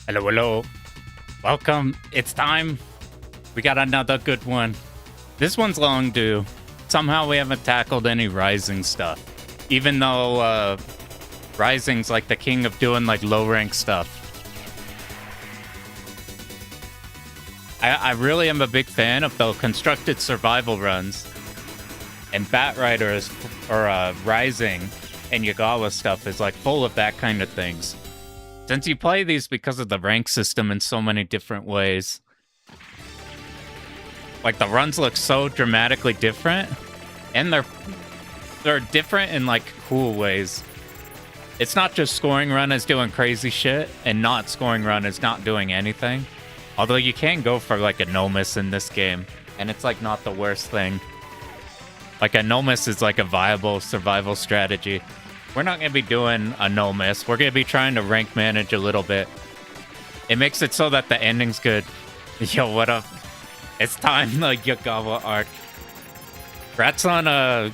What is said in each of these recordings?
Hello, hello. Welcome. It's time. We got another good one. This one's long due. Somehow we haven't tackled any Rising stuff. Even though Rising's like the king of doing like low rank stuff. I really am a big fan of the constructed survival runs. And Batrider or Rising and Yagawa stuff is like full of that kind of things. Since you play these because of the rank system in so many different ways, like the runs look so dramatically different, and they're different in like cool ways. It's not just scoring run is doing crazy shit, and not scoring run is not doing anything. Although you can go for like a no miss in this game, and it's like not the worst thing. Like a no miss is like a viable survival strategy. We're not going to be doing a no miss. We're going to be trying to rank manage a little bit. It makes it so that the ending's good. Yo, what up? It's time, the Yagawa arc. Rats on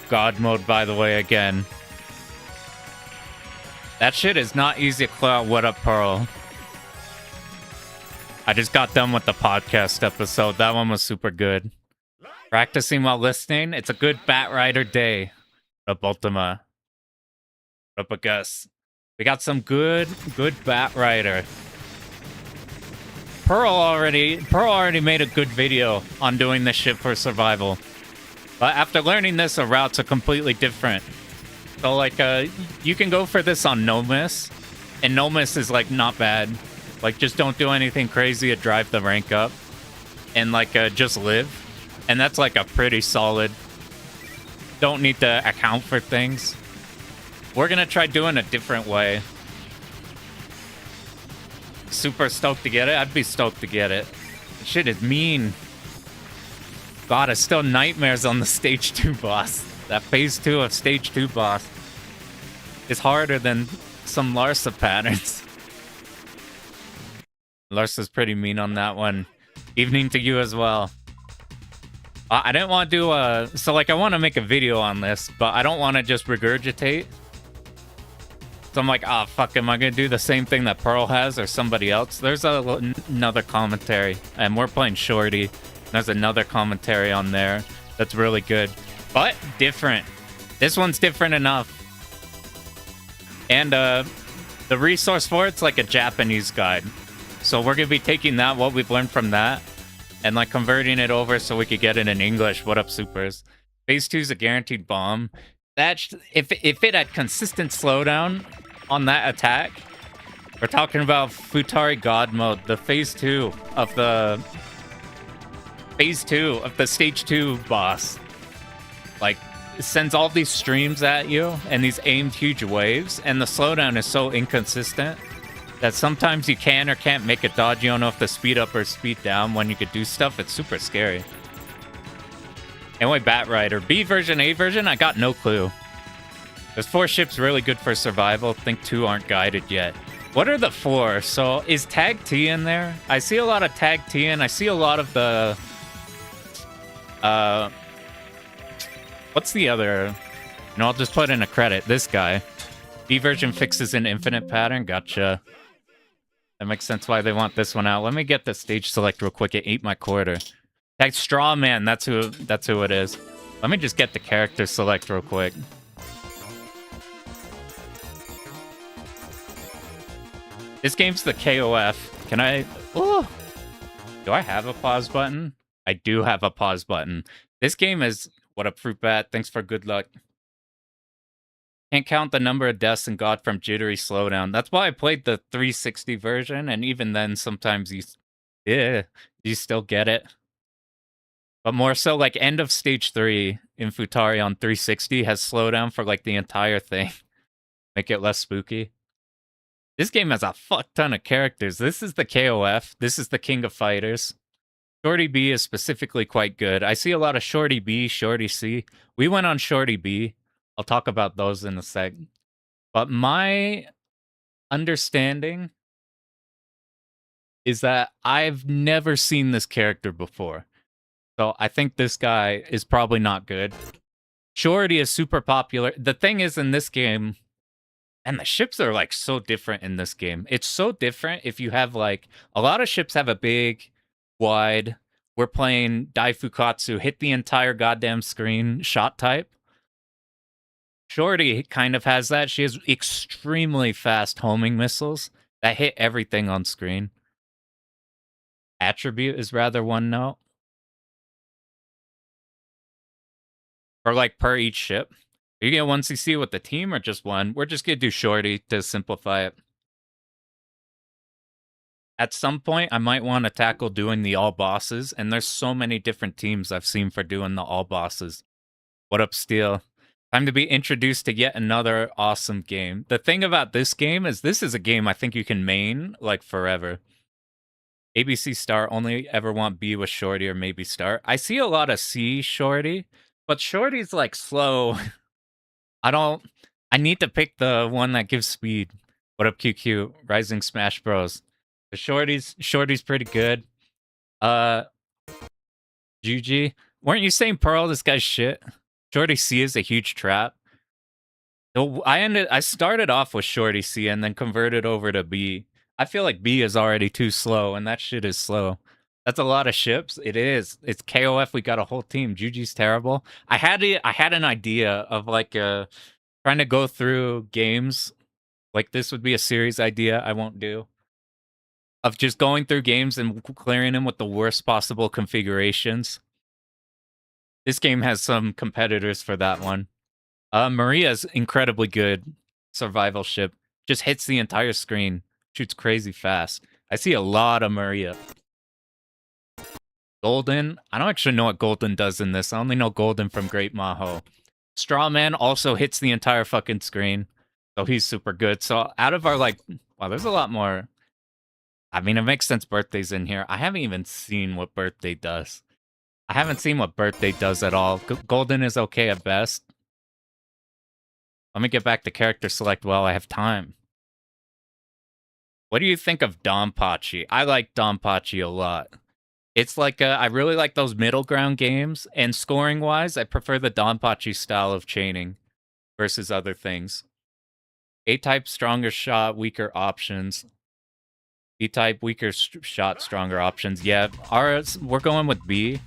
God mode, by the way, again. That shit is not easy to clear out. What up, Pearl? I just got done with the podcast episode. That one was super good. Practicing while listening. It's a good Batrider day. Up, Ultima. Up a Gus. We got some good Batrider. Pearl already made a good video on doing this shit for survival. But after learning this, the routes are completely different. So like you can go for this on no miss, and no miss is like not bad. Like just don't do anything crazy to drive the rank up, and like just live, and that's like a pretty solid. Don't need to account for things. We're gonna try doing a different way. Super stoked to get it. I'd be stoked to get it. Shit is mean. God, it's still nightmares on the stage 2 boss. That phase 2 of stage 2 boss is harder than some Larsa patterns. Larsa's pretty mean on that one. Evening to you as well. I didn't want to do so like I want to make a video on this, but I don't want to just regurgitate. So I'm like, ah, fuck, am I going to do the same thing that Pearl has or somebody else? There's another commentary, and we're playing Shorty. There's another commentary on there that's really good, but different. This one's different enough. And the resource for it's like a Japanese guide. So we're going to be taking that, what we've learned from that, and like converting it over so we could get it in English. What up, supers? Phase 2 is a guaranteed bomb. That if it had consistent slowdown on that attack, we're talking about Futari God mode, the phase 2 of the stage 2 boss. Like it sends all these streams at you and these aimed huge waves, and the slowdown is so inconsistent that sometimes you can or can't make a dodge. You don't know if to speed up or speed down when you could do stuff. It's super scary. Anyway, Batrider. B version, A version? I got no clue. There's 4 ships really good for survival. Think 2 aren't guided yet. What are the 4? So, is Tag T in there? I see a lot of Tag T in. I see a lot of the... what's the other... No, I'll just put in a credit. This guy. B version fixes an infinite pattern. Gotcha. That makes sense why they want this one out. Let me get the stage select real quick. It ate my quarter. Tag Straw Man, that's who it is. Let me just get the character select real quick. This game's the KOF. Can I... Ooh. Do I have a pause button? I do have a pause button. This game is... What up, Fruit Bat? Thanks for good luck. Can't count the number of deaths in God from jittery slowdown. That's why I played the 360 version, and even then, sometimes you still get it. But more so, like, end of stage 3 in Futari on 360 has slowdown for, like, the entire thing. Make it less spooky. This game has a fuck ton of characters. This is the KOF. This is the King of Fighters. Shorty-B is specifically quite good. I see a lot of Shorty-B, Shorty-C. We went on Shorty-B. I'll talk about those in a sec. But my understanding is that I've never seen this character before. So I think this guy is probably not good. Shorty is super popular. The thing is, in this game, And the ships are like so different in this game. It's so different if you have like a lot of ships have a big, wide. We're playing Daifukatsu, hit the entire goddamn screen shot type. Shorty kind of has that. She has extremely fast homing missiles that hit everything on screen. Attribute is rather one note. Or like per each ship. You get one CC with the team or just one? We're just gonna do Shorty to simplify it. At some point, I might want to tackle doing the all bosses, and there's so many different teams I've seen for doing the all bosses. What up, Steel? Time to be introduced to yet another awesome game. The thing about this game is this is a game I think you can main like forever. ABC Star only ever want B with Shorty or maybe Star. I see a lot of C Shorty, but Shorty's like slow. I need to pick the one that gives speed. What up, QQ? Rising Smash Bros. The Shorty's pretty good. GG. Weren't you saying Pearl? This guy's shit. Shorty C is a huge trap. So I started off with Shorty C and then converted over to B. I feel like B is already too slow, and that shit is slow. That's a lot of ships. It is. It's KOF. We got a whole team. Juji's terrible. I had an idea of like trying to go through games. Like this would be a series idea. I won't do. Of just going through games and clearing them with the worst possible configurations. This game has some competitors for that one. Maria's incredibly good survival ship. Just hits the entire screen. Shoots crazy fast. I see a lot of Maria. Golden. I don't actually know what Golden does in this. I only know Golden from Great Maho. Strawman also hits the entire fucking screen. So he's super good. So out of our like... Wow, there's a lot more... I mean, it makes sense Birthday's in here. I haven't even seen what Birthday does. I haven't seen what Birthday does at all. Golden is okay at best. Let me get back to character select while I have time. What do you think of Donpachi? I like Donpachi a lot. It's like, I really like those middle ground games, and scoring-wise, I prefer the Donpachi style of chaining versus other things. A-type, stronger shot, weaker options. B-type, weaker shot, stronger options. Yeah, we're going with B.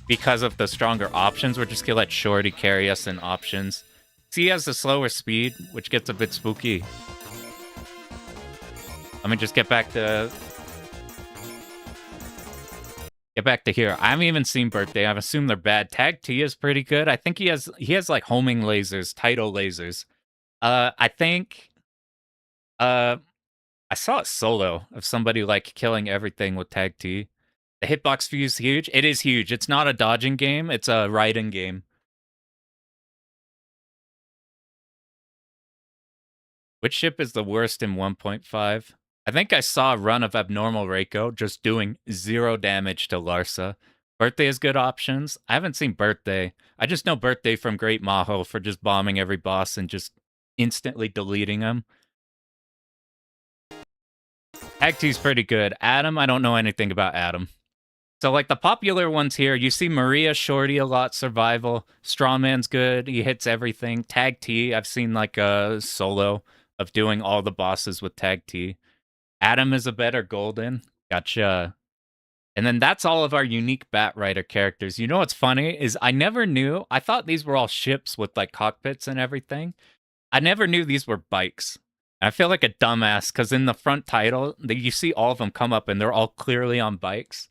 Because of the stronger options, we're just gonna let Shorty carry us in options. C has the slower speed, which gets a bit spooky. Let me just get back to here. I haven't even seen Birthday. I've assumed they're bad. Tag T is pretty good. I think he has like homing lasers, Taito lasers. I think I saw a solo of somebody like killing everything with Tag T. The hitbox view is huge. It is huge. It's not a dodging game. It's a riding game. Which ship is the worst in 1.5? I think I saw a run of Abnormal Reiko just doing 0 damage to Larsa. Birthday has good options. I haven't seen Birthday. I just know Birthday from Great Maho for just bombing every boss and just instantly deleting them. Tag T's pretty good. Adam, I don't know anything about Adam. So, like, the popular ones here, you see Maria Shorty a lot, Survival. Strawman's good. He hits everything. Tag T, I've seen, like, a solo of doing all the bosses with Tag T. Adam is a better Golden. Gotcha. And then that's all of our unique Batrider characters. You know what's funny is I never knew. I thought these were all ships with, like, cockpits and everything. I never knew these were bikes. I feel like a dumbass because in the front title, you see all of them come up and they're all clearly on bikes.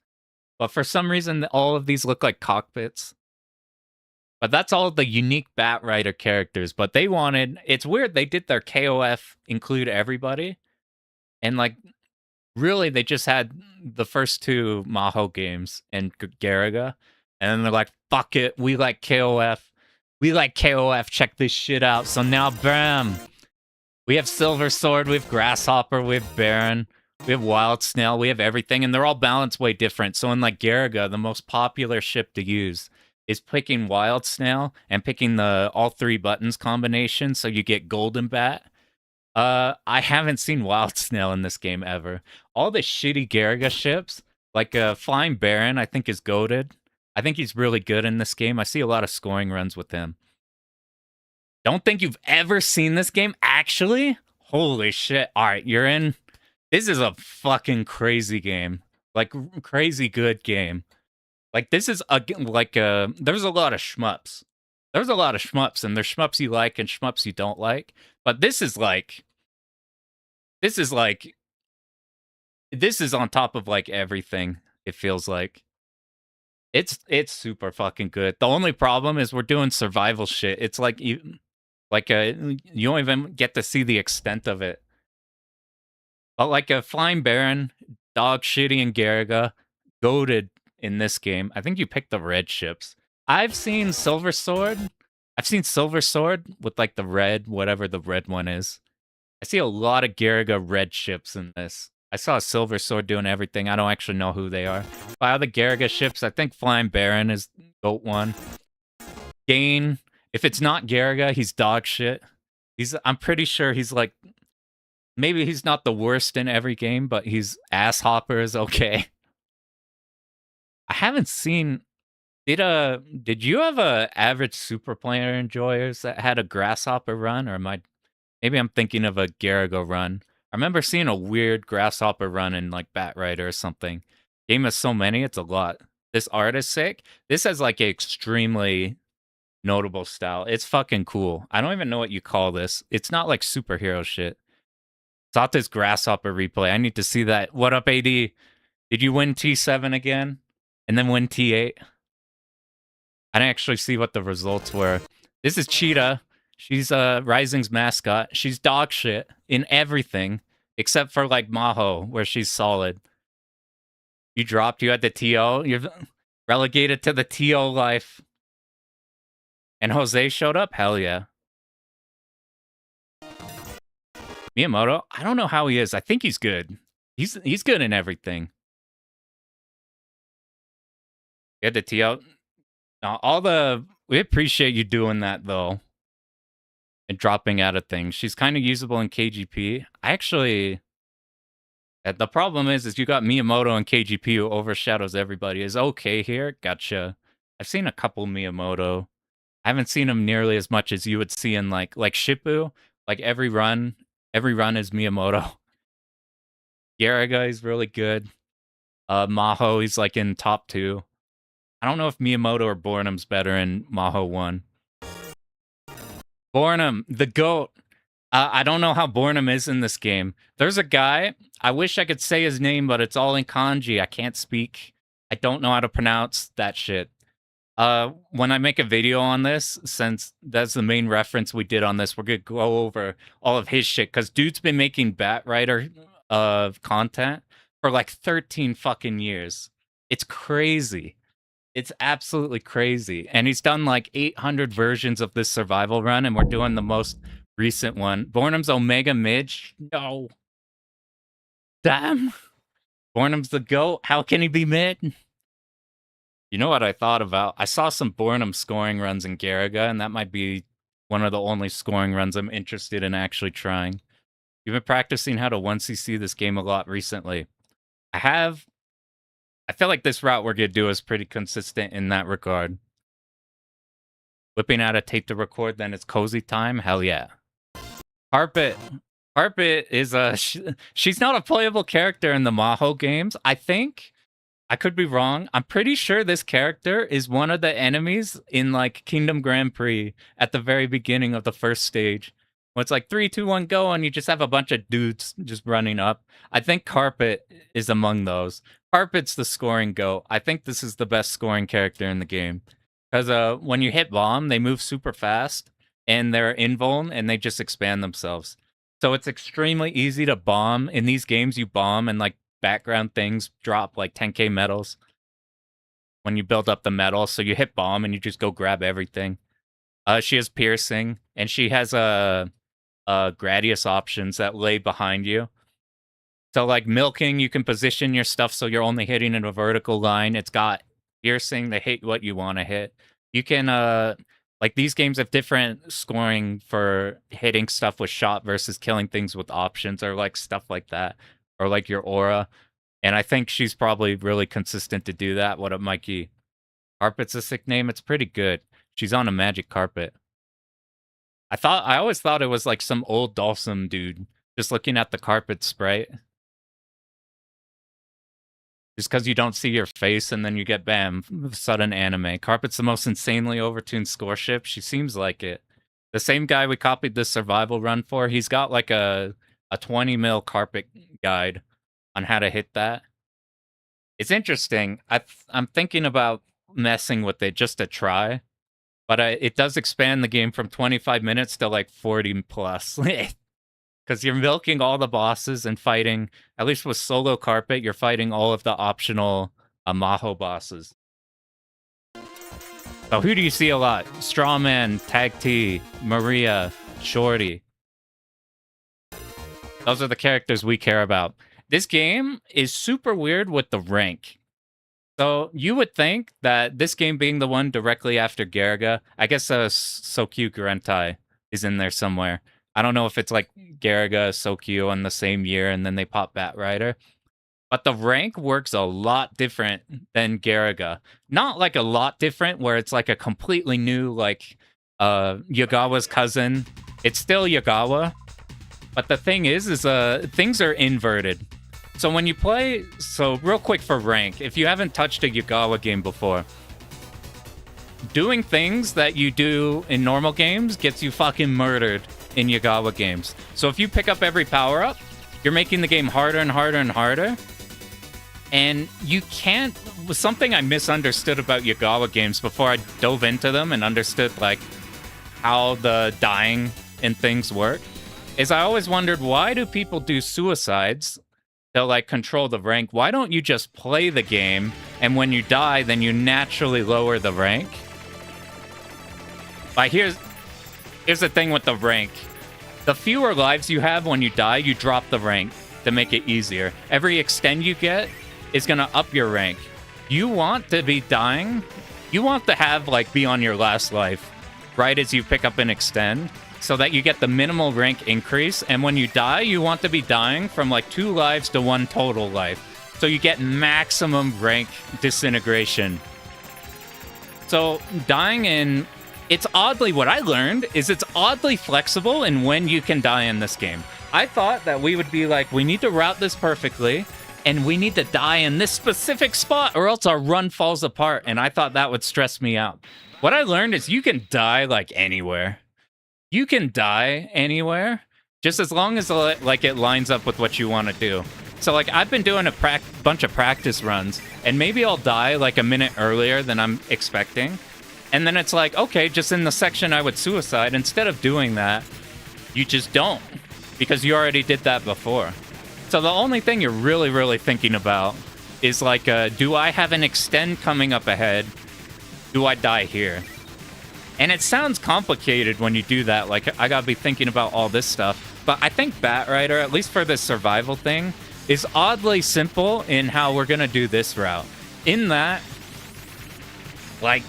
But for some reason, all of these look like cockpits. But that's all the unique Batrider characters. But they wanted... It's weird they did their KOF include everybody. And, like, really, they just had the first two Maho games and Garaga. And then they're like, fuck it, we like KOF. We like KOF, check this shit out. So now, bam! We have Silver Sword, we have Grasshopper, we have Baron, we have Wild Snail, we have everything, and they're all balanced way different. So in like Garaga, the most popular ship to use is picking Wild Snail and picking the all three buttons combination, so you get Golden Bat. I haven't seen Wild Snail in this game ever. All the shitty Garaga ships, like Flying Baron, I think is goated. I think he's really good in this game. I see a lot of scoring runs with him. Don't think you've ever seen this game, actually? Holy shit. All right, you're in. This is a fucking crazy game. Like, crazy good game. Like, this is, there's a lot of shmups. There's a lot of shmups, and there's shmups you like and shmups you don't like. But this is like, this is like, this is on top of, like, everything, it feels like. It's super fucking good. The only problem is we're doing survival shit. It's like, you don't even get to see the extent of it. But like a Flying Baron, Dog Shitty, and Garaga, goated in this game. I think you picked the red ships. I've seen Silver Sword. I've seen Silver Sword with like the red, whatever the red one is. I see a lot of Garaga red ships in this. I saw Silver Sword doing everything. I don't actually know who they are. By other Garaga ships, I think Flying Baron is GOAT one. Gain, if it's not Garaga, he's dog shit. I'm pretty sure he's like, maybe he's not the worst in every game, but he's Asshopper is okay. I haven't seen. Did you have a average super player enjoyers that had a Grasshopper run, or maybe I'm thinking of a Garago run? I remember seeing a weird Grasshopper run in like Batrider or something. Game has so many, it's a lot. This art is sick. This has like an extremely notable style. It's fucking cool. I don't even know what you call this. It's not like superhero shit. Thought this Grasshopper replay. I need to see that. What up, AD? Did you win T7 again? And then win T8? I didn't actually see what the results were. This is Cheetah. She's Rising's mascot. She's dog shit in everything except for like Maho, where she's solid. You dropped. You had the TO. You're relegated to the TO life. And Jose showed up? Hell yeah. Miyamoto? I don't know how he is. I think he's good. He's good in everything. You had the TO. No, we appreciate you doing that though. And dropping out of things. She's kind of usable in KGP. The problem is you got Miyamoto and KGP who overshadows everybody. Is okay here? Gotcha. I've seen a couple Miyamoto. I haven't seen him nearly as much as you would see in like Shippu. Like every run is Miyamoto. Garaga is really good. Maho, he's like in top 2. I don't know if Miyamoto or Bornham's better in Maho 1. Bornham, the GOAT. I don't know how Bornham is in this game. There's a guy, I wish I could say his name, but it's all in kanji. I can't speak. I don't know how to pronounce that shit. When I make a video on this, since that's the main reference we did on this, we're gonna go over all of his shit, because dude's been making Batrider content for like 13 fucking years. It's crazy. It's absolutely crazy. And he's done like 800 versions of this survival run, and we're doing the most recent one. Bornham's Omega Midge? No. Damn. Bornham's the GOAT. How can he be mid? You know what I thought about? I saw some Bornham scoring runs in Garaga, and that might be one of the only scoring runs I'm interested in actually trying. You've been practicing how to 1cc this game a lot recently. I have. I feel like this route we're going to do is pretty consistent in that regard. Whipping out a tape to record, then it's cozy time? Hell yeah. Carpet. Carpet is she's not a playable character in the Maho games. I think. I could be wrong. I'm pretty sure this character is one of the enemies in like Kingdom Grand Prix at the very beginning of the first stage. When it's like 3, 2, 1, go, and you just have a bunch of dudes just running up. I think Carpet is among those. Carpet's the scoring GOAT. I think this is the best scoring character in the game. Because when you hit bomb, they move super fast, and they're invuln, and they just expand themselves. So it's extremely easy to bomb. In these games, you bomb, and like background things drop like 10k medals when you build up the metal. So you hit bomb, and you just go grab everything. She has piercing, and she has Gradius options that lay behind you. So like milking, you can position your stuff so you're only hitting in a vertical line. It's got piercing to hit what you want to hit. You can like these games have different scoring for hitting stuff with shot versus killing things with options, or like stuff like that, or like your aura. And I think she's probably really consistent to do that. What up, Mikey? Carpet's a sick name. It's pretty good. She's on a magic carpet. I always thought it was like some old Dawson dude just looking at the carpet sprite. Just because you don't see your face and then you get bam, sudden anime. Carpet's the most insanely overtuned score ship. She seems like it. The same guy we copied this survival run for, he's got like a 20 mil carpet guide on how to hit that. It's interesting. I'm thinking about messing with it just to try. But it does expand the game from 25 minutes to like 40 plus. Because you're milking all the bosses and fighting, at least with solo carpet, you're fighting all of the optional Maho bosses. So who do you see a lot? Strawman, Tag T, Maria, Shorty. Those are the characters we care about. This game is super weird with the rank. So you would think that this game being the one directly after Garaga, I guess Sokyu Gurentai is in there somewhere. I don't know if it's like Garaga, Sokyu on the same year and then they pop Batrider. But the rank works a lot different than Garaga. Not like a lot different where it's like a completely new, like Yagawa's cousin. It's still Yagawa. But the thing is things are inverted. So when you play, so real quick for rank, if you haven't touched a Yagawa game before, doing things that you do in normal games gets you fucking murdered in Yagawa games. So if you pick up every power-up, you're making the game harder and harder and harder. And you can't, something I misunderstood about Yagawa games before I dove into them and understood like how the dying and things work, is I always wondered, why do people do suicides to like control the rank? Why don't you just play the game and when you die then you naturally lower the rank? Like here's the thing with the rank. The fewer lives you have when you die, you drop the rank to make it easier. Every extend you get is gonna up your rank. You want to be dying, you want to have like be on your last life right as you pick up an extend, so that you get the minimal rank increase, and when you die, you want to be dying from like 2 lives to 1 total life. So you get maximum rank disintegration. So dying in... It's oddly, what I learned is it's oddly flexible in when you can die in this game. I thought that we would be like, we need to route this perfectly, and we need to die in this specific spot, or else our run falls apart, and I thought that would stress me out. What I learned is you can die like anywhere. You can die anywhere, just as long as like it lines up with what you want to do. So like I've been doing a bunch of practice runs, and maybe I'll die like a minute earlier than I'm expecting. And then it's like, okay, just in the section I would suicide, instead of doing that, you just don't, because you already did that before. So the only thing you're really, really thinking about is like, do I have an extend coming up ahead? Do I die here? And it sounds complicated when you do that, like I gotta be thinking about all this stuff. But I think Batrider, at least for this survival thing, is oddly simple in how we're gonna do this route. In that, like,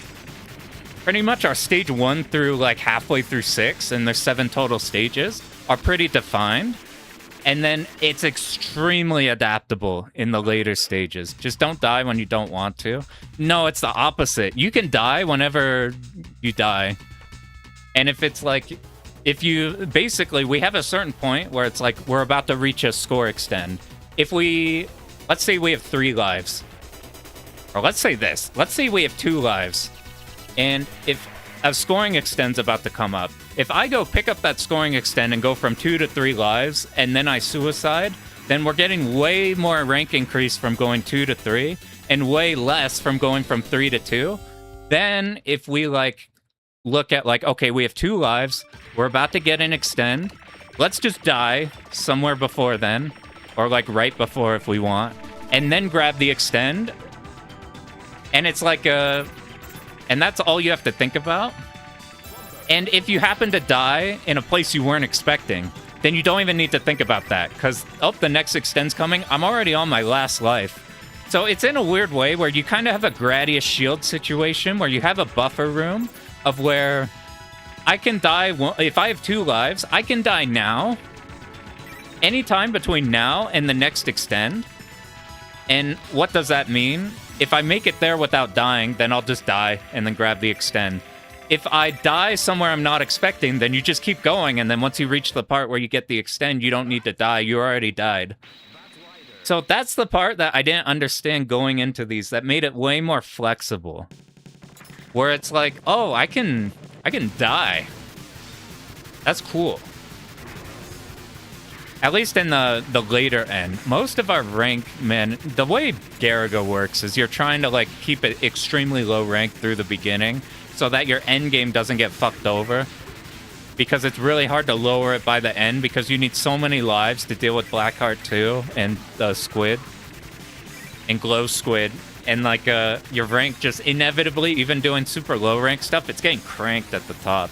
pretty much our stage 1 through like halfway through 6, and there's 7 total stages, are pretty defined. And then it's extremely adaptable in the later stages. Just don't die when you don't want to. No, it's the opposite. You can die whenever you die. And if it's like, if you, basically, we have a certain point where it's like, we're about to reach a score extend. If we, let's say we have 3 lives. Or let's say this, let's say we have 2 lives. And if a scoring extend's about to come up, if I go pick up that scoring extend and go from 2 to 3 lives, and then I suicide, then we're getting way more rank increase from going 2 to 3, and way less from going from 3 to 2. Then if we like look at like, okay, we have 2 lives, we're about to get an extend, let's just die somewhere before then, or like right before if we want, and then grab the extend. And it's like a... And that's all you have to think about. And if you happen to die in a place you weren't expecting, then you don't even need to think about that, because, oh, the next extend's coming, I'm already on my last life. So it's in a weird way where you kind of have a Gradius shield situation where you have a buffer room of where I can die, if I have 2 lives, I can die now, anytime between now and the next extend. And what does that mean? If I make it there without dying, then I'll just die and then grab the extend. if I die somewhere I'm not expecting, then you just keep going, and then once you reach the part where you get the extend, you don't need to die. You already died. So that's the part that I didn't understand going into these that made it way more flexible. Where it's like, oh, I can die. That's cool. At least in the later end. Most of our rank, man, the way Garaga works is you're trying to like keep it extremely low rank through the beginning so that your end game doesn't get fucked over. Because it's really hard to lower it by the end because you need so many lives to deal with Blackheart 2 and Squid. And Glow Squid. And like your rank just inevitably, even doing super low rank stuff, it's getting cranked at the top.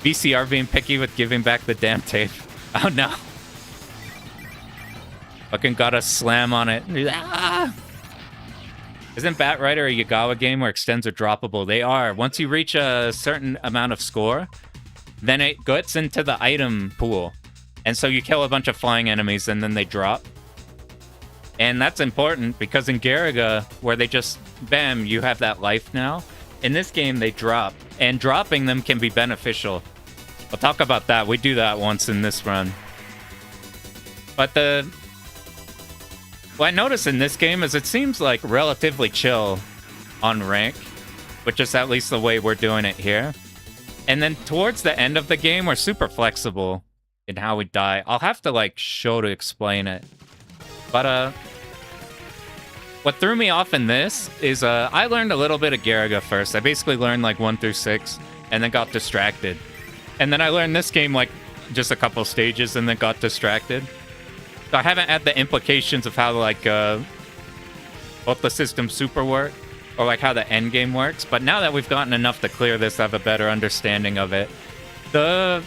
VCR being picky with giving back the damn tape. Oh no. Fucking got a slam on it. Ah! Isn't Batrider a Yagawa game where extends are droppable? They are. Once you reach a certain amount of score, then it gets into the item pool. And so you kill a bunch of flying enemies and then they drop. And that's important because in Garaga, where they just, bam, you have that life now. In this game, they drop. And dropping them can be beneficial. We'll talk about that. We do that once in this run. But what I notice in this game is it seems like relatively chill on rank, which is at least the way we're doing it here. And then towards the end of the game, we're super flexible in how we die. I'll have to like show to explain it. But what threw me off in this is I learned a little bit of Garaga first. I basically learned like 1 through 6 and then got distracted. And then I learned this game like just a couple stages and then got distracted. So I haven't had the implications of how like both the systems super work or like how the end game works. But now that we've gotten enough to clear this, I have a better understanding of it. The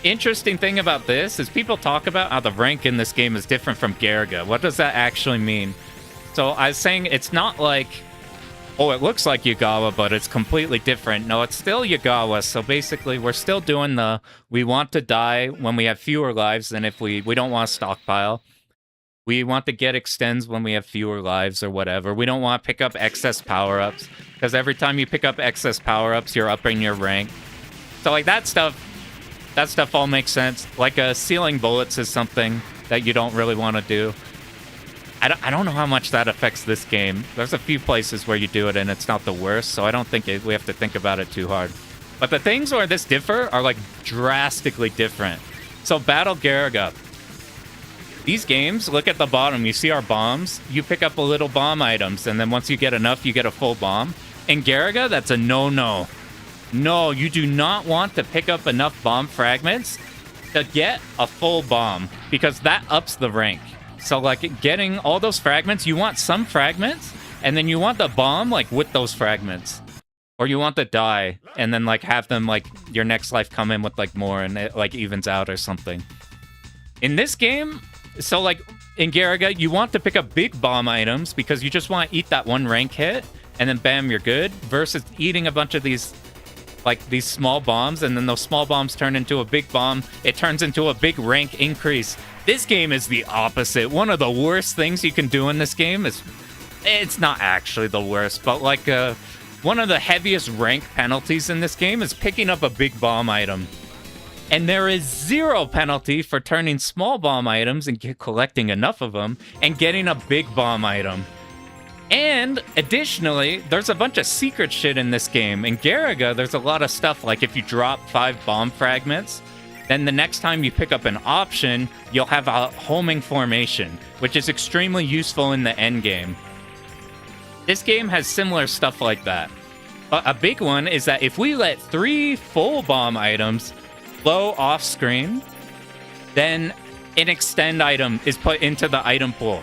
interesting thing about this is people talk about how the rank in this game is different from Garaga. What does that actually mean? So I was saying it's not like, oh, it looks like Yagawa, but it's completely different. No, it's still Yagawa. So basically, we're still doing we want to die when we have fewer lives than if we don't want to stockpile. We want to get extends when we have fewer lives or whatever. We don't want to pick up excess power-ups because every time you pick up excess power-ups, you're upping your rank. So like that stuff all makes sense. Like sealing bullets is something that you don't really want to do. I don't know how much that affects this game. There's a few places where you do it and it's not the worst, so I don't think we have to think about it too hard. But the things where this differ are like drastically different. So Battle Garaga. These games, look at the bottom, you see our bombs? You pick up a little bomb items, and then once you get enough, you get a full bomb. In Garaga, that's a no-no. No, you do not want to pick up enough bomb fragments to get a full bomb, because that ups the rank. So, like, getting all those fragments, you want some fragments, and then you want the bomb, like, with those fragments. Or you want to die, and then, like, have them, like, your next life come in with, like, more, and it, like, evens out or something. In this game, so, like, in Garaga, you want to pick up big bomb items, because you just want to eat that one rank hit, and then bam, you're good, versus eating a bunch of these, like, these small bombs, and then those small bombs turn into a big bomb. It turns into a big rank increase. This game is the opposite. One of the worst things you can do in this game is... It's not actually the worst, but, like, one of the heaviest rank penalties in this game is picking up a big bomb item. And there is 0 penalty for turning small bomb items and collecting enough of them and getting a big bomb item. And additionally, there's a bunch of secret shit in this game. In Garaga, there's a lot of stuff like if you drop 5 bomb fragments, then the next time you pick up an option, you'll have a homing formation, which is extremely useful in the end game. This game has similar stuff like that. But a big one is that if we let 3 full bomb items flow off screen, then an extend item is put into the item pool.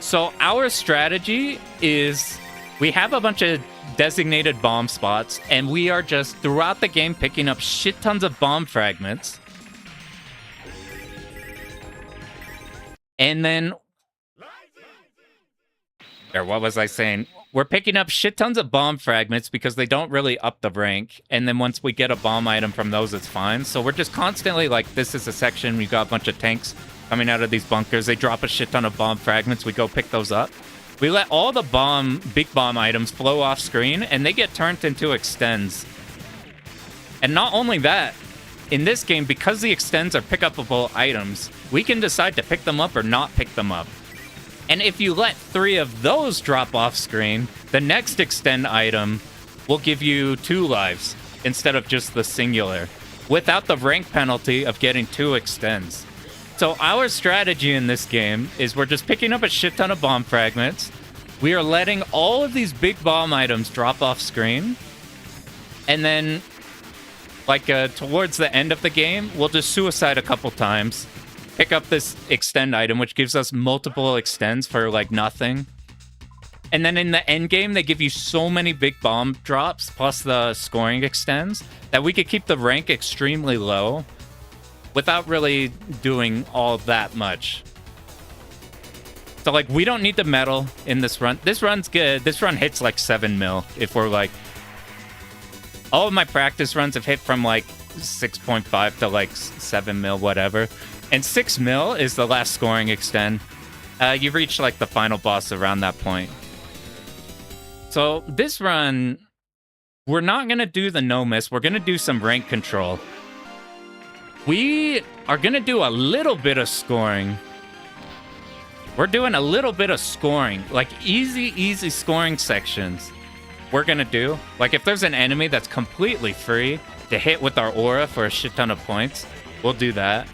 So our strategy is we have a bunch of designated bomb spots, and we are just throughout the game picking up shit tons of bomb fragments. And then... what was I saying? We're picking up shit tons of bomb fragments because they don't really up the rank. And then once we get a bomb item from those, it's fine. So we're just constantly like, this is a section, we got a bunch of tanks coming out of these bunkers. They drop a shit ton of bomb fragments. We go pick those up. We let all the big bomb items flow off screen, and they get turned into extends. And not only that, in this game, because the extends are pick-upable items, we can decide to pick them up or not pick them up. And if you let 3 of those drop off screen, the next extend item will give you 2 lives instead of just the singular, without the rank penalty of getting 2 extends. So our strategy in this game is we're just picking up a shit ton of bomb fragments. We are letting all of these big bomb items drop off screen. And then, like, towards the end of the game, we'll just suicide a couple times. Pick up this extend item, which gives us multiple extends for, like, nothing. And then in the end game, they give you so many big bomb drops, plus the scoring extends, that we could keep the rank extremely low without really doing all that much. So, like, we don't need the medal in this run. This run's good. This run hits, like, 7 mil. If we're, like... All of my practice runs have hit from, like, 6.5 to, like, 7 mil, whatever. And 6 mil is the last scoring extend. You reach, like, the final boss around that point. So, this run, we're not going to do the no-miss. We're going to do some rank control. We are going to do a little bit of scoring. We're doing a little bit of scoring. Like, easy scoring sections. We're going to do. Like, if there's an enemy that's completely free to hit with our aura for a shit ton of points, we'll do that.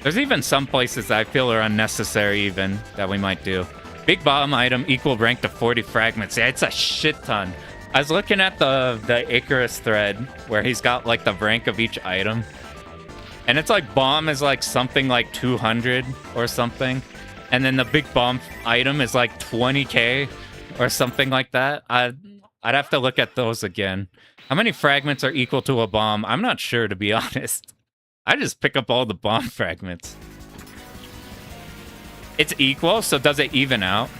There's even some places that I feel are unnecessary even that we might do. Big bomb item, equal rank to 40 fragments. Yeah, it's a shit ton. I was looking at the Icarus thread where he's got, like, the rank of each item. And it's like bomb is, like, something like 200 or something. And then the big bomb item is, like, 20k or something like that. I'd have to look at those again. How many fragments are equal to a bomb? I'm not sure, to be honest. I just pick up all the bomb fragments. It's equal, so does it even out?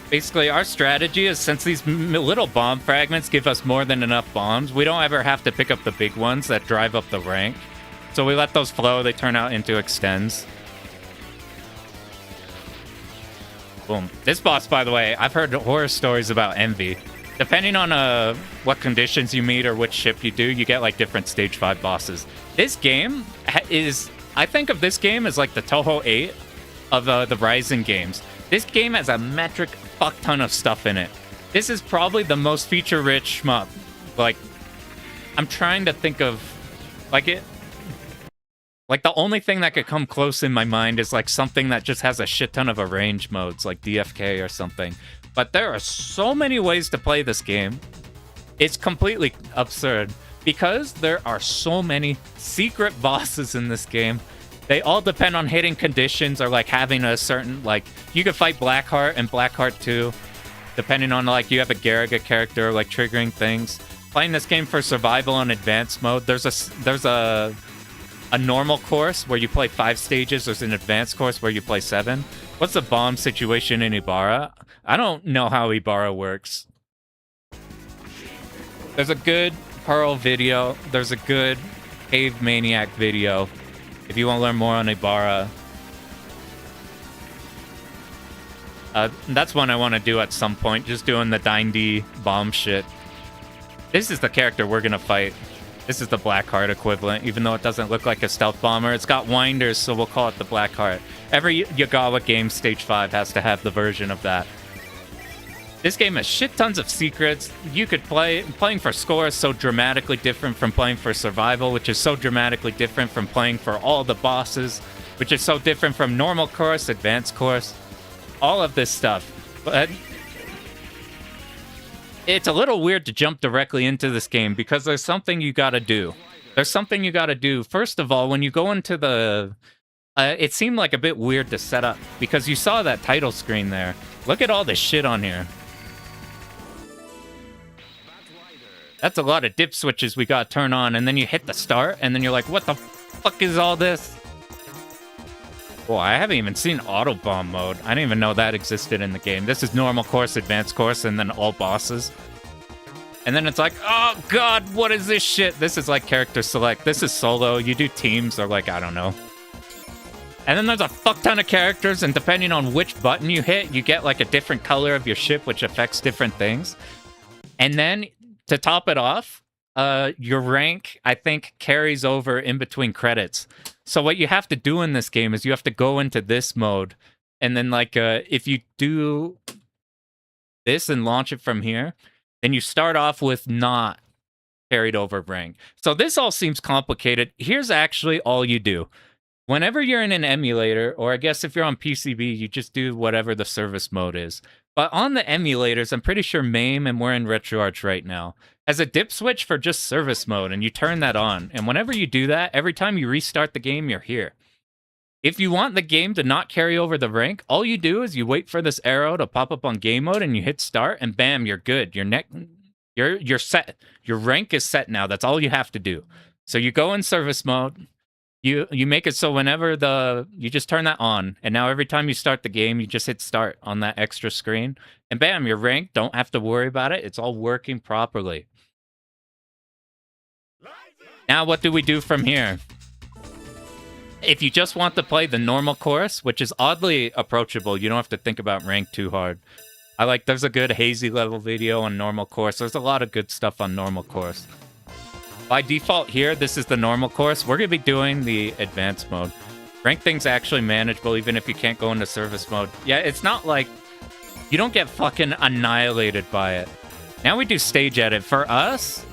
Basically, our strategy is, since these little bomb fragments give us more than enough bombs, we don't ever have to pick up the big ones that drive up the rank. So we let those flow, they turn out into extends. Boom. This boss, by the way, I've heard horror stories about Envy. Depending on what conditions you meet or which ship you do, you get, like, different stage 5 bosses. This game is... I think of this game as, like, the Toho 8 of the Ryzen games. This game has a metric fuck ton of stuff in it. This is probably the most feature-rich shmup. Like, I'm trying to think of... Like, it... Like, the only thing that could come close in my mind is, like, something that just has a shit ton of arrange modes, like DFK or something. But there are so many ways to play this game. It's completely absurd. Because there are so many secret bosses in this game. They all depend on hitting conditions or, like, having a certain, like... You could fight Blackheart and Blackheart 2. Depending on, like, you have a Garaga character, like, triggering things. Playing this game for survival on advanced mode. There's a normal course where you play 5 stages. There's an advanced course where you play 7. What's the bomb situation in Ibarra? I don't know how Ibarra works. There's a good Pearl video. There's a good Cave Maniac video. If you want to learn more on Ibarra. That's one I want to do at some point. Just doing the 9D bomb shit. This is the character we're going to fight. This is the Blackheart equivalent, even though it doesn't look like a stealth bomber. It's got winders, so we'll call it the Blackheart. Every Yagawa game, Stage 5, has to have the version of that. This game has shit tons of secrets. You could playing for score is so dramatically different from playing for survival, which is so dramatically different from playing for all the bosses, which is so different from normal course, advanced course, all of this stuff. But it's a little weird to jump directly into this game because there's something you gotta do. There's something you gotta do. First of all, when you go into the... it seemed like a bit weird to set up because you saw that title screen there. Look at all this shit on here. That's a lot of dip switches we gotta turn on, and then you hit the start, and then you're like, what the fuck is all this? Well, I haven't even seen auto bomb mode. I didn't even know that existed in the game. This is normal course, advanced course, and then all bosses. And then it's like, oh god, what is this shit? This is like character select. This is solo. You do teams or, like, I don't know. And then there's a fuck ton of characters, and depending on which button you hit, you get, like, a different color of your ship, which affects different things. And then to top it off, your rank, I think, carries over in between credits. So what you have to do in this game is you have to go into this mode, and then like if you do this and launch it from here, then you start off with not carried over rank. So this all seems complicated. Here's actually all you do. Whenever you're in an emulator, or I guess if you're on PCB, you just do whatever the service mode is. But on the emulators, I'm pretty sure MAME, and we're in RetroArch right now, has a dip switch for just service mode, and you turn that on. And whenever you do that, every time you restart the game, you're here. If you want the game to not carry over the rank, all you do is you wait for this arrow to pop up on game mode, and you hit start, and bam, you're good. You're set. Your rank is set now. That's all you have to do. So you go in service mode. You make it so whenever you just turn that on, and now every time you start the game, you just hit start on that extra screen, and bam, you're ranked. Don't have to worry about it. It's all working properly. Now, what do we do from here? If you just want to play the normal course, which is oddly approachable, you don't have to think about rank too hard. There's a good hazy level video on normal course. There's a lot of good stuff on normal course. By default here, this is the normal course. We're going to be doing the advanced mode. Rank thing's actually manageable even if you can't go into service mode. Yeah, it's not like you don't get fucking annihilated by it. Now we do stage edit. For us,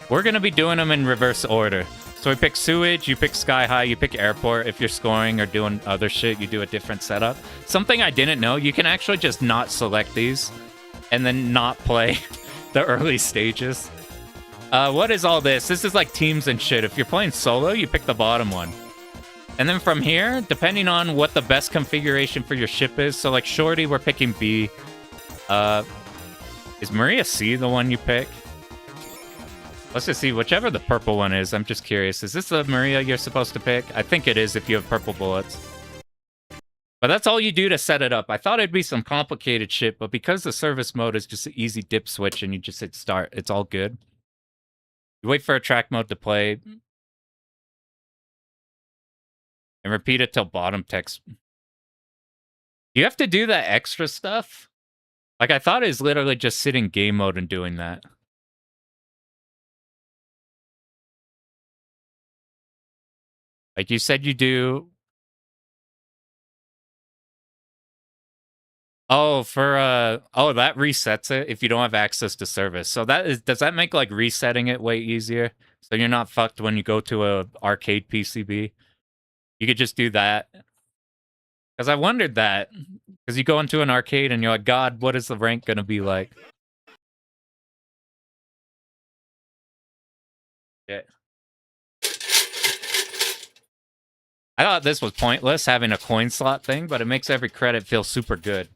we're going to be doing them in reverse order. So we pick sewage, you pick sky high, you pick airport. If you're scoring or doing other shit, you do a different setup. Something I didn't know, you can actually just not select these and then not play the early stages. What is all this? This is like teams and shit. If you're playing solo, you pick the bottom one. And then from here, depending on what the best configuration for your ship is, so like Shorty, we're picking B. Is Maria C the one you pick? Let's just see, whichever the purple one is. I'm just curious. Is this the Maria you're supposed to pick? I think it is if you have purple bullets. But that's all you do to set it up. I thought it'd be some complicated shit, but because the service mode is just an easy dip switch and you just hit start, it's all good. You wait for a track mode to play. And repeat it till bottom text. You have to do that extra stuff? Like, I thought it was literally just sitting game mode and doing that. Like you said you do... Oh, that resets it if you don't have access to service. So does that make like resetting it way easier? So you're not fucked when you go to a arcade PCB? You could just do that. Because I wondered that. Because you go into an arcade and you're like, God, what is the rank going to be like? Yeah. I thought this was pointless, having a coin slot thing, but it makes every credit feel super good.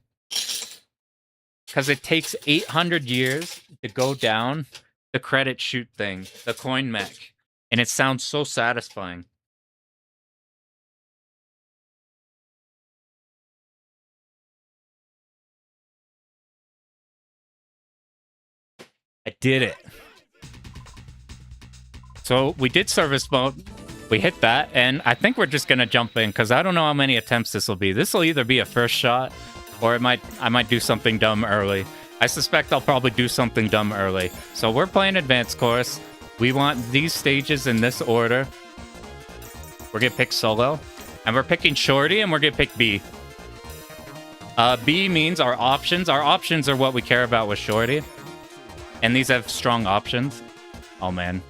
Because it takes 800 years to go down the credit shoot thing, the coin mech. And it sounds so satisfying. I did it. So we did service mode. We hit that, and I think we're just going to jump in, because I don't know how many attempts this will be. This will either be a first shot, or I might do something dumb early. I suspect I'll probably do something dumb early. So we're playing advanced course. We want these stages in this order. We're going to pick solo. And we're picking Shorty, and we're going to pick B. B means our options. Our options are what we care about with Shorty. And these have strong options. Oh, man.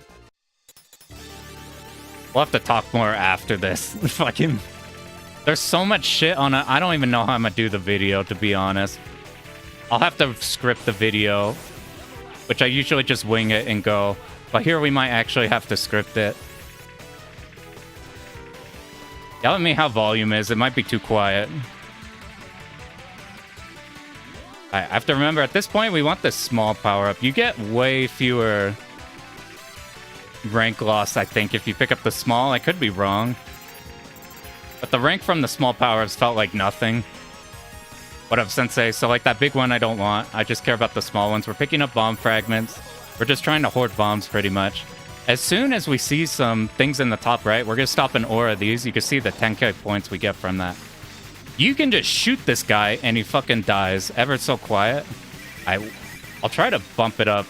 We'll have to talk more after this. Fucking... There's so much shit on it. I don't even know how I'm gonna do the video, to be honest. I'll have to script the video, which I usually just wing it and go. But here we might actually have to script it. Yell at me how volume is. It might be too quiet. I have to remember, at this point, we want this small power-up. You get way fewer rank loss, I think, if you pick up the small. I could be wrong. But the rank from the small powers felt like nothing. What up, Sensei? So, like, that big one I don't want. I just care about the small ones. We're picking up bomb fragments. We're just trying to hoard bombs, pretty much. As soon as we see some things in the top right, we're going to stop and aura these. You can see the 10k points we get from that. You can just shoot this guy, and he fucking dies. Ever so quiet. I'll try to bump it up.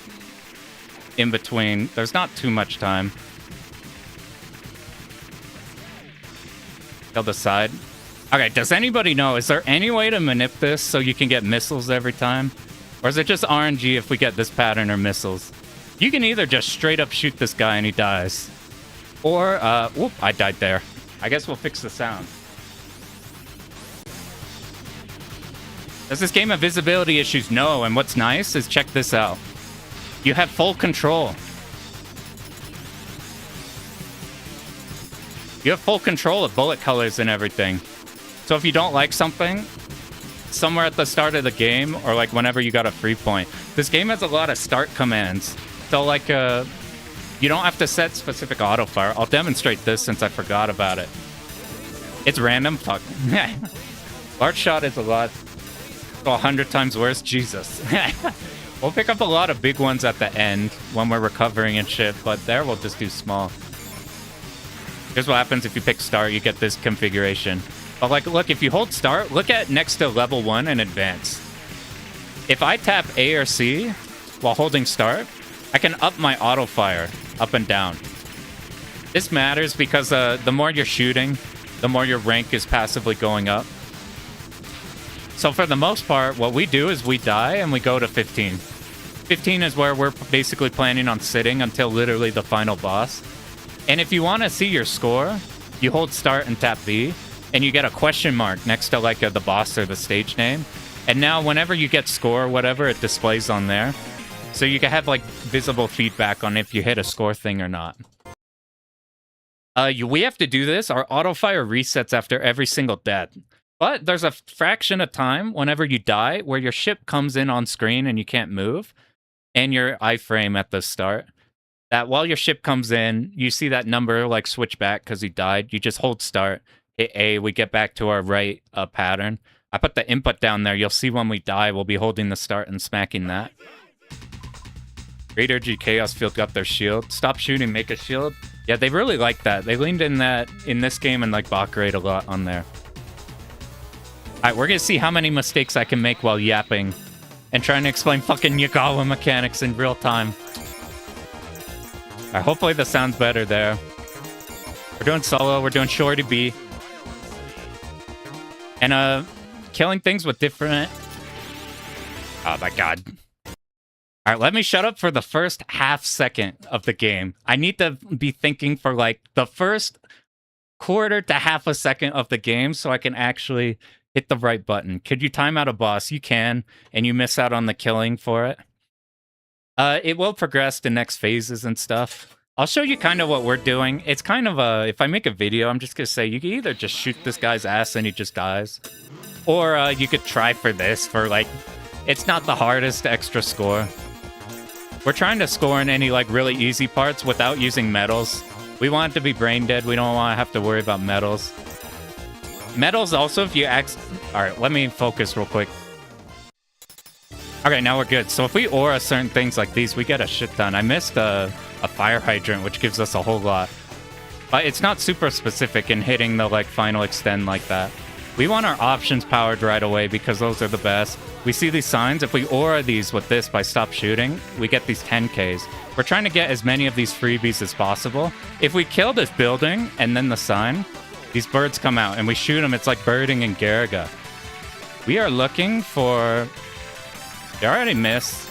in between. There's not too much time. Kill the side. Okay, does anybody know, is there any way to manip this so you can get missiles every time? Or is it just RNG if we get this pattern or missiles? You can either just straight up shoot this guy and he dies. Or, whoop, I died there. I guess we'll fix the sound. Does this game have visibility issues? No, and what's nice is check this out. You have full control. You have full control of bullet colors and everything. So if you don't like something, somewhere at the start of the game, or like whenever you got a free point, this game has a lot of start commands. So like, you don't have to set specific auto fire. I'll demonstrate this since I forgot about it. It's random. Fuck. Large shot is a lot. 100 times worse. Jesus. We'll pick up a lot of big ones at the end when we're recovering and shit, but there we'll just do small. Here's what happens if you pick start. You get this configuration. But like, look, if you hold start, look at next to level 1 and advance. If I tap A or C while holding start, I can up my auto fire up and down. This matters because the more you're shooting, the more your rank is passively going up. So for the most part, what we do is we die and we go to 15. 15 is where we're basically planning on sitting until literally the final boss. And if you want to see your score, you hold start and tap B, and you get a question mark next to like the boss or the stage name. And now whenever you get score or whatever, it displays on there. So you can have like visible feedback on if you hit a score thing or not. We have to do this. Our auto fire resets after every single death. But there's a fraction of time whenever you die where your ship comes in on screen and you can't move, and your iframe at the start. That while your ship comes in, you see that number like switch back because he died. You just hold start, hit A, we get back to our right pattern. I put the input down there. You'll see when we die, we'll be holding the start and smacking that. Raider G Chaos Field got their shield. Stop shooting, make a shield. Yeah, they really like that. They leaned in that in this game and like Bach Raid a lot on there. Alright, we're gonna see how many mistakes I can make while yapping and trying to explain fucking Yagawa mechanics in real time. Alright, hopefully the sound's better there. We're doing solo, we're doing Shorty-B. And killing things with different... Oh my god. Alright, let me shut up for the first half second of the game. I need to be thinking for like the first quarter to half a second of the game so I can actually hit the right button. Could you time out a boss? You can, and you miss out on the killing for it. It will progress to next phases and stuff. I'll show you kind of what we're doing. It's kind of a... If I make a video, I'm just going to say you can either just shoot this guy's ass and he just dies. Or you could try for this for like... It's not the hardest extra score. We're trying to score in any like really easy parts without using medals. We want it to be brain dead. We don't want to have to worry about medals. Medals also, if you act... Alright, let me focus real quick. Okay, now we're good. So if we aura certain things like these, we get a shit ton. I missed a fire hydrant, which gives us a whole lot. But it's not super specific in hitting the like final extend like that. We want our options powered right away because those are the best. We see these signs. If we aura these with this by stop shooting, we get these 10Ks. We're trying to get as many of these freebies as possible. If we kill this building and then the sign, these birds come out and we shoot them. It's like birding in Garaga. We are looking for... They already missed.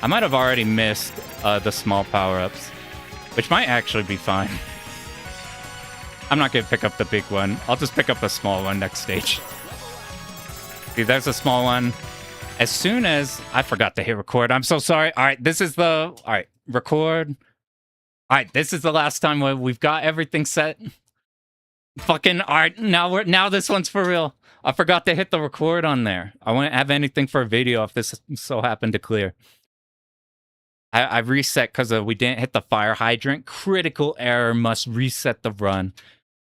I might have already missed the small power-ups, which might actually be fine. I'm not going to pick up the big one. I'll just pick up a small one next stage. See, there's a small one. As soon as... I forgot to hit record. I'm so sorry. All right, this is the... All right, record. All right, this is the last time we've got everything set. Fucking... All right, now this one's for real. I forgot to hit the record on there. I wouldn't have anything for a video if this so happened to clear. I reset because we didn't hit the fire hydrant. Critical error, must reset the run.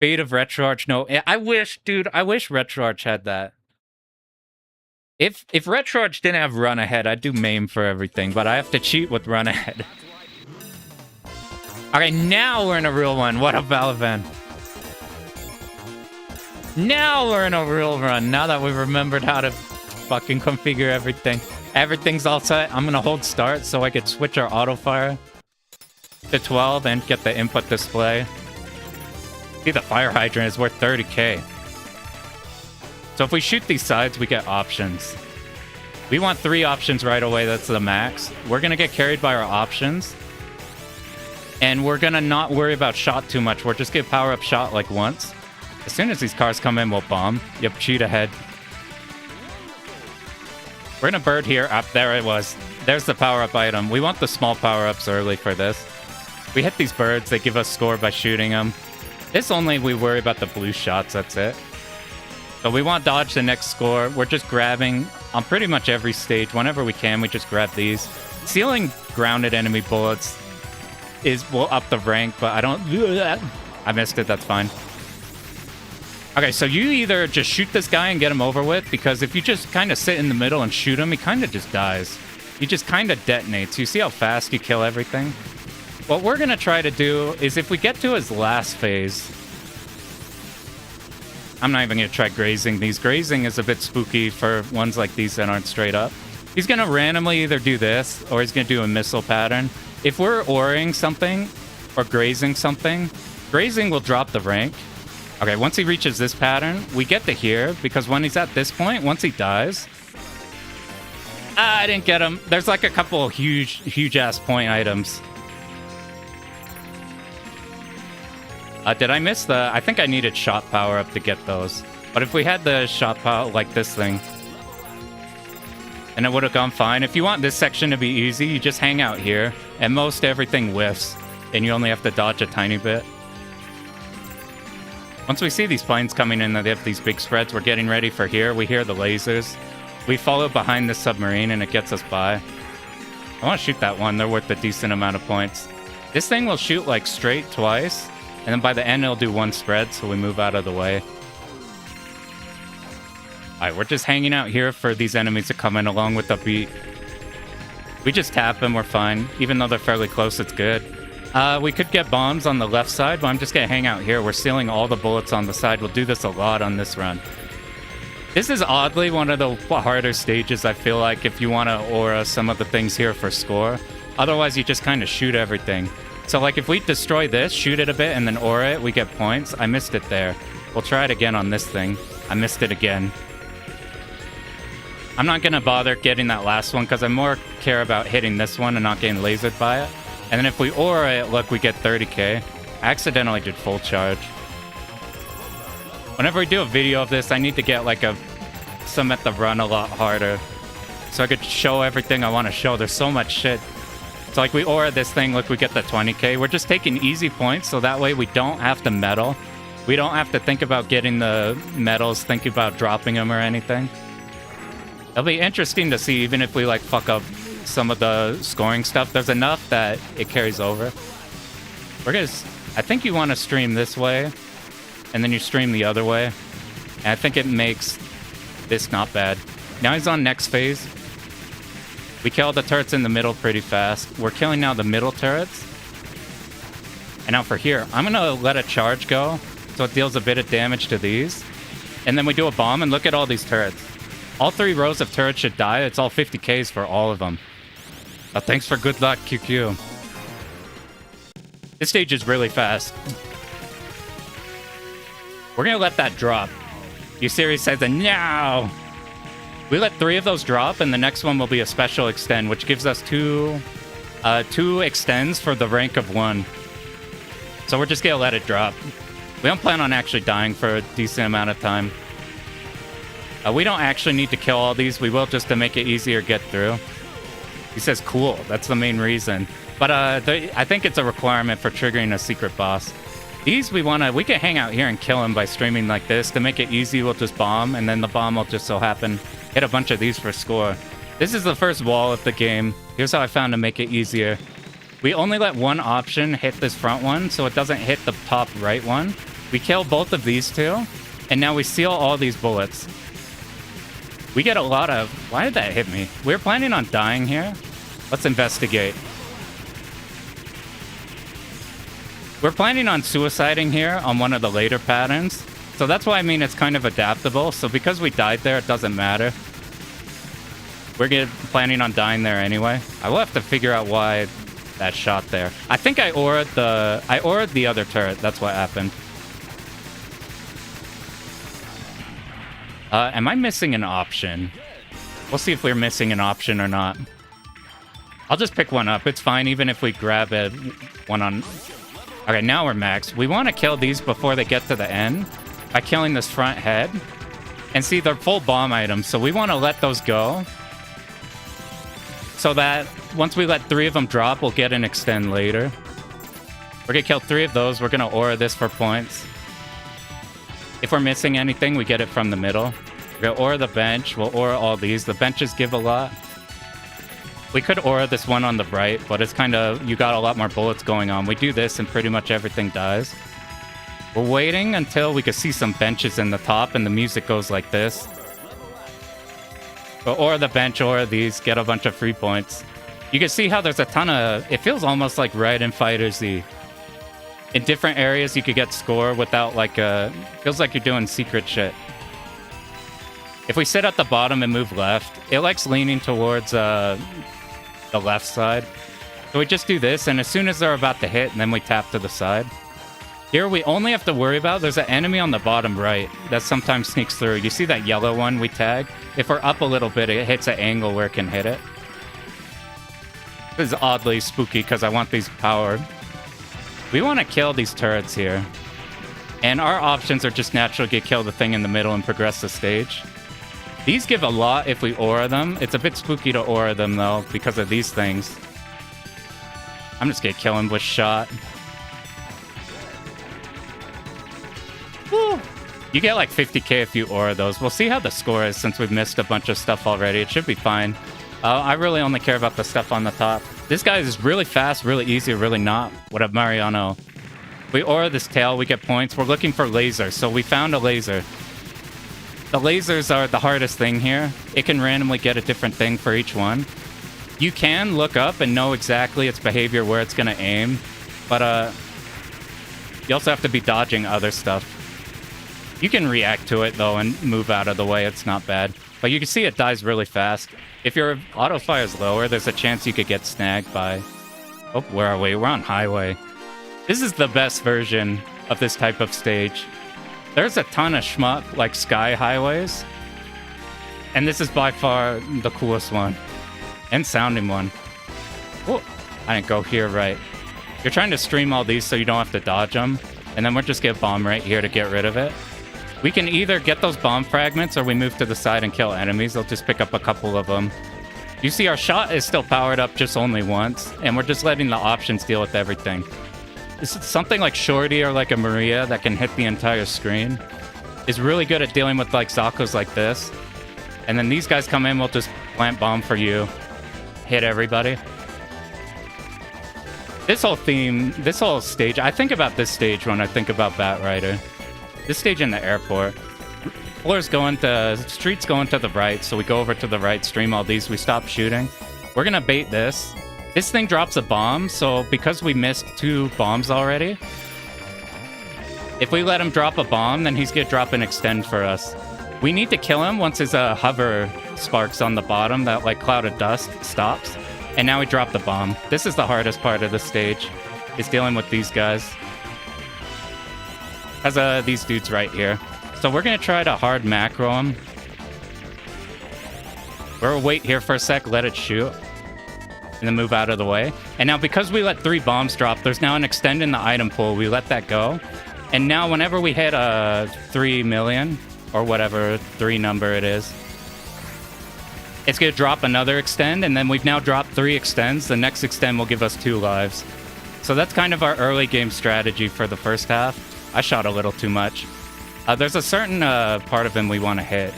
Fate of Retroarch, no. I wish, dude, I wish Retroarch had that. If Retroarch didn't have run ahead, I'd do MAME for everything, but I have to cheat with run ahead. Okay, now we're in a real one. What up, Balavan? Now we're in a real run, now that we've remembered how to fucking configure everything. Everything's all set. I'm gonna hold start so I could switch our auto fire to 12 and get the input display. See, the fire hydrant is worth 30k. So if we shoot these sides, we get options. We want 3 options right away. That's the max. We're gonna get carried by our options. And we're gonna not worry about shot too much. We're just gonna power up shot like once. As soon as these cars come in, we'll bomb. Yep, cheat ahead. We're gonna bird here. Up there it was. There's the power-up item. We want the small power-ups early for this. We hit these birds. They give us score by shooting them. This only we worry about the blue shots. That's it. So we want dodge the next score. We're just grabbing on pretty much every stage. Whenever we can, we just grab these. Sealing grounded enemy bullets will up the rank, but I don't... I missed it. That's fine. Okay, so you either just shoot this guy and get him over with, because if you just kind of sit in the middle and shoot him, he kind of just dies. He just kind of detonates. You see how fast you kill everything? What we're going to try to do is if we get to his last phase... I'm not even going to try grazing these. Grazing is a bit spooky for ones like these that aren't straight up. He's going to randomly either do this, or he's going to do a missile pattern. If we're auring something, or grazing something, grazing will drop the rank. Okay, once he reaches this pattern, we get to here, because when he's at this point, once he dies... I didn't get him. There's like a couple of huge-ass point items. Did I miss the... I think I needed shot power up to get those. But if we had the shot power like this thing, and it would have gone fine. If you want this section to be easy, you just hang out here, and most everything whiffs, and you only have to dodge a tiny bit. Once we see these planes coming in, they have these big spreads. We're getting ready for here. We hear the lasers. We follow behind the submarine, and it gets us by. I want to shoot that one. They're worth a decent amount of points. This thing will shoot like straight twice, and then by the end, it'll do one spread, so we move out of the way. Alright, we're just hanging out here for these enemies to come in along with the beat. We just tap them, we're fine. Even though they're fairly close, it's good. We could get bombs on the left side, but I'm just gonna hang out here. We're sealing all the bullets on the side. We'll do this a lot on this run. This is oddly one of the harder stages, I feel like, if you want to aura some of the things here for score. Otherwise, you just kind of shoot everything. So, like, if we destroy this, shoot it a bit, and then aura it, we get points. I missed it there. We'll try it again on this thing. I missed it again. I'm not going to bother getting that last one, because I more care about hitting this one and not getting lasered by it. And then if we aura it, look, we get 30k. I accidentally did full charge. Whenever we do a video of this, I need to get, like, some at the run a lot harder, so I could show everything I want to show. There's so much shit. So, like, we aura this thing, look, we get the 20k. We're just taking easy points, so that way we don't have to medal. We don't have to think about getting the medals, think about dropping them or anything. It'll be interesting to see, even if we, like, fuck up some of the scoring stuff. There's enough that it carries over. We're gonna... I think you want to stream this way, and then you stream the other way. And I think it makes this not bad. Now he's on next phase. We kill the turrets in the middle pretty fast. We're killing now the middle turrets. And now for here, I'm going to let a charge go, so it deals a bit of damage to these. And then we do a bomb, and look at all these turrets. All 3 rows of turrets should die. It's all 50Ks for all of them. Thanks for good luck, QQ. This stage is really fast. We're going to let that drop. U-Series says, no! We let 3 of those drop, and the next one will be a special extend, which gives us 2 extends for the rank of 1. So we're just going to let it drop. We don't plan on actually dying for a decent amount of time. We don't actually need to kill all these. We will just to make it easier to get through. He says, cool. That's the main reason. But I think it's a requirement for triggering a secret boss. These we can hang out here and kill him by streaming like this. To make it easy, we'll just bomb, and then the bomb will just so happen hit a bunch of these for score. This is the first wall of the game. Here's how I found to make it easier. We only let one option hit this front one, so it doesn't hit the top right one. We kill both of these 2, and now we seal all these bullets. We get a lot of... Why did that hit me? We're planning on dying here. Let's investigate. We're planning on suiciding here on one of the later patterns. So that's why I mean it's kind of adaptable. So because we died there, it doesn't matter. planning on dying there anyway. I will have to figure out why that shot there. I think I auro'd the other turret. That's what happened. Am I missing an option? We'll see if we're missing an option or not. I'll just pick one up. It's fine, even if we grab it one on... Okay, now we're maxed. We want to kill these before they get to the end by killing this front head. And see, they're full bomb items, so we want to let those go. So that once we let 3 of them drop, we'll get an extend later. We're going to kill 3 of those. We're going to aura this for points. If we're missing anything, we get it from the middle. We're going to aura the bench. We'll aura all these. The benches give a lot. We could aura this one on the right, but it's kind of... You got a lot more bullets going on. We do this and pretty much everything dies. We're waiting until we can see some benches in the top and the music goes like this. But aura the bench, aura these, get a bunch of free points. You can see how there's a ton of... It feels almost like right in Fighter Z. In different areas, you could get score without like a... Feels like you're doing secret shit. If we sit at the bottom and move left, it likes leaning towards the left side. So we just do this, and as soon as they're about to hit, then we tap to the side. Here, we only have to worry about... There's an enemy on the bottom right that sometimes sneaks through. You see that yellow one we tag? If we're up a little bit, it hits an angle where it can hit it. This is oddly spooky because I want these power... We want to kill these turrets here. And our options are just naturally kill the thing in the middle and progress the stage. These give a lot if we aura them. It's a bit spooky to aura them, though, because of these things. I'm just going to kill him with shot. Woo! You get like 50k if you aura those. We'll see how the score is since we've missed a bunch of stuff already. It should be fine. I really only care about the stuff on the top. This guy is really fast, really easy, really not. What up, Mariano? We aura this tail, we get points. We're looking for lasers, so we found a laser. The lasers are the hardest thing here. It can randomly get a different thing for each one. You can look up and know exactly its behavior, where it's going to aim. But you also have to be dodging other stuff. You can react to it, though, and move out of the way. It's not bad. But you can see it dies really fast. If your auto fire is lower, there's a chance you could get snagged by... Oh, where are we? We're on highway. This is the best version of this type of stage. There's a ton of shmup, like sky highways. And this is by far the coolest one. And sounding one. Oh, I didn't go here right. You're trying to stream all these so you don't have to dodge them. And then we'll just get bomb right here to get rid of it. We can either get those bomb fragments or we move to the side and kill enemies. They'll just pick up a couple of them. You see our shot is still powered up just only once. And we're just letting the options deal with everything. This is something like Shorty or like a Maria that can hit the entire screen. Is really good at dealing with like Zakos like this. And then these guys come in, we'll just plant bomb for you. Hit everybody. This whole theme, this whole stage, I think about this stage when I think about Batrider. This stage in the airport. Street's going to the right, so we go over to the right, stream all these, we stop shooting. We're gonna bait this. This thing drops a bomb, so because we missed 2 bombs already, if we let him drop a bomb, then he's gonna drop an extend for us. We need to kill him once his hover sparks on the bottom, that like cloud of dust stops. And now we drop the bomb. This is the hardest part of the stage, is dealing with these guys. Has these dudes right here. So we're gonna try to hard macro him. We'll wait here for a sec, let it shoot. And then move out of the way. And now because we let 3 bombs drop, there's now an extend in the item pool. We let that go. And now whenever we hit 3 million, or whatever 3 number it is, it's going to drop another extend, and then we've now dropped 3 extends. The next extend will give us 2 lives. So that's kind of our early game strategy for the first half. I shot a little too much. There's a certain part of him we want to hit.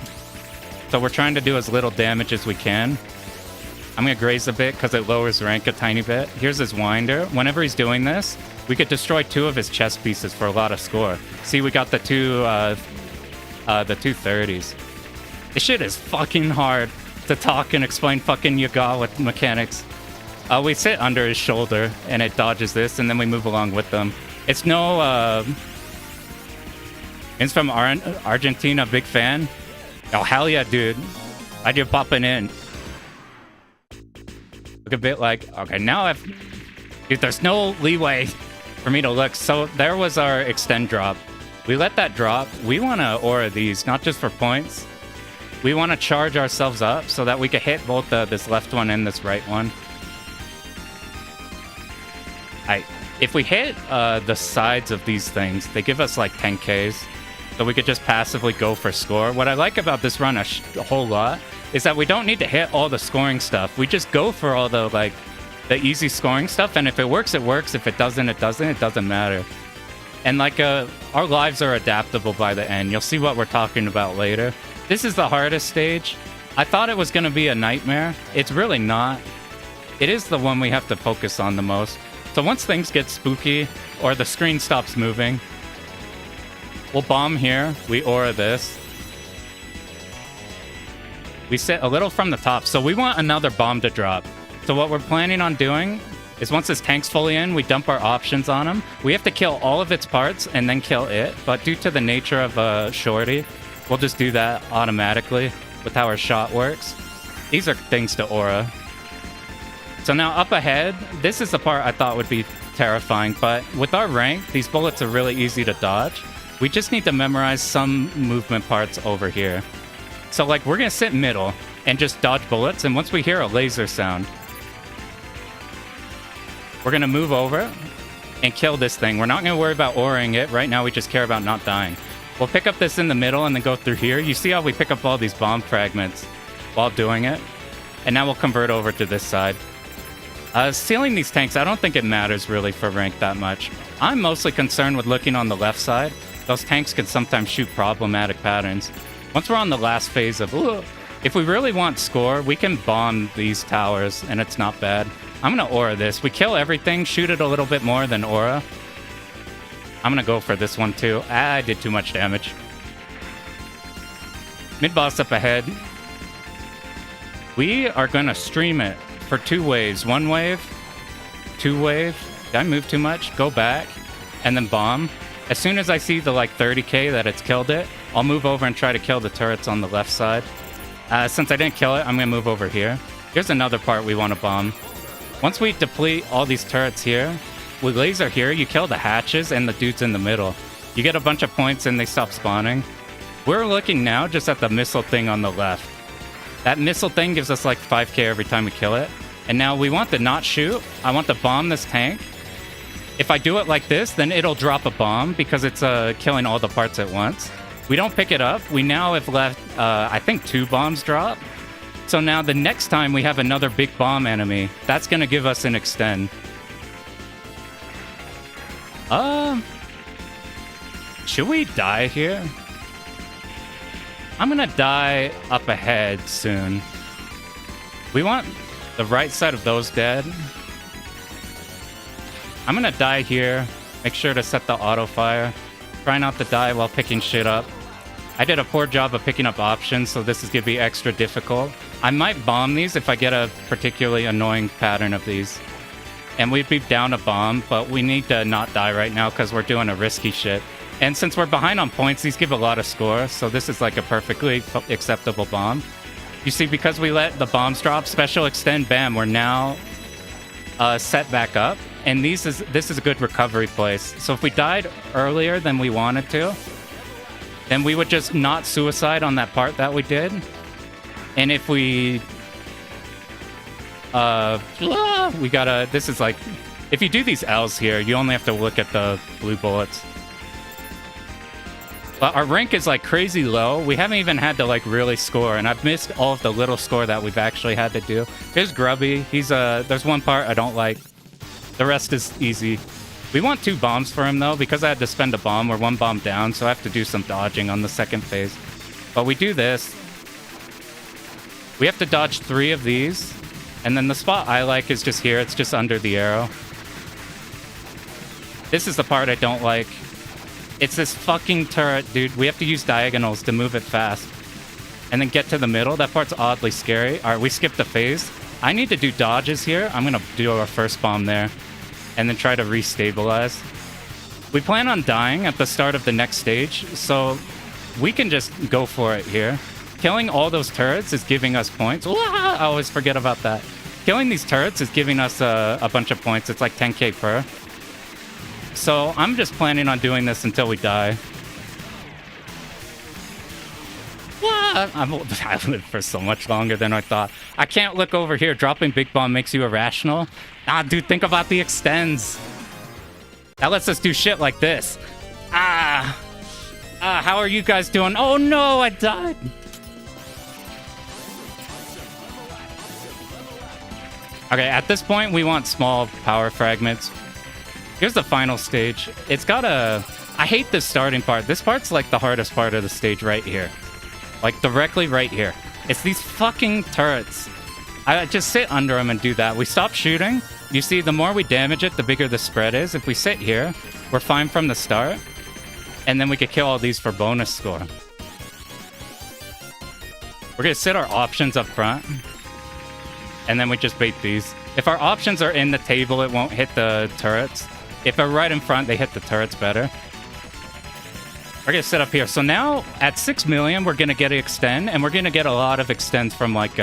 So we're trying to do as little damage as we can. I'm going to graze a bit because it lowers rank a tiny bit. Here's his winder. Whenever he's doing this, we could destroy 2 of his chest pieces for a lot of score. See, we got the 230s. This shit is fucking hard to talk and explain fucking Yaga with mechanics. We sit under his shoulder and it dodges this, and then we move along with them. It's no... It's from Argentina, big fan. Oh, hell yeah, dude. Glad you're popping in. Look a bit like, okay, now I've... Dude, there's no leeway for me to look. So there was our extend drop. We let that drop. We want to aura these, not just for points. We want to charge ourselves up so that we can hit both this left one and this right one. If we hit the sides of these things, they give us like 10Ks. So we could just passively go for score. What I like about this run a whole lot is that we don't need to hit all the scoring stuff. We just go for all the easy scoring stuff. And if it works, it works. If it doesn't, it doesn't. It doesn't matter. And like our lives are adaptable by the end. You'll see what we're talking about later. This is the hardest stage. I thought it was going to be a nightmare. It's really not. It is the one we have to focus on the most. So once things get spooky or the screen stops moving, we'll bomb here. We aura this. We sit a little from the top. So we want another bomb to drop. So what we're planning on doing is once this tank's fully in, we dump our options on him. We have to kill all of its parts and then kill it. But due to the nature of Shorty, we'll just do that automatically with how our shot works. These are things to aura. So now up ahead, this is the part I thought would be terrifying. But with our rank, these bullets are really easy to dodge. We just need to memorize some movement parts over here. So like we're going to sit middle and just dodge bullets. And once we hear a laser sound, we're going to move over and kill this thing. We're not going to worry about auraing it. Right now, we just care about not dying. We'll pick up this in the middle and then go through here. You see how we pick up all these bomb fragments while doing it? And now we'll convert over to this side. Sealing these tanks, I don't think it matters really for rank that much. I'm mostly concerned with looking on the left side. Those tanks can sometimes shoot problematic patterns. Once we're on the last phase of, if we really want score, we can bomb these towers and it's not bad. I'm going to aura this. We kill everything, shoot it a little bit more than aura. I'm going to go for this one too. I did too much damage. Mid-boss up ahead. We are going to stream it for 2 waves. 1 wave, 2 wave. Did I move too much? Go back and then bomb. As soon as I see the 30k that it's killed it, I'll move over and try to kill the turrets on the left side. Since I didn't kill it, I'm going to move over here. Here's another part we want to bomb. Once we deplete all these turrets here, with laser here, you kill the hatches and the dudes in the middle. You get a bunch of points and they stop spawning. We're looking now just at the missile thing on the left. That missile thing gives us 5k every time we kill it. And now we want to not shoot. I want to bomb this tank. If I do it like this, then it'll drop a bomb because it's killing all the parts at once. We don't pick it up. We now have left, I think 2 bombs drop. So now the next time we have another big bomb enemy, that's going to give us an extend. Should we die here? I'm going to die up ahead soon. We want the right side of those dead. I'm going to die here. Make sure to set the auto fire. Try not to die while picking shit up. I did a poor job of picking up options, so this is going to be extra difficult. I might bomb these if I get a particularly annoying pattern of these. And we'd be down a bomb, but we need to not die right now because we're doing a risky shit. And since we're behind on points, these give a lot of score, so this is a perfectly acceptable bomb. You see, because we let the bombs drop, special extend, bam, we're now set back up. And this is a good recovery place. So if we died earlier than we wanted to, then we would just not suicide on that part that we did. And if we gotta, this is if you do these L's here, you only have to look at the blue bullets. But our rank is crazy low. We haven't even had to really score, and I've missed all of the little score that we've actually had to do. Here's Grubby. There's one part I don't like. The rest is easy. We want 2 bombs for him though, because I had to spend a bomb. We're 1 bomb down, so I have to do some dodging on the second phase. But we do this. We have to dodge 3 of these. And then the spot I like is just here. It's just under the arrow. This is the part I don't like. It's this fucking turret, dude. We have to use diagonals to move it fast. And then get to the middle. That part's oddly scary. All right, we skipped a phase. I need to do dodges here. I'm going to do our first bomb there. And then try to restabilize. We plan on dying at the start of the next stage. So we can just go for it here. Killing all those turrets is giving us points. I always forget about that. killing these turrets is giving us a bunch of points. It's like 10k per. So I'm just planning on doing this until we die. I've lived for so much longer than I thought. I can't look over here. Dropping Big Bomb makes you irrational. Nah, dude, think about the extends. That lets us do shit like this. How are you guys doing? Oh no, I died. Okay, at this point, we want small power fragments. Here's the final stage. It's got a... I hate this starting part. This part's like the hardest part of the stage right here. Like, directly right here. It's these fucking turrets. I just sit under them and do that. We stop shooting. You see, the more we damage it, the bigger the spread is. If we sit here, we're fine from the start. And then we could kill all these for bonus score. We're going to sit our options up front. And then we just bait these. If our options are in the table, it won't hit the turrets. If they're right in front, they hit the turrets better. We're going to sit up here. So now, at 6 million, we're going to get an extend. And we're going to get a lot of extends from, like,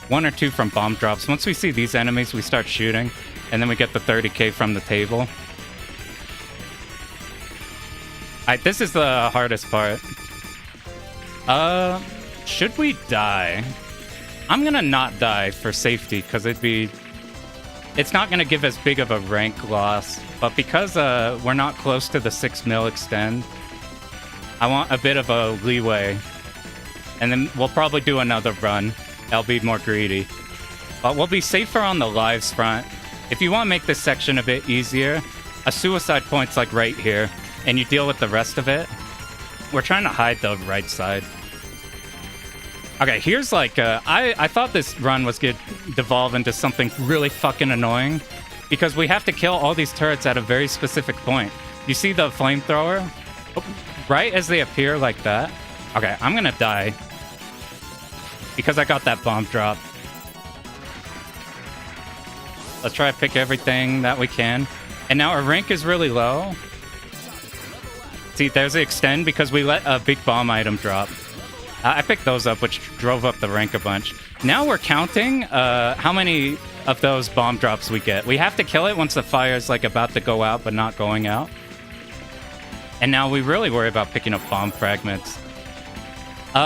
1 or 2 from bomb drops. Once we see these enemies, we start shooting. And then we get the 30k from the table. Alright, this is the hardest part. Should we die? I'm going to not die for safety, because it's not going to give as big of a rank loss. But because we're not close to the 6 mil extend, I want a bit of a leeway. And then we'll probably do another run. I'll be more greedy. But we'll be safer on the lives front. If you want to make this section a bit easier, a suicide point's like right here. And you deal with the rest of it. We're trying to hide the right side. Okay, here's like... I thought this run was going to devolve into something really fucking annoying. Because we have to kill all these turrets at a very specific point. You see the flamethrower? Right as they appear like that. Okay, I'm gonna die. Because I got that bomb drop. Let's try to pick everything that we can. And now our rank is really low. See, there's the extend because we let a big bomb item drop. I picked those up, which drove up the rank a bunch. Now we're counting how many of those bomb drops we get. We have to kill it once the fire's like about to go out, but not going out. And now we really worry about picking up bomb fragments.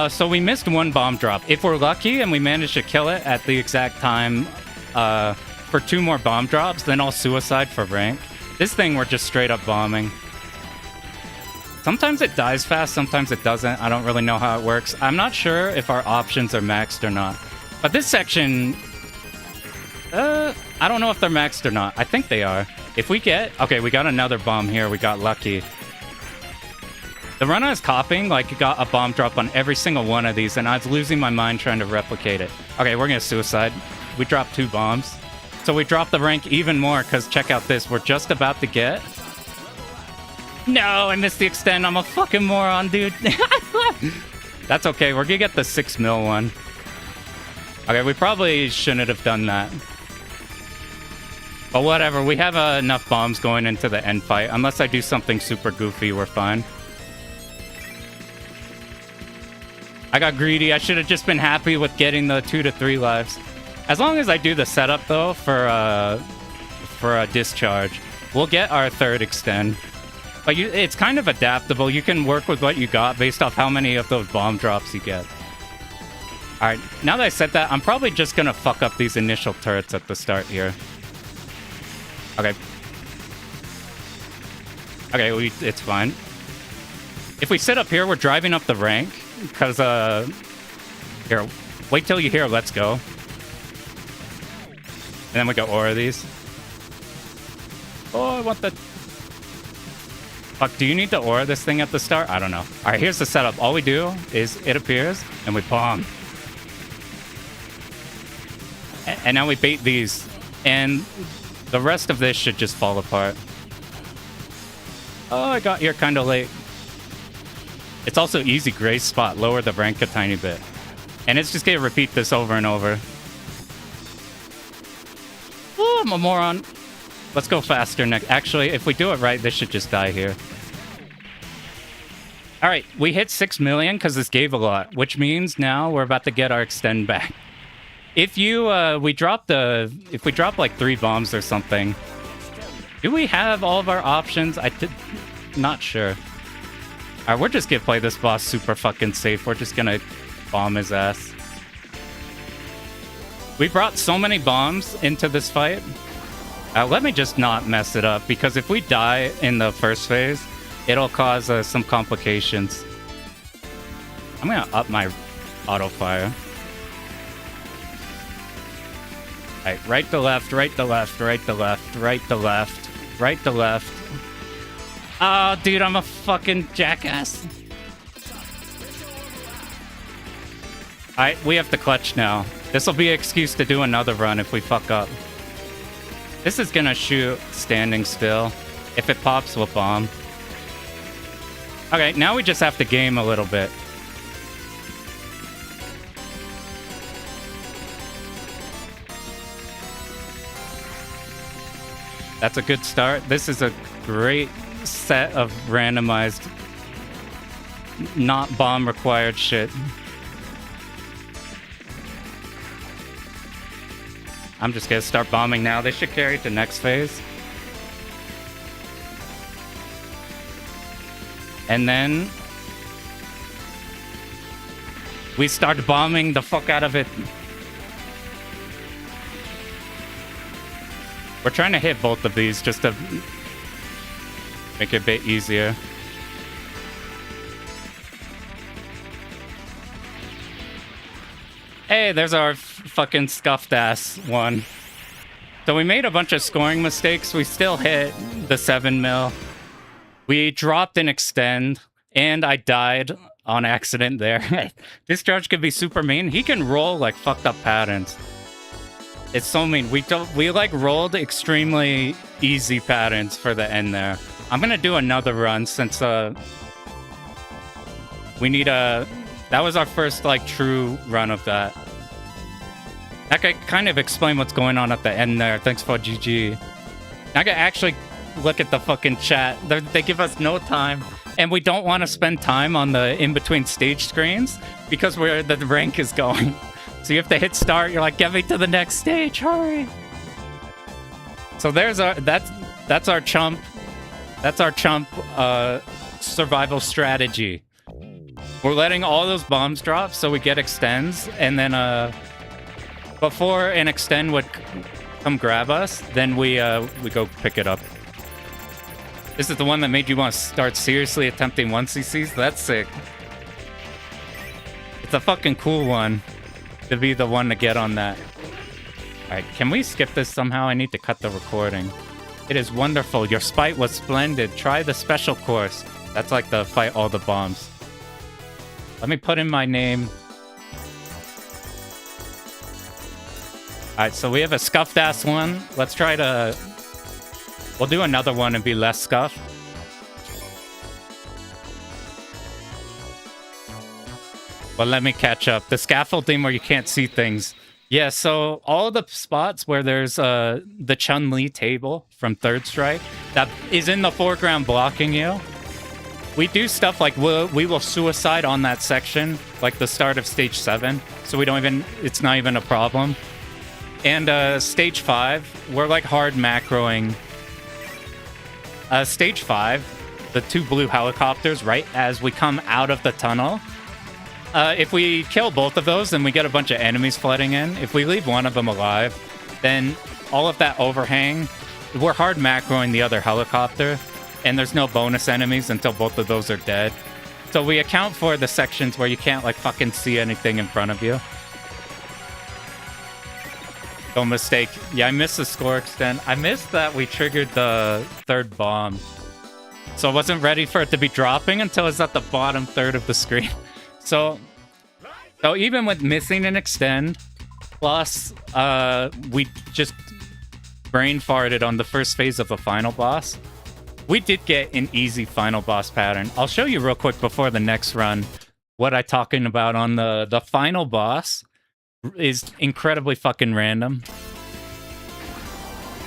So we missed 1 bomb drop. If we're lucky and we manage to kill it at the exact time for 2 more bomb drops, then I'll suicide for rank. This thing we're just straight up bombing. Sometimes it dies fast, sometimes it doesn't. I don't really know how it works. I'm not sure if our options are maxed or not. But this section... I don't know if they're maxed or not. I think they are. If we get... Okay, we got another bomb here. We got lucky. The run I was copying, like, got a bomb drop on every single one of these, and I was losing my mind trying to replicate it. Okay, we're gonna suicide. We dropped 2 bombs. So we dropped the rank even more, because check out this. We're just about to get... No, I missed the extend. I'm a fucking moron, dude. That's okay. We're gonna get the 6 mil one. Okay, we probably shouldn't have done that. But whatever. We have enough bombs going into the end fight. Unless I do something super goofy, we're fine. I got greedy. I should have just been happy with getting the 2 to 3 lives. As long as I do the setup, though, for a discharge, we'll get our 3rd extend. But it's kind of adaptable. You can work with what you got based off how many of those bomb drops you get. Alright, now that I said that, I'm probably just going to fuck up these initial turrets at the start here. Okay. Okay, it's fine. If we sit up here, we're driving up the rank. Because, here, wait till you hear let's go. And then we got aura these. Oh, I want the... Fuck, do you need to aura this thing at the start? I don't know. Alright, here's the setup. All we do is it appears, and we bomb. And now we bait these. And the rest of this should just fall apart. Oh, I got here kind of late. It's also easy grace spot. Lower the rank a tiny bit. And it's just going to repeat this over and over. Oh, I'm a moron. Let's go faster next. Actually, if we do it right, this should just die here. All right, we hit 6 million because this gave a lot, which means now we're about to get our extend back. If you if we drop like 3 bombs or something, do we have all of our options? Not sure. Alright, we're just gonna play this boss super fucking safe. We're just gonna bomb his ass. We brought so many bombs into this fight. Let me just not mess it up, because if we die in the first phase, it'll cause some complications. I'm gonna up my auto fire. Alright, right to left, right to left, right to left, right to left, right to left. Oh, dude, I'm a fucking jackass. Alright, we have to clutch now. This will be an excuse to do another run if we fuck up. This is gonna shoot standing still. If it pops, we'll bomb. Okay, now we just have to game a little bit. That's a good start. This is a great set of randomized, not bomb required shit. I'm just gonna start bombing now. They should carry it to next phase. And then we start bombing the fuck out of it. We're trying to hit both of these just to make it a bit easier. Hey, there's our fucking scuffed ass one. So we made a bunch of scoring mistakes. We still hit the 7 mil. We dropped an extend, and I died on accident there. This judge could be super mean. He can roll like fucked up patterns. It's so mean. We like rolled extremely easy patterns for the end there. I'm gonna do another run since we need a. That was our first like true run of that. I could kind of explain what's going on at the end there. Thanks for GG. I could actually look at the fucking chat. They give us no time, and we don't want to spend time on the in-between stage screens because where the rank is going. So you have to hit start. You're like, get me to the next stage, hurry. So there's our that's our chump. That's our chump survival strategy. We're letting all those bombs drop so we get extends, and then before an extend would come grab us, then we go pick it up. This is the one that made you want to start seriously attempting 1cc's? That's sick. It's a fucking cool one to be the one to get on that. Alright, can we skip this somehow? I need to cut the recording. It is wonderful. Your spite was splendid. Try the special course. That's like the fight all the bombs. Let me put in my name. Alright, so we have a scuffed ass one. Let's try to... We'll do another one and be less scuffed. But let me catch up. The scaffolding where you can't see things. Yeah, so all the spots where there's the Chun-Li table from Third Strike that is in the foreground blocking you. We do stuff like we will suicide on that section, like the start of stage 7, so we don't even, it's not even a problem. And stage 5, we're like hard macroing. Stage 5, the 2 blue helicopters, right as we come out of the tunnel. If we kill both of those, then we get a bunch of enemies flooding in. If we leave one of them alive, then all of that overhang, we're hard macroing the other helicopter, and there's no bonus enemies until both of those are dead. So we account for the sections where you can't like fucking see anything in front of you. No mistake. Yeah, I missed the score extend. I missed that we triggered the 3rd bomb. So I wasn't ready for it to be dropping until it's at the bottom 3rd of the screen. So even with missing an extend, plus we just brain farted on the first phase of the final boss, we did get an easy final boss pattern. I'll show you real quick before the next run what I'm talking about on the final boss is incredibly fucking random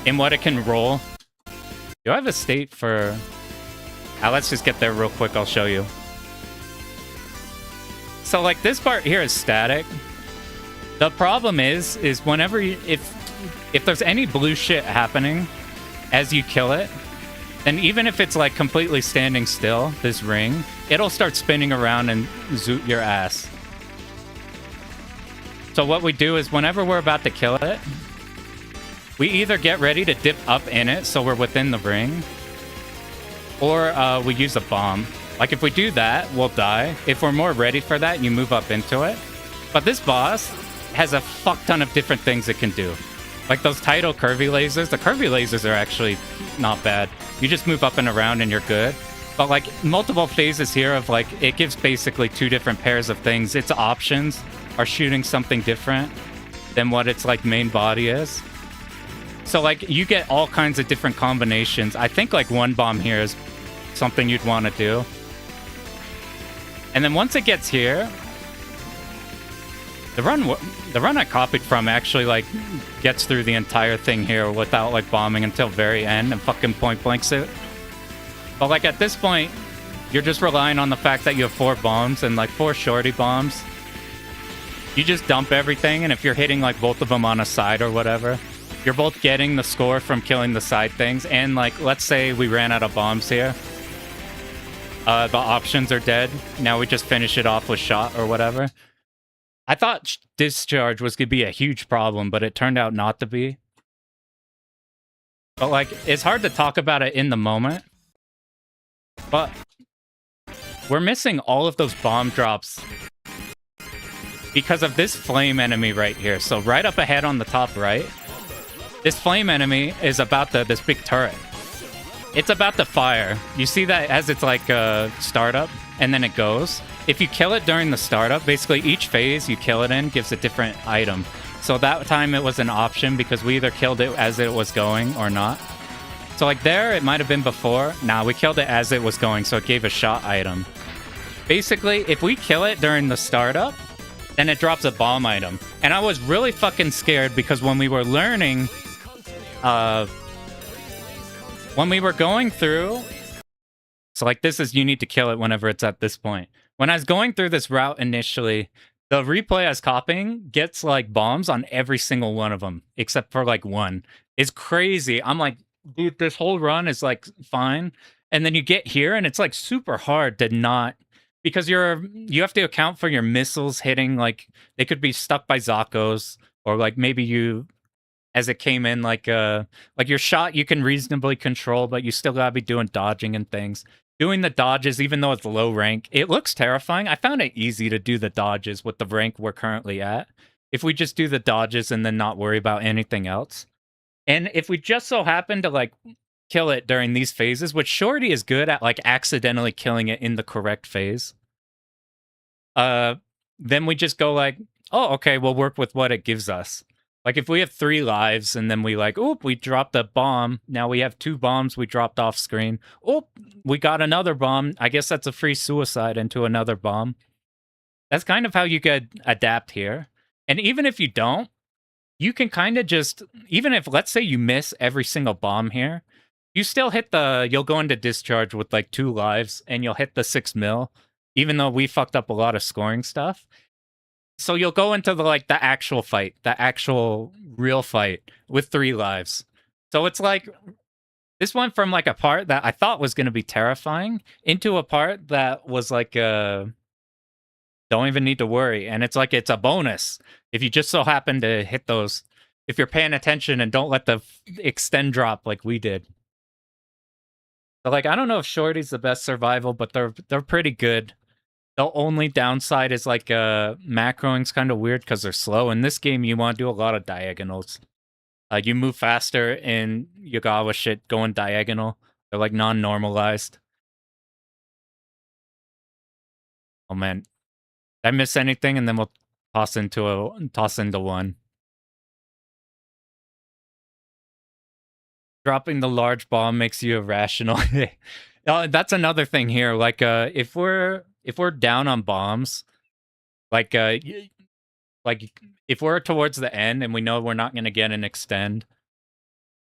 in what it can roll. Do I have a state for... let's just get there real quick. I'll show you. So, like, this part here is static. The problem is whenever if there's any blue shit happening as you kill it, then even if it's like completely standing still, this ring, it'll start spinning around and zoot your ass. So what we do is whenever we're about to kill it, we either get ready to dip up in it so we're within the ring, or we use a bomb. Like if we do that, we'll die. If we're more ready for that, you move up into it. But this boss has a fuck ton of different things it can do. Like those tidal curvy lasers. The curvy lasers are actually not bad. You just move up and around and you're good. But like multiple phases here of like, it gives basically two different pairs of things. Its options are shooting something different than what its like main body is. So like you get all kinds of different combinations. I think like one bomb here is something you'd want to do. And then once it gets here, the run I copied from actually like gets through the entire thing here without like bombing until very end and fucking point blanks it. But like at this point, you're just relying on the fact that you have 4 bombs and like 4 shorty bombs. You just dump everything, and if you're hitting like both of them on a side or whatever, you're both getting the score from killing the side things. And like, let's say we ran out of bombs here. The options are dead. Now we just finish it off with shot or whatever. I thought discharge was going to be a huge problem, but it turned out not to be. But like, it's hard to talk about it in the moment. But we're missing all of those bomb drops because of this flame enemy right here. So right up ahead on the top right, this flame enemy is about this big turret. It's about to fire. You see that as it's like a startup, and then it goes. If you kill it during the startup, basically each phase you kill it in gives a different item. So that time it was an option because we either killed it as it was going or not. So like there, it might have been before. Nah, we killed it as it was going, so it gave a shot item. Basically, if we kill it during the startup, then it drops a bomb item. And I was really fucking scared because when we were learning... when we were going through... So like this is, you need to kill it whenever it's at this point. When I was going through this route initially, the replay I was copying gets like bombs on every single one of them, except for like one. It's crazy. I'm like, dude, this whole run is like fine. And then you get here and it's like super hard to not, because you have to account for your missiles hitting, like they could be stuck by Zakos, or like maybe you, as it came in, like your shot you can reasonably control, but you still gotta be doing dodging and things. Doing the dodges, even though it's low rank, it looks terrifying. I found it easy to do the dodges with the rank we're currently at. If we just do the dodges and then not worry about anything else. And if we just so happen to like kill it during these phases, which Shorty is good at like accidentally killing it in the correct phase, then we just go like, oh, okay, we'll work with what it gives us. Like if we have 3 lives and then we like, oop, we dropped a bomb. Now we have 2 bombs we dropped off screen. Oop, we got another bomb. I guess that's a free suicide into another bomb. That's kind of how you could adapt here. And even if you don't, you can kind of just, even if, let's say you miss every single bomb here, you still hit you'll go into discharge with like 2 lives and you'll hit the 6 mil, even though we fucked up a lot of scoring stuff. So you'll go into the actual fight, the actual real fight with 3 lives. So it's like, this went from like a part that I thought was going to be terrifying into a part that was like, don't even need to worry. And it's like, it's a bonus if you just so happen to hit those, if you're paying attention and don't let the extend drop like we did. So like, I don't know if Shorty's the best survival, but they're pretty good. The only downside is like macroing's kind of weird because they're slow. In this game, you want to do a lot of diagonals. You move faster in Yagawa shit going diagonal. They're like non-normalized. Oh man, did I miss anything? And then we'll toss into one. Dropping the large bomb makes you irrational. That's another thing here. Like if we're down on bombs, like if we're towards the end and we know we're not going to get an extend,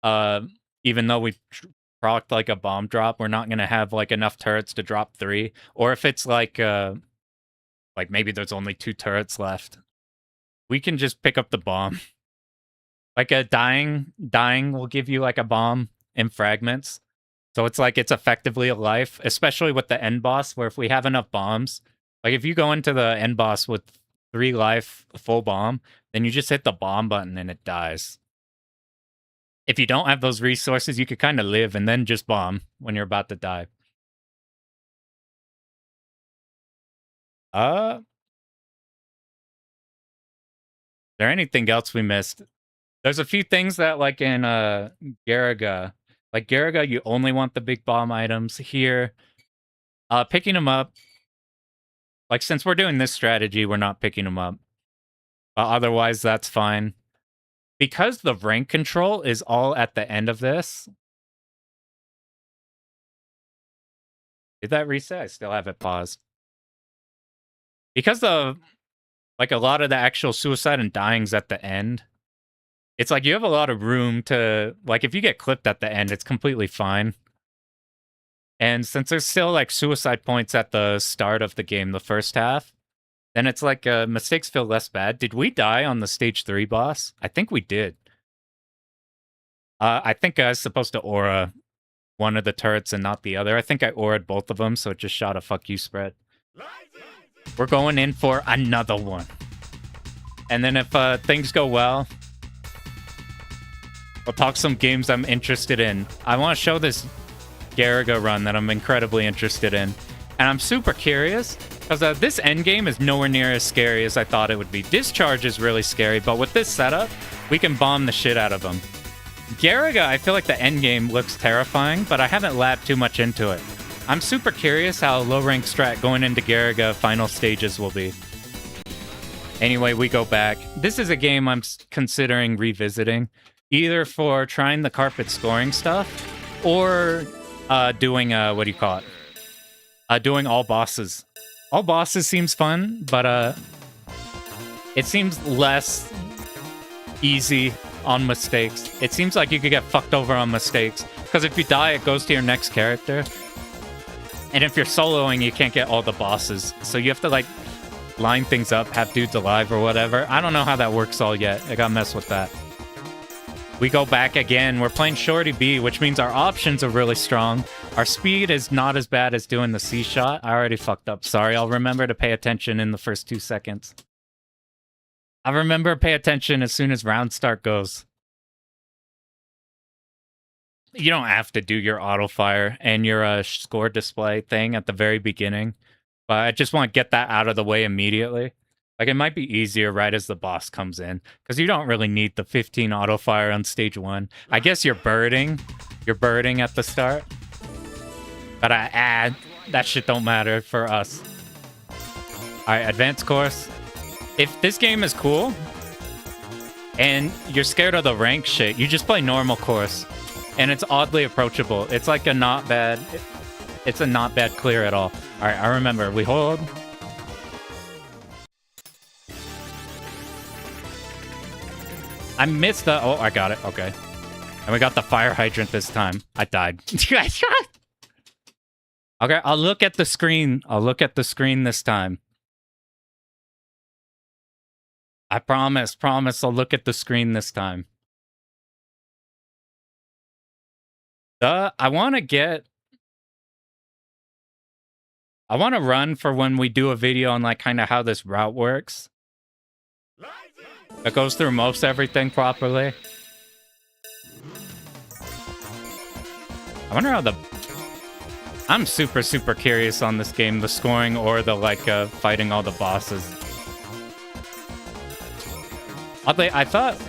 even though we procced like a bomb drop, we're not going to have like enough turrets to drop 3. Or if it's like maybe there's only 2 turrets left, we can just pick up the bomb. Like a dying will give you like a bomb in fragments. So it's like it's effectively a life, especially with the end boss, where if we have enough bombs, like if you go into the end boss with 3 life, full bomb, then you just hit the bomb button and it dies. If you don't have those resources, you could kind of live and then just bomb when you're about to die. Is there anything else we missed? There's a few things that, like in Garaga, like Garaga, you only want the big bomb items. Here, picking them up, like since we're doing this strategy, we're not picking them up. Otherwise, that's fine. Because the rank control is all at the end of this. Did that reset? I still have it paused. Because of, like, a lot of the actual suicide and dying's at the end, it's like you have a lot of room to, like, if you get clipped at the end, it's completely fine. And since there's still, like, suicide points at the start of the game, the first half, then it's like mistakes feel less bad. Did we die on the stage 3 boss? I think we did. I think I was supposed to aura one of the turrets and not the other. I think I aura'd both of them, so it just shot a fuck you spread. We're going in for another one. And then if things go well, we'll talk some games I'm interested in. I want to show this Garaga run that I'm incredibly interested in. And I'm super curious, because this endgame is nowhere near as scary as I thought it would be. Discharge is really scary, but with this setup, we can bomb the shit out of them. Garaga, I feel like the endgame looks terrifying, but I haven't labbed too much into it. I'm super curious how low-rank strat going into Garaga final stages will be. Anyway, we go back. This is a game I'm considering revisiting, either for trying the carpet scoring stuff, or doing, what do you call it? Doing all bosses. All bosses seems fun, but it seems less easy on mistakes. It seems like you could get fucked over on mistakes, because if you die, it goes to your next character. And if you're soloing, you can't get all the bosses. So you have to, like, line things up, have dudes alive or whatever. I don't know how that works all yet. I gotta mess with that. We go back again. We're playing Shorty-B, which means our options are really strong. Our speed is not as bad as doing the C-shot. I already fucked up. Sorry, I'll remember to pay attention in the first 2 seconds. I'll remember to pay attention as soon as round start goes. You don't have to do your auto-fire and your score display thing at the very beginning. But I just want to get that out of the way immediately. Like, it might be easier right as the boss comes in, because you don't really need the 15 auto-fire on stage 1. I guess you're birding. You're birding at the start. But that shit don't matter for us. Alright, advanced course. If this game is cool, and you're scared of the rank shit, you just play normal course. And it's oddly approachable. It's like a not bad... It's a not bad clear at all. Alright, I remember. We hold... I missed the... Oh, I got it. Okay. And we got the fire hydrant this time. I died. Okay, I'll look at the screen. I'll look at the screen this time. I promise I'll look at the screen this time. I want to run for when we do a video on, like, kind of how this route works. It goes through most everything properly. I wonder how I'm super, super curious on this game, the scoring or the, like, fighting all the bosses. Oddly, I thought...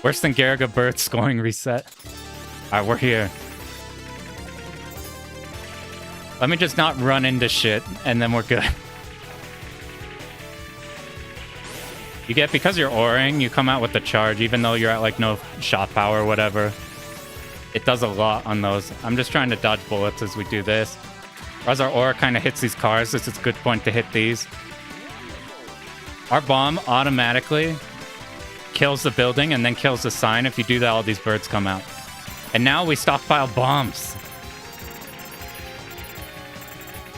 Worse than Garaga Bird scoring reset. Alright, we're here. Let me just not run into shit, and then we're good. You get, because you're auring, you come out with the charge, even though you're at, like, no shot power or whatever. It does a lot on those. I'm just trying to dodge bullets as we do this. Or as our aura kind of hits these cars, this is a good point to hit these. Our bomb automatically kills the building and then kills the sign. If you do that, all these birds come out. And now we stockpile bombs.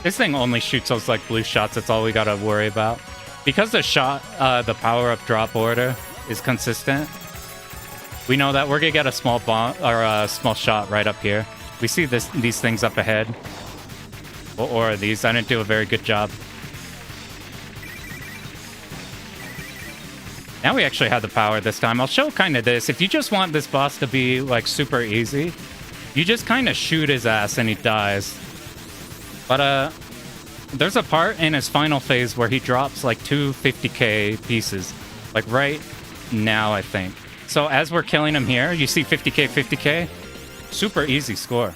This thing only shoots those, like, blue shots. That's all we gotta worry about. Because the shot, the power-up drop order is consistent, we know that we're gonna get a small bomb or a small shot right up here. We see these things up ahead. We'll aura these. I didn't do a very good job. Now we actually have the power this time. I'll show kind of this. If you just want this boss to be like super easy, you just kind of shoot his ass and he dies. But there's a part in his final phase where he drops like 2 50k pieces. Like right now, I think. So as we're killing him here, you see 50k, 50k. Super easy score.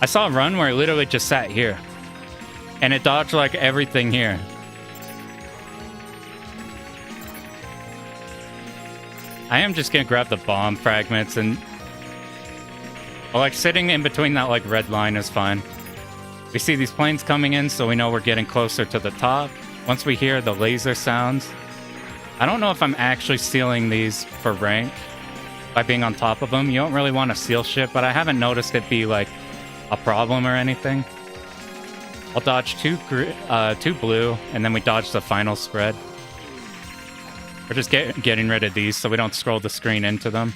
I saw a run where it literally just sat here. And it dodged like everything here. I am just gonna grab the bomb fragments and... Well, like sitting in between that like red line is fine. We see these planes coming in, so we know we're getting closer to the top. Once we hear the laser sounds... I don't know if I'm actually sealing these for rank by being on top of them. You don't really want to seal shit, but I haven't noticed it be like a problem or anything. I'll dodge two blue, and then we dodge the final spread. We're just getting rid of these so we don't scroll the screen into them.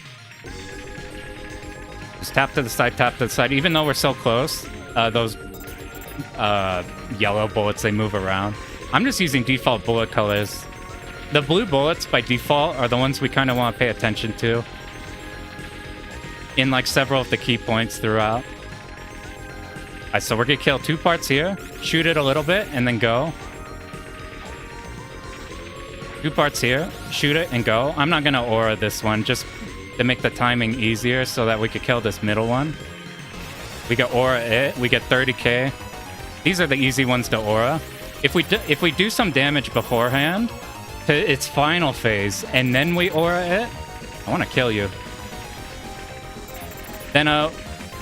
Just tap to the side, tap to the side. Even though we're so close, those yellow bullets, they move around. I'm just using default bullet colors. The blue bullets by default are the ones we kind of want to pay attention to in like several of the key points throughout. Alright, so we're gonna kill 2 parts here, shoot it a little bit, and then go. 2 parts here, shoot it and go. I'm not gonna aura this one just to make the timing easier so that we could kill this middle one. We get aura it, we get 30k. These are the easy ones to aura. If we do some damage beforehand to its final phase and then we aura it, I want to kill you. Then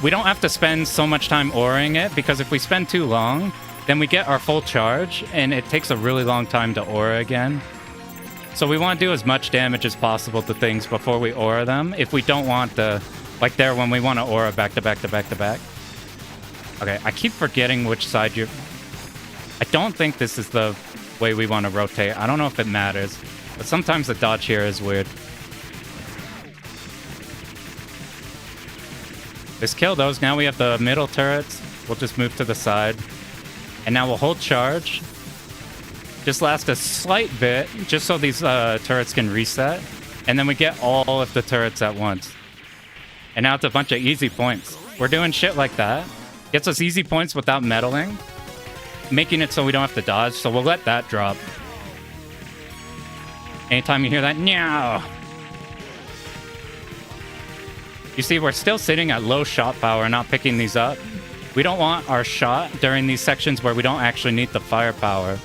we don't have to spend so much time auraing it, because if we spend too long, then we get our full charge and it takes a really long time to aura again. So we want to do as much damage as possible to things before we aura them, if we don't want the, like there when we want to aura back to back to back to back. Okay, I keep forgetting which side you're... I don't think this is the way we want to rotate. I don't know if it matters, but sometimes the dodge here is weird. Let's kill those. Now we have the middle turrets. We'll just move to the side. And now we'll hold charge. Just last a slight bit, just so these turrets can reset. And then we get all of the turrets at once. And now it's a bunch of easy points. We're doing shit like that. Gets us easy points without meddling, making it so we don't have to dodge, so we'll let that drop. Anytime you hear that, meow. You see, we're still sitting at low shot power, not picking these up. We don't want our shot during these sections where we don't actually need the firepower.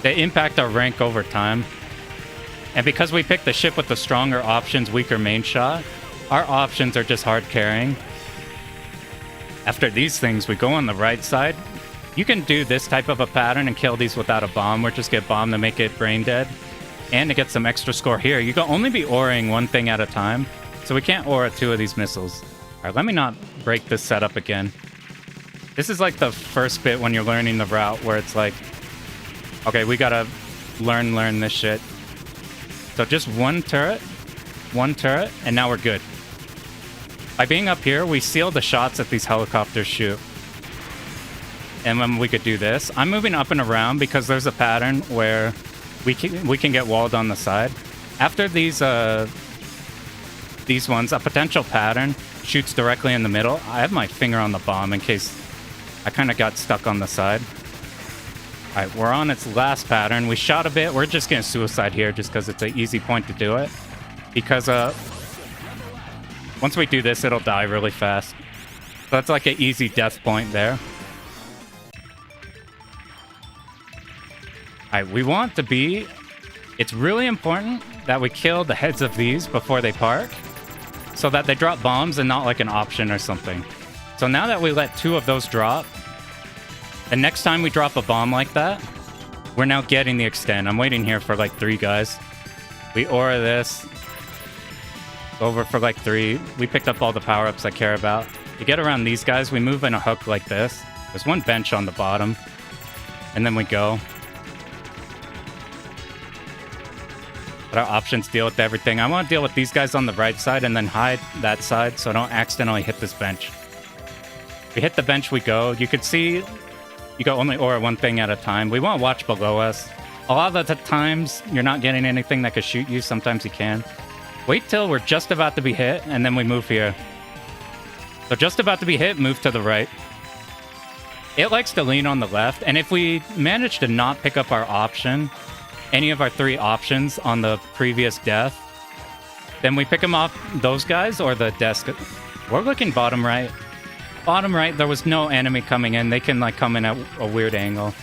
They impact our rank over time. And because we pick the ship with the stronger options, weaker main shot, our options are just hard carrying. After these things, we go on the right side. You can do this type of a pattern and kill these without a bomb, or just get bomb to make it brain dead. And to get some extra score here, you can only be auraing one thing at a time, so we can't aura 2 of these missiles. Alright, let me not break this setup again. This is like the first bit when you're learning the route where it's like, okay, we gotta learn this shit. So just one turret, and now we're good. By being up here, we seal the shots that these helicopters shoot. And then we could do this. I'm moving up and around because there's a pattern where we can get walled on the side. After these ones, a potential pattern shoots directly in the middle. I have my finger on the bomb in case I kind of got stuck on the side. All right, we're on its last pattern. We shot a bit. We're just going to suicide here just because it's an easy point to do it. Because once we do this, it'll die really fast. So that's like an easy death point there. Alright, we want to be... It's really important that we kill the heads of these before they park, so that they drop bombs and not like an option or something. So now that we let 2 of those drop, the next time we drop a bomb like that, we're now getting the extend. I'm waiting here for like 3 guys. We aura this. Over for like 3. We picked up all the power-ups I care about. To get around these guys, we move in a hook like this. There's one bench on the bottom. And then we go. Let our options deal with everything. I want to deal with these guys on the right side and then hide that side so I don't accidentally hit this bench. We hit the bench, we go. You could see you go only aura one thing at a time. We want to watch below us. A lot of the times, you're not getting anything that could shoot you. Sometimes you can. Wait till we're just about to be hit, and then we move here. So just about to be hit, move to the right. It likes to lean on the left, and if we manage to not pick up our option, any of our 3 options on the previous death, then we pick them up, those guys, or the desk. We're looking bottom right. Bottom right, there was no enemy coming in. They can like come in at a weird angle.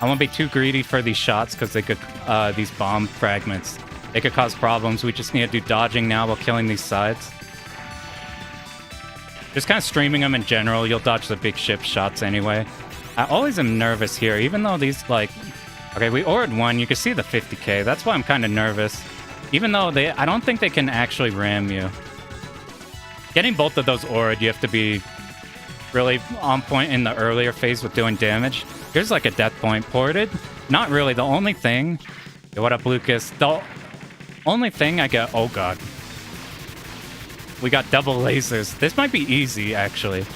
I won't be too greedy for these shots because they could, these bomb fragments, they could cause problems. We just need to do dodging now while killing these sides. Just kind of streaming them in general. You'll dodge the big ship shots anyway. I always am nervous here, even though these like... Okay, we ordered one. You can see the 50k. That's why I'm kind of nervous. Even though I don't think they can actually ram you. Getting both of those ordered, you have to be really on point in the earlier phase with doing damage. Here's like a death point. Ported? Not really. The only thing... Yo, what up, Lucas? The only thing I get... Oh, God. We got double lasers. This might be easy, actually.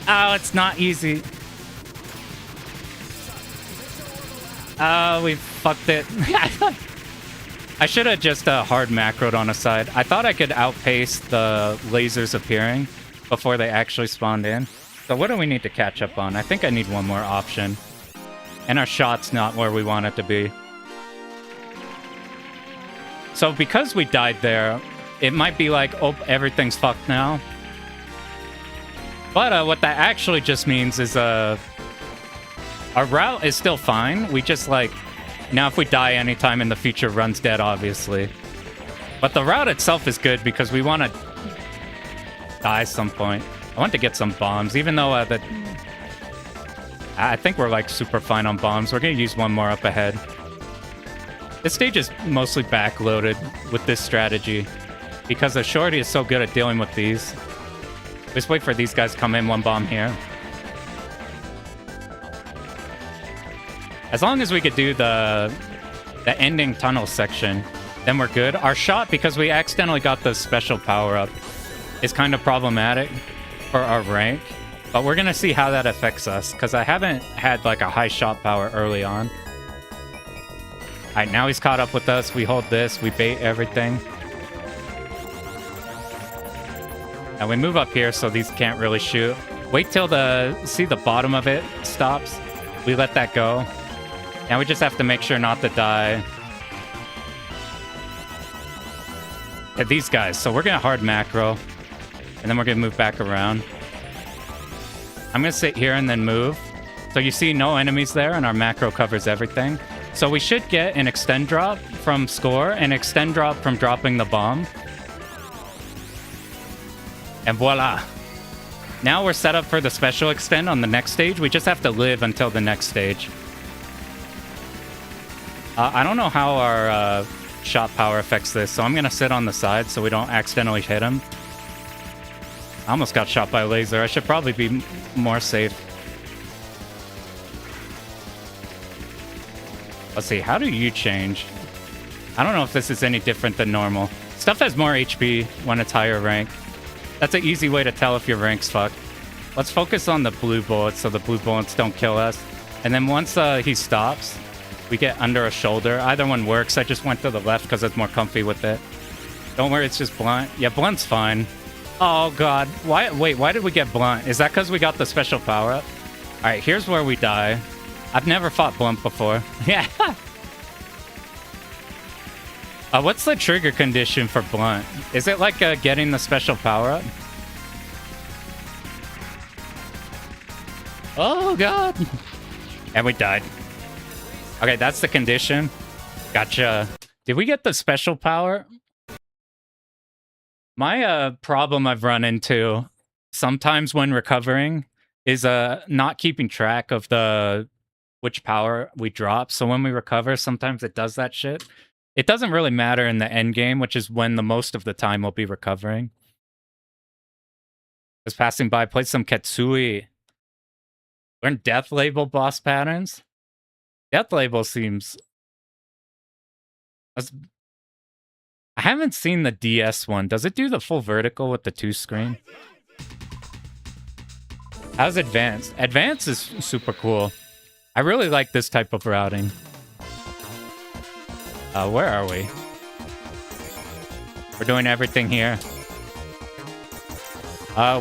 Oh, it's not easy. Oh, we fucked it. I should have just hard macroed on a side. I thought I could outpace the lasers appearing before they actually spawned in. So what do we need to catch up on? I think I need one more option. And our shot's not where we want it to be. So because we died there, it might be like, oh, everything's fucked now. But what that actually just means is our route is still fine. We just like, now if we die anytime in the future, run's dead, obviously. But the route itself is good because we want to die some point. I want to get some bombs, even though I think we're like super fine on bombs. We're going to use one more up ahead. This stage is mostly backloaded with this strategy because the Shorty is so good at dealing with these. Just wait for these guys to come in, one bomb here. As long as we could do the ending tunnel section, then we're good. Our shot, because we accidentally got the special power-up, is kind of problematic for our rank. But we're going to see how that affects us, because I haven't had like a high shot power early on. Alright, now he's caught up with us. We hold this. We bait everything. And we move up here so these can't really shoot. Wait till see the bottom of it stops. We let that go. Now we just have to make sure not to die. At these guys. So we're going to hard macro. And then we're going to move back around. I'm going to sit here and then move. So you see no enemies there and our macro covers everything. So we should get an extend drop from score and extend drop from dropping the bomb. And voila. Now we're set up for the special extend on the next stage. We just have to live until the next stage. I don't know how our shot power affects this, so I'm going to sit on the side so we don't accidentally hit him. I almost got shot by a laser. I should probably be more safe. Let's see, how do you change? I don't know if this is any different than normal. Stuff has more HP when it's higher rank. That's an easy way to tell if your rank's fucked. Let's focus on the blue bullets so the blue bullets don't kill us. And then once he stops, we get under a shoulder. Either one works. I just went to the left because it's more comfy with it. Don't worry, it's just blunt. Yeah, blunt's fine. Oh, God. Wait, why did we get blunt? Is that because we got the special power-up? All right, here's where we die. I've never fought blunt before. Yeah. What's the trigger condition for blunt? Is it like getting the special power-up? Oh, God. And we died. Okay, that's the condition. Gotcha. Did we get the special power? My problem I've run into sometimes when recovering is not keeping track of which power we drop. So when we recover, sometimes it does that shit. It doesn't really matter in the end game, which is when the most of the time we'll be recovering. Just passing by, played some Ketsui. Learn Death Label boss patterns. Death Label seems I haven't seen the DS one. Does it do the full vertical with the 2 screen? How's Advanced? Advanced is super cool. I really like this type of routing. Where are we? We're doing everything here.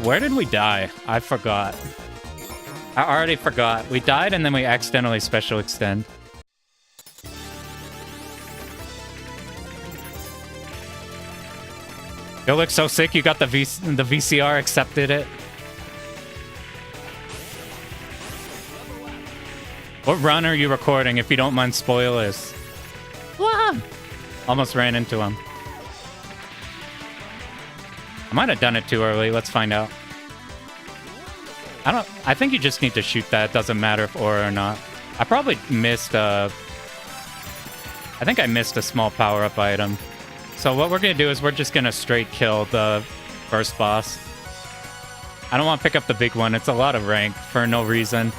Where did we die? I forgot. I already forgot. We died and then we accidentally special extend. You look so sick. You got the VCR, accepted it. What run are you recording, if you don't mind spoilers? Wah! Almost ran into him. I might have done it too early. Let's find out. I think you just need to shoot that. It doesn't matter if aura or not. I probably missed I think I missed a small power-up item. So what we're going to do is we're just going to straight kill the first boss. I don't want to pick up the big one. It's a lot of rank for no reason.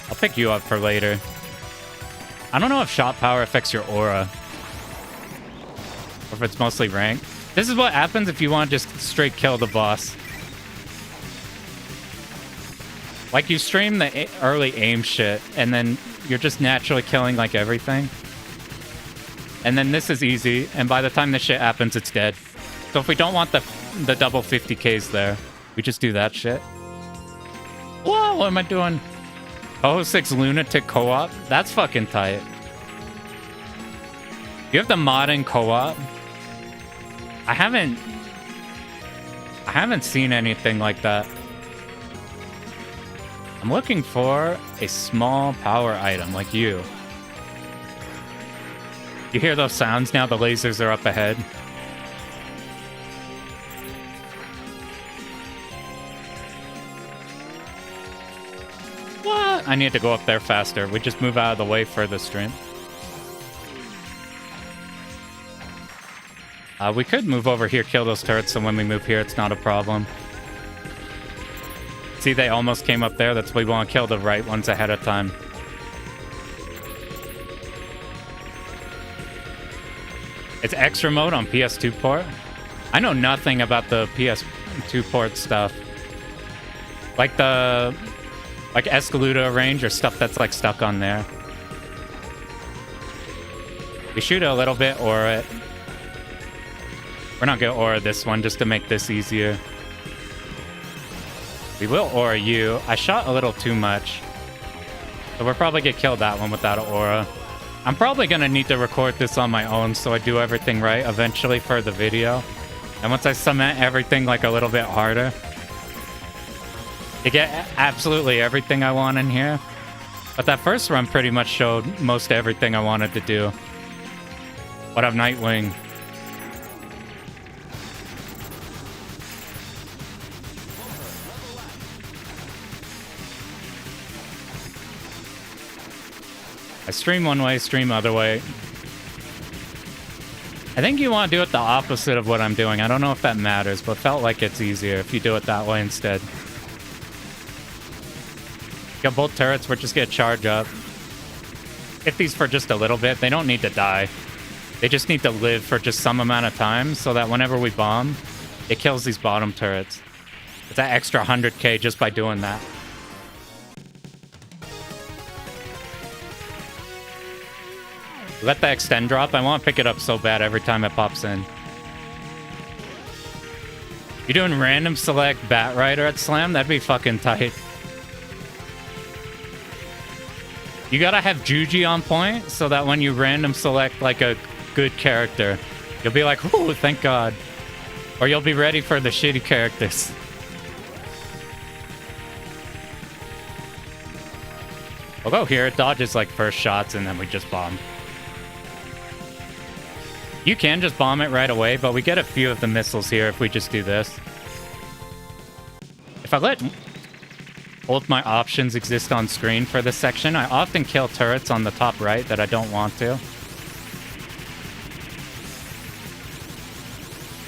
I'll pick you up for later. I don't know if shot power affects your aura. Or if it's mostly rank. This is what happens if you want to just straight kill the boss. Like, you stream the early aim shit, and then you're just naturally killing, like, everything. And then this is easy, and by the time this shit happens, it's dead. So if we don't want the double 50Ks there, we just do that shit. Whoa, what am I doing? Oh, 6 Lunatic co-op? That's fucking tight. You have the mod in co-op? I haven't seen anything like that. I'm looking for a small power item like you. You hear those sounds now? The lasers are up ahead. What? I need to go up there faster. We just move out of the way for the stream. We could move over here, kill those turrets, so when we move here, it's not a problem. See, they almost came up there. That's why we want to kill the right ones ahead of time. It's extra mode on PS2 port. I know nothing about the PS2 port stuff. Like Escaluda range or stuff that's like stuck on there. We shoot it a little bit, aura it. We're not gonna aura this one just to make this easier. We will aura you. I shot a little too much. So we'll probably get killed that one without an aura. I'm probably gonna need to record this on my own so I do everything right eventually for the video. And once I cement everything like a little bit harder, you get absolutely everything I want in here. But that first run pretty much showed most everything I wanted to do. What up, Nightwing? I stream one way, stream other way. I think you want to do it the opposite of what I'm doing. I don't know if that matters, but felt like it's easier if you do it that way instead. Got both turrets, we're just gonna charge up. Hit these for just a little bit. They don't need to die. They just need to live for just some amount of time so that whenever we bomb, it kills these bottom turrets. It's that extra 100k just by doing that. Let the extend drop. I want to pick it up so bad every time it pops in. You doing random select Batrider at Slam? That'd be fucking tight. You gotta have Juji on point so that when you random select like a good character, you'll be like, ooh, thank God. Or you'll be ready for the shitty characters. We'll go here. It dodges like first shots and then we just bomb. You can just bomb it right away, but we get a few of the missiles here if we just do this. If I let both my options exist on screen for this section, I often kill turrets on the top right that I don't want to.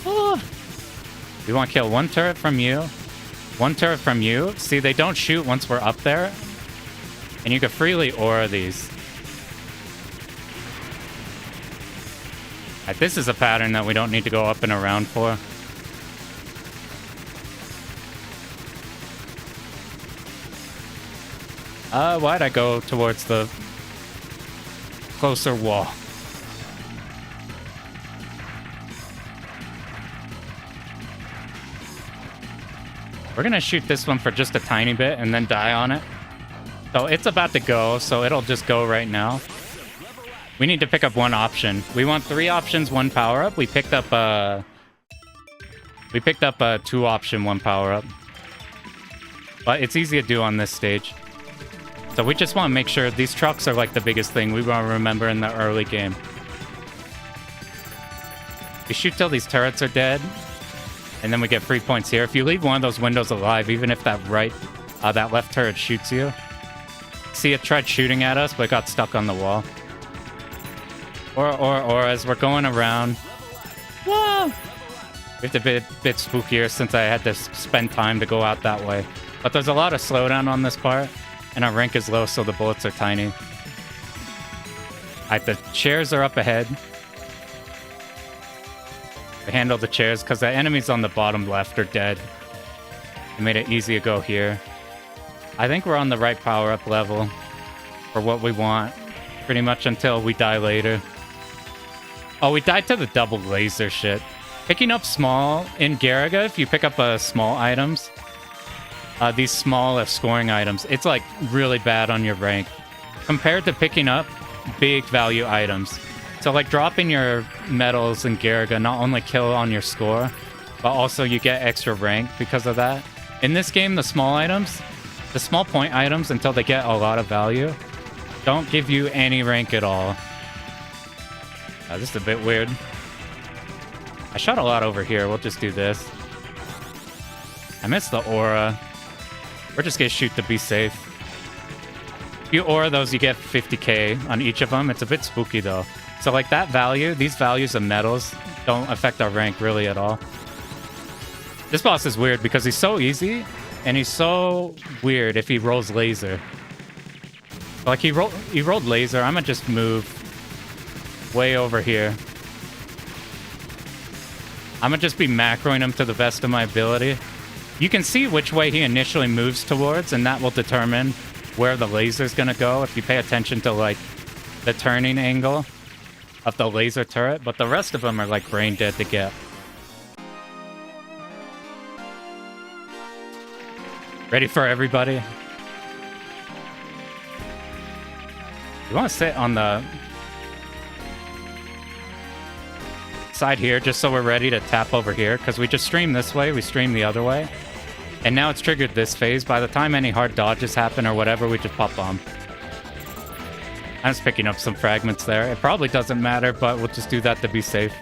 Oh. We want to kill one turret from you, one turret from you. See, they don't shoot once we're up there, and you can freely aura these. This is a pattern that we don't need to go up and around for. Why'd I go towards the closer wall? We're gonna shoot this one for just a tiny bit and then die on it. So it's about to go, so it'll just go right now. We need to pick up one option. We want 3 options, 1 power-up. We picked up a 2 option, 1 power-up. But it's easy to do on this stage. So we just want to make sure these trucks are like the biggest thing we want to remember in the early game. We shoot till these turrets are dead, and then we get free points here. If you leave one of those windows alive, even if that left turret shoots you. See, it tried shooting at us, but it got stuck on the wall. Or as we're going around. Whoa! It's a bit spookier since I had to spend time to go out that way. But there's a lot of slowdown on this part, and our rank is low, so the bullets are tiny. Alright, the chairs are up ahead. We handle the chairs because the enemies on the bottom left are dead. It made it easy to go here. I think we're on the right power-up level for what we want, pretty much until we die later. Oh, we died to the double laser shit. Picking up small in Garaga, if you pick up small items, these small scoring items, it's like really bad on your rank compared to picking up big value items. So like dropping your medals in Garaga not only kill on your score, but also you get extra rank because of that. In this game, the small items, the small point items, until they get a lot of value, don't give you any rank at all. This is a bit weird. I shot a lot over here. We'll just do this. I missed the aura. We're just gonna shoot to be safe. If you aura those, you get 50k on each of them. It's a bit spooky though. So like that value, these values of medals don't affect our rank really at all. This boss is weird because he's so easy, and he's so weird if he rolls laser. Like he rolled laser. I'm gonna just move way over here. I'm gonna just be macroing him to the best of my ability. You can see which way he initially moves towards, and that will determine where the laser's gonna go if you pay attention to like the turning angle of the laser turret, but the rest of them are like brain dead to get. Ready for everybody? You want to sit on the side here just so we're ready to tap over here, because we just stream this way, we stream the other way, and now it's triggered this phase. By the time any hard dodges happen or whatever, we just pop bomb. I'm just picking up some fragments there. It probably doesn't matter, but we'll just do that to be safe.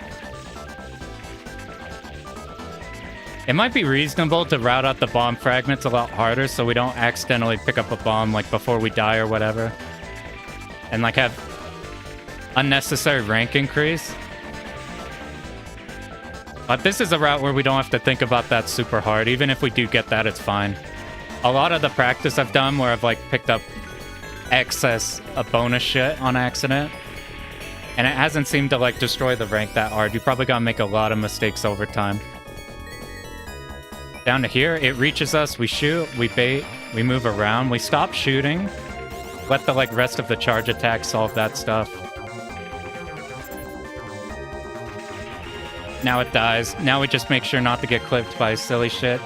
It might be reasonable to route out the bomb fragments a lot harder so we don't accidentally pick up a bomb like before we die or whatever, and like have unnecessary rank increase. But this is a route where we don't have to think about that super hard. Even if we do get that, it's fine. A lot of the practice I've done where I've like picked up excess bonus shit on accident, and it hasn't seemed to like destroy the rank that hard. You probably gotta make a lot of mistakes over time. Down to here, it reaches us, we shoot, we bait, we move around, we stop shooting, let the like rest of the charge attack solve that stuff. Now it dies. Now we just make sure not to get clipped by silly shit.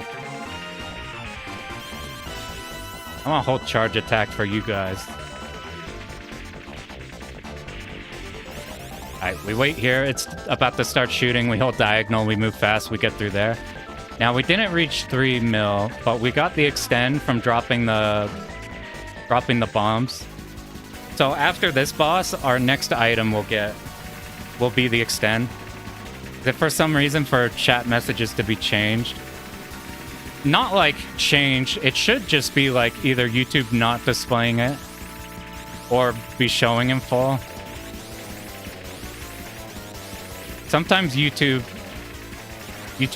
I want to hold charge attack for you guys. Alright, we wait here. It's about to start shooting. We hold diagonal. We move fast. We get through there. Now, we didn't reach 3 mil, but we got the extend from dropping the bombs. So after this boss, our next item will be the extend. If for some reason for chat messages to be changed, not like change, it should just be like either YouTube not displaying it or be showing in full. Sometimes YouTube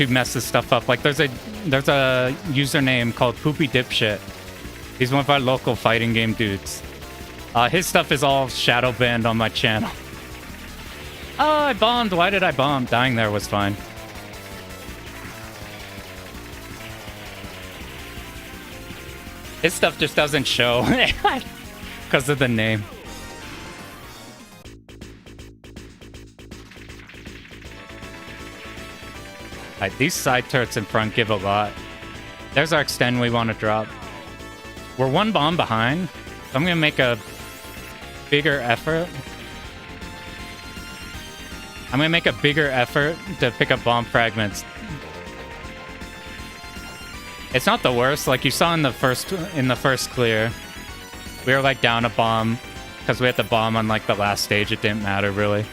messes stuff up. Like there's a username called Poopy Dipshit. He's one of our local fighting game dudes. His stuff is all shadow banned on my channel. Oh, I bombed. Why did I bomb? Dying there was fine. His stuff just doesn't show because of the name. Alright, these side turrets in front give a lot. There's our extend we want to drop. We're one bomb behind, so I'm going to make a bigger effort. I'm going to make a bigger effort to pick up bomb fragments. It's not the worst. Like you saw in the first clear, we were like down a bomb because we had the bomb on like the last stage. It didn't matter really.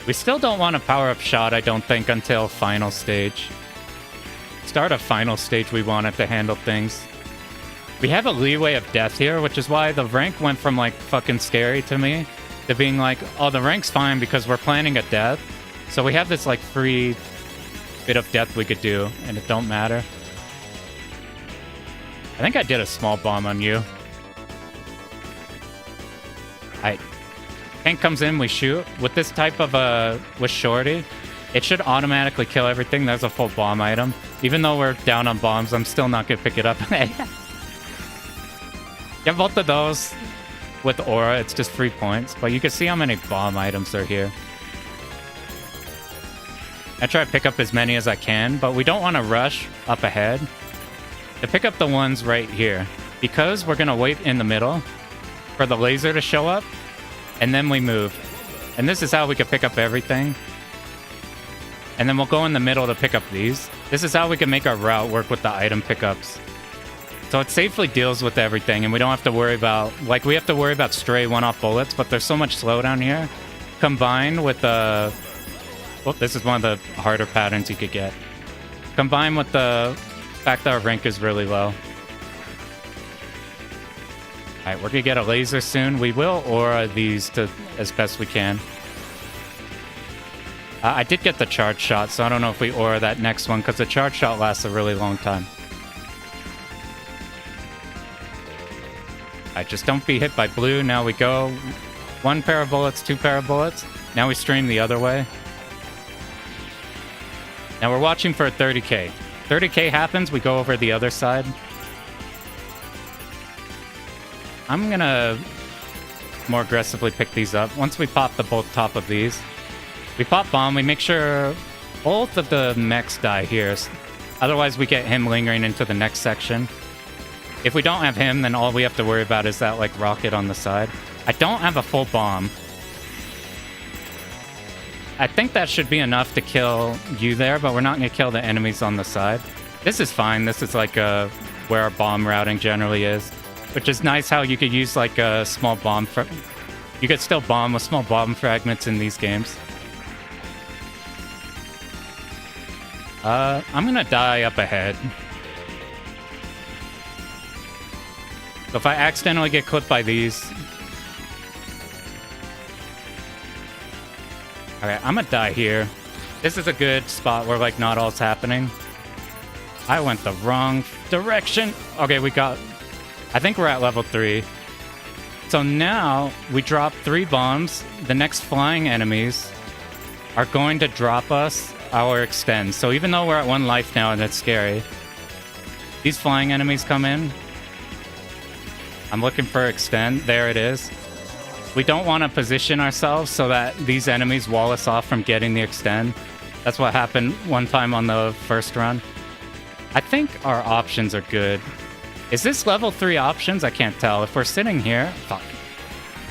We still don't want a power-up shot, I don't think, until final stage. Start a final stage, we want it to handle things. We have a leeway of death here, which is why the rank went from, like, fucking scary to me to being like, oh, the rank's fine because we're planning a death. So we have this, like, free bit of death we could do, and it don't matter. I think I did a small bomb on you. Tank comes in, we shoot. With this type of, with Shorty, it should automatically kill everything. There's a full bomb item. Even though we're down on bombs, I'm still not gonna pick it up. Get both of those with Aura, it's just 3 points. But you can see how many bomb items are here. I try to pick up as many as I can, but we don't want to rush up ahead. To pick up the ones right here, because we're gonna wait in the middle for the laser to show up, and then we move. And this is how we can pick up everything. And then we'll go in the middle to pick up these. This is how we can make our route work with the item pickups. So it safely deals with everything, and we don't have to worry about... Like, we have to worry about stray one-off bullets, but there's so much slowdown here. Combined with the... Well, this is one of the harder patterns you could get. Combined with the fact that our rank is really low. Alright, we're gonna get a laser soon. We will aura these to as best we can. I did get the charge shot, so I don't know if we aura that next one, because the charge shot lasts a really long time. Alright, just don't be hit by blue. Now we go. 1 pair of bullets, 2 pair of bullets. Now we stream the other way. Now we're watching for a 30k. 30k happens, we go over the other side. I'm gonna more aggressively pick these up. Once we pop the both top of these, we pop bomb, we make sure both of the mechs die here. Otherwise we get him lingering into the next section. If we don't have him, then all we have to worry about is that like rocket on the side. I don't have a full bomb. I think that should be enough to kill you there, but we're not gonna kill the enemies on the side. This is fine. This is like where our bomb routing generally is. Which is nice how you could use like a small bomb. You could still bomb with small bomb fragments in these games. I'm gonna die up ahead. So if I accidentally get clipped by these... Alright, I'm gonna die here. This is a good spot where like not all's happening. I went the wrong direction. Okay, we got... I think we're at level 3. So now we drop 3 bombs. The next flying enemies are going to drop us our extend. So even though we're at 1 life now and it's scary, these flying enemies come in. I'm looking for extend. There it is. We don't want to position ourselves so that these enemies wall us off from getting the extend. That's what happened one time on the first run. I think our options are good. Is this level 3 options? I can't tell. If we're sitting here... Fuck.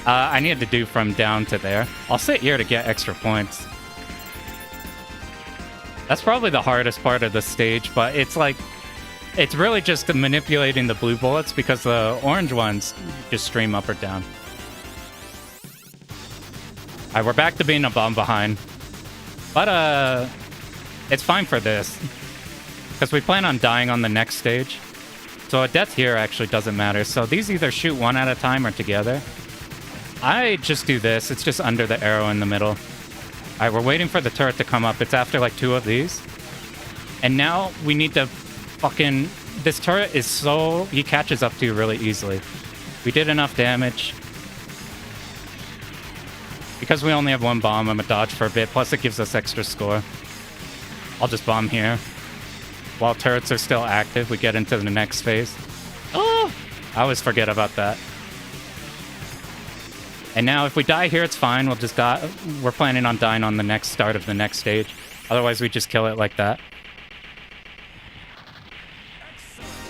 I need to do from down to there. I'll sit here to get extra points. That's probably the hardest part of the stage, but it's like... It's really just manipulating the blue bullets because the orange ones just stream up or down. Alright, we're back to being a bomb behind. But, it's fine for this. Because we plan on dying on the next stage. So a death here actually doesn't matter. So these either shoot one at a time or together. I just do this. It's just under the arrow in the middle. Alright, we're waiting for the turret to come up. It's after like 2 of these. And now we need to fucking... This turret is so... He catches up to you really easily. We did enough damage. Because we only have one bomb, I'm gonna dodge for a bit. Plus, it gives us extra score. I'll just bomb here. While turrets are still active, we get into the next phase. Oh! I always forget about that. And now, if we die here, it's fine. We'll just die. We're planning on dying on the next start of the next stage. Otherwise, we just kill it like that.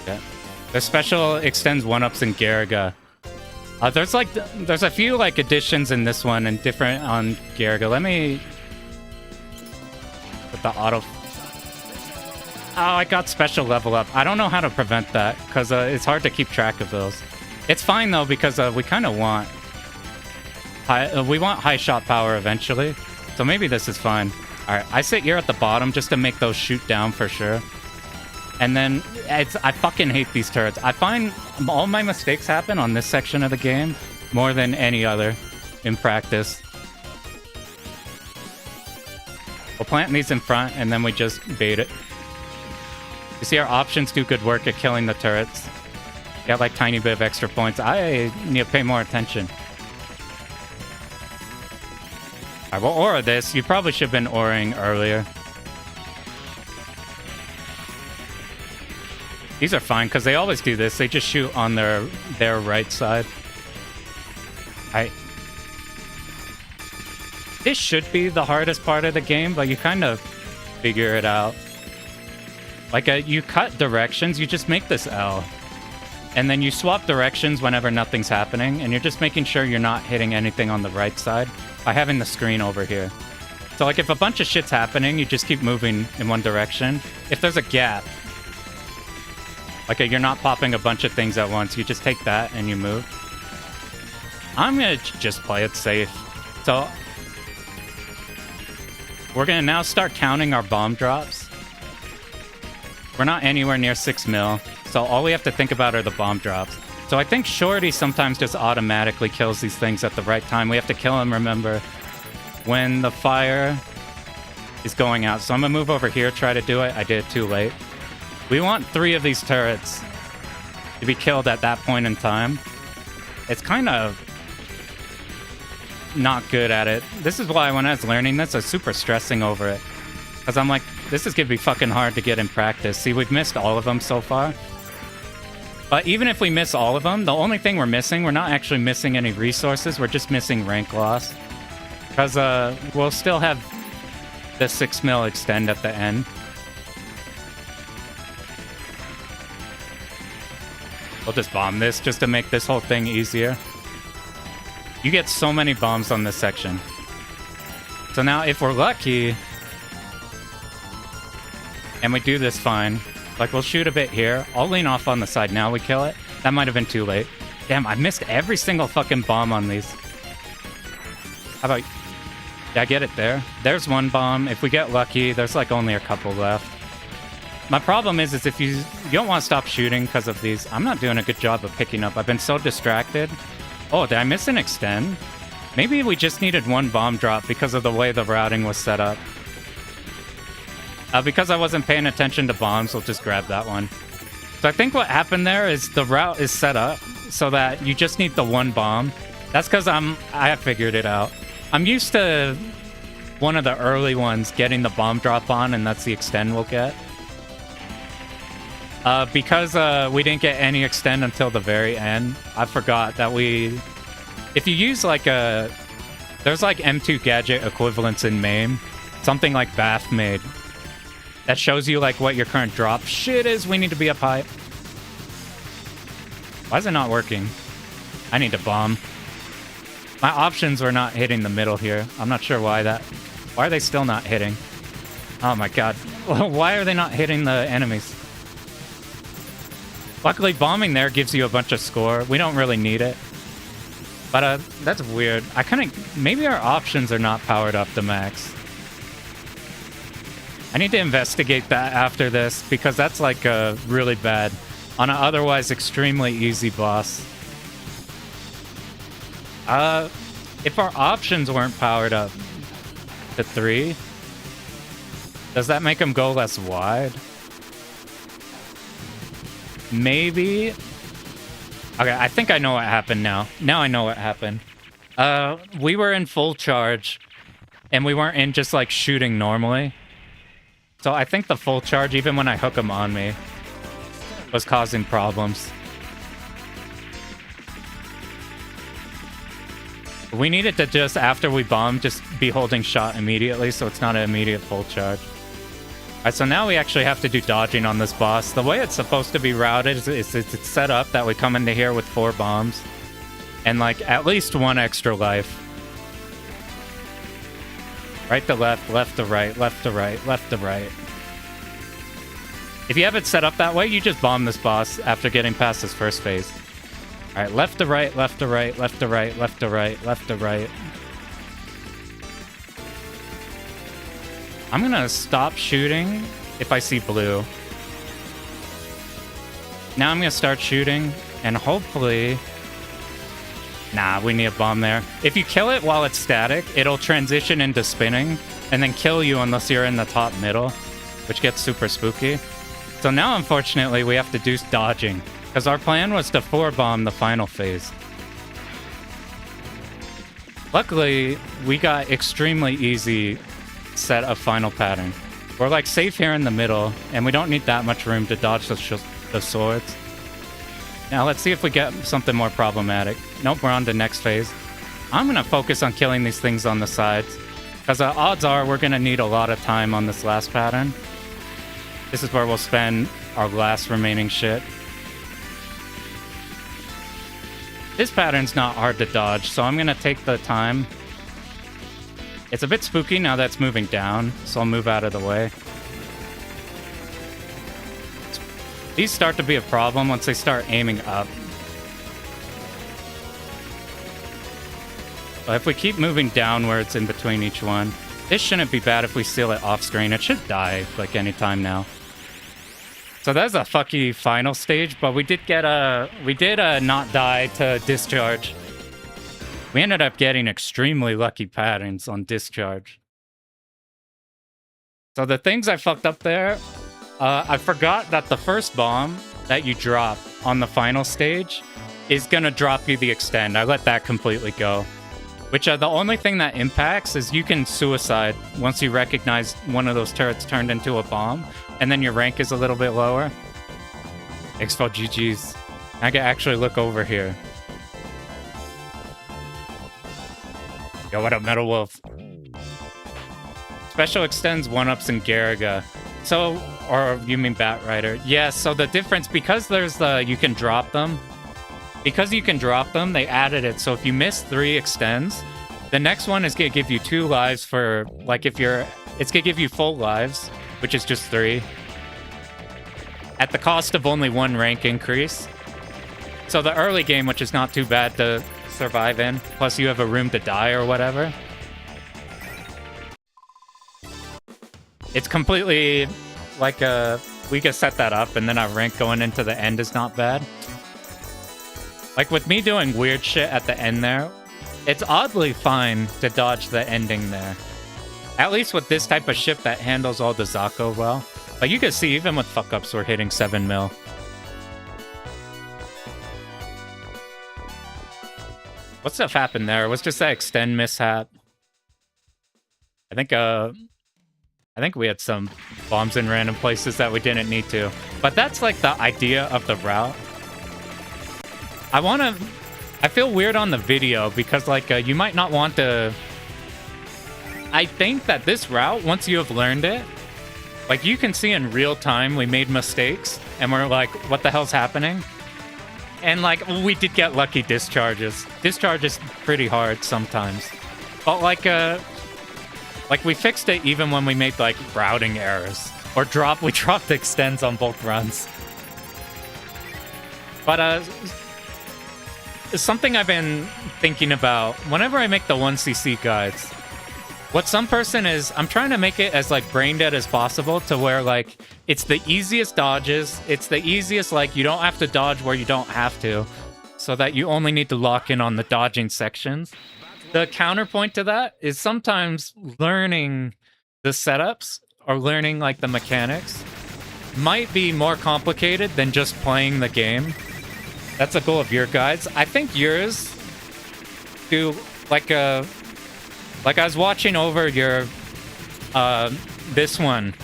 Yeah. The special extends 1-ups in Garaga. There's a few like additions in this one and different on Garaga. Let me put the auto. Oh, I got special level up. I don't know how to prevent that because it's hard to keep track of those. It's fine though because we kind of want high shot power eventually. So maybe this is fine. All right, I sit here at the bottom just to make those shoot down for sure. And then I fucking hate these turrets. I find all my mistakes happen on this section of the game more than any other in practice. We'll plant these in front and then we just bait it. You see our options do good work at killing the turrets. Get like tiny bit of extra points. I need to pay more attention. Alright, we'll aura this. You probably should have been auraing earlier. These are fine, because they always do this. They just shoot on their right side. This should be the hardest part of the game, but you kind of figure it out. Like, you cut directions, you just make this L. And then you swap directions whenever nothing's happening, and you're just making sure you're not hitting anything on the right side by having the screen over here. So, like, if a bunch of shit's happening, you just keep moving in one direction. If there's a gap, like, you're not popping a bunch of things at once. You just take that and you move. I'm going to just play it safe. So, we're going to now start counting our bomb drops. We're not anywhere near 6 mil. So, all we have to think about are the bomb drops. So, I think Shorty sometimes just automatically kills these things at the right time. We have to kill him, remember, when the fire is going out. So, I'm going to move over here, try to do it. I did it too late. We want 3 of these turrets to be killed at that point in time. It's kind of not good at it. This is why when I was learning this, I was super stressing over it. Because I'm like, this is going to be fucking hard to get in practice. See, we've missed all of them so far. But even if we miss all of them, the only thing we're missing, we're not actually missing any resources. We're just missing rank loss. Because we'll still have the 6 mil extend at the end. We'll just bomb this just to make this whole thing easier. You get so many bombs on this section. So now if we're lucky and we do this fine, like we'll shoot a bit here. I'll lean off on the side now we kill it. That might have been too late. Damn, I missed every single fucking bomb on these. How about... Did I get it there? There's one bomb. If we get lucky, there's like only a couple left. My problem is if you don't want to stop shooting because of these. I'm not doing a good job of picking up. I've been so distracted. Oh, did I miss an extend? Maybe we just needed one bomb drop because of the way the routing was set up. Because I wasn't paying attention to bombs, we'll just grab that one. So I think what happened there is the route is set up so that you just need the one bomb. That's because I have figured it out. I'm used to one of the early ones getting the bomb drop on, and that's the extend we'll get. Because we didn't get any extend until the very end, I forgot that if you use like there's like M2 gadget equivalents in MAME, something like Bath made, that shows you like what your current drop shit is. We need to be up high. Why is it not working? I need to bomb. My options were not hitting the middle here. I'm not sure why are they still not hitting? Oh my god. Why are they not hitting the enemies? Luckily, bombing there gives you a bunch of score. We don't really need it. But that's weird. Maybe our options are not powered up to max. I need to investigate that after this, because that's like really bad on an otherwise extremely easy boss. If our options weren't powered up to 3, does that make them go less wide? Maybe. Okay, I think I know what happened now. Now I know what happened. We were in full charge, and we weren't in just like shooting normally. So I think the full charge, even when I hook him on me, was causing problems. We needed to just, after we bomb, just be holding shot immediately so it's not an immediate full charge. Alright, so now we actually have to do dodging on this boss. The way it's supposed to be routed is it's set up that we come into here with 4 bombs. And like at least 1 extra life. Right to left, left to right, left to right, left to right. If you have it set up that way, you just bomb this boss after getting past this first phase. Alright, left to right, left to right, left to right, left to right, left to right. I'm gonna stop shooting if I see blue. Now I'm gonna start shooting, and hopefully... Nah, we need a bomb there. If you kill it while it's static, it'll transition into spinning, and then kill you unless you're in the top middle, which gets super spooky. So now, unfortunately, we have to do dodging, because our plan was to 4-bomb the final phase. Luckily, we got extremely easy set of final pattern. We're like safe here in the middle, and we don't need that much room to dodge the swords. Now let's see if we get something more problematic. Nope, we're on to next phase. I'm gonna focus on killing these things on the sides, because odds are we're gonna need a lot of time on this last pattern. This is where we'll spend our last remaining shit. This pattern's not hard to dodge, so I'm gonna take the time. It's a bit spooky now that it's moving down, so I'll move out of the way. These start to be a problem once they start aiming up. But if we keep moving downwards in between each one, this shouldn't be bad if we seal it off screen. It should die like any time now. So that's a fucky final stage, but we did not die to discharge. We ended up getting extremely lucky patterns on discharge. So the things I fucked up there, I forgot that the first bomb that you drop on the final stage is gonna drop you the extend. I let that completely go. Which the only thing that impacts is you can suicide once you recognize one of those turrets turned into a bomb, and then your rank is a little bit lower. Expo GG's. I can actually look over here. Yo, what up, Metal Wolf? Special extends 1-ups in Garaga. So, or you mean Batrider? Yeah, so the difference, because there's the, you can drop them. Because you can drop them, they added it. So if you miss 3 extends, the next one is gonna give you 2 lives for, like if you're, it's gonna give you full lives, which is just 3. At the cost of only 1 rank increase. So the early game, which is not too bad to survive in, plus you have a room to die or whatever. It's completely like we can set that up, and then our rank going into the end is not bad. Like with me doing weird shit at the end there, it's oddly fine to dodge the ending there. At least with this type of ship that handles all the Zako well. Like you can see, even with fuck-ups, we're hitting 7 mil. What stuff happened there? Was just that extend mishap. I think we had some bombs in random places that we didn't need to. But that's like the idea of the route. I feel weird on the video because like you might not want to... I think that this route, once you have learned it, like you can see in real time we made mistakes and we're like, what the hell's happening? And like we did get lucky discharges. Discharge is pretty hard sometimes. But like we fixed it even when we made like routing errors. Or we dropped extends on both runs. But something I've been thinking about whenever I make the 1cc guides. What some person is, I'm trying to make it as like brain dead as possible to where like it's the easiest dodges. It's the easiest, like you don't have to dodge where you don't have to, so that you only need to lock in on the dodging sections. The counterpoint to that is sometimes learning the setups or learning like the mechanics might be more complicated than just playing the game. That's the goal of your guides. I think yours do like I was watching over your this one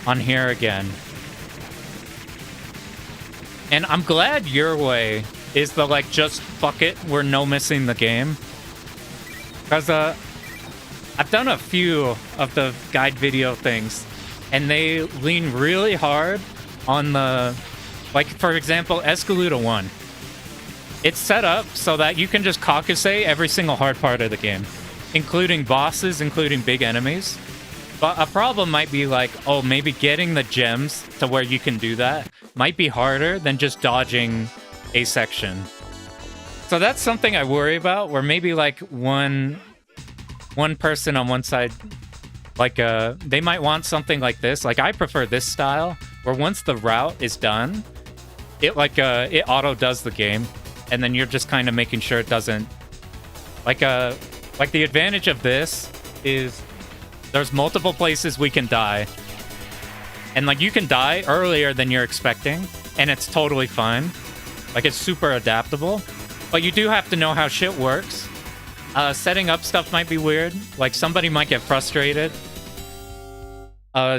on here again. And I'm glad your way is the like just fuck it, we're no missing the game. Cause I've done a few of the guide video things and they lean really hard on the, like for example, Escalada 1. It's set up so that you can just caucusate every single hard part of the game, including bosses, including big enemies. But a problem might be like, oh, maybe getting the gems to where you can do that might be harder than just dodging a section. So that's something I worry about, where maybe like one person on one side, like they might want something like this. Like I prefer this style, where once the route is done, it like it auto does the game, and then you're just kind of making sure it doesn't. Like the advantage of this is there's multiple places we can die. And like you can die earlier than you're expecting, and it's totally fine. Like it's super adaptable. But you do have to know how shit works. Setting up stuff might be weird. Like somebody might get frustrated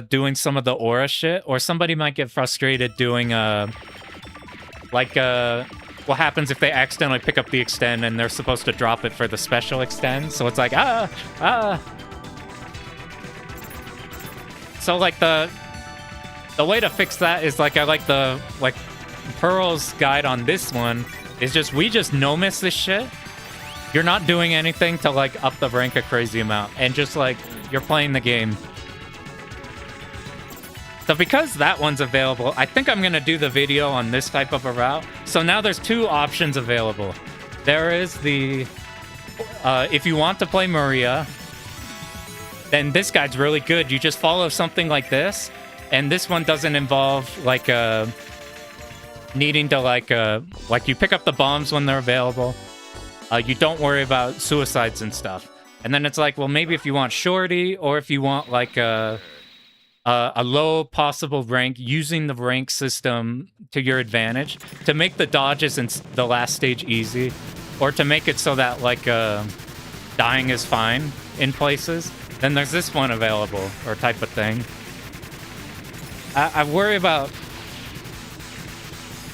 doing some of the aura shit, or somebody might get frustrated doing what happens if they accidentally pick up the extend and they're supposed to drop it for the special extend. So it's like So like the way to fix that is like I like the Pearl's guide on this one is just we just no miss this shit. You're not doing anything to like up the rank a crazy amount, and just like you're playing the game. So because that one's available, I think I'm gonna do the video on this type of a route. So now there's two options available. There is the if you want to play Maria, then this guide's really good. You just follow something like this, and this one doesn't involve like needing to like you pick up the bombs when they're available. You don't worry about suicides and stuff. And then it's like, well, maybe if you want Shorty, or if you want like a low possible rank, using the rank system to your advantage to make the dodges in the last stage easy, or to make it so that like dying is fine in places, then there's this one available, or type of thing. I worry about,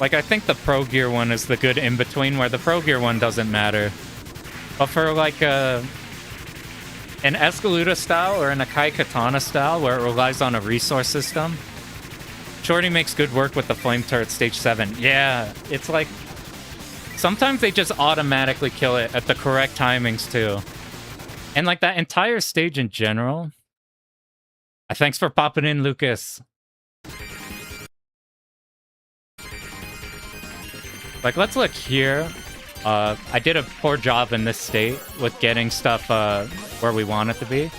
like, I think the Pro Gear one is the good in-between, where the Pro Gear one doesn't matter. But for like an Escalada style or an Akai Katana style, where it relies on a resource system, Shorty makes good work with the Flame Turret Stage 7. Yeah, it's like, sometimes they just automatically kill it at the correct timings too. And like that entire stage in general. Thanks for popping in, Lucas. Like, let's look here. I did a poor job in this state with getting stuff where we want it to be.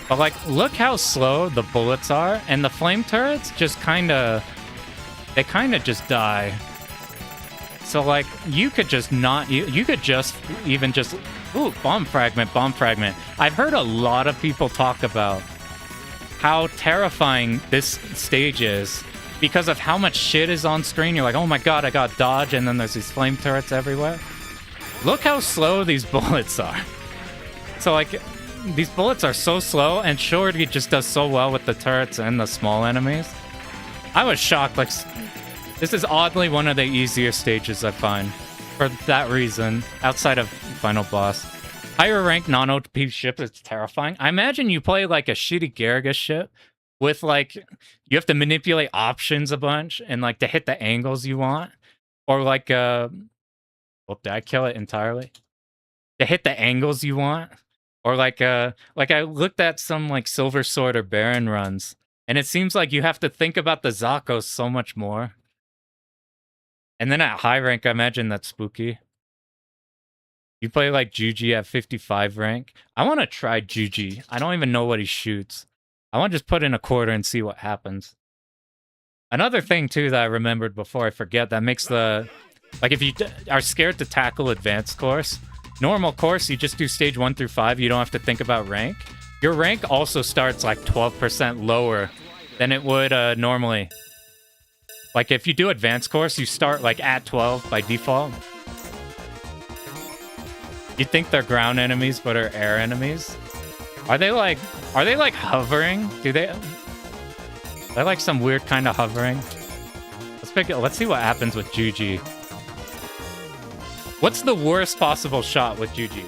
But like, look how slow the bullets are, and the flame turrets just they kind of just die. So like, you could just not, you could just even just, ooh, bomb fragment. I've heard a lot of people talk about how terrifying this stage is because of how much shit is on screen. You're like, oh my god, I got dodge, and then there's these flame turrets everywhere. Look how slow these bullets are. So like, these bullets are so slow, and Shorty just does so well with the turrets and the small enemies. I was shocked. Like, this is oddly one of the easier stages I find, for that reason, outside of final boss. Higher rank non-OP ship is terrifying. I imagine you play like a shitty Garrigus ship with like, you have to manipulate options a bunch and like to hit the angles you want. Or like, oh, did I kill it entirely? To hit the angles you want. Or like I looked at some like Silver Sword or Baron runs, and it seems like you have to think about the Zakos so much more. And then at high rank, I imagine that's spooky. You play like Juji at 55 rank. I want to try Juji. I don't even know what he shoots. I want to just put in a quarter and see what happens. Another thing too that I remembered before I forget, that makes the, like, if you are scared to tackle advanced course, normal course, you just do stage 1 through 5. You don't have to think about rank. Your rank also starts like 12% lower than it would normally. Like if you do advanced course, you start like at 12 by default. You think they're ground enemies, but are air enemies? Are they like hovering? They're like some weird kind of hovering? Let's see what happens with Juji. What's the worst possible shot with Juji?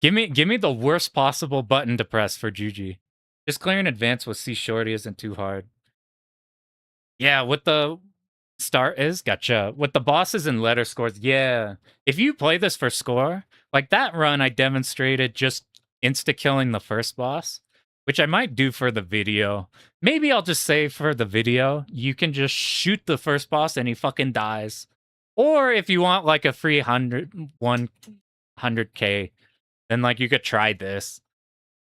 Give me the worst possible button to press for Juji. Just clearing advance with C Shorty isn't too hard. Yeah, with the start is gotcha. With the bosses and letter scores, yeah. If you play this for score, like that run I demonstrated just insta-killing the first boss, which I might do for the video. Maybe I'll just say for the video, you can just shoot the first boss and he fucking dies. Or if you want like a free 100k, then like you could try this.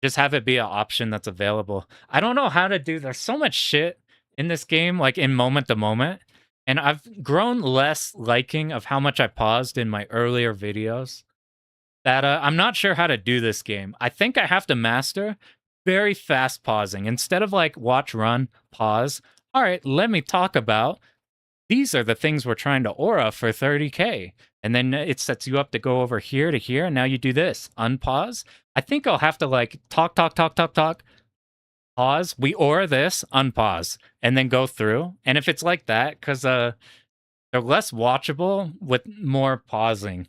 Just have it be an option that's available. I don't know how to do, there's so much shit in this game, like in moment to moment. And I've grown less liking of how much I paused in my earlier videos. That I'm not sure how to do this game. I think I have to master very fast pausing. Instead of like watch, run, pause. All right, let me talk about these are the things we're trying to aura for 30k. And then it sets you up to go over here to here. And now you do this, unpause. I think I'll have to like talk, pause. We aura this, unpause, and then go through. And if it's like that, because they're less watchable with more pausing.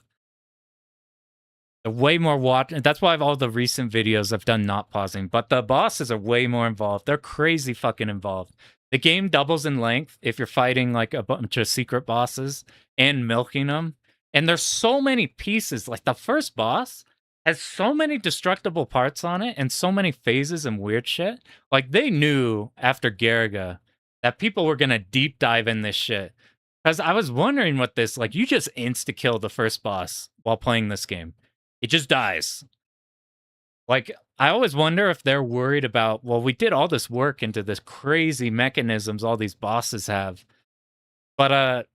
Way more watch. That's why all the recent videos I've done not pausing. But the bosses are way more involved. They're crazy fucking involved. The game doubles in length if you're fighting like a bunch of secret bosses and milking them. And there's so many pieces. Like the first boss has so many destructible parts on it and so many phases and weird shit. Like they knew after Garaga that people were gonna deep dive in this shit. Because I was wondering what this, like you just insta-kill the first boss while playing this game. It just dies. Like, I always wonder if they're worried about, well, we did all this work into this crazy mechanisms all these bosses have. But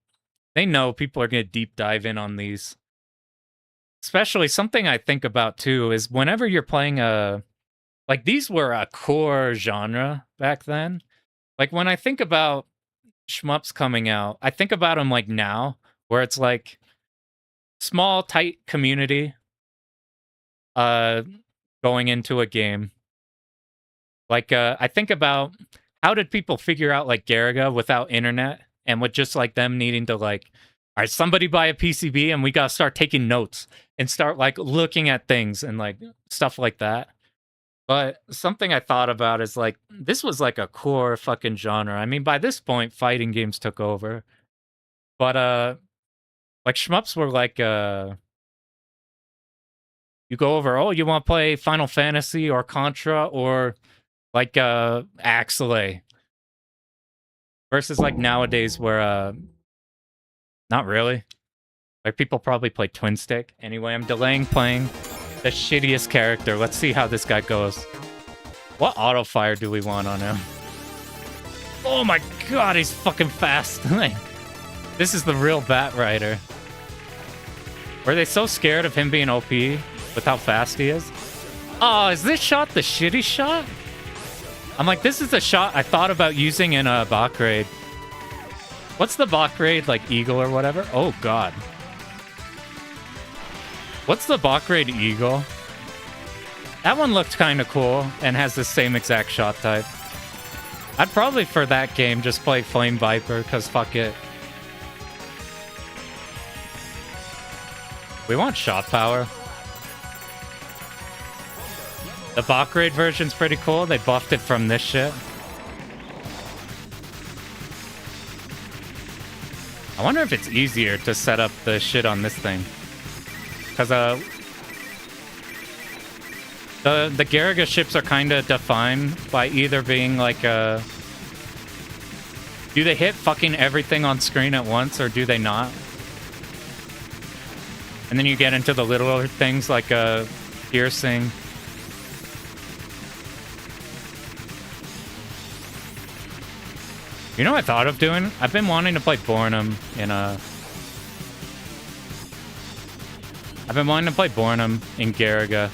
they know people are going to deep dive in on these. Especially something I think about, too, is whenever you're playing like, these were a core genre back then. Like, when I think about shmups coming out, I think about them, like, now, where it's, like, small, tight community. Going into a game. Like, I think about how did people figure out like Garaga without internet and with just like them needing to like, all right, somebody buy a PCB and we gotta start taking notes and start like looking at things and like stuff like that. But something I thought about is like, this was like a core fucking genre. I mean, by this point, fighting games took over. But like shmups were like you go over, oh, you want to play Final Fantasy or Contra or like Axelay. Versus like nowadays where not really. Like people probably play Twin Stick. Anyway, I'm delaying playing the shittiest character. Let's see how this guy goes. What auto fire do we want on him? Oh my god, he's fucking fast. This is the real Batrider. Were they so scared of him being OP? With how fast he is? Oh, is this shot the shitty shot? I'm like, this is the shot I thought about using in a Bach raid. What's the Bach raid, like Eagle or whatever? Oh, God. What's the Bach raid Eagle? That one looked kind of cool and has the same exact shot type. I'd probably, for that game, just play Flame Viper, because fuck it. We want shot power. The Bach raid version's pretty cool. They buffed it from this shit. I wonder if it's easier to set up the shit on this thing. Because the Garaga ships are kind of defined by either being like do they hit fucking everything on screen at once or do they not? And then you get into the littler things like piercing. You know what I thought of doing? I've been wanting to play Bornum in Garaga.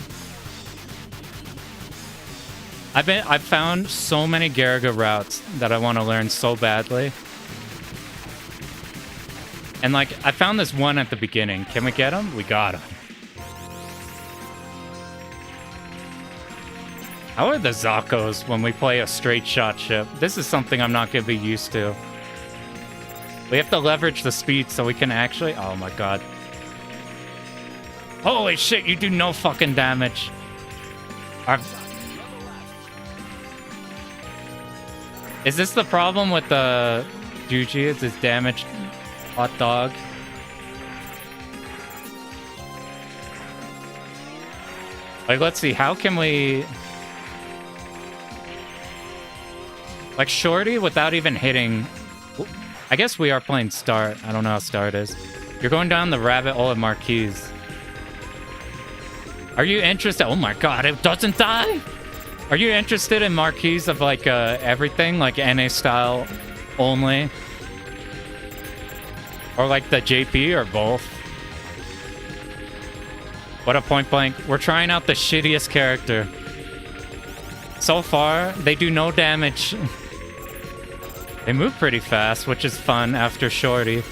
I've found so many Garaga routes that I want to learn so badly. And like, I found this one at the beginning. Can we get him? We got him. How are the Zakos when we play a straight shot ship? This is something I'm not going to be used to. We have to leverage the speed so we can actually... Oh my god. Holy shit, you do no fucking damage. Is this the problem with the Juji? Is this damaged hot dog? Like, let's see, how can we... Like, Shorty without even hitting... I guess we are playing Start. I don't know how Start is. You're going down the rabbit hole of Marquise. Are you interested? Oh my god, it doesn't die? Are you interested in Marquise of, like, everything? Like, NA style only? Or, like, the JP or both? What a point blank. We're trying out the shittiest character. So far, they do no damage. They move pretty fast, which is fun after Shorty.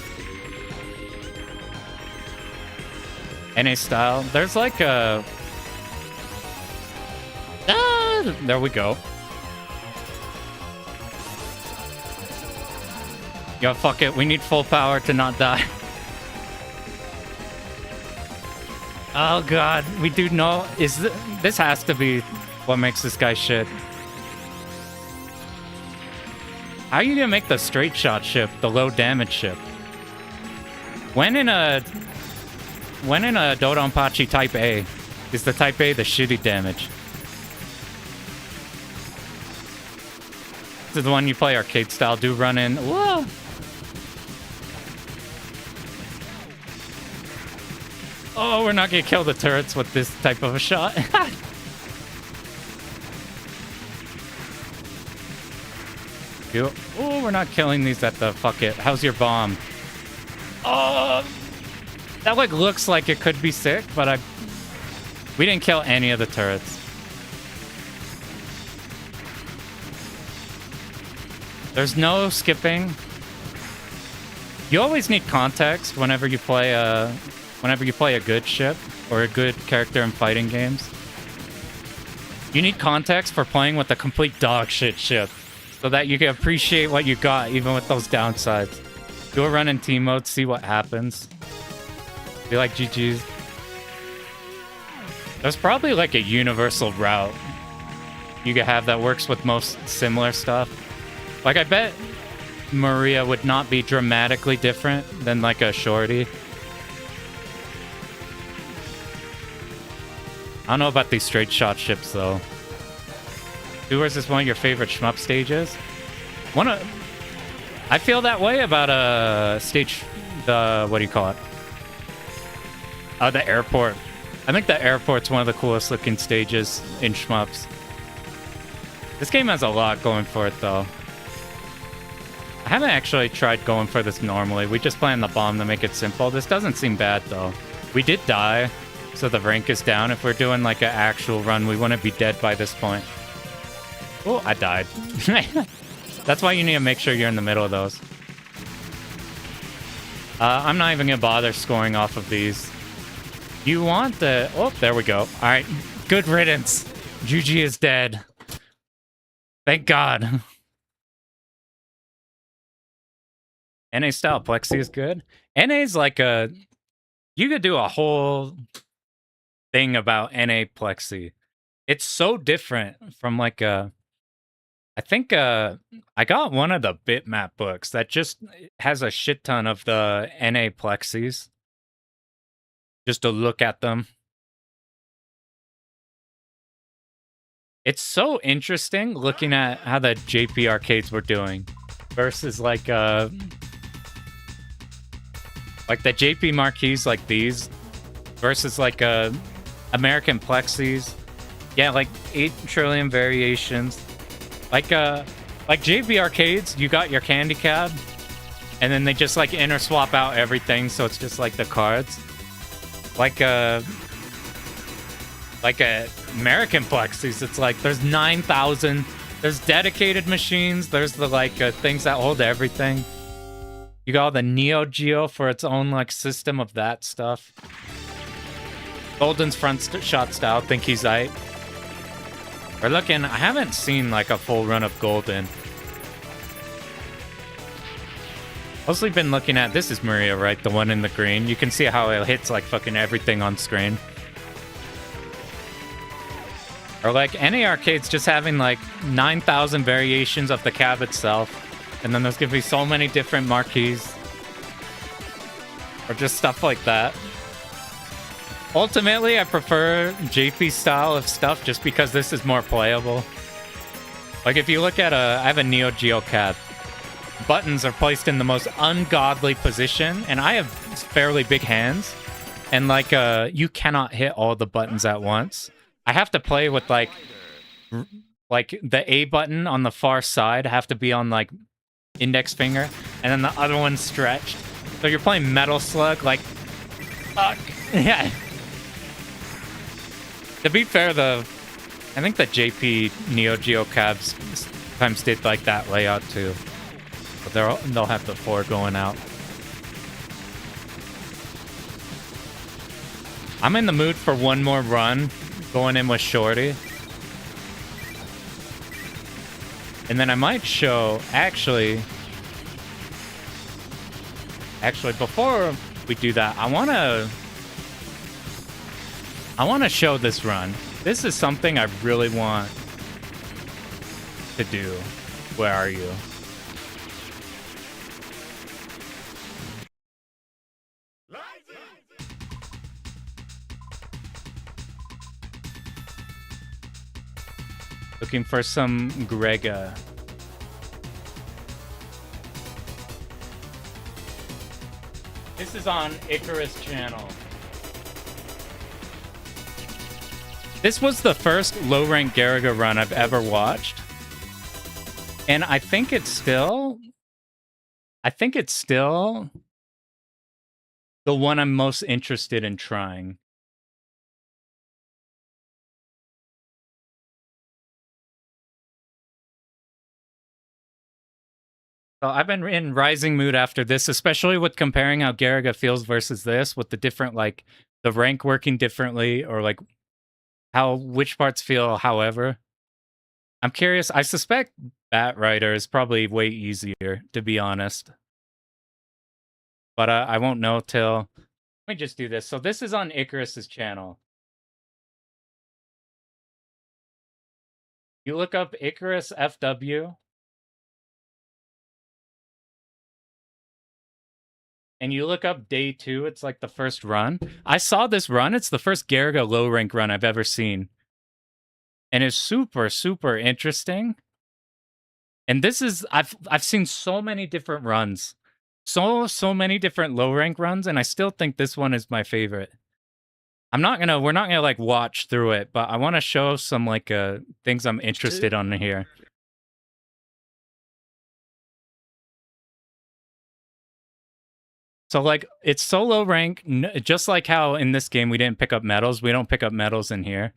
NA style. There's like a... Ah, there we go. Yo, fuck it. We need full power to not die. Oh god, we do know... This has to be what makes this guy shit. How are you gonna make the straight shot ship the low damage ship? When in a Dodonpachi Type A, is the Type A the shitty damage? This is the one you play arcade style, do run in. Whoa! Oh, we're not gonna kill the turrets with this type of a shot. Oh, we're not killing these at the... Fuck it. How's your bomb? Oh! That, like, looks like it could be sick, but we didn't kill any of the turrets. There's no skipping. You always need context whenever you play a good ship or a good character in fighting games. You need context for playing with a complete dog shit ship, so that you can appreciate what you got, even with those downsides. Do a run in team mode, see what happens. Be like, GG's. There's probably like a universal route you could have that works with most similar stuff. Like, I bet Maria would not be dramatically different than like a Shorty. I don't know about these straight shot ships though. Sewers is one of your favorite shmup stages. I feel that way about stage, what do you call it? The airport. I think the airport's one of the coolest looking stages in shmups. This game has a lot going for it though. I haven't actually tried going for this normally. We just planned the bomb to make it simple. This doesn't seem bad though. We did die, so the rank is down. If we're doing like an actual run, we wouldn't be dead by this point. Oh, I died. That's why you need to make sure you're in the middle of those. I'm not even going to bother scoring off of these. You want the... Oh, there we go. All right. Good riddance. Juji is dead. Thank God. NA style Plexi is good. NA is like a... You could do a whole thing about NA Plexi. It's so different from like a... I think I got one of the bitmap books that just has a shit ton of the NA Plexis. Just to look at them. It's so interesting looking at how the JP arcades were doing versus like the JP marquees like these versus like American Plexis. Yeah, like 8 trillion variations. Like JP arcades, you got your candy cab, and then they just like swap out everything, so it's just like the cards. Like American Plexis, it's like there's 9,000. There's dedicated machines. There's the like things that hold everything. You got all the Neo Geo for its own like system of that stuff. Golden's front shot style. Think he's right. We're looking, I haven't seen like a full run of Golden. Mostly been looking at, this is Maria, right? The one in the green. You can see how it hits like fucking everything on screen. Or like any arcades just having like 9,000 variations of the cab itself. And then there's gonna be so many different marquees. Or just stuff like that. Ultimately, I prefer JP style of stuff just because this is more playable. Like if you look at I have a Neo Geo cab. Buttons are placed in the most ungodly position, and I have fairly big hands. And like you cannot hit all the buttons at once. I have to play with like the A button on the far side have to be on like index finger, and then the other one's stretched. So you're playing Metal Slug, like, fuck. Yeah. To be fair, I think the JP Neo Geo cabs sometimes did like that layout too. But they'll have the 4 going out. I'm in the mood for one more run, going in with Shorty. And then I might show, actually, before we do that, I want to show this run. This is something I really want to do. Where are you? Looking for some Grega. This is on Icarus channel. This was the first low-rank Garaga run I've ever watched. And I think it's still the one I'm most interested in trying. So I've been in rising mood after this, especially with comparing how Garaga feels versus this, with the different, like, the rank working differently, or like which parts feel however. I'm curious. I suspect Batrider is probably way easier, to be honest. But I won't know till... Let me just do this. So this is on Icarus's channel. You look up Icarus FW. And you look up day 2, it's like the first run. I saw this run. It's the first Garaga low rank run I've ever seen. And it's super, super interesting. And this is, I've seen so many different runs. So many different low rank runs, and I still think this one is my favorite. we're not gonna like watch through it, but I want to show some like things I'm interested on here. So like it's so low rank, just like how in this game we didn't pick up medals, we don't pick up medals in here.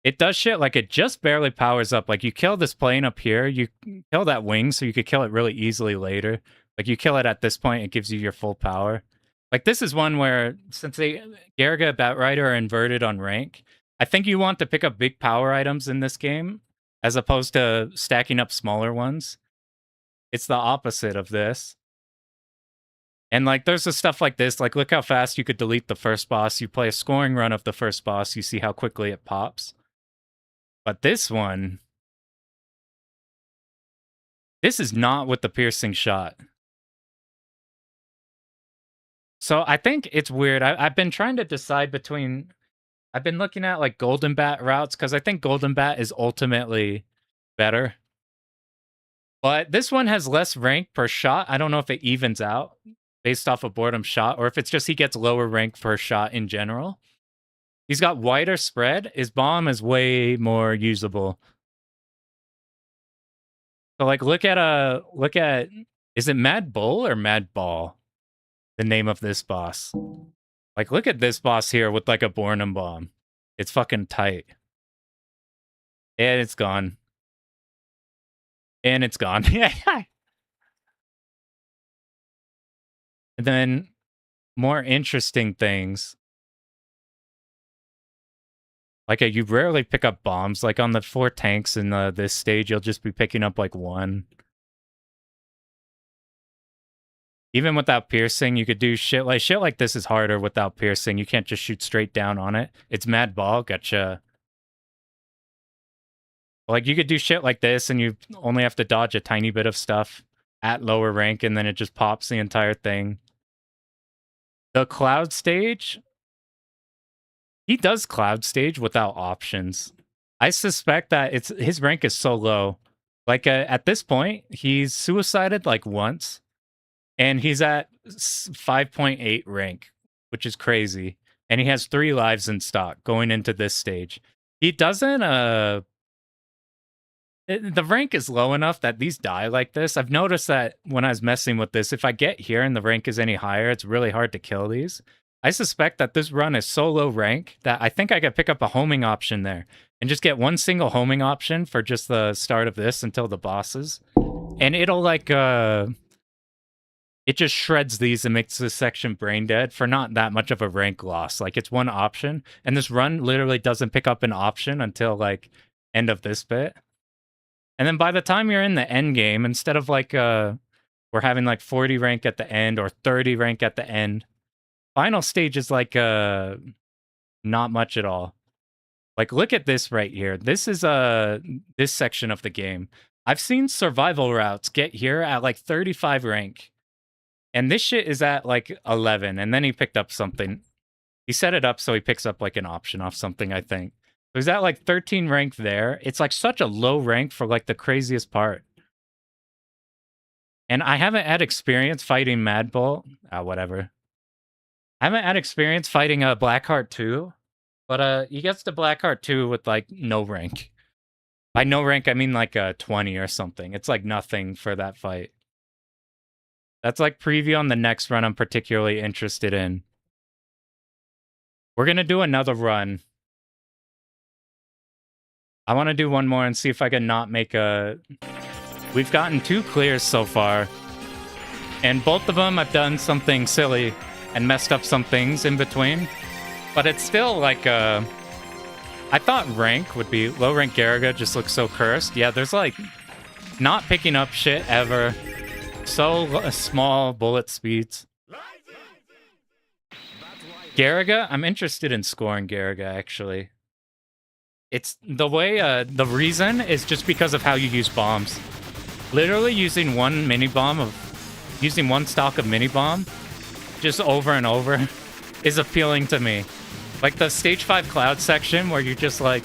It does shit like it just barely powers up. Like you kill this plane up here, you kill that wing, so you could kill it really easily later. Like you kill it at this point, it gives you your full power. Like this is one where, since Garaga, Batrider are inverted on rank, I think you want to pick up big power items in this game, as opposed to stacking up smaller ones. It's the opposite of this. And like there's the stuff like this, like look how fast you could delete the first boss. You play a scoring run of the first boss, you see how quickly it pops. But this one, this is not with the piercing shot. So I think it's weird. I've been trying to decide between... I've been looking at like Golden Bat routes, because I think Golden Bat is ultimately better. But this one has less rank per shot. I don't know if it evens out based off of boredom shot, or if it's just he gets lower rank per shot in general. He's got wider spread. His bomb is way more usable. So like look at is it Mad Bull or Mad Ball? The name of this boss. Like look at this boss here with like a Bornum bomb. It's fucking tight. And it's gone. And it's gone. And then more interesting things. Like, you rarely pick up bombs. Like, on the 4 tanks in this stage, you'll just be picking up, like, 1. Even without piercing, you could do shit like this is harder without piercing. You can't just shoot straight down on it. It's mad ball, gotcha. Like, you could do shit like this, and you only have to dodge a tiny bit of stuff at lower rank, and then it just pops the entire thing. The cloud stage, he does cloud stage without options. I suspect that his rank is so low. Like, at this point, he's suicided, like, once. And he's at 5.8 rank, which is crazy. And he has 3 lives in stock going into this stage. He doesn't, the rank is low enough that these die like this. I've noticed that when I was messing with this, if I get here and the rank is any higher, it's really hard to kill these. I suspect that this run is so low rank that I think I could pick up a homing option there and just get one single homing option for just the start of this until the bosses. And it'll, like, it just shreds these and makes this section brain dead for not that much of a rank loss. Like, it's one option, and this run literally doesn't pick up an option until, like, end of this bit. And then by the time you're in the end game, instead of, like, we're having, like, 40 rank at the end or 30 rank at the end, final stage is, like, not much at all. Like, look at this right here. This is, this section of the game. I've seen survival routes get here at, like, 35 rank. And this shit is at, like, 11, and then he picked up something. He set it up so he picks up, like, an option off something, I think. So he's at, like, 13 rank there. It's, like, such a low rank for, like, the craziest part. And I haven't had experience fighting Mad Bull. Whatever. I haven't had experience fighting Blackheart 2. But he gets to Blackheart 2 with, like, no rank. By no rank, I mean, like, 20 or something. It's, like, nothing for that fight. That's, like, preview on the next run I'm particularly interested in. We're going to do another run. I want to do one more and see if I can not make a... We've gotten 2 clears so far. And both of them I've done something silly and messed up some things in between. But it's still, like, I thought rank would be... Low rank Garaga just looks so cursed. Yeah, there's, like, not picking up shit ever. So small bullet speeds. Garaga, I'm interested in scoring Garaga, actually. It's the way, the reason is just because of how you use bombs. Literally using one using one stock of mini bomb, just over and over, is appealing to me. Like the stage 5 cloud section where you just, like,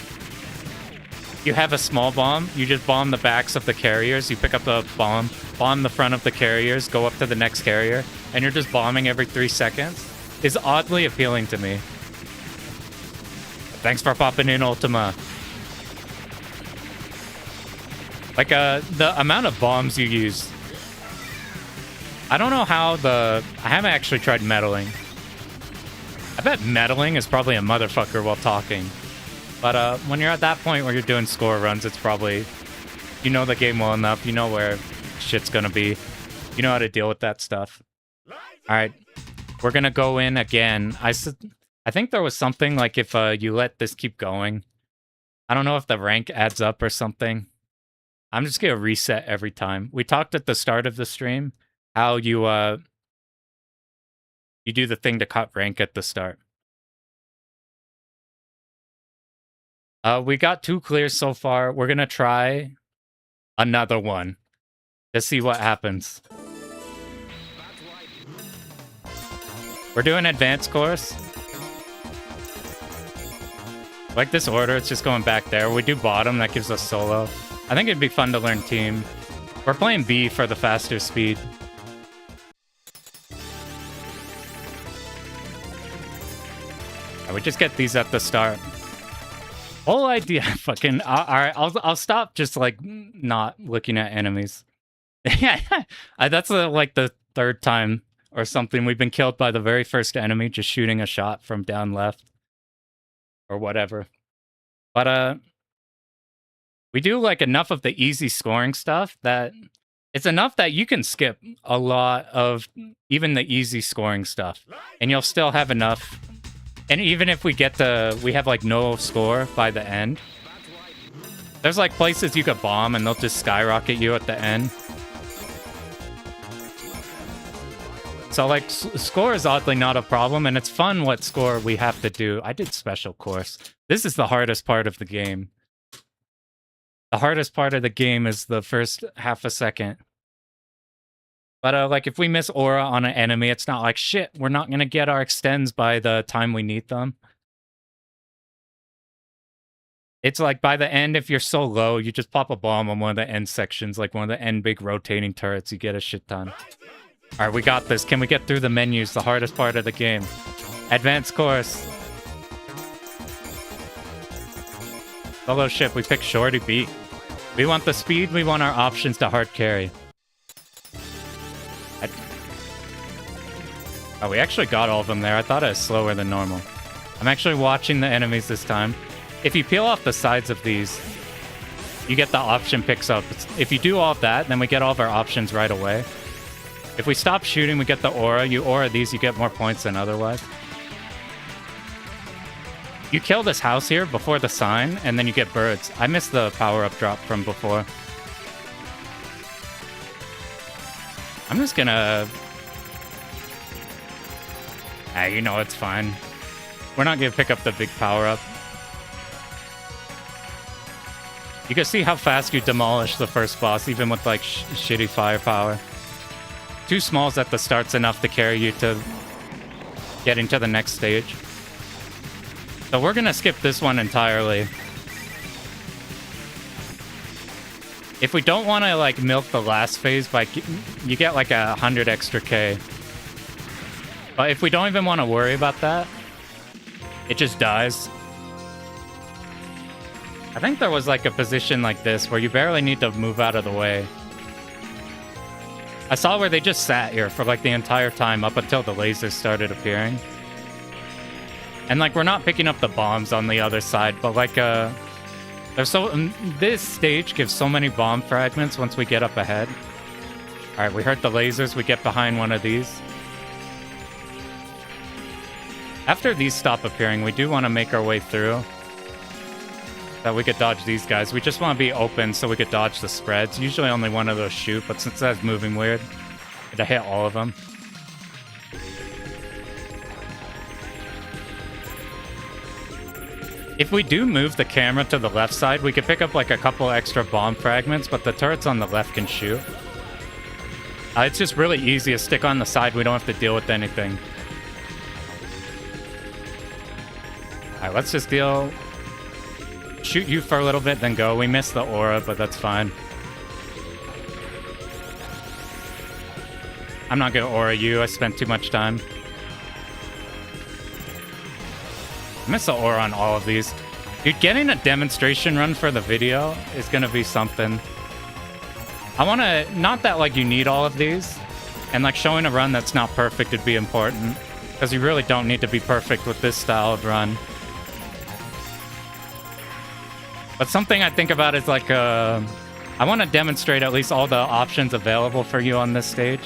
you have a small bomb, you just bomb the backs of the carriers, you pick up the bomb the front of the carriers, go up to the next carrier, and you're just bombing every 3 seconds, is oddly appealing to me. Thanks for popping in, Ultima. Like, the amount of bombs you use. I don't know how I haven't actually tried meddling. I bet meddling is probably a motherfucker while talking. But when you're at that point where you're doing score runs, it's probably... You know the game well enough, you know where shit's gonna be. You know how to deal with that stuff. Alright, we're gonna go in again. I think there was something like if you let this keep going. I don't know if the rank adds up or something. I'm just gonna reset every time. We talked at the start of the stream how you do the thing to cut rank at the start. We got 2 clears so far. We're gonna try another one to see what happens. We're doing advanced course. Like this order, it's just going back there. We do bottom, that gives us solo. I think it'd be fun to learn team. We're playing B for the faster speed. We just get these at the start. Whole idea, fucking... Alright, I'll stop just, like, not looking at enemies. That's, like, the 3rd time or something we've been killed by the very first enemy, just shooting a shot from down left. Or whatever. But, we do, like, enough of the easy scoring stuff that... It's enough that you can skip a lot of even the easy scoring stuff. And you'll still have enough And even if we have like no score by the end, there's like places you could bomb and they'll just skyrocket you at the end. So like score is oddly not a problem, and it's fun what score we have to do. I did special course. This is the hardest part of the game. The hardest part of the game is the first half a second. But like if we miss aura on an enemy, it's not like shit, we're not gonna get our extends by the time we need them. It's like by the end, if you're so low, you just pop a bomb on one of the end sections, like one of the end big rotating turrets, you get a shit ton. Alright, we got this. Can we get through the menus? The hardest part of the game. Advanced course. Solo ship, we picked Shorty-B. We want the speed, we want our options to hard carry. Oh, we actually got all of them there. I thought it was slower than normal. I'm actually watching the enemies this time. If you peel off the sides of these, you get the option picks up. If you do all of that, then we get all of our options right away. If we stop shooting, we get the aura. You aura these, you get more points than otherwise. You kill this house here before the sign, and then you get birds. I missed the power-up drop from before. I'm just gonna... you know it's fine. We're not gonna pick up the big power-up. You can see how fast you demolish the first boss, even with like shitty firepower. 2 smalls at the start's enough to carry you to getting to the next stage. So we're gonna skip this one entirely. If we don't want to like milk the last phase, you get like 100 extra K. But if we don't even want to worry about that, it just dies. I think there was like a position like this where you barely need to move out of the way. I saw where they just sat here for like the entire time up until the lasers started appearing. And like we're not picking up the bombs on the other side, but like this stage gives so many bomb fragments once we get up ahead. All right, we heard the lasers. We get behind one of these. After these stop appearing, we do want to make our way through. That we could dodge these guys. We just want to be open so we could dodge the spreads. Usually only one of those shoot, but since that's moving weird, to hit all of them. If we do move the camera to the left side, we could pick up like a couple extra bomb fragments, but the turrets on the left can shoot. It's just really easy to stick on the side. We don't have to deal with anything. Alright, let's just deal... Shoot you for a little bit, then go. We missed the aura, but that's fine. I'm not gonna aura you. I spent too much time. I missed the aura on all of these. Dude, getting a demonstration run for the video is gonna be something. I wanna... Not that, like, you need all of these. And, like, showing a run that's not perfect would be important. Because you really don't need to be perfect with this style of run. But something I think about is like, I want to demonstrate at least all the options available for you on this stage.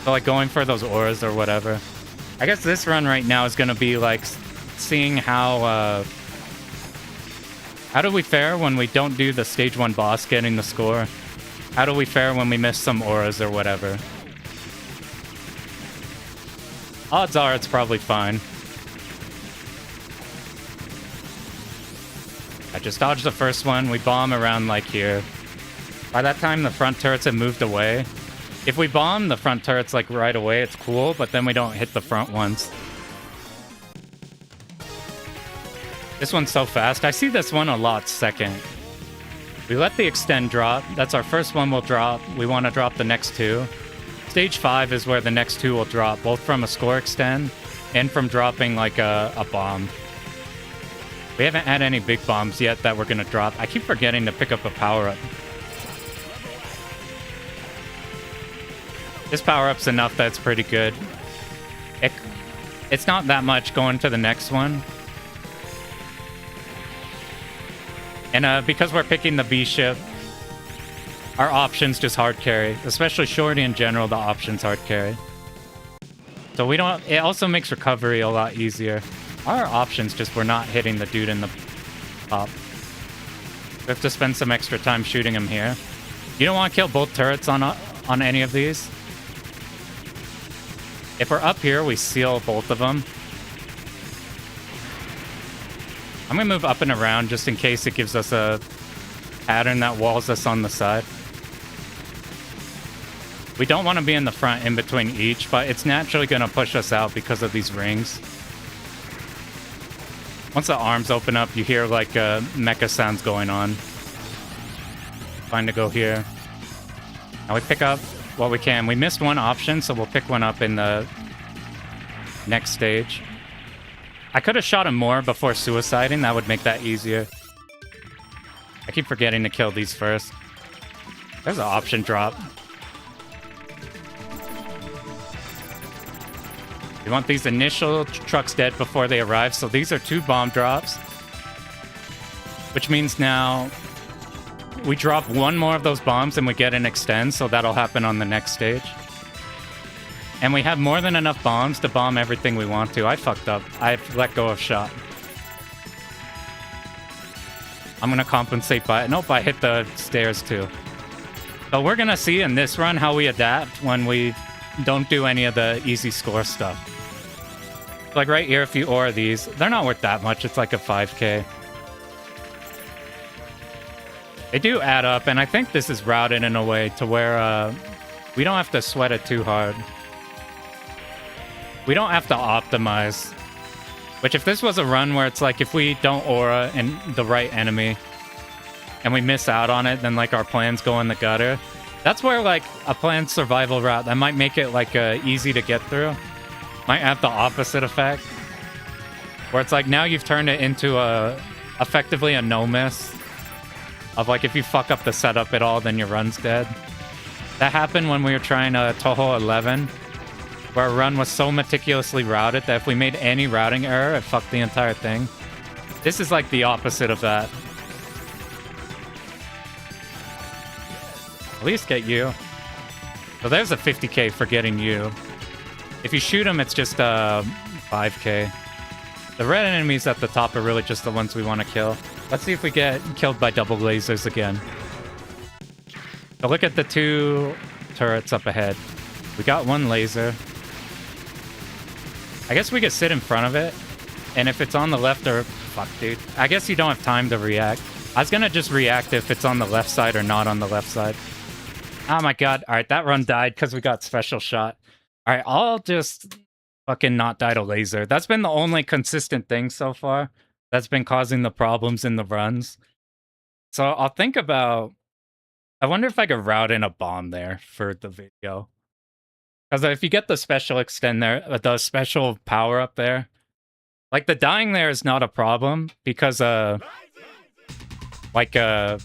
So like going for those auras or whatever. I guess this run right now is going to be like seeing how do we fare when we don't do the stage 1 boss getting the score? How do we fare when we miss some auras or whatever? Odds are it's probably fine. I just dodged the first one. We bomb around like here. By that time, the front turrets have moved away. If we bomb the front turrets like right away, it's cool, but then we don't hit the front ones. This one's so fast. I see this one a lot second. We let the extend drop. That's our first one we'll drop. We want to drop the next 2. Stage 5 is where the next 2 will drop, both from a score extend and from dropping like a bomb. We haven't had any big bombs yet that we're going to drop. I keep forgetting to pick up a power-up. This power-up's enough that it's pretty good. It's not that much going to the next one. And because we're picking the B ship, our options just hard carry. Especially Shorty in general, the options hard carry. So we don't... It also makes recovery a lot easier. Our options just we're not hitting the dude in the top. We have to spend some extra time shooting him here. You don't want to kill both turrets on any of these. If we're up here, we seal both of them. I'm going to move up and around just in case it gives us a pattern that walls us on the side. We don't want to be in the front in between each, but it's naturally going to push us out because of these rings. Once the arms open up, you hear like mecha sounds going on. Fine to go here. Now we pick up what we can. We missed one option, so we'll pick one up in the next stage. I could have shot him more before suiciding. That would make that easier. I keep forgetting to kill these first. There's an option drop. We want these initial trucks dead before they arrive. So these are 2 bomb drops. Which means now we drop one more of those bombs and we get an extend. So that'll happen on the next stage. And we have more than enough bombs to bomb everything we want to. I fucked up. I let go of shot. I'm going to compensate by... Nope, I hit the stairs too. So we're going to see in this run how we adapt when we don't do any of the easy score stuff. Like right here, if you aura these, they're not worth that much. It's like a 5k. They do add up, and I think this is routed in a way to where we don't have to sweat it too hard. We don't have to optimize. Which if this was a run where it's like if we don't aura and the right enemy and we miss out on it, then like our plans go in the gutter. That's where like a planned survival route that might make it like easy to get through might have the opposite effect. Where it's like now you've turned it into effectively a no miss. Of like if you fuck up the setup at all, then your run's dead. That happened when we were trying Toho 11. Where our run was so meticulously routed that if we made any routing error, it fucked the entire thing. This is like the opposite of that. At least get you. So there's a 50k for getting you. If you shoot him, it's just 5k. The red enemies at the top are really just the ones we want to kill. Let's see if we get killed by double lasers again. So look at the 2 turrets up ahead. We got 1 laser. I guess we could sit in front of it, and if it's on the left or... Fuck, dude. I guess you don't have time to react. I was gonna just react if it's on the left side or not on the left side. Oh my god. Alright, that run died because we got special shot. Alright, I'll just fucking not die to laser. That's been the only consistent thing so far that's been causing the problems in the runs. So I'll think about... I wonder if I could route in a bomb there for the video. Because if you get the special extend there, the special power up there, like the dying there is not a problem because, I guess,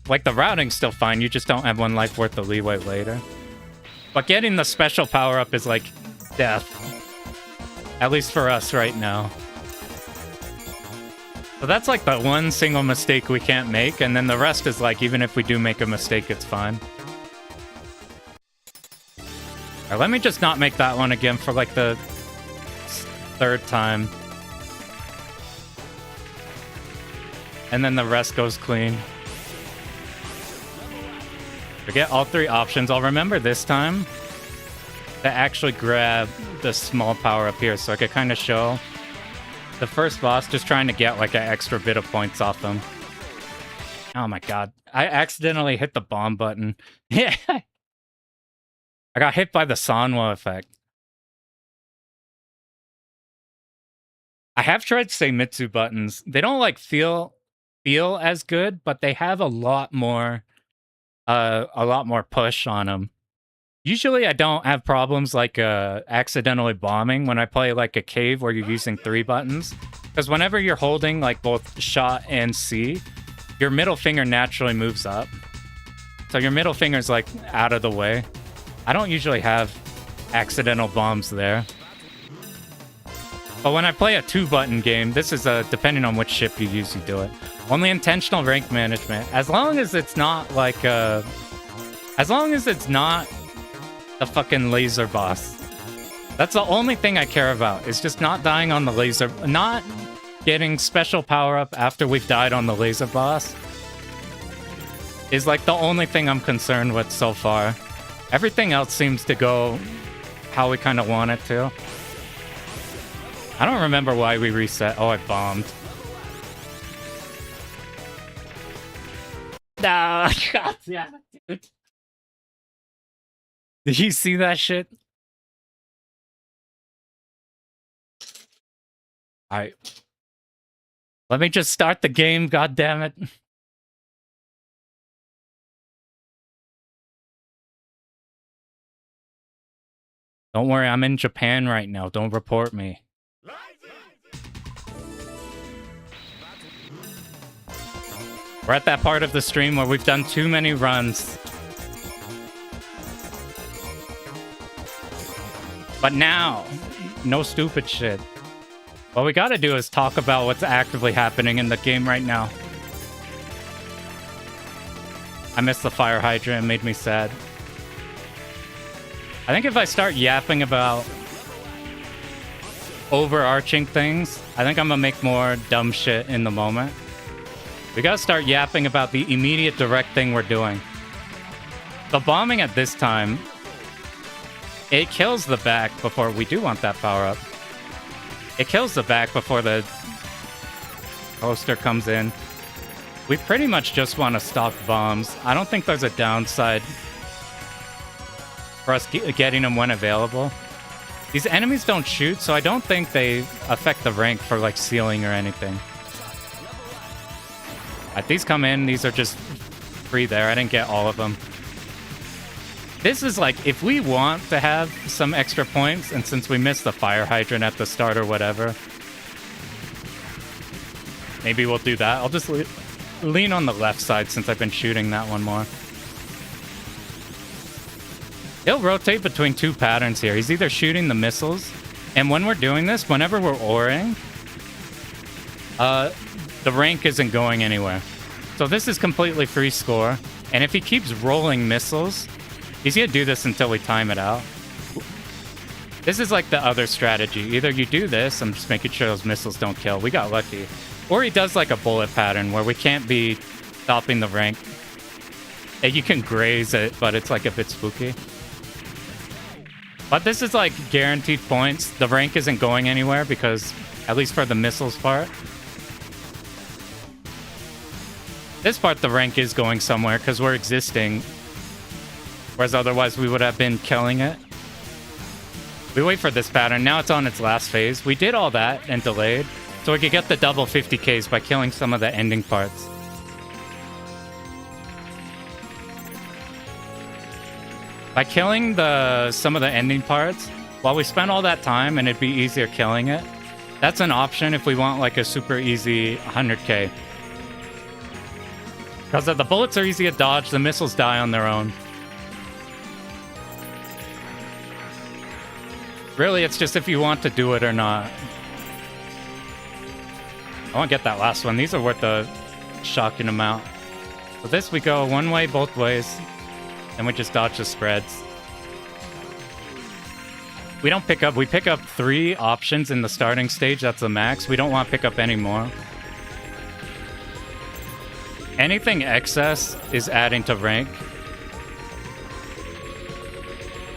like the routing's still fine. You just don't have 1 life worth of leeway later. But getting the special power up is like death. At least for us right now. So that's like the one single mistake we can't make. And then the rest is like, even if we do make a mistake, it's fine. Right, let me just not make that one again for like the 3rd time. And then the rest goes clean. Forget all 3 options. I'll remember this time to actually grab the small power up here so I could kind of show the first boss just trying to get like an extra bit of points off them. Oh my god. I accidentally hit the bomb button. Yeah. I got hit by the Sanwa effect. I have tried Seimitsu buttons. They don't like feel as good, but they have a lot more push on them. Usually I don't have problems like accidentally bombing when I play like a cave where you're using 3 buttons. Because whenever you're holding like both shot and C, your middle finger naturally moves up. So your middle finger's like out of the way. I don't usually have accidental bombs there. But when I play a 2-button game, this is depending on which ship you use, you do it. Only intentional rank management. As long as it's not like as long as it's not the fucking laser boss. That's the only thing I care about, is just not dying on the laser, not getting special power-up after we've died on the laser boss. Is like the only thing I'm concerned with so far. Everything else seems to go how we kind of want it to. I don't remember why we reset. Oh, I bombed. No, god damn it, dude. Did you see that shit? Alright. Let me just start the game, god damn it. Don't worry, I'm in Japan right now. Don't report me. We're at that part of the stream where we've done too many runs. But now, no stupid shit. What we gotta do is talk about what's actively happening in the game right now. I missed the fire hydrant, it made me sad. I think if I start yapping about overarching things, I think I'm gonna make more dumb shit in the moment. We gotta start yapping about the immediate direct thing we're doing. The bombing at this time, it kills the back before we do want that power up. It kills the back before the poster comes in. We pretty much just want to stock bombs. I don't think there's a downside for us getting them when available. These enemies don't shoot, so I don't think they affect the rank for like sealing or anything. These come in, these are just free there. I didn't get all of them. This is like, if we want to have some extra points, and since we missed the fire hydrant at the start or whatever, maybe we'll do that. I'll just lean on the left side since I've been shooting that one more. He'll rotate between two patterns here. He's either shooting the missiles, and when we're doing this, whenever we're oring, the rank isn't going anywhere. So this is completely free score, and if he keeps rolling missiles, he's gonna do this until we time it out. This is like the other strategy. Either you do this, I'm just making sure those missiles don't kill. We got lucky. Or he does like a bullet pattern where we can't be stopping the rank. And you can graze it, but it's like a bit spooky. But this is like guaranteed points. The rank isn't going anywhere because, at least for the missiles part. This part, the rank is going somewhere because we're existing. Whereas otherwise we would have been killing it. We wait for this pattern. Now it's on its last phase. We did all that and delayed. So we could get the double 50Ks by killing some of the ending parts. By killing some of the ending parts, while we spent all that time and it'd be easier killing it, that's an option if we want like a super easy 100K. Because the bullets are easy to dodge, the missiles die on their own. Really, it's just if you want to do it or not. I want to get that last one. These are worth a shocking amount. For this, we go one way, both ways. And we just dodge the spreads. We don't pick up. We pick up 3 options in the starting stage. That's the max. We don't want to pick up any more. Anything excess is adding to rank.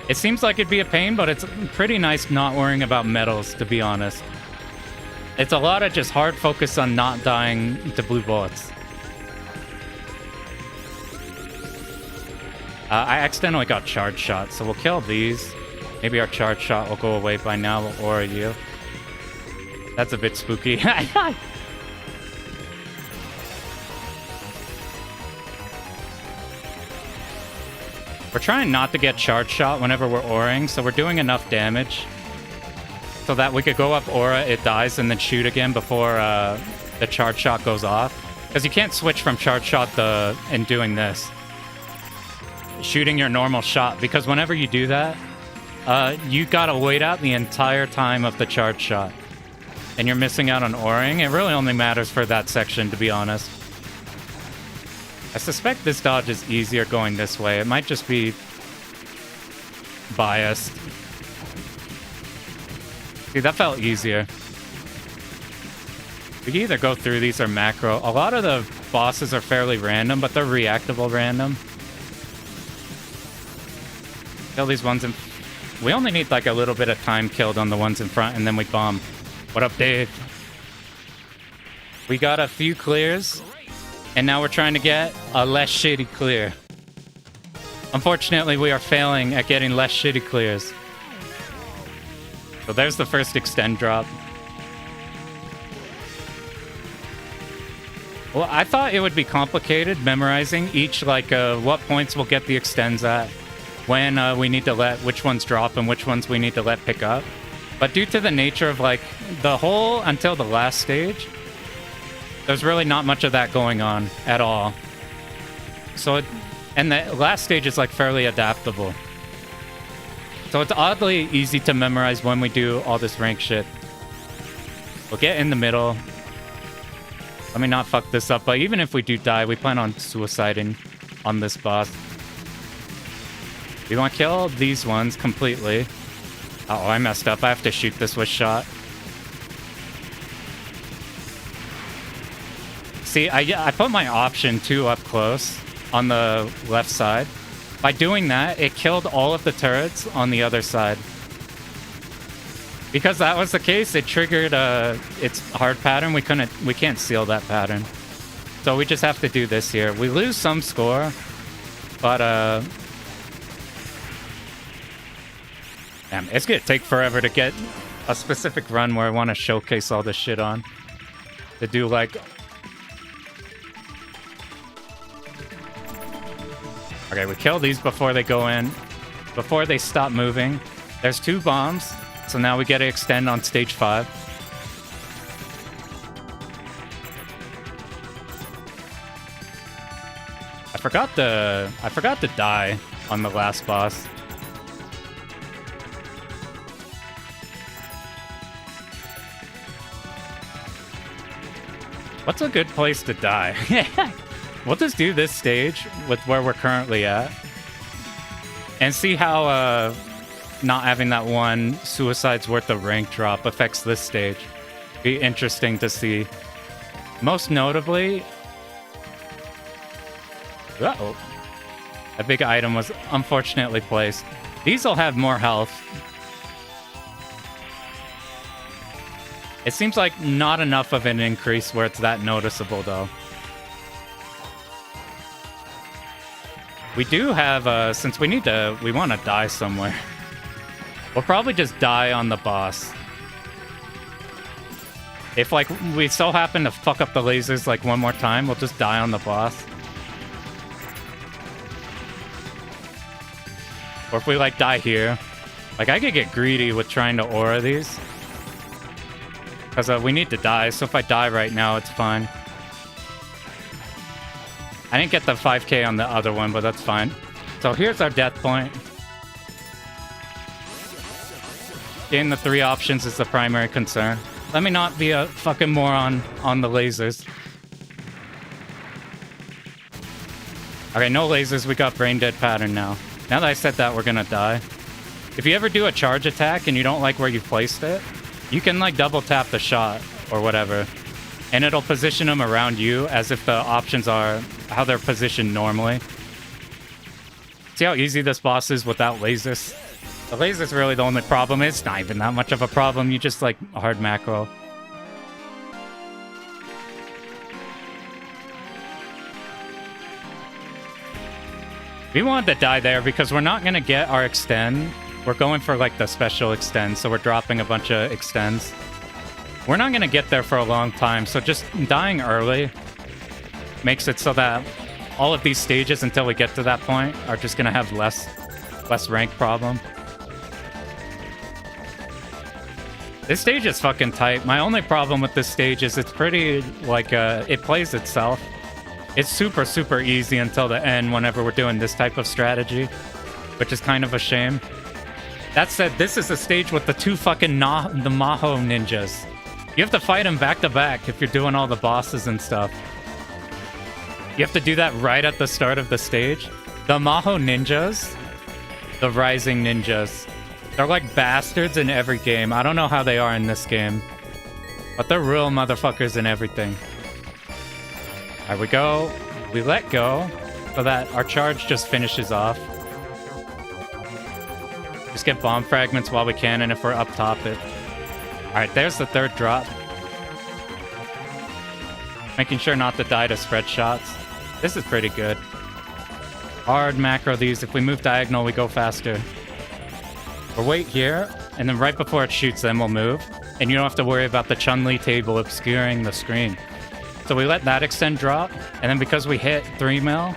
It seems like it'd be a pain, but it's pretty nice not worrying about medals, to be honest. It's a lot of just hard focus on not dying to blue bullets. I accidentally got charge shot, so we'll kill these. Maybe our charge shot will go away by now. We'll aura you. That's a bit spooky. We're trying not to get charge shot whenever we're auring, so we're doing enough damage so that we could go up aura, it dies, and then shoot again before the charge shot goes off. Because you can't switch from charge shot and doing this. Shooting your normal shot, because whenever you do that, you gotta wait out the entire time of the charge shot. And you're missing out on auring. It really only matters for that section, to be honest. I suspect this dodge is easier going this way. It might just be biased. See, that felt easier. We can either go through these or macro. A lot of the bosses are fairly random, but they're reactable random. Kill these ones in... We only need like a little bit of time killed on the ones in front, and then we bomb. What up, Dave? We got a few clears, and now we're trying to get a less shitty clear. Unfortunately, we are failing at getting less shitty clears. So there's the first extend drop. Well, I thought it would be complicated memorizing each, like, what points we'll get the extends at, when we need to let which ones drop and which ones we need to let pick up. But due to the nature of, like, the whole until the last stage, there's really not much of that going on at all. So, and the last stage is, like, fairly adaptable. So it's oddly easy to memorize when we do all this rank shit. We'll get in the middle. Let me not fuck this up, but even if we do die, we plan on suiciding on this boss. We want to kill these ones completely. Oh, I messed up. I have to shoot this with shot. See, I put my option 2 up close on the left side. By doing that, it killed all of the turrets on the other side. Because that was the case, it triggered its hard pattern. We can't seal that pattern. So we just have to do this here. We lose some score, but damn, it's gonna take forever to get a specific run where I want to showcase all this shit on. To do like... Okay, we kill these before they go in. Before they stop moving. There's 2 bombs. So now we get to extend on stage 5. I forgot to die on the last boss. What's a good place to die? We'll just do this stage with where we're currently at. And see how not having that one suicide's worth of rank drop affects this stage. Be interesting to see. Most notably... Uh-oh. A big item was unfortunately placed. These will have more health. It seems like not enough of an increase where it's that noticeable, though. We do have, since we want to die somewhere. We'll probably just die on the boss. If, like, we so happen to fuck up the lasers, like, one more time, we'll just die on the boss. Or if we, like, die here. Like, I could get greedy with trying to aura these. Because we need to die, so if I die right now, it's fine. I didn't get the 5k on the other one, but that's fine. So here's our death point. Getting the 3 options is the primary concern. Let me not be a fucking moron on the lasers. Okay, no lasers. We got brain dead pattern now. Now that I said that, we're gonna die. If you ever do a charge attack and you don't like where you placed it, you can like double tap the shot or whatever. And it'll position them around you as if the options are how they're positioned normally. See how easy this boss is without lasers? The laser's really the only problem. It's not even that much of a problem. You just, like, hard macro. We wanted to die there because we're not going to get our extend. We're going for, like, the special extend, so we're dropping a bunch of extends. We're not going to get there for a long time, so just dying early makes it so that all of these stages until we get to that point are just going to have less rank problem. This stage is fucking tight. My only problem with this stage is it's pretty, like, it plays itself. It's super, super easy until the end whenever we're doing this type of strategy, which is kind of a shame. That said, this is a stage with the 2 fucking the Maho ninjas. You have to fight them back to back if you're doing all the bosses and stuff. You have to do that right at the start of the stage. The Maho ninjas, the rising ninjas, They're like bastards in every game. I don't know how they are in this game, but they're real motherfuckers in everything. All right, we go. We let go so that our charge just finishes off. Just get bomb fragments while we can, and if we're up top it. All right, there's the third drop. Making sure not to die to spread shots. This is pretty good. Hard macro these. If we move diagonal, we go faster. We'll wait here, and then right before it shoots, then we'll move. And you don't have to worry about the Chun-Li table obscuring the screen. So we let that extend drop, and then because we hit 3 mil,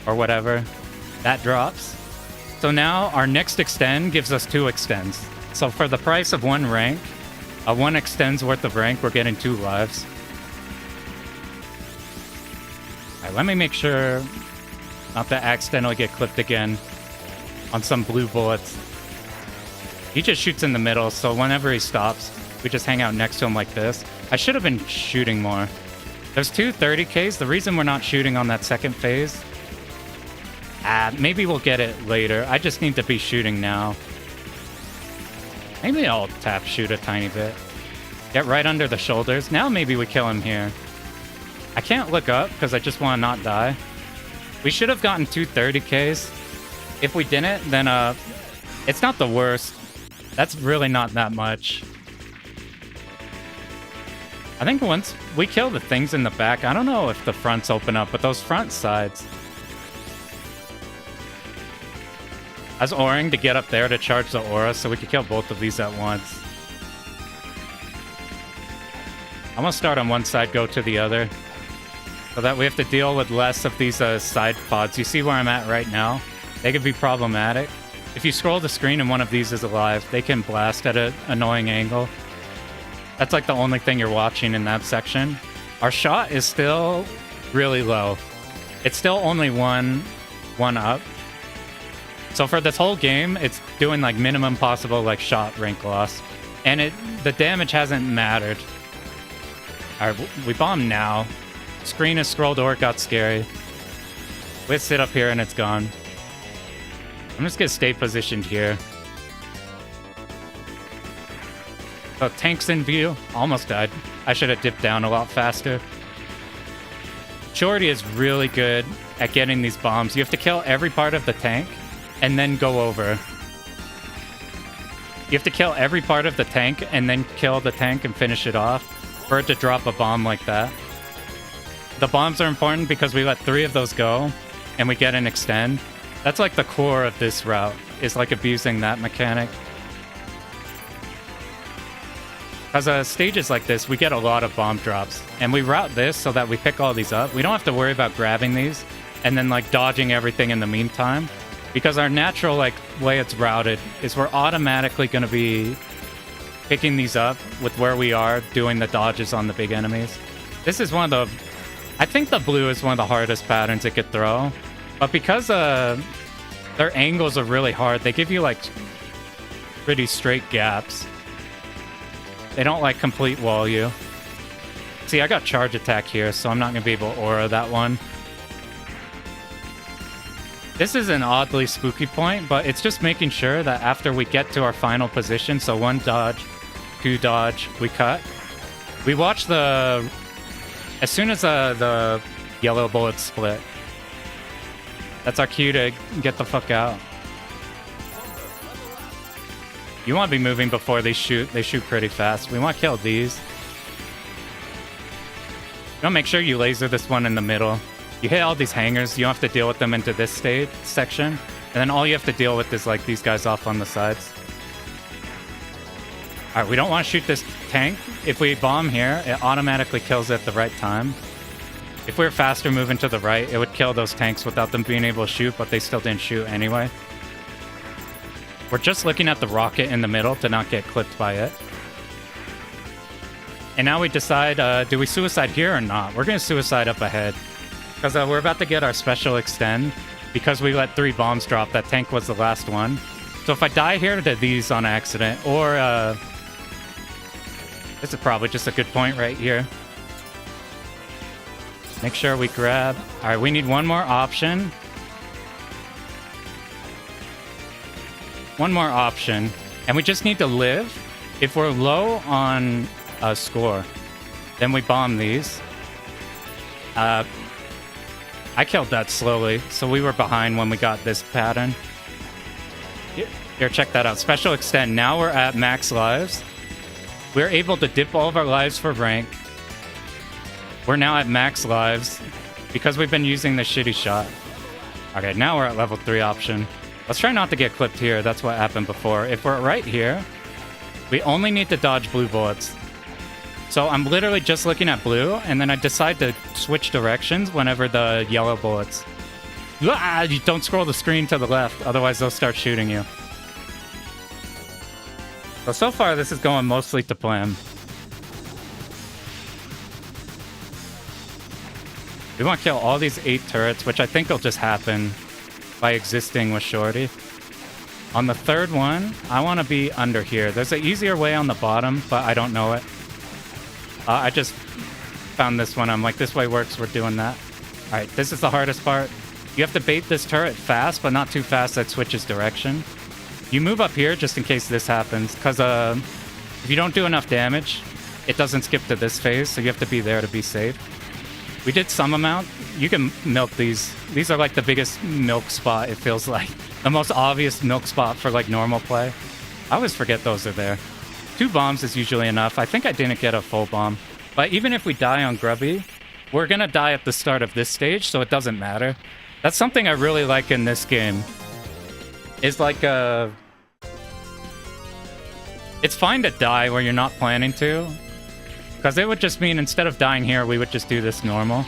or whatever, that drops. So now our next extend gives us 2 extends. So for the price of 1 rank, a 1 extends worth of rank, we're getting 2 lives. Alright, let me make sure not to accidentally get clipped again on some blue bullets. He just shoots in the middle, so whenever he stops, we just hang out next to him like this. I should have been shooting more. There's 2 30Ks. The reason we're not shooting on that second phase... maybe we'll get it later. I just need to be shooting now. Maybe I'll tap shoot a tiny bit. Get right under the shoulders. Now maybe we kill him here. I can't look up because I just want to not die. We should have gotten 2 30Ks. If we didn't, then it's not the worst. That's really not that much. I think once we kill the things in the back, I don't know if the fronts open up, but those front sides. I was auring to get up there to charge the aura so we could kill both of these at once. I'm gonna start on one side, go to the other, so that we have to deal with less of these side pods. You see where I'm at right now? They could be problematic. If you scroll the screen and one of these is alive, they can blast at an annoying angle. That's like the only thing you're watching in that section. Our shot is still really low. It's still only one up. So for this whole game, it's doing like minimum possible like shot rank loss. And the damage hasn't mattered. Alright, we bomb now. Screen is scrolled or it got scary. We sit up here and it's gone. I'm just gonna stay positioned here. So tanks in view. Almost died. I should have dipped down a lot faster. Shorty is really good at getting these bombs. You have to kill every part of the tank and then go over. You have to kill every part of the tank and then kill the tank and finish it off for it to drop a bomb like that. The bombs are important because we let 3 of those go and we get an extend. That's like the core of this route, is like abusing that mechanic. Because stages like this, we get a lot of bomb drops. And we route this so that we pick all these up. We don't have to worry about grabbing these and then like dodging everything in the meantime. Because our natural like way it's routed is we're automatically going to be picking these up with where we are doing the dodges on the big enemies. This is one of the... I think the blue is one of the hardest patterns it could throw. But because their angles are really hard, they give you like pretty straight gaps. They don't like complete wall you. See, I got charge attack here, so I'm not going to be able to aura that one. This is an oddly spooky point, but it's just making sure that after we get to our final position, so 1 dodge, 2 dodge, we cut. We watch the... As soon as the yellow bullets split, that's our cue to get the fuck out. You want to be moving before they shoot. They shoot pretty fast. We want to kill these. You want to make sure you laser this one in the middle. You hit all these hangers, you don't have to deal with them into this section. And then all you have to deal with is like these guys off on the sides. Alright, we don't want to shoot this tank. If we bomb here, it automatically kills it at the right time. If we were faster moving to the right, it would kill those tanks without them being able to shoot, but they still didn't shoot anyway. We're just looking at the rocket in the middle to not get clipped by it. And now we decide, do we suicide here or not? We're going to suicide up ahead. Because we're about to get our special extend. Because we let 3 bombs drop, that tank was the last one. So if I die here to these on accident, or... this is probably just a good point right here. Make sure we grab... Alright, we need one more option. one more option, and we just need to live. If we're low on a score, then we bomb these. I killed that slowly, so we were behind when we got this pattern. Here, check that out. Special extend. Now we're at max lives. We're able to dip all of our lives for rank. We're now at max lives because we've been using the shitty shot. Okay, now we're at level 3 option. Let's try not to get clipped here. That's what happened before. If we're right here, we only need to dodge blue bullets. So I'm literally just looking at blue, and then I decide to switch directions whenever the yellow bullets. Ah, you don't scroll the screen to the left, otherwise they'll start shooting you. So far this is going mostly to plan. We want to kill all these 8 turrets, which I think will just happen by existing with Shorty. On the 3rd one, I want to be under here. There's an easier way on the bottom, but I don't know it. I just found this one. I'm like, this way works. We're doing that. All right, this is the hardest part. You have to bait this turret fast, but not too fast that switches direction. You move up here just in case this happens, because if you don't do enough damage, it doesn't skip to this phase, so you have to be there to be safe. We did some amount. You can milk these. These are like the biggest milk spot, it feels like. The most obvious milk spot for like normal play. I always forget those are there. 2 bombs is usually enough. I think I didn't get a full bomb. But even if we die on Grubby, we're going to die at the start of this stage, so it doesn't matter. That's something I really like in this game. It's like it's fine to die where you're not planning to. Because it would just mean instead of dying here, we would just do this normal.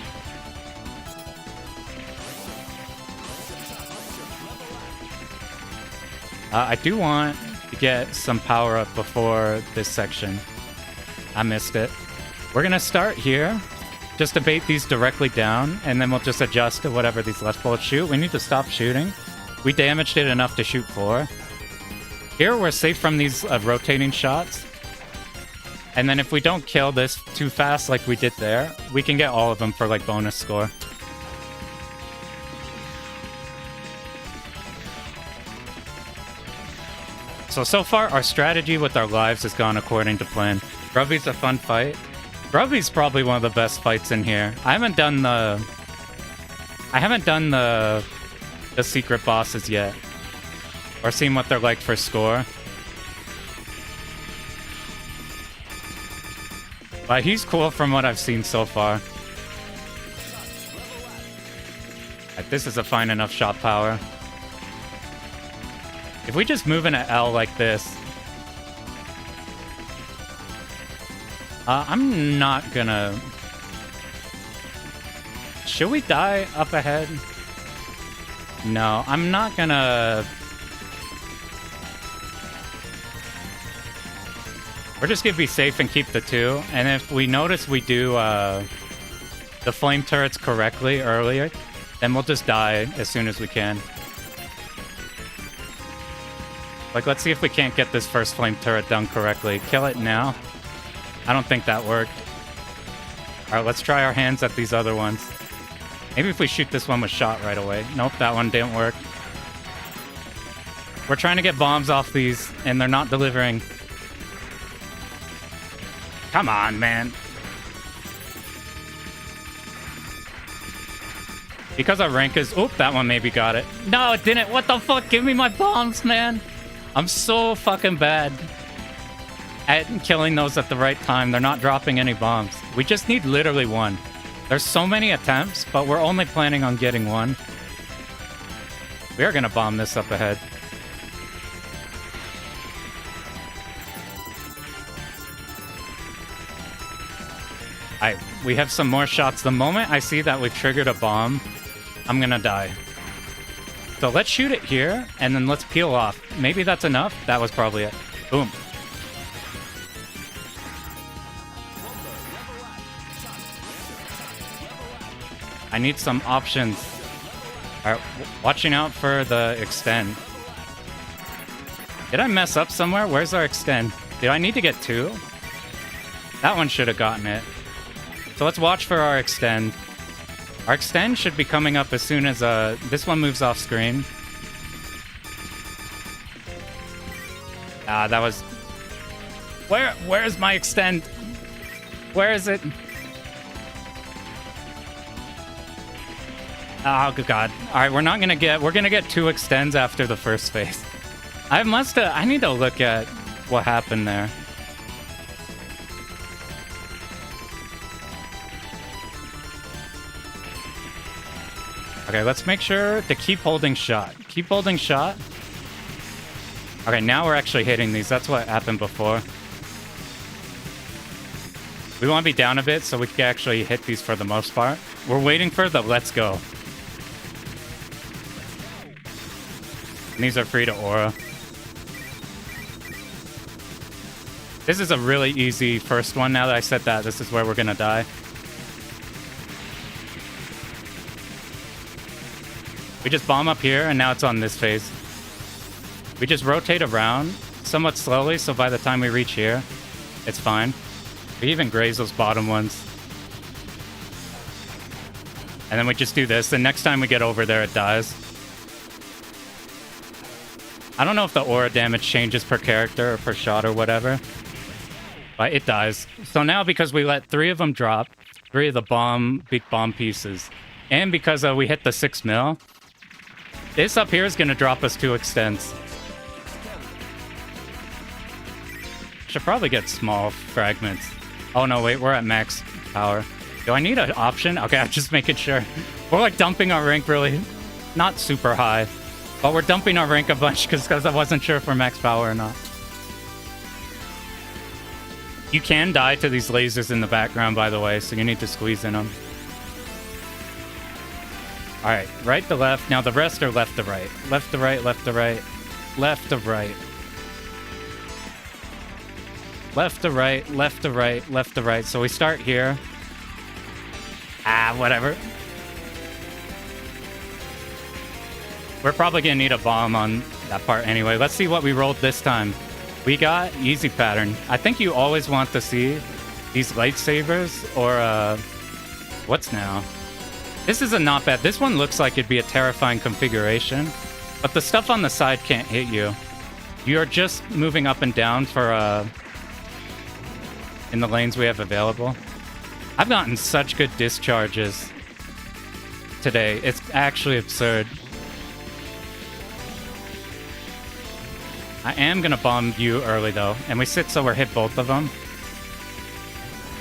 I do want to get some power up before this section. I missed it. We're going to start here. Just to bait these directly down, and then we'll just adjust to whatever these left bullets shoot. We need to stop shooting. We damaged it enough to shoot 4. Here, we're safe from these rotating shots. And then if we don't kill this too fast like we did there, we can get all of them for, like, bonus score. So far, our strategy with our lives has gone according to plan. Grubby's a fun fight. Grubby's probably one of the best fights in here. I haven't done the secret bosses yet, or seen what they're like for score. But he's cool from what I've seen so far. This is a fine enough shot power. If we just move in an L like this, I'm not gonna... Should we die up ahead? No, I'm not gonna... We're just gonna be safe and keep the 2. And if we notice we do the flame turrets correctly earlier, then we'll just die as soon as we can. Like, let's see if we can't get this first flame turret done correctly. Kill it now. I don't think that worked. Alright, let's try our hands at these other ones. Maybe if we shoot this one with shot right away. Nope, that one didn't work. We're trying to get bombs off these, and they're not delivering. Come on, man. Because our rank is... Oop, that one maybe got it. No, it didn't. What the fuck? Give me my bombs, man. I'm so fucking bad at killing those at the right time. They're not dropping any bombs. We just need literally 1. There's so many attempts, but we're only planning on getting 1. We are going to bomb this up ahead. We have some more shots. The moment I see that we've triggered a bomb, I'm going to die. So let's shoot it here, and then let's peel off. Maybe that's enough? That was probably it. Boom. I need some options. Alright, watching out for the extend. Did I mess up somewhere? Where's our extend? Did I need to get 2? That one should have gotten it. So let's watch for our extend. Our extend should be coming up as soon as this one moves off screen. Ah, that was... Where's my extend? Where is it? Oh, good God. Alright, we're gonna get 2 extends after the first phase. I need to look at what happened there. Okay, let's make sure to keep holding shot. Keep holding shot. Okay, now we're actually hitting these. That's what happened before. We want to be down a bit so we can actually hit these for the most part. We're waiting for the let's go. And these are free to aura. This is a really easy first one. Now that I said that, this is where we're going to die. We just bomb up here, and now it's on this phase. We just rotate around somewhat slowly, so by the time we reach here, it's fine. We even graze those bottom ones. And then we just do this. The next time we get over there, it dies. I don't know if the aura damage changes per character or per shot or whatever. But it dies. So now because we let 3 of them drop, 3 of the big bomb pieces, and because we hit the 6 mil, this up here is going to drop us 2 extends. Should probably get small fragments. Oh no, wait, we're at max power. Do I need an option? Okay, I'm just making sure. We're like dumping our rank really, not super high, but we're dumping our rank a bunch because I wasn't sure if we're max power or not. You can die to these lasers in the background, by the way, so you need to squeeze in them. Alright, right to left. Now the rest are left to right. Left to right, left to right, left to right. Left to right, left to right, left to right. So we start here. Ah, whatever. We're probably gonna need a bomb on that part anyway. Let's see what we rolled this time. We got easy pattern. I think you always want to see these lightsabers or what's now? This is a not bad. This one looks like it'd be a terrifying configuration, but the stuff on the side can't hit you. You're just moving up and down for in the lanes we have available. I've gotten such good discharges today. It's actually absurd. I am gonna bomb you early though, and we sit so we're hit both of them.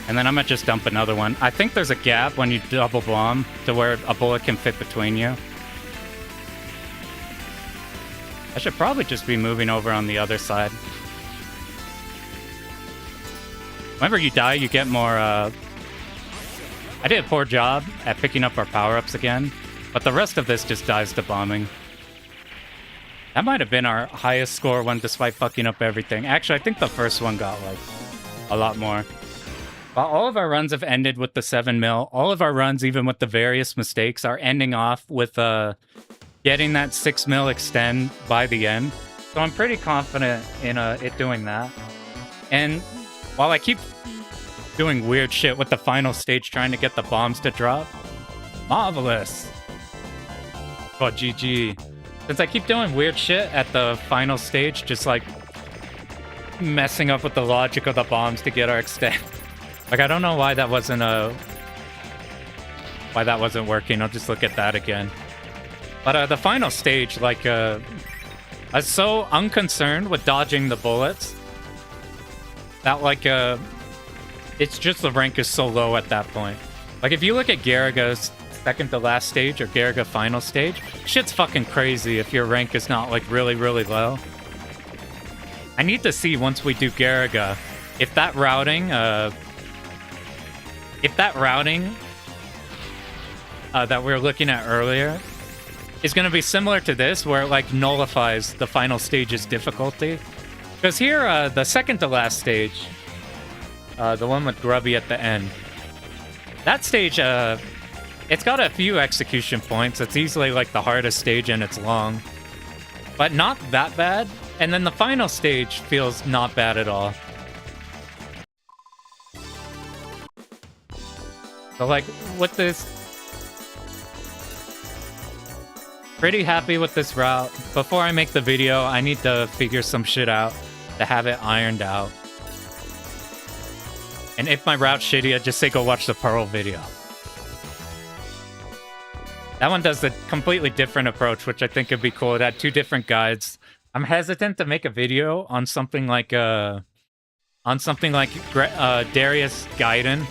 And then I'm gonna just dump another one. I think there's a gap when you double bomb to where a bullet can fit between you. I should probably just be moving over on the other side. Whenever you die, you get more, I did a poor job at picking up our power-ups again, but the rest of this just dies to bombing. That might have been our highest score one despite fucking up everything. Actually, I think the first one got, like, a lot more. While all of our runs have ended with the 7 mil, all of our runs, even with the various mistakes, are ending off with getting that 6 mil extend by the end. So I'm pretty confident in it doing that. And while I keep doing weird shit with the final stage trying to get the bombs to drop, marvelous. Oh, GG. Since I keep doing weird shit at the final stage, just like messing up with the logic of the bombs to get our extend. Like, I don't know why that wasn't working. I'll just look at that again. But the final stage, like, I was so unconcerned with dodging the bullets that, like, it's just the rank is so low at that point. Like, if you look at Garriga's second to last stage or Garriga final stage, shit's fucking crazy if your rank is not, like, really, really low. I need to see once we do Garriga if that routing, that we were looking at earlier is going to be similar to this, where it, like, nullifies the final stage's difficulty. Because here, the second to last stage, the one with Grubby at the end, that stage, it's got a few execution points. It's easily, like, the hardest stage and it's long. But not that bad. And then the final stage feels not bad at all. So, like, with this... Pretty happy with this route. Before I make the video, I need to figure some shit out. to have it ironed out. And if my route's shitty, I'd just say go watch the Pearl video. That one does the completely different approach, which I think would be cool. It had 2 different guides. I'm hesitant to make a video on something like Darius Gaiden.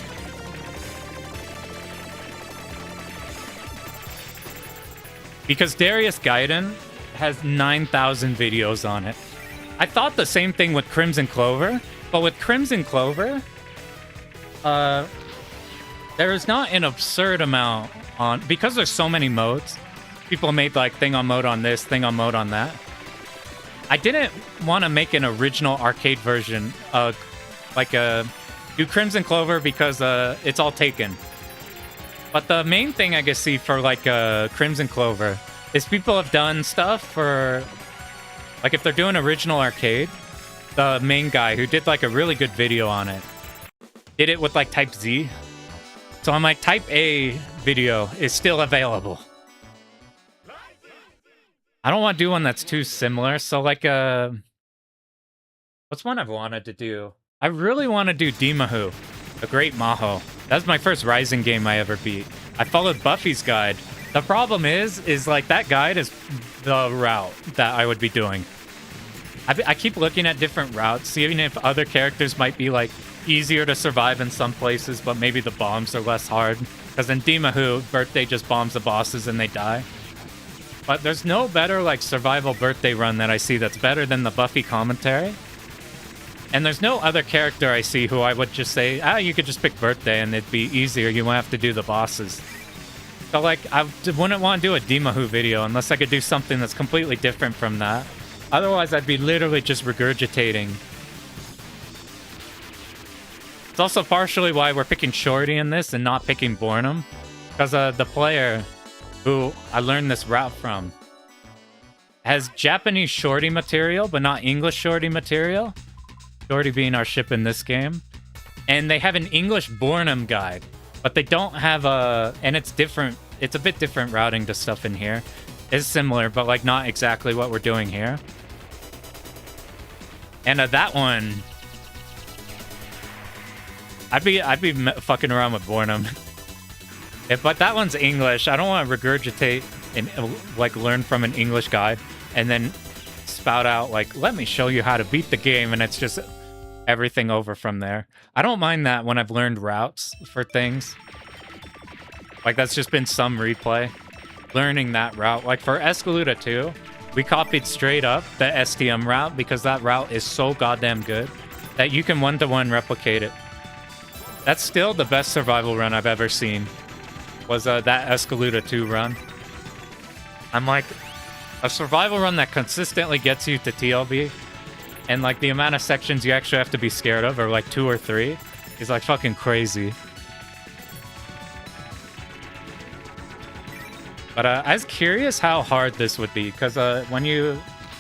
Because Darius Gaiden has 9,000 videos on it. I thought the same thing with Crimson Clover, but with Crimson Clover, there is not an absurd amount on, because there's so many modes. People made like thing on mode on this, thing on mode on that. I didn't want to make an original arcade version of do Crimson Clover because it's all taken. But the main thing I can see for like Crimson Clover is people have done stuff for, like if they're doing original arcade, the main guy who did like a really good video on it did it with like Type Z. So I'm like, Type A video is still available. I don't want to do one that's too similar. So like, what's one I've wanted to do? I really want to do Dimahu, the Great Maho. That's my first Rising game I ever beat. I followed Buffy's guide. The problem is like that guide is the route that I would be doing. I keep looking at different routes, seeing if other characters might be like easier to survive in some places, but maybe the bombs are less hard. Because in Dimahu, Birthday just bombs the bosses and they die. But there's no better like survival Birthday run that I see that's better than the Buffy commentary. And there's no other character I see who I would just say, you could just pick Birthday and it'd be easier. You won't have to do the bosses. So like, I wouldn't want to do a Dimahu video unless I could do something that's completely different from that. Otherwise, I'd be literally just regurgitating. It's also partially why we're picking Shorty in this and not picking Bornum. Because the player who I learned this route from has Japanese Shorty material, but not English Shorty material. Shorty being our ship in this game. And they have an English Bornum guide, but they don't have and it's different. It's a bit different routing to stuff in here. It's similar, but like not exactly what we're doing here. And that one, I'd be fucking around with Bornum. But that one's English. I don't want to regurgitate and like learn from an English guide and then spout out like, let me show you how to beat the game, and it's just everything over from there. I don't mind that when I've learned routes for things. Like that's just been some replay. Learning that route. Like for Escaluda 2, we copied straight up the STM route because that route is so goddamn good that you can one-to-one replicate it. That's still the best survival run I've ever seen. Was that Escaluda 2 run. I'm like, a survival run that consistently gets you to TLB, and like the amount of sections you actually have to be scared of, or like 2 or 3, is like fucking crazy. But I was curious how hard this would be, because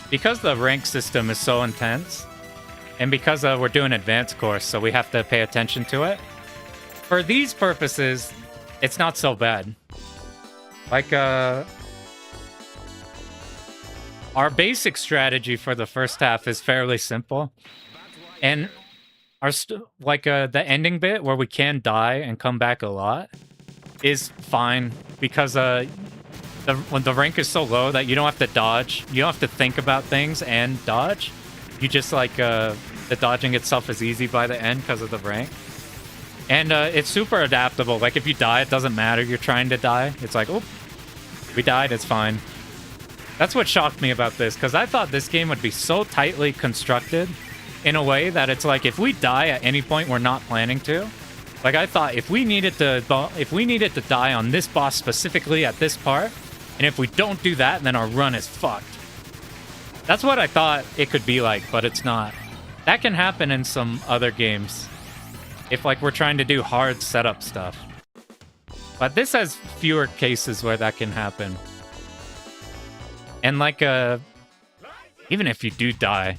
because the rank system is so intense, and because we're doing advanced course, so we have to pay attention to it. For these purposes, it's not so bad. Like, our basic strategy for the first half is fairly simple. And our the ending bit where we can die and come back a lot is fine, because when the rank is so low that you don't have to dodge. You don't have to think about things and dodge. You just like, the dodging itself is easy by the end because of the rank. And it's super adaptable. Like if you die, it doesn't matter. You're trying to die. It's like, oh, we died. It's fine. That's what shocked me about this, because I thought this game would be so tightly constructed in a way that it's like, if we die at any point we're not planning to. Like I thought if we needed to die on this boss specifically at this part, and if we don't do that, then our run is fucked. That's what I thought it could be like, but it's not. That can happen in some other games. If like we're trying to do hard setup stuff. But this has fewer cases where that can happen. And like even if you do die,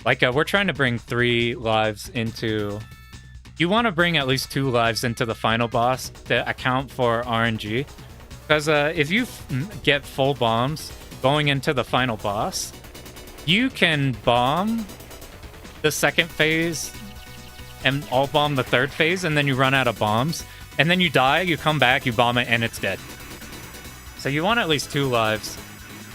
like we're trying to bring 3 lives into... You want to bring at least 2 lives into the final boss to account for RNG. Because if you get full bombs going into the final boss, you can bomb the second phase and all bomb the third phase, and then you run out of bombs, and then you die, you come back, you bomb it, and it's dead. So you want at least 2 lives.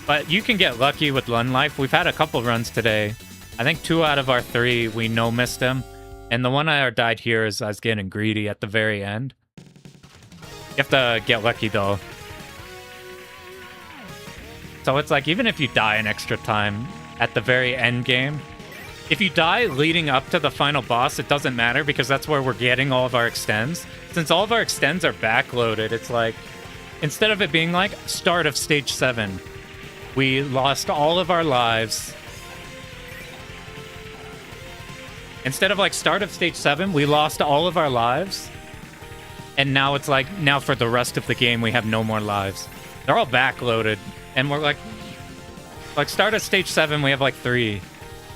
But you can get lucky with Lun Life. We've had a couple runs today. I think 2 out of our 3, we no-missed him. And the one I died here is I was getting greedy at the very end. You have to get lucky, though. So it's like, even if you die an extra time at the very end game, if you die leading up to the final boss, it doesn't matter because that's where we're getting all of our extends. Since all of our extends are backloaded, it's like, instead of it being like start of stage 7, we lost all of our lives. Instead of like start of stage 7, we lost all of our lives. And now it's like, now for the rest of the game, we have no more lives. They're all backloaded. And we're like start of stage 7, we have like 3.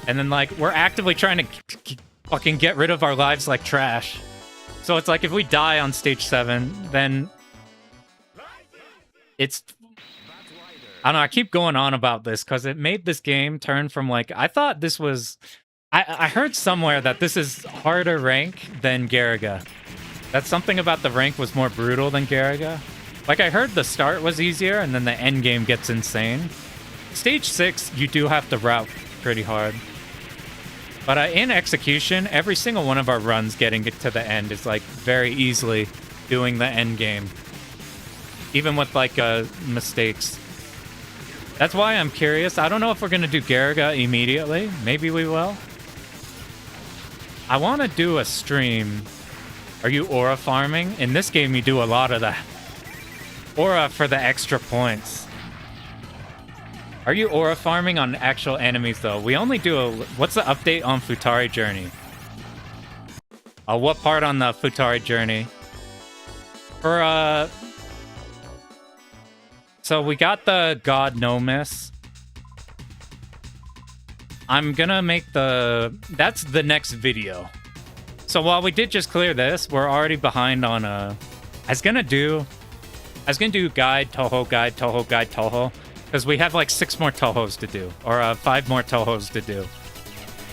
And then, like, we're actively trying to fucking get rid of our lives like trash. So it's like, if we die on stage 7, then it's... I don't know, I keep going on about this, because it made this game turn from, like... I thought this was... I heard somewhere that this is harder rank than Garaga. That something about the rank was more brutal than Garaga. Like, I heard the start was easier, and then the end game gets insane. Stage 6, you do have to route pretty hard. But in execution, every single one of our runs getting to the end is like very easily doing the end game. Even with like mistakes. That's why I'm curious. I don't know if we're going to do Garaga immediately. Maybe we will. I want to do a stream. Are you aura farming? In this game, you do a lot of that. Aura for the extra points. Are you aura farming on actual enemies, though? We only do a... What's the update on Futari Journey? What part on the Futari Journey? For, So we got the God No Miss. I'm gonna make the... That's the next video. So while we did just clear this, we're already behind on I was gonna do guide, Toho, guide, Toho, guide, Toho. Because we have like 6 more Tohos to do. Or 5 more Tohos to do.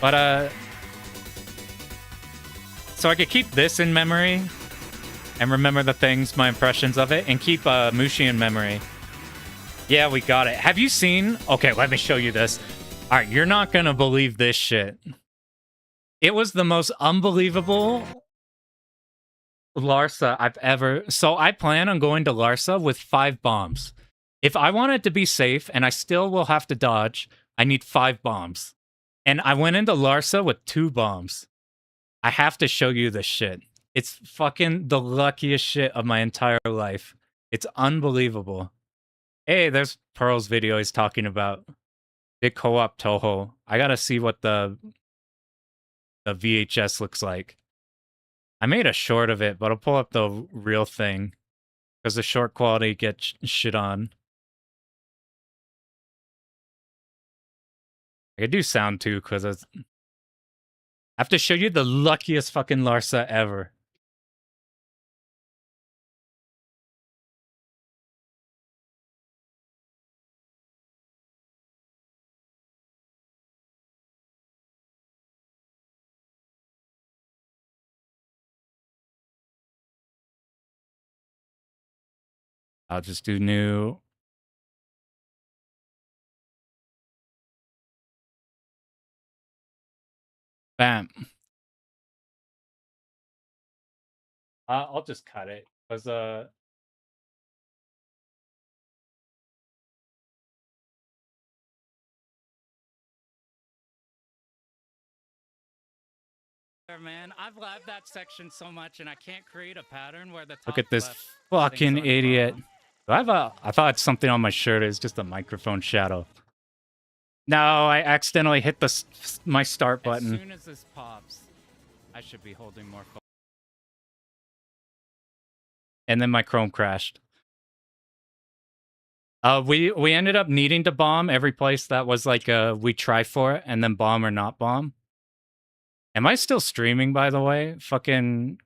But, so I could keep this in memory. And remember the things, my impressions of it. And keep Mushi in memory. Yeah, we got it. Have you seen... Okay, let me show you this. Alright, you're not gonna believe this shit. It was the most unbelievable Larsa I've ever... So I plan on going to Larsa with 5 bombs. If I want it to be safe, and I still will have to dodge, I need 5 bombs. And I went into Larsa with 2 bombs. I have to show you this shit. It's fucking the luckiest shit of my entire life. It's unbelievable. Hey, there's Pearl's video he's talking about. Big co-op Toho. I gotta see what the VHS looks like. I made a short of it, but I'll pull up the real thing. Because the short quality gets shit on. I could do sound too, because I have to show you the luckiest fucking Larsa ever. I'll just do new. Bam. I'll just cut it. Because, man, I've loved that section so much, and I can't create a pattern where the top... Look at this fucking idiot. Do I have I thought it's something on my shirt. It's just a microphone shadow. No, I accidentally hit my start button. As soon as this pops, I should be holding more focus. And then my Chrome crashed. We ended up needing to bomb every place that was like we try for it, and then bomb or not bomb. Am I still streaming, by the way? Fucking...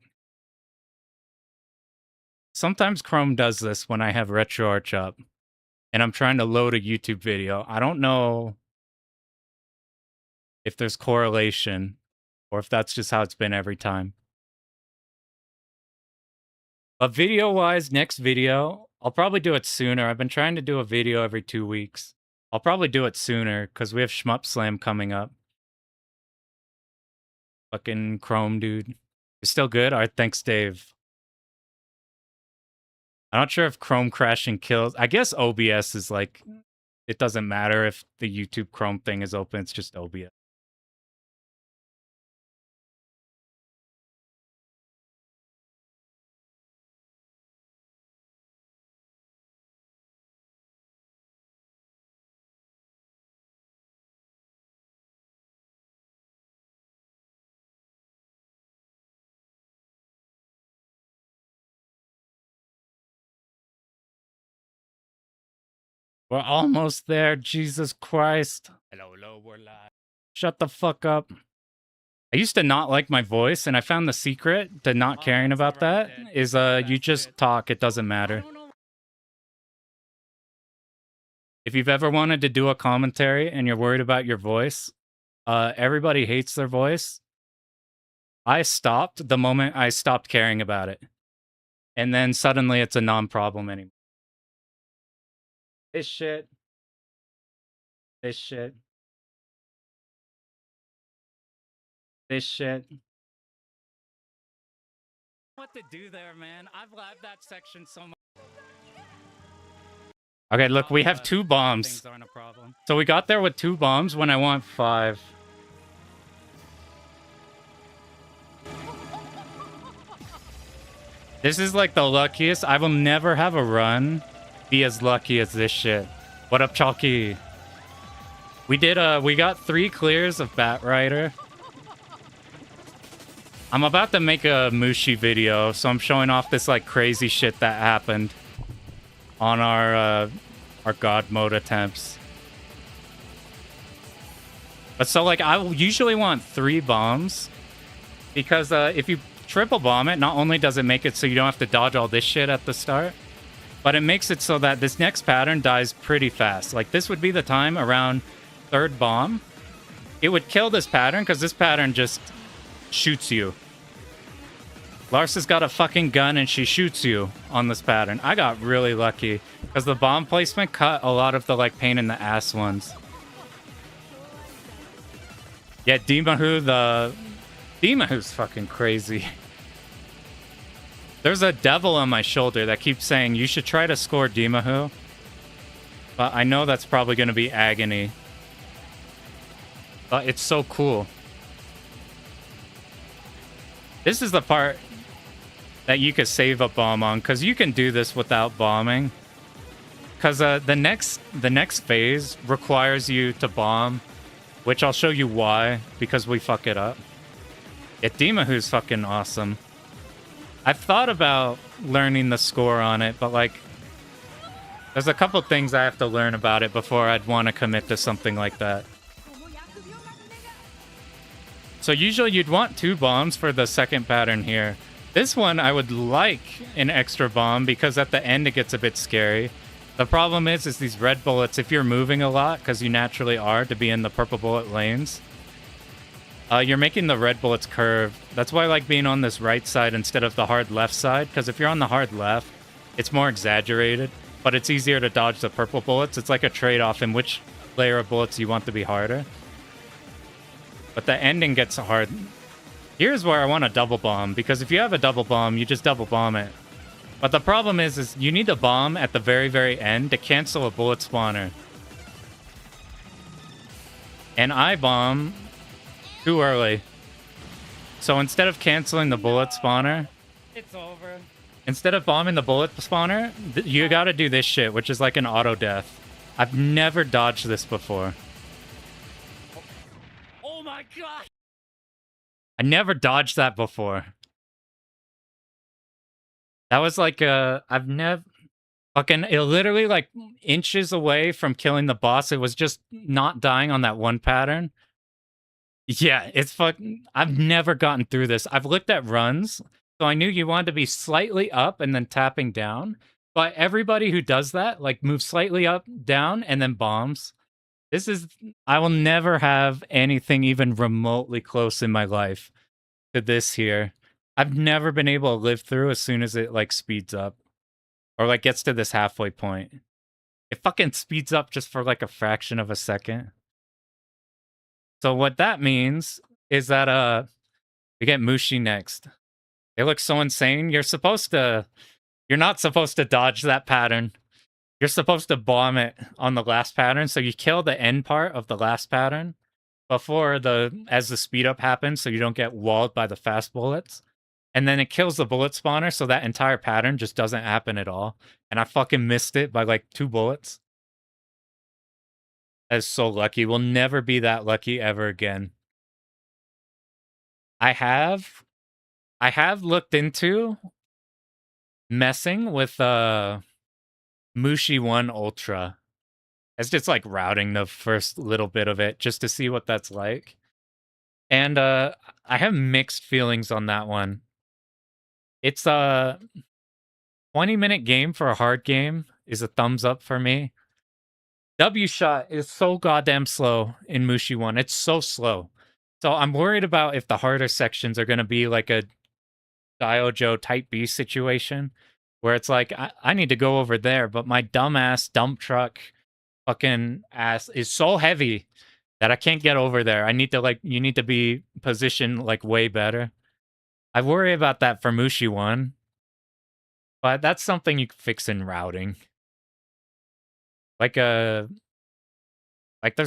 Sometimes Chrome does this when I have RetroArch up. And I'm trying to load a YouTube video. I don't know if there's correlation. or if that's just how it's been every time. But video-wise, next video, I'll probably do it sooner. I've been trying to do a video every 2 weeks. I'll probably do it sooner, because we have Shmup Slam coming up. Fucking Chrome, dude. You're still good? Alright, thanks, Dave. I'm not sure if Chrome crashing kills. I guess OBS is like, it doesn't matter if the YouTube Chrome thing is open, it's just OBS. We're almost there, Jesus Christ. Hello, we're live. Shut the fuck up. I used to not like my voice, and I found the secret to not caring about that is you just talk, it doesn't matter. If you've ever wanted to do a commentary and you're worried about your voice, everybody hates their voice. I stopped the moment I stopped caring about it. And then suddenly it's a non-problem anymore. This shit. This shit. This shit. What to do there, man? I've loved that section so much. Okay, look, we have 2 bombs. Aren't a problem. So we got there with 2 bombs when I want 5. This is like the luckiest. I will never have a run be as lucky as this shit. What up, Chalky? We got 3 clears of Batrider. I'm about to make a Mushi video, so I'm showing off this like crazy shit that happened on our God mode attempts. But so like I usually want 3 bombs because if you triple bomb it, not only does it make it so you don't have to dodge all this shit at the start, but it makes it so that this next pattern dies pretty fast. Like this would be the time around 3rd bomb. It would kill this pattern because this pattern just shoots you. Lars has got a fucking gun and she shoots you on this pattern. I got really lucky because the bomb placement cut a lot of the like pain in the ass ones. Yeah, Dimahu's fucking crazy. There's a devil on my shoulder that keeps saying you should try to score Dimahu. But I know that's probably going to be agony. But it's so cool. This is the part that you could save a bomb on, because you can do this without bombing. Because the next phase requires you to bomb, which I'll show you why, because we fuck it up. Yeah, Dimahu's fucking awesome. I've thought about learning the score on it, but like, there's a couple things I have to learn about it before I'd want to commit to something like that. So usually you'd want 2 bombs for the second pattern here. This one I would like an extra bomb because at the end it gets a bit scary. The problem is these red bullets, if you're moving a lot, because you naturally are to be in the purple bullet lanes, you're making the red bullets curve. That's why I like being on this right side instead of the hard left side, because if you're on the hard left, it's more exaggerated, but it's easier to dodge the purple bullets. It's like a trade-off in which layer of bullets you want to be harder. But the ending gets hard. Here's where I want a double bomb, because if you have a double bomb, you just double bomb it. But the problem is you need a bomb at the very, very end to cancel a bullet spawner. And I bomb too early. So instead of canceling the bullet spawner, it's over. Instead of bombing the bullet spawner, you gotta do this shit, which is like an auto death. I've never dodged this before. Oh my god! I never dodged that before. That was like I've never fucking literally like inches away from killing the boss. It was just not dying on that one pattern. Yeah, it's fucking. I've never gotten through this. I've looked at runs, so I knew you wanted to be slightly up and then tapping down. But everybody who does that, like, moves slightly up, down, and then bombs. This is I will never have anything even remotely close in my life to this here. I've never been able to live through as soon as it like speeds up or like gets to this halfway point. It fucking speeds up just for like a fraction of a second. So what that means is that we get Mushi next. It looks so insane. You're not supposed to dodge that pattern. You're supposed to bomb it on the last pattern. So you kill the end part of the last pattern before as the speed up happens, so you don't get walled by the fast bullets. And then it kills the bullet spawner, so that entire pattern just doesn't happen at all. And I fucking missed it by like 2 bullets. That is so lucky. We'll never be that lucky ever again. I have looked into messing with Mushi 1 Ultra. It's just like routing the first little bit of it just to see what that's like. And I have mixed feelings on that one. It's a 20-minute game for a hard game is a thumbs up for me. W shot is so goddamn slow in Mushi 1. It's so slow. So I'm worried about if the harder sections are going to be like a Diojo Type B situation where it's like, I need to go over there, but my dumbass dump truck fucking ass is so heavy that I can't get over there. I need to like, you need to be positioned like way better. I worry about that for Mushi 1, but that's something you can fix in routing. Like there's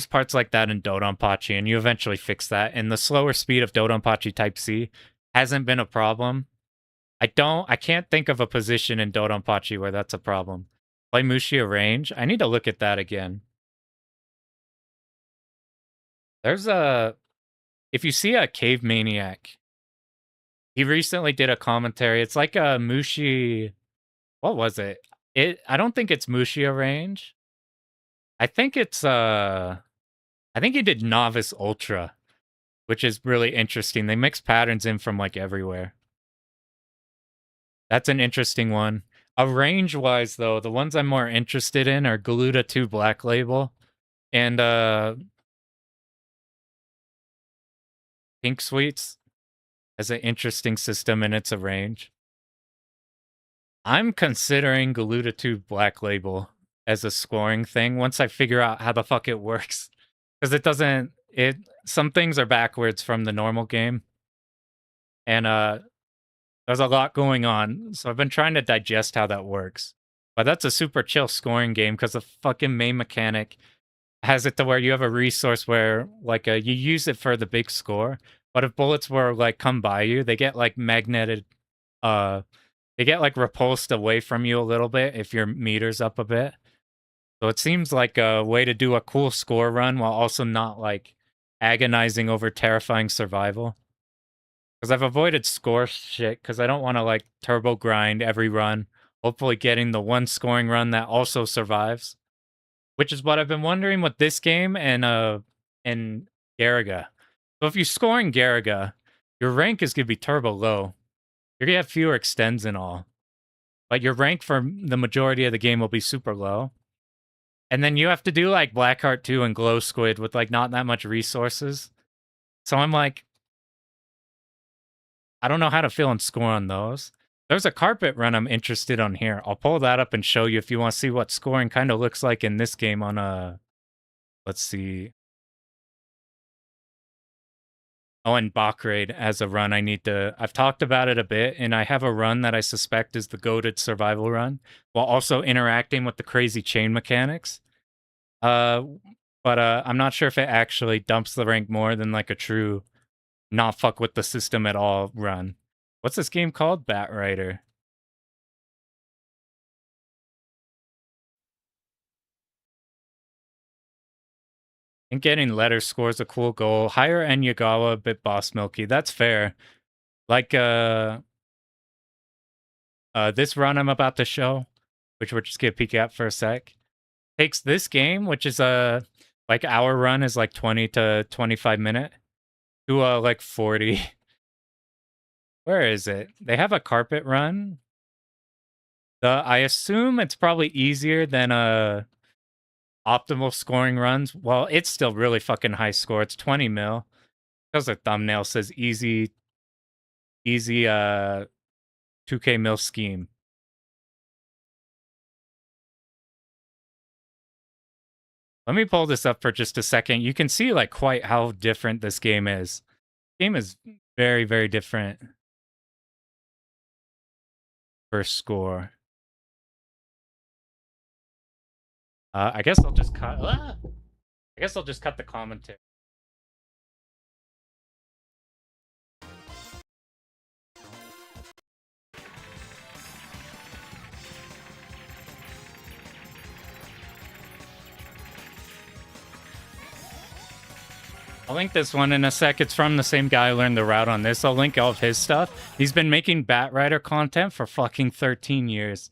parts like that in Dodonpachi, and you eventually fix that. And the slower speed of Dodonpachi Type C hasn't been a problem. I can't think of a position in Dodonpachi where that's a problem. Play Mushi range. I need to look at that again. There's if you see a Cave Maniac, he recently did a commentary. It's like a Mushi. What was it? I don't think it's Mushi range. I think it's I think he did Novice Ultra, which is really interesting. They mix patterns in from like everywhere. That's an interesting one. Range-wise, though, the ones I'm more interested in are Galuda 2 Black Label and Pink Sweets as an interesting system and it's a range. I'm considering Galuda 2 Black Label as a scoring thing once I figure out how the fuck it works. Because some things are backwards from the normal game. And there's a lot going on, so I've been trying to digest how that works. But that's a super chill scoring game because the fucking main mechanic has it to where you have a resource where like you use it for the big score, but if bullets were like come by you, they get like magneted, they get like repulsed away from you a little bit if your meter's up a bit. So it seems like a way to do a cool score run while also not like agonizing over terrifying survival. Because I've avoided score shit because I don't want to like turbo grind every run, hopefully getting the one scoring run that also survives. Which is what I've been wondering with this game and Garaga. So if you score in Garaga, your rank is gonna be turbo low. You're gonna have fewer extends and all. But your rank for the majority of the game will be super low. And then you have to do like Blackheart 2 and Glow Squid with like not that much resources. So I'm like, I don't know how to feel and score on those. There's a carpet run I'm interested on here. I'll pull that up and show you if you want to see what scoring kind of looks like in this game on let's see. Oh, and Batrider as a run I've talked about it a bit, and I have a run that I suspect is the goated survival run, while also interacting with the crazy chain mechanics. But I'm not sure if it actually dumps the rank more than like a true not fuck with the system at all run. What's this game called? Batrider. And getting letter scores a cool goal. Hire Enyagawa, bit boss milky. That's fair. Like this run I'm about to show, which we're just gonna peek at for a sec, takes this game, which is like our run is like 20 to 25 minute, to like 40. Where is it? They have a carpet run. I assume it's probably easier than optimal scoring runs. Well, it's still really fucking high score. It's 20 mil. Because the thumbnail says easy 2K mil scheme. Let me pull this up for just a second. You can see like quite how different this game is. This game is very, very different. First score. I guess I'll just cut. I guess I'll just cut the commentary. I'll link this one in a sec. It's from the same guy who learned the route on this. I'll link all of his stuff. He's been making Batrider content for fucking 13 years.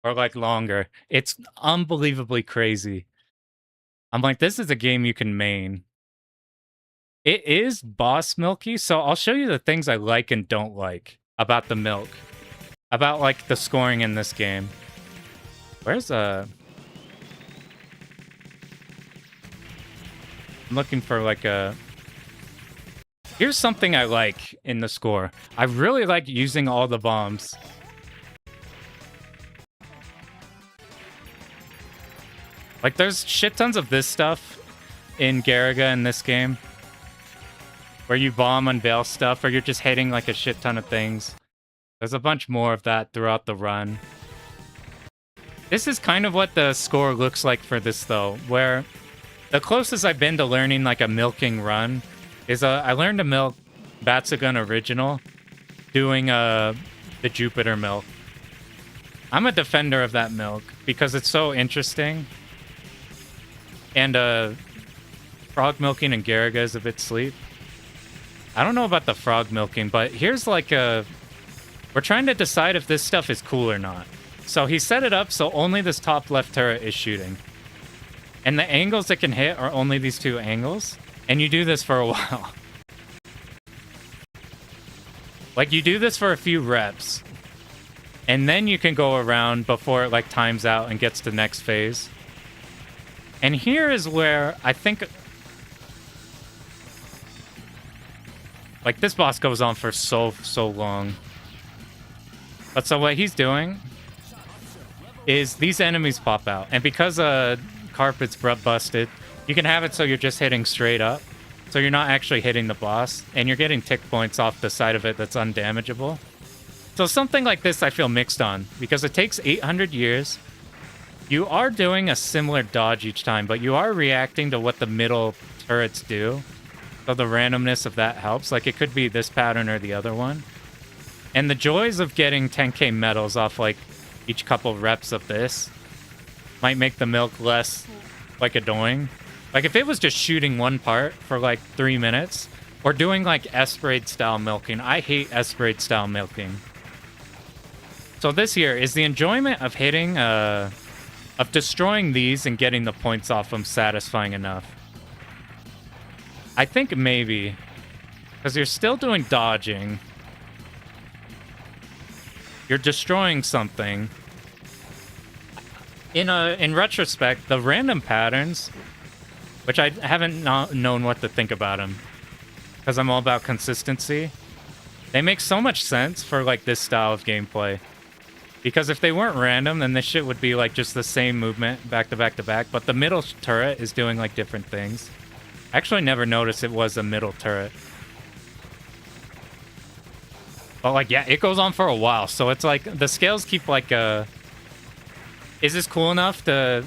Or like longer. It's unbelievably crazy. I'm like, this is a game you can main. It is boss milky, so I'll show you the things I like and don't like about the milk. About like the scoring in this game. Where's I'm looking for like a... Here's something I like in the score. I really like using all the bombs. Like, there's shit tons of this stuff in Garaga in this game. Where you bomb unveil stuff, or you're just hitting like a shit ton of things. There's a bunch more of that throughout the run. This is kind of what the score looks like for this, though, where the closest I've been to learning like a milking run is I learned to milk Batsugun Original doing the Jupiter milk. I'm a defender of that milk because it's so interesting. And frog milking and Garaga is a bit sleep. I don't know about the frog milking, but here's like we're trying to decide if this stuff is cool or not. So he set it up so only this top left turret is shooting. And the angles it can hit are only these two angles. And you do this for a while. Like, you do this for a few reps. And then you can go around before it, like, times out and gets to the next phase. And here is where I think... Like, this boss goes on for so long. But so what he's doing is these enemies pop out. And because carpet's busted, you can have it so you're just hitting straight up. So you're not actually hitting the boss. And you're getting tick points off the side of it that's undamageable. So something like this I feel mixed on. Because it takes 800 years. You are doing a similar dodge each time. But you are reacting to what the middle turrets do. So the randomness of that helps. Like, it could be this pattern or the other one. And the joys of getting 10k medals off, like, each couple reps of this might make the milk less, like, annoying. Like, if it was just shooting one part for, like, 3 minutes, or doing, like, S-braid style milking. I hate S-braid style milking. So this here is the enjoyment of hitting, of destroying these and getting the points off them satisfying enough. I think maybe, because you're still doing dodging. You're destroying something. In retrospect, the random patterns, which I haven't known what to think about them, because I'm all about consistency. They make so much sense for like this style of gameplay. Because if they weren't random, then this shit would be like just the same movement back to back to back. But the middle turret is doing like different things. I actually never noticed it was a middle turret. But like, yeah, it goes on for a while. So it's like, the scales keep like, is this cool enough to,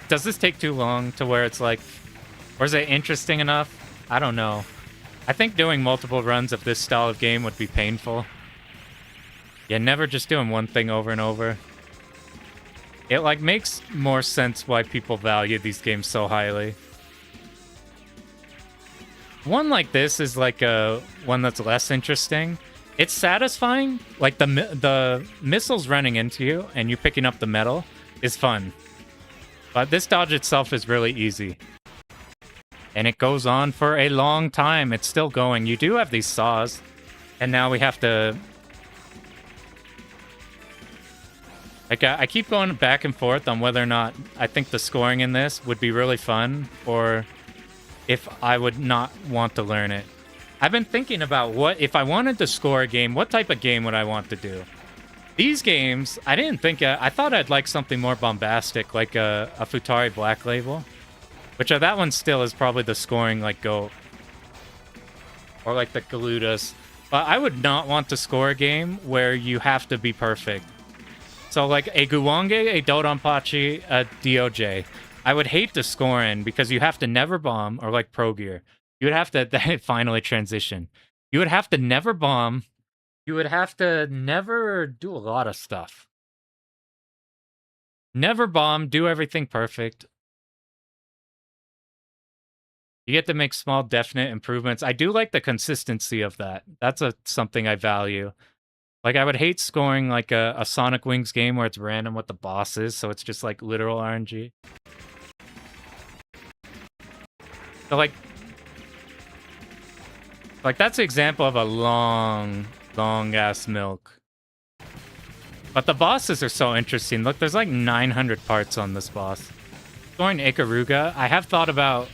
does this take too long to where it's like, or is it interesting enough? I don't know. I think doing multiple runs of this style of game would be painful. Yeah, never just doing one thing over and over. It like makes more sense why people value these games so highly. One like this is like one that's less interesting. It's satisfying. Like the missiles running into you and you picking up the metal is fun. But this dodge itself is really easy. And it goes on for a long time. It's still going. You do have these saws. And now we have to Like, I keep going back and forth on whether or not I think the scoring in this would be really fun, or if I would not want to learn it. I've been thinking about what, if I wanted to score a game, what type of game would I want to do? These games, I didn't think, I thought I'd like something more bombastic, like a Futari Black Label, which that one still is probably the scoring, like, GOAT. Or like the Galudas. But I would not want to score a game where you have to be perfect. So like a Guwange, a Dodonpachi, a DOJ. I would hate to score in because you have to never bomb, or like Pro Gear. You would have to finally transition. You would have to never bomb. You would have to never do a lot of stuff. Never bomb, do everything perfect. You get to make small, definite improvements. I do like the consistency of that. That's something I value. Like, I would hate scoring, like, a Sonic Wings game where it's random what the boss is, so it's just, like, literal RNG. So, like, that's an example of a long-ass milk. But the bosses are so interesting. Look, there's, like, 900 parts on this boss. Scoring Ikaruga, I have thought about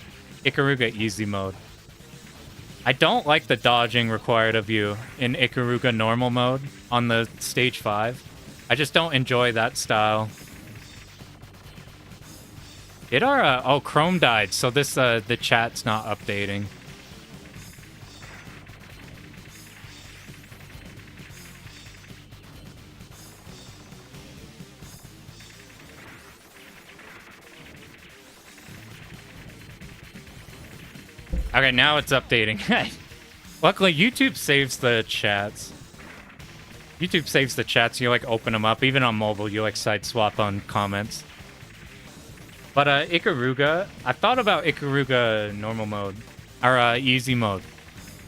Ikaruga easy mode. I don't like the dodging required of you in Ikaruga normal mode on the stage 5. I just don't enjoy that style. Did our oh, Chrome died, so this the chat's not updating. Okay, now it's updating. Luckily, YouTube saves the chats. YouTube saves the chats. You like open them up. Even on mobile, you like side swap on comments. But Ikaruga, I thought about Ikaruga normal mode or easy mode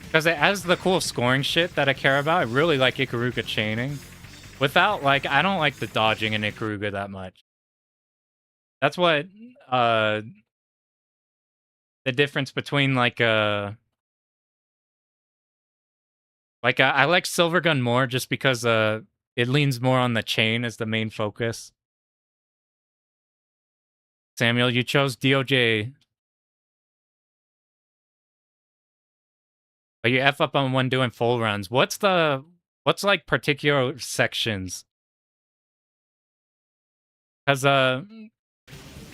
because it has the cool scoring shit that I care about. I really like Ikaruga chaining. Without like, I don't like the dodging in Ikaruga that much. That's what the difference between like I like Silvergun more just because it leans more on the chain as the main focus. Samuel, you chose DOJ. But you F up on when doing full runs. What's like particular sections? Because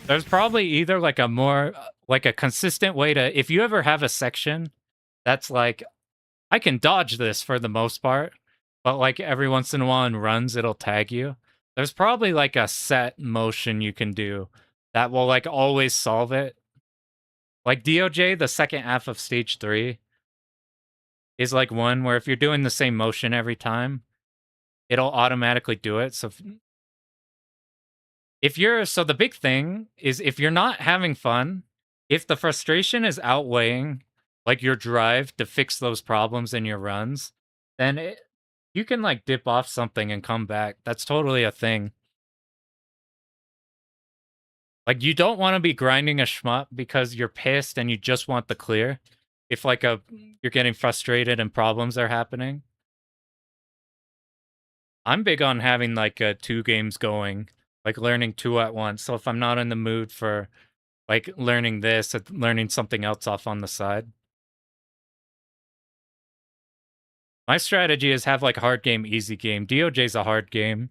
there's probably either like a more like a consistent way to, if you ever have a section that's like, I can dodge this for the most part, but like every once in a while in runs it'll tag you. There's probably like a set motion you can do that will like always solve it. Like DOJ, the second half of stage 3 is like one where if you're doing the same motion every time, it'll automatically do it. So so the big thing is if you're not having fun, if the frustration is outweighing like your drive to fix those problems in your runs, then you can like dip off something and come back. That's totally a thing. Like, you don't want to be grinding a shmup because you're pissed and you just want the clear. If like you're getting frustrated and problems are happening. I'm big on having like 2 games going, like learning 2 at once. So if I'm not in the mood for like learning this, learning something else off on the side. My strategy is have like hard game, easy game. DOJ's a hard game.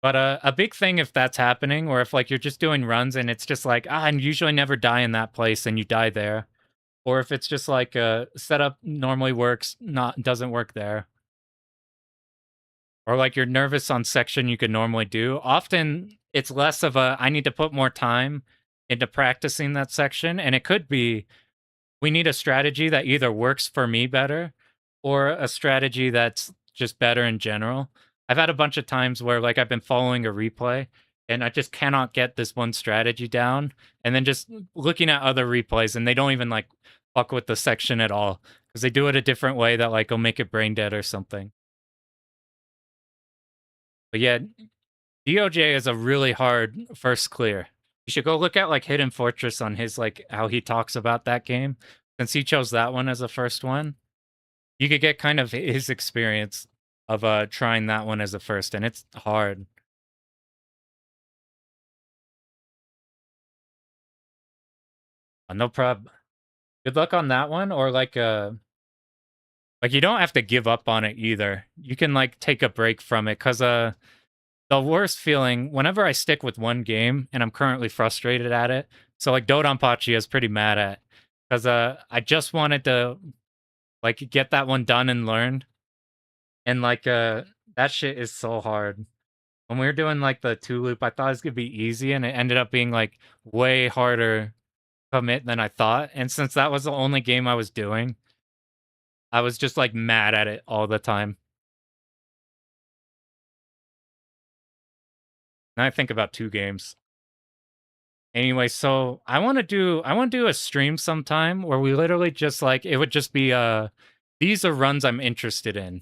But a big thing if that's happening, or if like you're just doing runs and it's just like, I usually never die in that place and you die there. Or if it's just like setup normally works, doesn't work there. Or like you're nervous on section you could normally do. Often it's less of a, I need to put more time into practicing that section. And it could be, we need a strategy that either works for me better or a strategy that's just better in general. I've had a bunch of times where like I've been following a replay and I just cannot get this one strategy down, and then just looking at other replays and they don't even like fuck with the section at all because they do it a different way that like will make it brain dead or something. But yeah, DOJ is a really hard first clear. You should go look at like Hidden Fortress on his like how he talks about that game, since he chose that one as a first one. you could get kind of his experience of trying that one as a first, and it's hard. No prob. Good luck on that one, or like you don't have to give up on it either. You can like take a break from it, cause the worst feeling whenever I stick with one game and I'm currently frustrated at it. So like Dodonpachi is pretty mad at, cause I just wanted to like get that one done and learned, and like that shit is so hard. When we were doing like the two loop, I thought it was gonna be easy, and it ended up being like way harder commit than I thought. And since that was the only game I was doing, I was just like mad at it all the time. Now I think about two games. Anyway, so I want to do a stream sometime where we literally just like it would just be these are runs I'm interested in.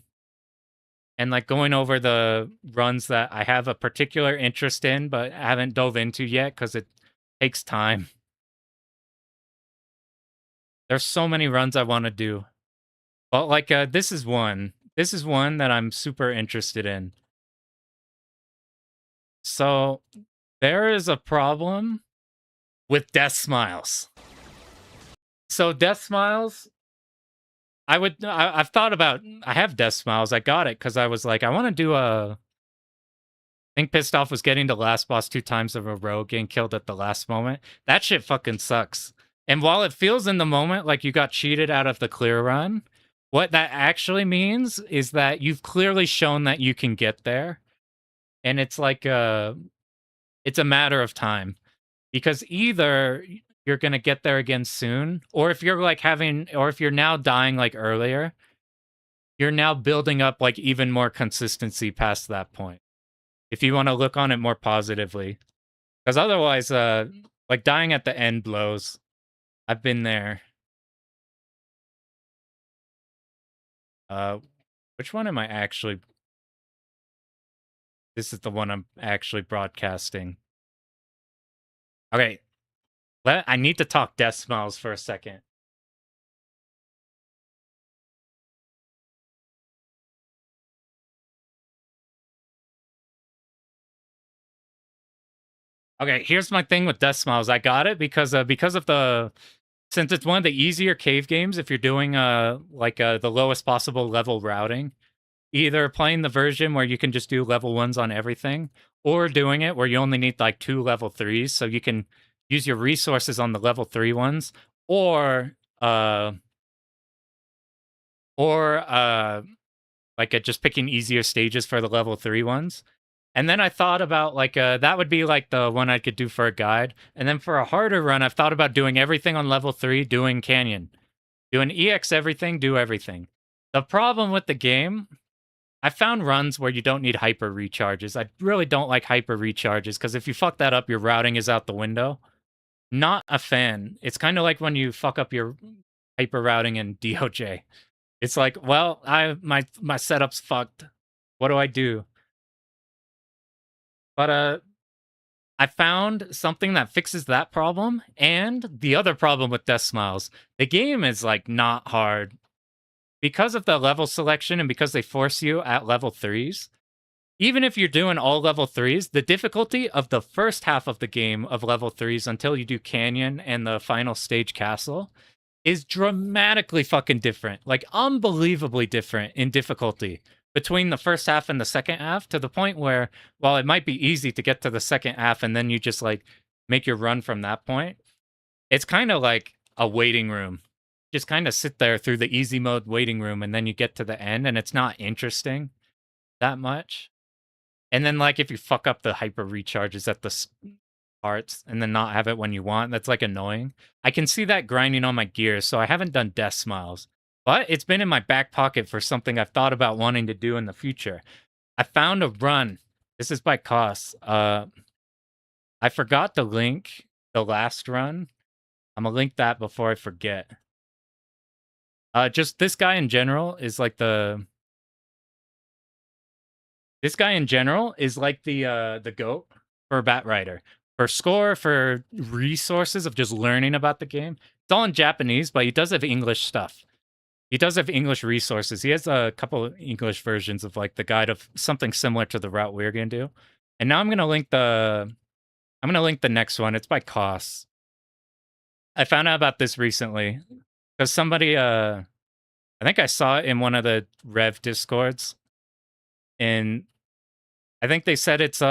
And like going over the runs that I have a particular interest in but haven't dove into yet cuz it takes time. There's so many runs I want to do. But like this is one. This is one that I'm super interested in. So there is a problem with Death Smiles. So Death Smiles, I've thought about. I have Death Smiles. I got it because I was like, I want to do a. I think Pissed Off was getting the last boss 2 times in a row, getting killed at the last moment. That shit fucking sucks. And while it feels in the moment like you got cheated out of the clear run, what that actually means is that you've clearly shown that you can get there, and it's like it's a matter of time. Because either you're gonna get there again soon, or if you're like or if you're now dying like earlier, you're now building up like even more consistency past that point. If you want to look on it more positively, because otherwise, like dying at the end blows. I've been there. Uh, which one am I actually? This is the one I'm actually broadcasting. Okay, I need to talk Death Smiles for a second. Okay, here's my thing with Death Smiles. I got it because of the since it's one of the easier cave games. If you're doing like the lowest possible level routing, either playing the version where you can just do level 1s on everything, or doing it where you only need like 2 level 3s, so you can use your resources on the level 3 ones, or uh or like just picking easier stages for the level 3 ones. And then I thought about like that would be like the one I could do for a guide. And then for a harder run, I've thought about doing everything on level 3, doing Canyon. Doing EX everything, do everything. The problem with the game, I found runs where you don't need hyper recharges. I really don't like hyper recharges because if you fuck that up, your routing is out the window. Not a fan. It's kind of like when you fuck up your hyper routing in DOJ. It's like, well, my setup's fucked. What do I do? But I found something that fixes that problem and the other problem with Death Smiles. The game is like not hard because of the level selection and because they force you at level 3s. Even if you're doing all level 3s, the difficulty of the first half of the game of level 3s until you do Canyon and the final stage castle is dramatically fucking different. Like unbelievably different in difficulty between the first half and the second half, to the point where while it might be easy to get to the second half and then you just like make your run from that point, it's kind of like a waiting room. Just kind of sit there through the easy mode waiting room and then you get to the end and it's not interesting that much. And then like if you fuck up the hyper recharges at the parts and then not have it when you want, that's like annoying. I can see that grinding on my gears, so I haven't done Death Smiles. But it's been in my back pocket for something I've thought about wanting to do in the future. I found a run. This is by Cost. I forgot to link the last run. I'm gonna link that before I forget. Just this guy in general is like the. This guy in general is like the GOAT for Batrider. For score, for resources of just learning about the game. It's all in Japanese, but he does have English stuff. He does have English resources. He has a couple of English versions of like the guide of something similar to the route we're gonna do. And now I'm gonna link the next one. It's by Koss. I found out about this recently because somebody I think I saw it in one of the Rev Discords, and I think they said it's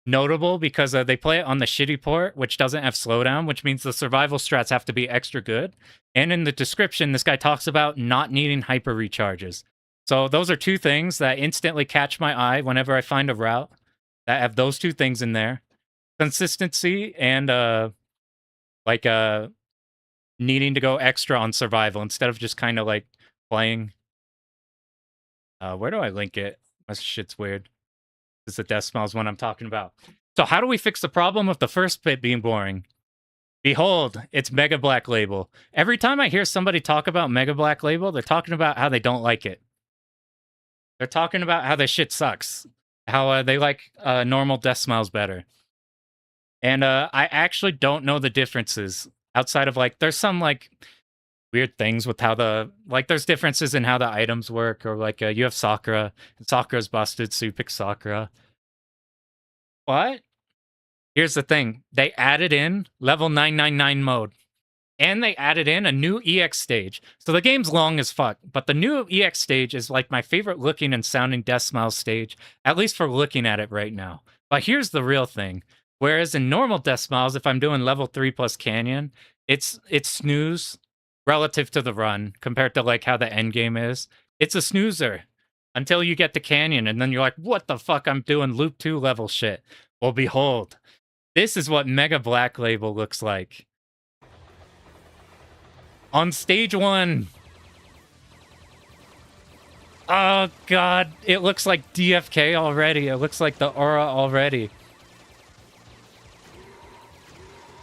notable because they play it on the shitty port, which doesn't have slowdown, which means the survival strats have to be extra good. And in the description, this guy talks about not needing hyper recharges. So those are two things that instantly catch my eye whenever I find a route that have those two things in there. Consistency and needing to go extra on survival instead of just kind of like playing. Where do I link it? My shit's weird. This is the Decimals one I'm talking about. So how do we fix the problem of the first bit being boring? Behold, it's Mega Black Label. Every time I hear somebody talk about Mega Black Label, they're talking about how they don't like it. They're talking about how this shit sucks. How they like normal Decimals better. And I actually don't know the differences outside of like, there's some like weird things with how there's differences in how the items work, or like you have Sakura, and Sakura's busted, so you pick Sakura. But here's the thing, they added in level 999 mode, and they added in a new EX stage. So the game's long as fuck, but the new EX stage is like my favorite looking and sounding Decimals stage, at least for looking at it right now. But here's the real thing. Whereas in normal Decimals, if I'm doing level 3 plus Canyon, it's snooze relative to the run compared to like how the end game is. It's a snoozer until you get to Canyon, and then you're like, what the fuck, I'm doing loop 2 level shit. Well, behold, this is what Mega Black Label looks like. On stage 1. Oh god, it looks like DFK already. It looks like the aura already.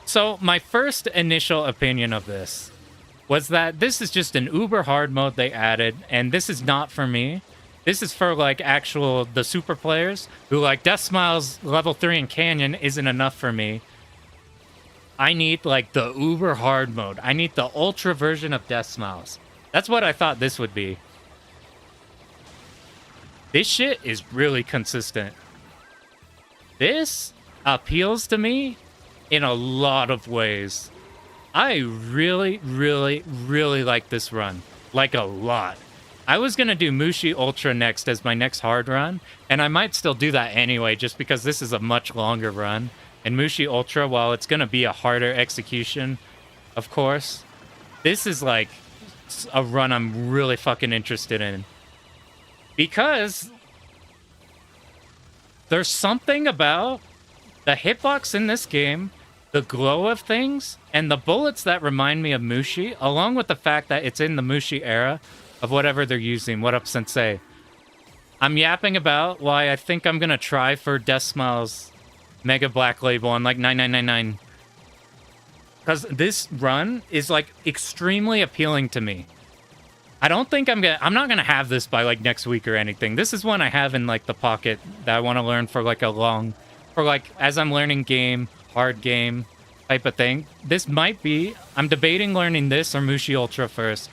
So my first initial opinion of this was that this is just an uber hard mode they added, and this is not for me. This is for like the super players who like Decimals level 3 and Canyon isn't enough for me. I need like the uber hard mode. I need the ultra version of Decimals. That's what I thought this would be. This shit is really consistent. This appeals to me in a lot of ways. I really, really, really like this run. Like a lot. I was going to do Mushi Ultra next as my next hard run, and I might still do that anyway, just because this is a much longer run. And Mushi Ultra, while it's going to be a harder execution, of course, this is like a run I'm really fucking interested in. Because there's something about the hitbox in this game, the glow of things, and the bullets that remind me of Mushi, along with the fact that it's in the Mushi era of whatever they're using. What up, Sensei? I'm yapping about why I think I'm going to try for Decimals Mega Black Label on like 9999. Because this run is like extremely appealing to me. I don't think I'm not gonna have this by like next week or anything. This is one I have in like the pocket that I want to learn for like as I'm learning game, hard game type of thing. This might be, I'm debating learning this or Mushi Ultra first.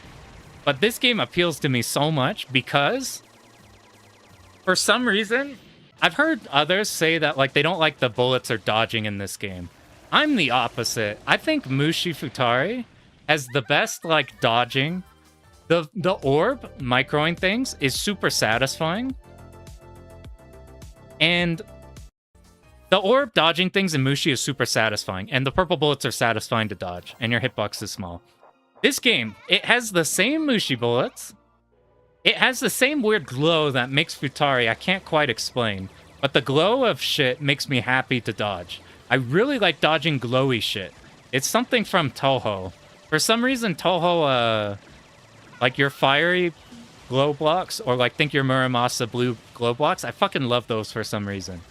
But this game appeals to me so much because for some reason, I've heard others say that like they don't like the bullets or dodging in this game. I'm the opposite. I think Mushi Futari has the best like dodging. The orb microing things is super satisfying. And the orb dodging things in Mushi is super satisfying. And the purple bullets are satisfying to dodge. And your hitbox is small. This game, it has the same Mushi bullets. It has the same weird glow that makes Futari I can't quite explain. But the glow of shit makes me happy to dodge. I really like dodging glowy shit. It's something from Toho. For some reason, Toho, like your fiery glow blocks, or like think your Muramasa blue glow blocks, I fucking love those for some reason.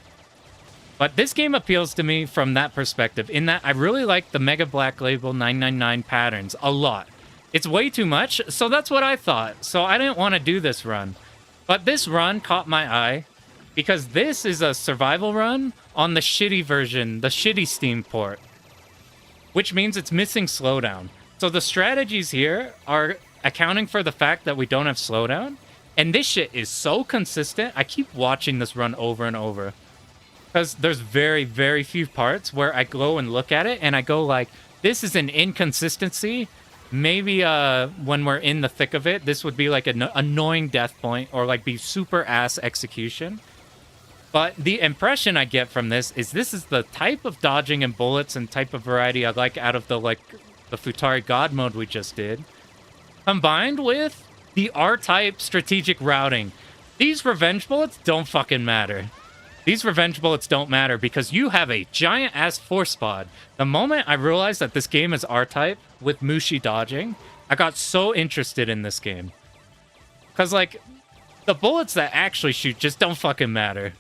But this game appeals to me from that perspective, in that I really like the Mega Black Label 999 patterns a lot. It's way too much, so that's what I thought. So I didn't want to do this run. But this run caught my eye, because this is a survival run on the shitty version, the shitty Steam port. Which means it's missing slowdown. So the strategies here are accounting for the fact that we don't have slowdown. And this shit is so consistent. I keep watching this run over and over. Because there's very, very few parts where I go and look at it and I go like, this is an inconsistency. Maybe when we're in the thick of it, this would be like an annoying death point or like be super ass execution. But the impression I get from this is the type of dodging and bullets and type of variety I like out of the Futari God mode we just did. Combined with the R-type strategic routing. These revenge bullets don't fucking matter. These revenge bullets don't matter because you have a giant-ass force pod. The moment I realized that this game is R-type with Mushi dodging, I got so interested in this game. Because, like, the bullets that actually shoot just don't fucking matter.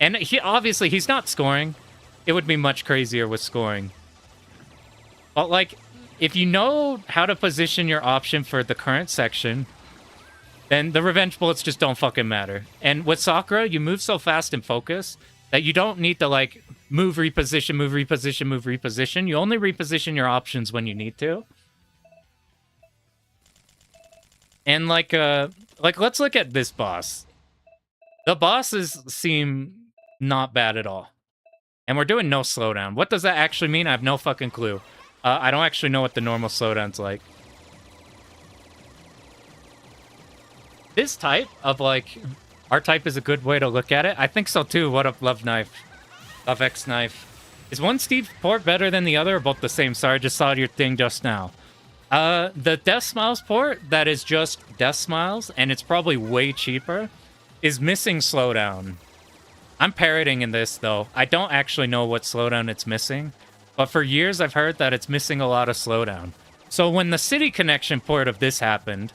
And obviously, he's not scoring. It would be much crazier with scoring. But, like, if you know how to position your option for the current section, then the revenge bullets just don't fucking matter. And with Sakura, you move so fast and focus that you don't need to, like, move, reposition, move, reposition, move, reposition. You only reposition your options when you need to. And, like, let's look at this boss. The bosses seem not bad at all. And we're doing no slowdown. What does that actually mean? I have no fucking clue. I don't actually know what the normal slowdown's like. This type of, like, R-type is a good way to look at it. I think so, too. What up, Love Knife? Love X Knife. Is one Steve port better than the other or both the same? Sorry, I just saw your thing just now. The Death Smiles port, that is just Death Smiles, and it's probably way cheaper, is missing slowdown. I'm parroting in this, though. I don't actually know what slowdown it's missing, but for years I've heard that it's missing a lot of slowdown. So when the City Connection port of this happened,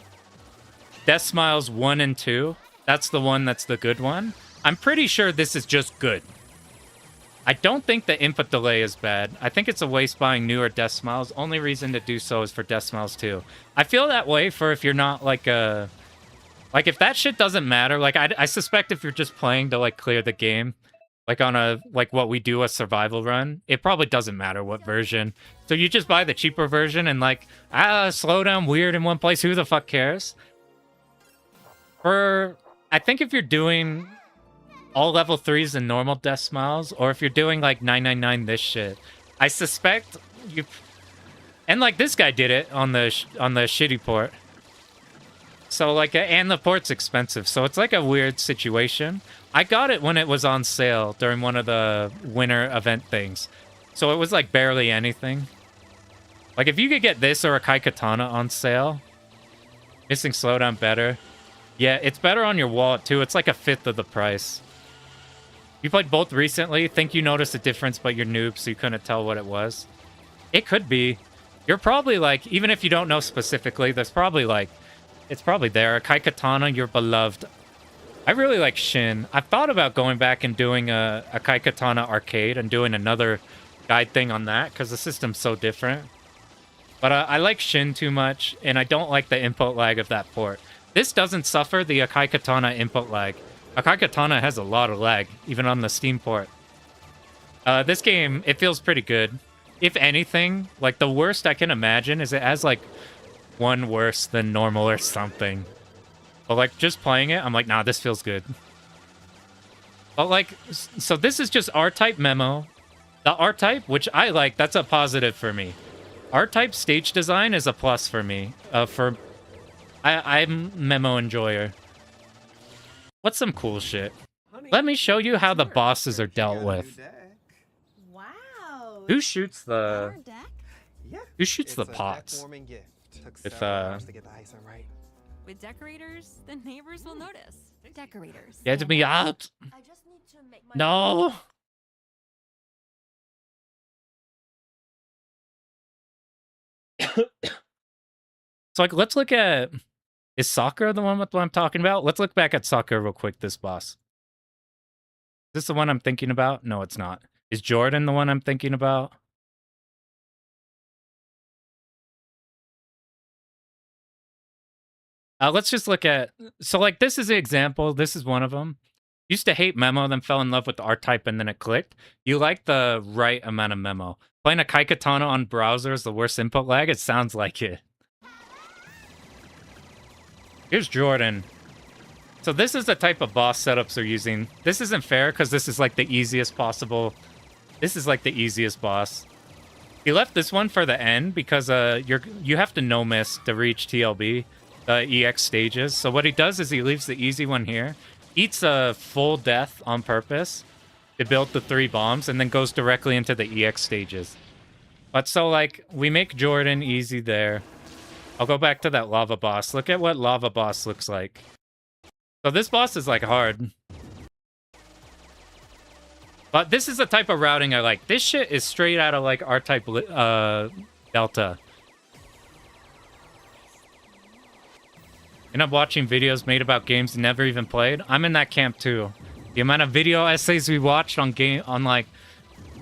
Death Smiles 1 and 2, that's the one that's the good one. I'm pretty sure this is just good. I don't think the input delay is bad. I think it's a waste buying newer Death Smiles. Only reason to do so is for Death Smiles 2. I feel that way for if you're not like a... Like, if that shit doesn't matter, like, I suspect if you're just playing to, like, clear the game, like, on a, like, what we do, a survival run, it probably doesn't matter what version. So you just buy the cheaper version and, like, slow down weird in one place, who the fuck cares? I think if you're doing all level 3s and normal Death Smiles, or if you're doing, like, 999 this shit, I suspect you... And, like, this guy did it on the shitty port. So, like, and the port's expensive, so it's like a weird situation. I got it when it was on sale during one of the winter event things. So it was, like, barely anything. Like, if you could get this or a Kai Katana on sale, missing slowdown better. Yeah, it's better on your wallet, too. It's like a fifth of the price. You played both recently, think you noticed a difference, but you're noob, so you couldn't tell what it was. It could be. You're probably, like, even if you don't know specifically, there's probably, like, it's probably there. A Kai Katana, your beloved. I really like Shin. I've thought about going back and doing a Kai Katana arcade and doing another guide thing on that because the system's so different. But I like Shin too much, and I don't like the input lag of that port. This doesn't suffer the Akai Katana input lag. Akai Katana has a lot of lag, even on the Steam port. This game, it feels pretty good. If anything, like, the worst I can imagine is it has, like, one worse than normal or something. But, like, just playing it, I'm like, nah, this feels good. But, like, so this is just R-type memo. The R-type, which I like, that's a positive for me. R-type stage design is a plus for me. I'm memo enjoyer. What's some cool shit? Let me show you how the bosses are dealt with. Wow. Who shoots the pots? With decorators, the neighbors will notice. Decorators. Get me out! I just need to make my No! So, like, let's look at... Is Sakura the one with what I'm talking about? Let's look back at Sakura real quick, this boss. Is this the one I'm thinking about? No, it's not. Is Jordan the one I'm thinking about? Let's just look at... So, like, this is an example. This is one of them. Used to hate memo, then fell in love with the R-type, and then it clicked. You like the right amount of memo. Playing a Kai Katana on browser is the worst input lag? It sounds like it. Here's Jordan. So this is the type of boss setups they're using. This isn't fair because this is like the easiest possible. This is like the easiest boss. He left this one for the end because you have to no miss to reach TLB, the EX stages. So what he does is he leaves the easy one here, eats a full death on purpose to build the 3 bombs, and then goes directly into the EX stages. But so like we make Jordan easy there. I'll go back to that lava boss. Look at what lava boss looks like. So this boss is like hard. But this is the type of routing I like. This shit is straight out of like R-Type Delta. End up watching videos made about games never even played. I'm in that camp too. The amount of video essays we watched on like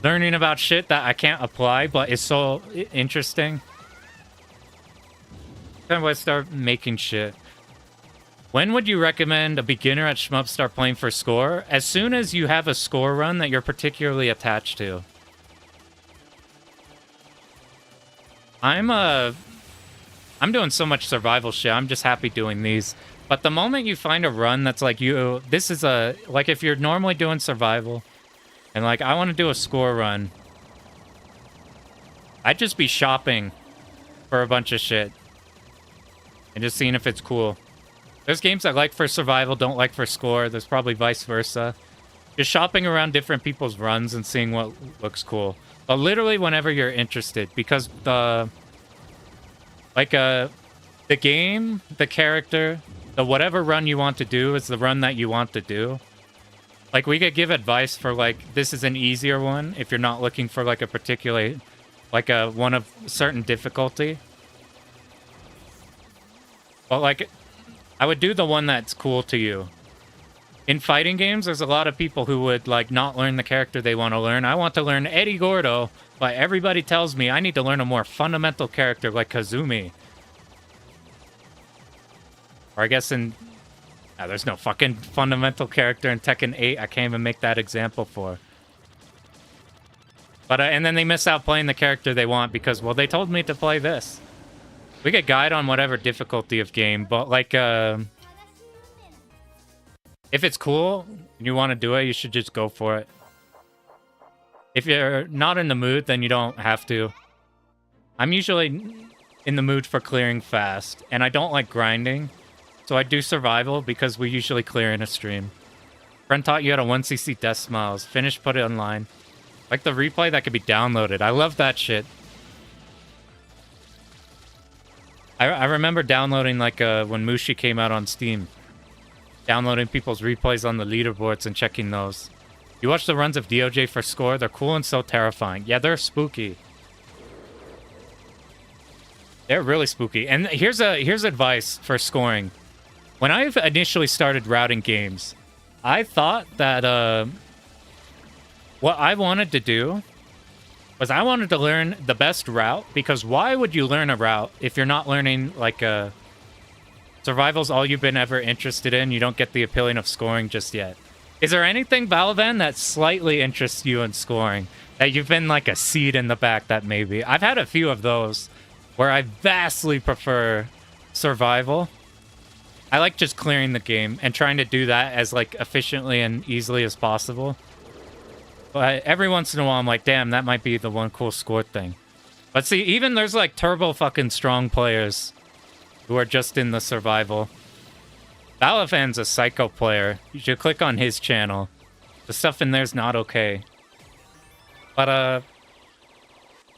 learning about shit that I can't apply, but it's so interesting. Kind of start making shit. When would you recommend a beginner at shmup start playing for score? As soon as you have a score run that you're particularly attached to. I'm doing so much survival shit. I'm just happy doing these. But the moment you find a run that's like this is like if you're normally doing survival and like I want to do a score run, I'd just be shopping for a bunch of shit and just seeing if it's cool. There's games I like for survival, don't like for score. There's probably vice versa. Just shopping around different people's runs and seeing what looks cool. But literally whenever you're interested, because the game, the character, the whatever run you want to do is the run that you want to do. Like we could give advice for like this is an easier one if you're not looking for like a particular like a one of certain difficulty. But like I would do the one that's cool to you. In fighting games, there's a lot of people who would like not learn the character they want to learn. I want to learn Eddie Gordo, but everybody tells me I need to learn a more fundamental character like Kazumi. Or I guess there's no fucking fundamental character in Tekken 8 I can't even make that example for. But and then they miss out playing the character they want because, well, they told me to play this. We get guide on whatever difficulty of game, but like, if it's cool and you want to do it, you should just go for it. If you're not in the mood, then you don't have to. I'm usually in the mood for clearing fast, and I don't like grinding, so I do survival because we usually clear in a stream. Friend taught you how to 1cc death smiles. Finish, put it online. Like the replay that could be downloaded. I love that shit. I remember downloading, like, when Mushi came out on Steam. Downloading people's replays on the leaderboards and checking those. You watch the runs of DOJ for score? They're cool and so terrifying. Yeah, they're spooky. They're really spooky. And here's advice for scoring. When I initially started routing games, I thought that, what I wanted to do was I wanted to learn the best route, because why would you learn a route if you're not learning, like, survival's all you've been ever interested in? You don't get the appealing of scoring just yet. Is there anything, Balavan, that slightly interests you in scoring? That you've been, like, a seed in the back that maybe? I've had a few of those where I vastly prefer survival. I like just clearing the game and trying to do that as, like, efficiently and easily as possible. But every once in a while, I'm like, damn, that might be the one cool score thing. But see, even there's like turbo fucking strong players who are just in the survival. Balafan's a psycho player. You should click on his channel. The stuff in there's not okay. But,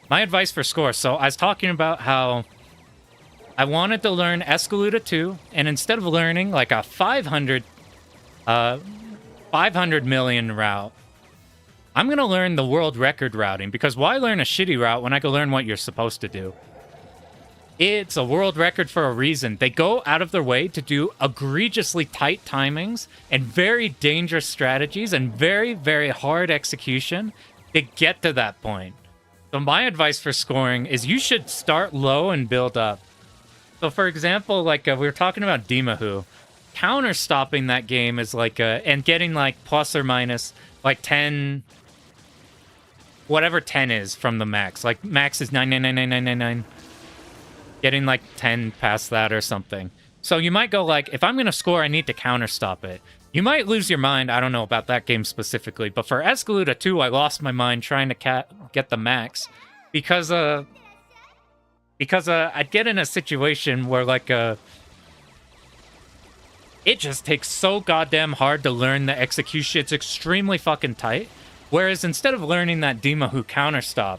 my advice for score. So I was talking about how I wanted to learn Escaluda 2, and instead of learning like a 500 million route, I'm going to learn the world record routing, because why learn a shitty route when I can learn what you're supposed to do? It's a world record for a reason. They go out of their way to do egregiously tight timings and very dangerous strategies and very, very hard execution to get to that point. So my advice for scoring is you should start low and build up. So for example, like we were talking about Dimahu, counter-stopping that game is like, and getting like plus or minus like 10... whatever 10 is from the max. Like, max is 9999999. Getting, like, 10 past that or something. So you might go like, if I'm going to score, I need to counterstop it. You might lose your mind. I don't know about that game specifically. But for Escaluda 2, I lost my mind trying to get the max. Because I'd get in a situation where, like, it just takes so goddamn hard to learn the execution. It's extremely fucking tight. Whereas instead of learning that Dimahu counterstop,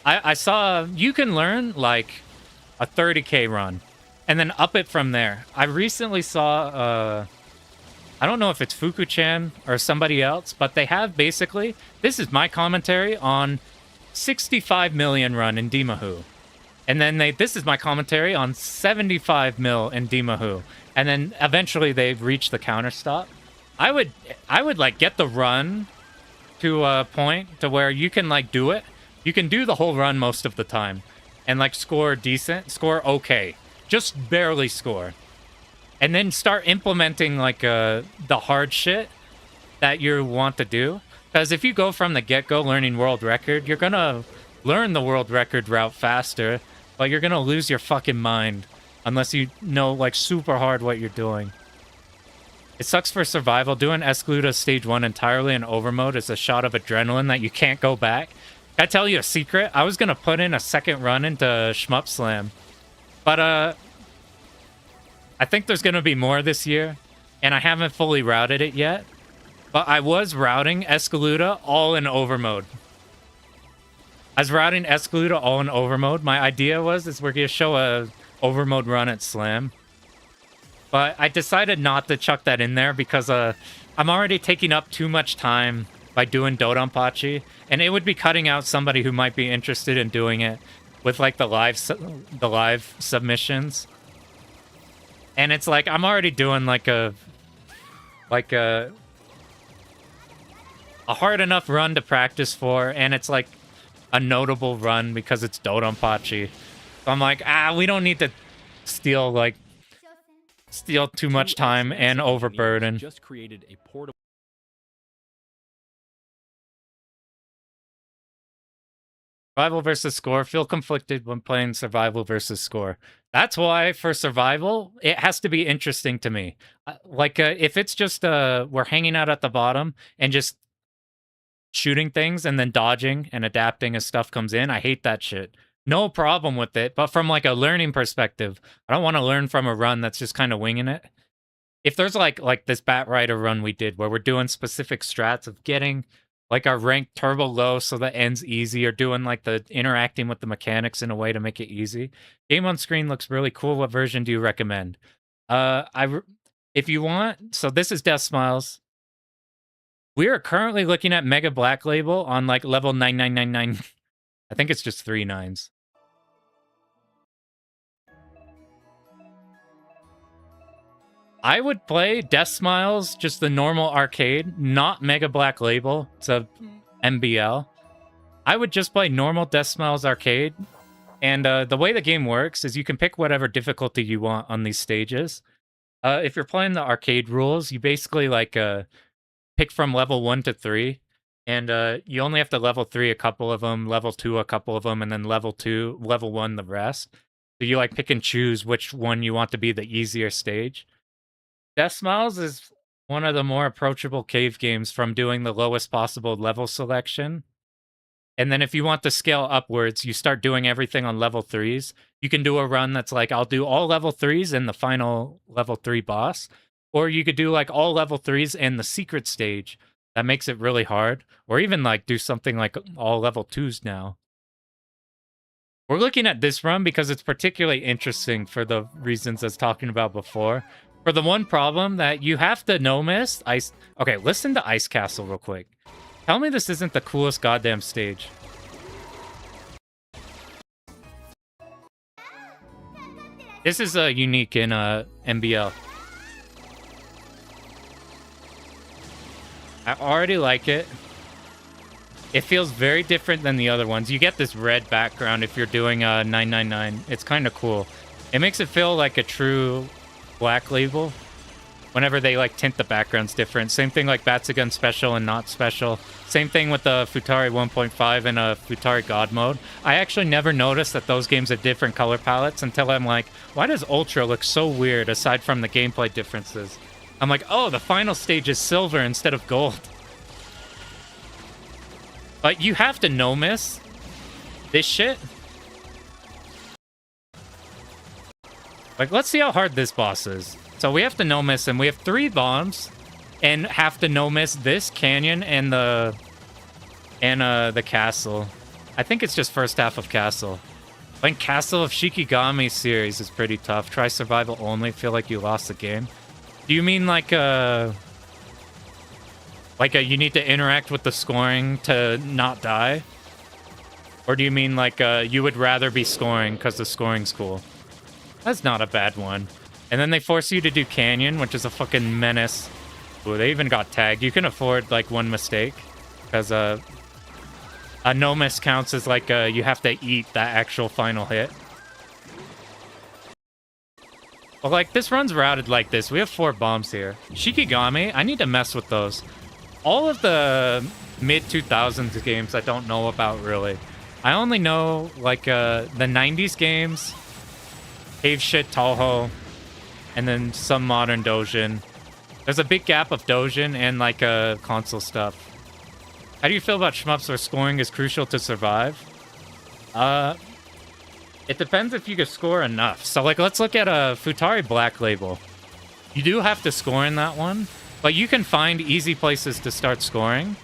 I saw you can learn, like, a 30k run. And then up it from there. I recently saw, I don't know if it's Fuku-chan or somebody else, but they have basically, this is my commentary on 65 million run in Dimahu. And then this is my commentary on 75 mil in Dimahu. And then eventually they've reached the counterstop. I would like get the run to a point to where you can like do it. You can do the whole run most of the time and like score decent, score okay. Just barely score. And then start implementing like the hard shit that you want to do. Because if you go from the get-go learning world record, you're going to learn the world record route faster, but you're going to lose your fucking mind unless you know like super hard what you're doing. It sucks for survival. Doing Escaluda Stage 1 entirely in overmode is a shot of adrenaline that you can't go back. Can I tell you a secret? I was going to put in a second run into Shmup Slam. But, I think there's going to be more this year, and I haven't fully routed it yet. But I was routing Escaluda all in overmode. I was routing Escaluda all in overmode. My idea was we're going to show a overmode run at Slam. But I decided not to chuck that in there because I'm already taking up too much time by doing Dodonpachi, and it would be cutting out somebody who might be interested in doing it with like the live submissions. And it's like I'm already doing like a hard enough run to practice for, and it's like a notable run because it's Dodonpachi. So I'm like, we don't need to steal too much time and overburden. Just created a portable Survival versus score. Feel conflicted when playing survival versus score. That's why for survival, it has to be interesting to me. If it's just we're hanging out at the bottom and just shooting things and then dodging and adapting as stuff comes in, I hate that shit. No problem with it, but from like a learning perspective, I don't want to learn from a run that's just kind of winging it. If there's like this Batrider run we did where we're doing specific strats of getting like our rank turbo low so that ends easy, or doing like the interacting with the mechanics in a way to make it easy. Game on screen looks really cool. What version do you recommend? If you want, so this is Death Smiles. We are currently looking at Mega Black Label on like level 9999. I think it's just 3 9s. I would play Death Smiles, just the normal arcade, not Mega Black Label. It's a MBL. I would just play normal Death Smiles arcade. And the way the game works is you can pick whatever difficulty you want on these stages. If you're playing the arcade rules, you basically like pick from level 1 to 3. And you only have to level 3 a couple of them, level 2 a couple of them, and then level 1 the rest. So you like pick and choose which one you want to be the easier stage. Death Smiles is one of the more approachable cave games from doing the lowest possible level selection. And then if you want to scale upwards, you start doing everything on level 3s. You can do a run that's like, I'll do all level 3s and the final level 3 boss. Or you could do like all level 3s and the secret stage. That makes it really hard. Or even like do something like all level 2s now. We're looking at this run because it's particularly interesting for the reasons I was talking about before. For the one problem that you have to no-miss ice. Okay, listen to Ice Castle real quick. Tell me this isn't the coolest goddamn stage. This is unique in MBL. I already like it. It feels very different than the other ones. You get this red background if you're doing 999. It's kind of cool. It makes it feel like a true Black Label. Whenever they like tint the backgrounds different. Same thing like Batsigun special and not special. Same thing with the Futari 1.5 and Futari God mode. I actually never noticed that those games have different color palettes until I'm like, why does Ultra look so weird aside from the gameplay differences? I'm like, oh, the final stage is silver instead of gold. But you have to no-miss this shit. Like, let's see how hard this boss is. So we have to no-miss him. We have 3 bombs and have to no-miss this canyon and the castle. I think it's just first half of castle. Playing Castle of Shikigami series is pretty tough. Try survival only. Feel like you lost the game. Do you mean like you need to interact with the scoring to not die? Or do you mean like you would rather be scoring because the scoring's cool? That's not a bad one. And then they force you to do Canyon, which is a fucking menace. Ooh, they even got tagged. You can afford, like, 1 mistake. Because a no-miss counts as, like, you have to eat that actual final hit. But, like, this run's routed like this. We have 4 bombs here. Shikigami, I need to mess with those. All of the mid-2000s games I don't know about, really. I only know, like, the 90s games, Cave Shit Toho, and then some modern Dojin. There's a big gap of Dojin and like console stuff. How do you feel about shmups where scoring is crucial to survive? It depends if you can score enough. So like, let's look at a Futari Black Label. You do have to score in that one, but you can find easy places to start scoring.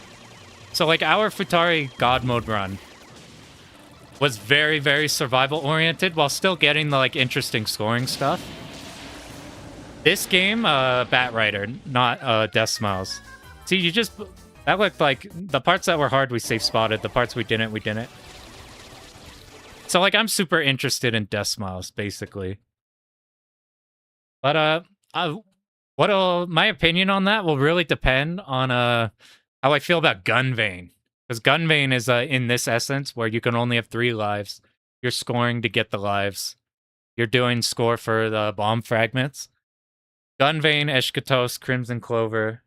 So like our Futari God Mode run was very, very survival oriented while still getting the like interesting scoring stuff. This game, Batrider, not Death Smiles. See, you just... That looked like... The parts that were hard, we safe spotted. The parts we didn't, we didn't. So, like, I'm super interested in Death Smiles, basically. But, my opinion on that will really depend on, how I feel about Gunvein. Because Gunvein is, in this essence, where you can only have 3 lives. You're scoring to get the lives. You're doing score for the bomb fragments. Gunvein, Eschatos, Crimson Clover.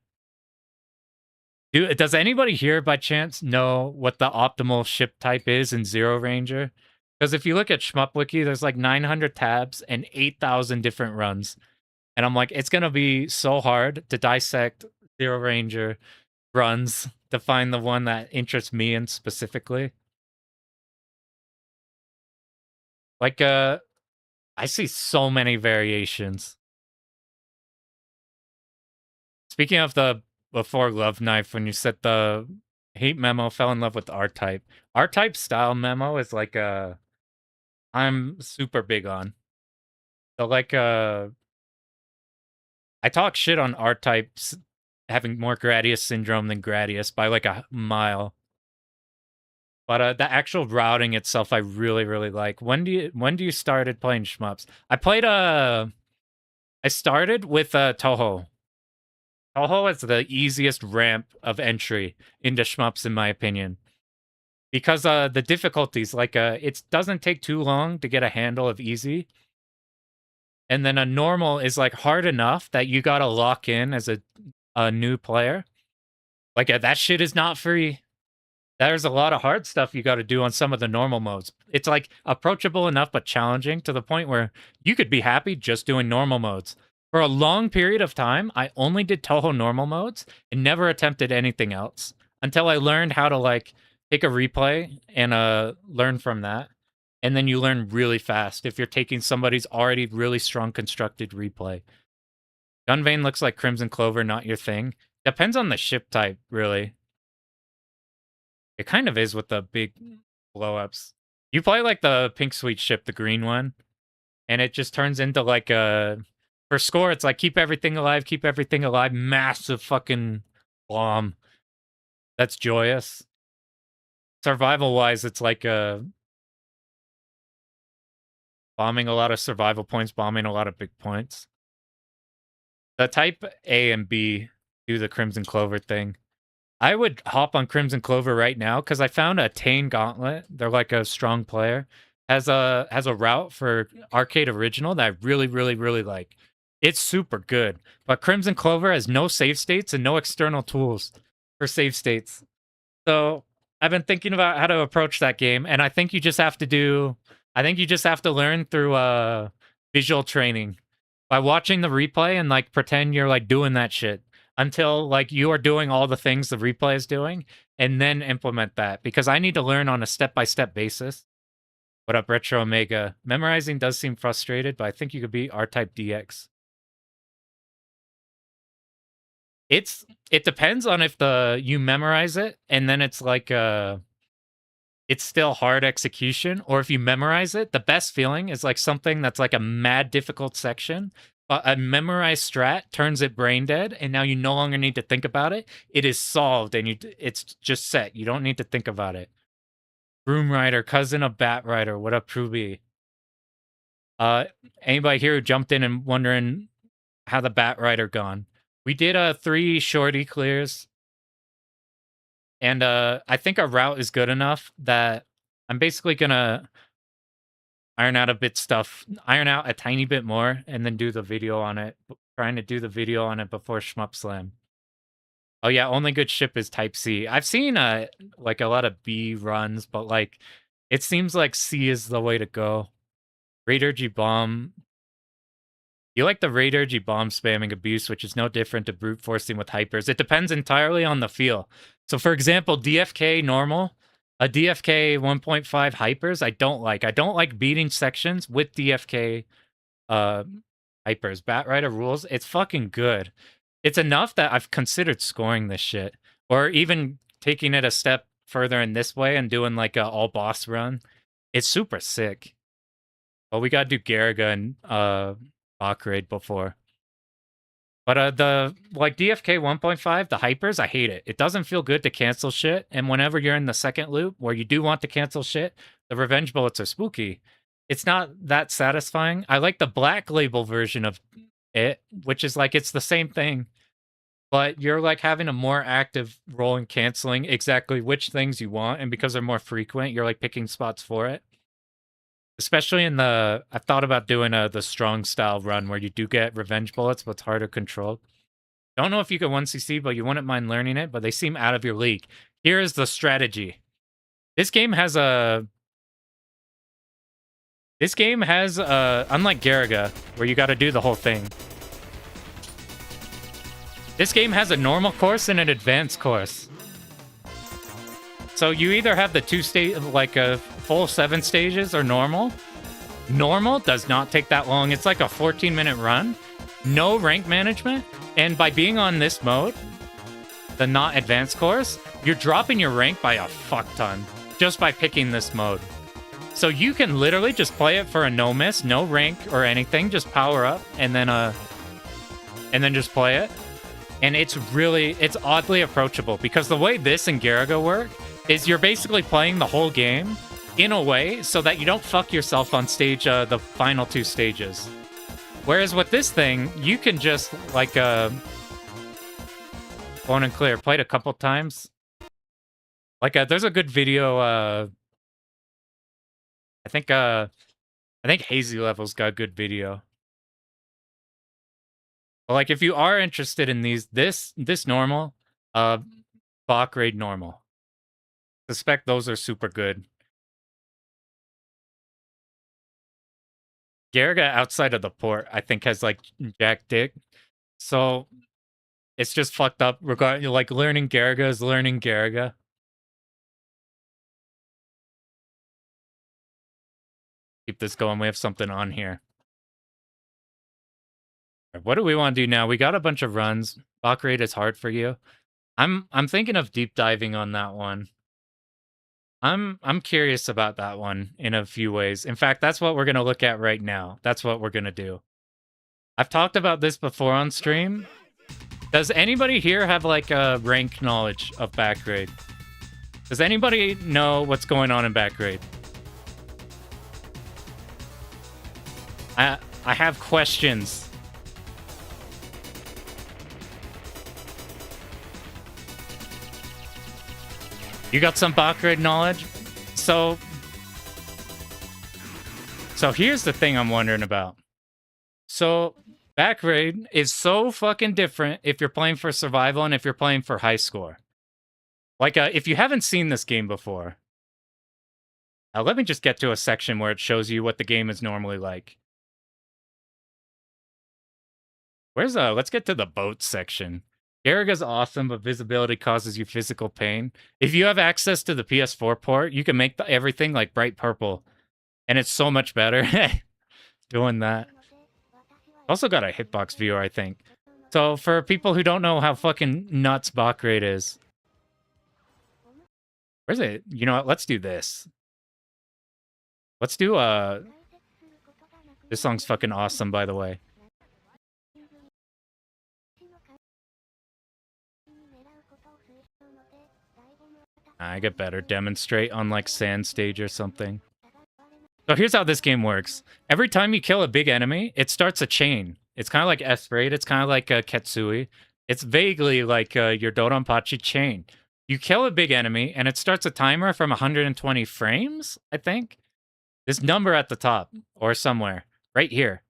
Does anybody here by chance know what the optimal ship type is in Zero Ranger? Because if you look at Shmup Wiki, there's like 900 tabs and 8,000 different runs. And I'm like, it's going to be so hard to dissect Zero Ranger runs to find the one that interests me in specifically. Like, I see so many variations. Speaking of the before Love Knife, when you said the hate memo, fell in love with R-Type. R-Type style memo is like I'm super big on. So like I talk shit on R-Types having more Gradius syndrome than Gradius by like a mile. But the actual routing itself I really, really like. When do you started playing shmups? I started with Toho. Toho is the easiest ramp of entry into shmups, in my opinion. Because the difficulties, like, it doesn't take too long to get a handle of easy. And then a normal is, like, hard enough that you gotta lock in as a new player. Like, that shit is not free. There's a lot of hard stuff you gotta do on some of the normal modes. It's, like, approachable enough but challenging to the point where you could be happy just doing normal modes. For a long period of time, I only did Toho normal modes and never attempted anything else until I learned how to like take a replay and learn from that. And then you learn really fast if you're taking somebody's already really strong constructed replay. Gunvein looks like Crimson Clover, not your thing. Depends on the ship type, really. It kind of is with the big blow-ups. You play like the Pink Sweet ship, the green one, and it just turns into like a... For score, it's like keep everything alive, massive fucking bomb. That's joyous. Survival-wise, it's like bombing a lot of survival points, bombing a lot of big points. The type A and B do the Crimson Clover thing. I would hop on Crimson Clover right now because I found a Tane Gauntlet. They're like a strong player. Has a route for Arcade Original that I really, really, really like. It's super good. But Crimson Clover has no save states and no external tools for save states. So I've been thinking about how to approach that game, and I think you just have to learn through visual training by watching the replay and like pretend you're like doing that shit until like you are doing all the things the replay is doing, and then implement that, because I need to learn on a step-by-step basis. What up, Retro Omega? Memorizing does seem frustrated, but I think you could beat R-Type DX. It depends on if you memorize it and then it's like it's still hard execution, or if you memorize it, the best feeling is like something that's like a mad difficult section, but a memorized strat turns it brain dead, and now you no longer need to think about it. It is solved, and it's just set. You don't need to think about it. Broom Rider, cousin of Batrider. What up, Truby? Anybody here who jumped in and wondering how the Batrider gone? We did 3 shorty clears. And I think our route is good enough that I'm basically gonna iron out a tiny bit more, and then do the video on it. Trying to do the video on it before Shmup Slam. Oh yeah, only good ship is Type C. I've seen like a lot of B runs, but like it seems like C is the way to go. Raider G Bomb. You like the Raider G Bomb spamming abuse, which is no different to brute forcing with hypers. It depends entirely on the feel. So for example, DFK normal, a DFK 1.5 hypers, I don't like. I don't like beating sections with DFK hypers. Batrider rules, it's fucking good. It's enough that I've considered scoring this shit, or even taking it a step further in this way and doing like a all boss run. It's super sick. Well, we gotta do Garaga and Bach raid before. But the like DFK 1.5, the hypers, I hate it. It doesn't feel good to cancel shit. And whenever you're in the second loop where you do want to cancel shit, the revenge bullets are spooky. It's not that satisfying. I like the black label version of it, which is like it's the same thing, but you're like having a more active role in canceling exactly which things you want, and because they're more frequent, you're like picking spots for it. Especially in the, I've thought about doing the strong style run where you do get revenge bullets, but it's harder controlled. Don't know if you can 1cc, but you wouldn't mind learning it, but they seem out of your league. Here is the strategy. This game has unlike Garaga, where you gotta do the whole thing. This game has a normal course and an advanced course. So you either have the like a full 7 stages, or normal. Normal does not take that long. It's like a 14-minute run. No rank management. And by being on this mode, the not advanced course, you're dropping your rank by a fuck ton just by picking this mode. So you can literally just play it for a no miss, no rank or anything, just power up and then just play it. And it's oddly approachable, because the way this and Garaga work is you're basically playing the whole game in a way so that you don't fuck yourself on stage, the final 2 stages. Whereas with this thing, you can just like phone and clear. Played a couple times. Like there's a good video. I think Hazy Level's got a good video. But like if you are interested in this normal, Bach raid normal. Suspect those are super good. Garaga outside of the port, I think, has like jack dick. So it's just fucked up. Regarding like learning Garaga is learning Garaga. Keep this going. We have something on here. What do we want to do now? We got a bunch of runs. Bach raid is hard for you. I'm thinking of deep diving on that one. I'm curious about that one in a few ways. In fact, that's what we're going to look at right now. That's what we're going to do. I've talked about this before on stream. Does anybody here have like a rank knowledge of back raid? Does anybody know what's going on in back raid? I have questions. You got some Bach raid knowledge? So here's the thing I'm wondering about. So Back raid is so fucking different if you're playing for survival and if you're playing for high score. Like, if you haven't seen this game before, let me just get to a section where it shows you what the game is normally like. Let's get to the boat section. Garaga's awesome, but visibility causes you physical pain. If you have access to the PS4 port, you can make everything like bright purple. And it's so much better doing that. Also got a hitbox viewer, I think. So for people who don't know how fucking nuts bot rate is. Where's it? You know what? Let's do this. Let's do, this song's fucking awesome, by the way. I get better. Demonstrate on, like, sand stage or something. So here's how this game works. Every time you kill a big enemy, it starts a chain. It's kind of like S-Raid. It's kind of like Ketsui. It's vaguely like your Doronpachi chain. You kill a big enemy, and it starts a timer from 120 frames, I think. This number at the top, or somewhere, right here.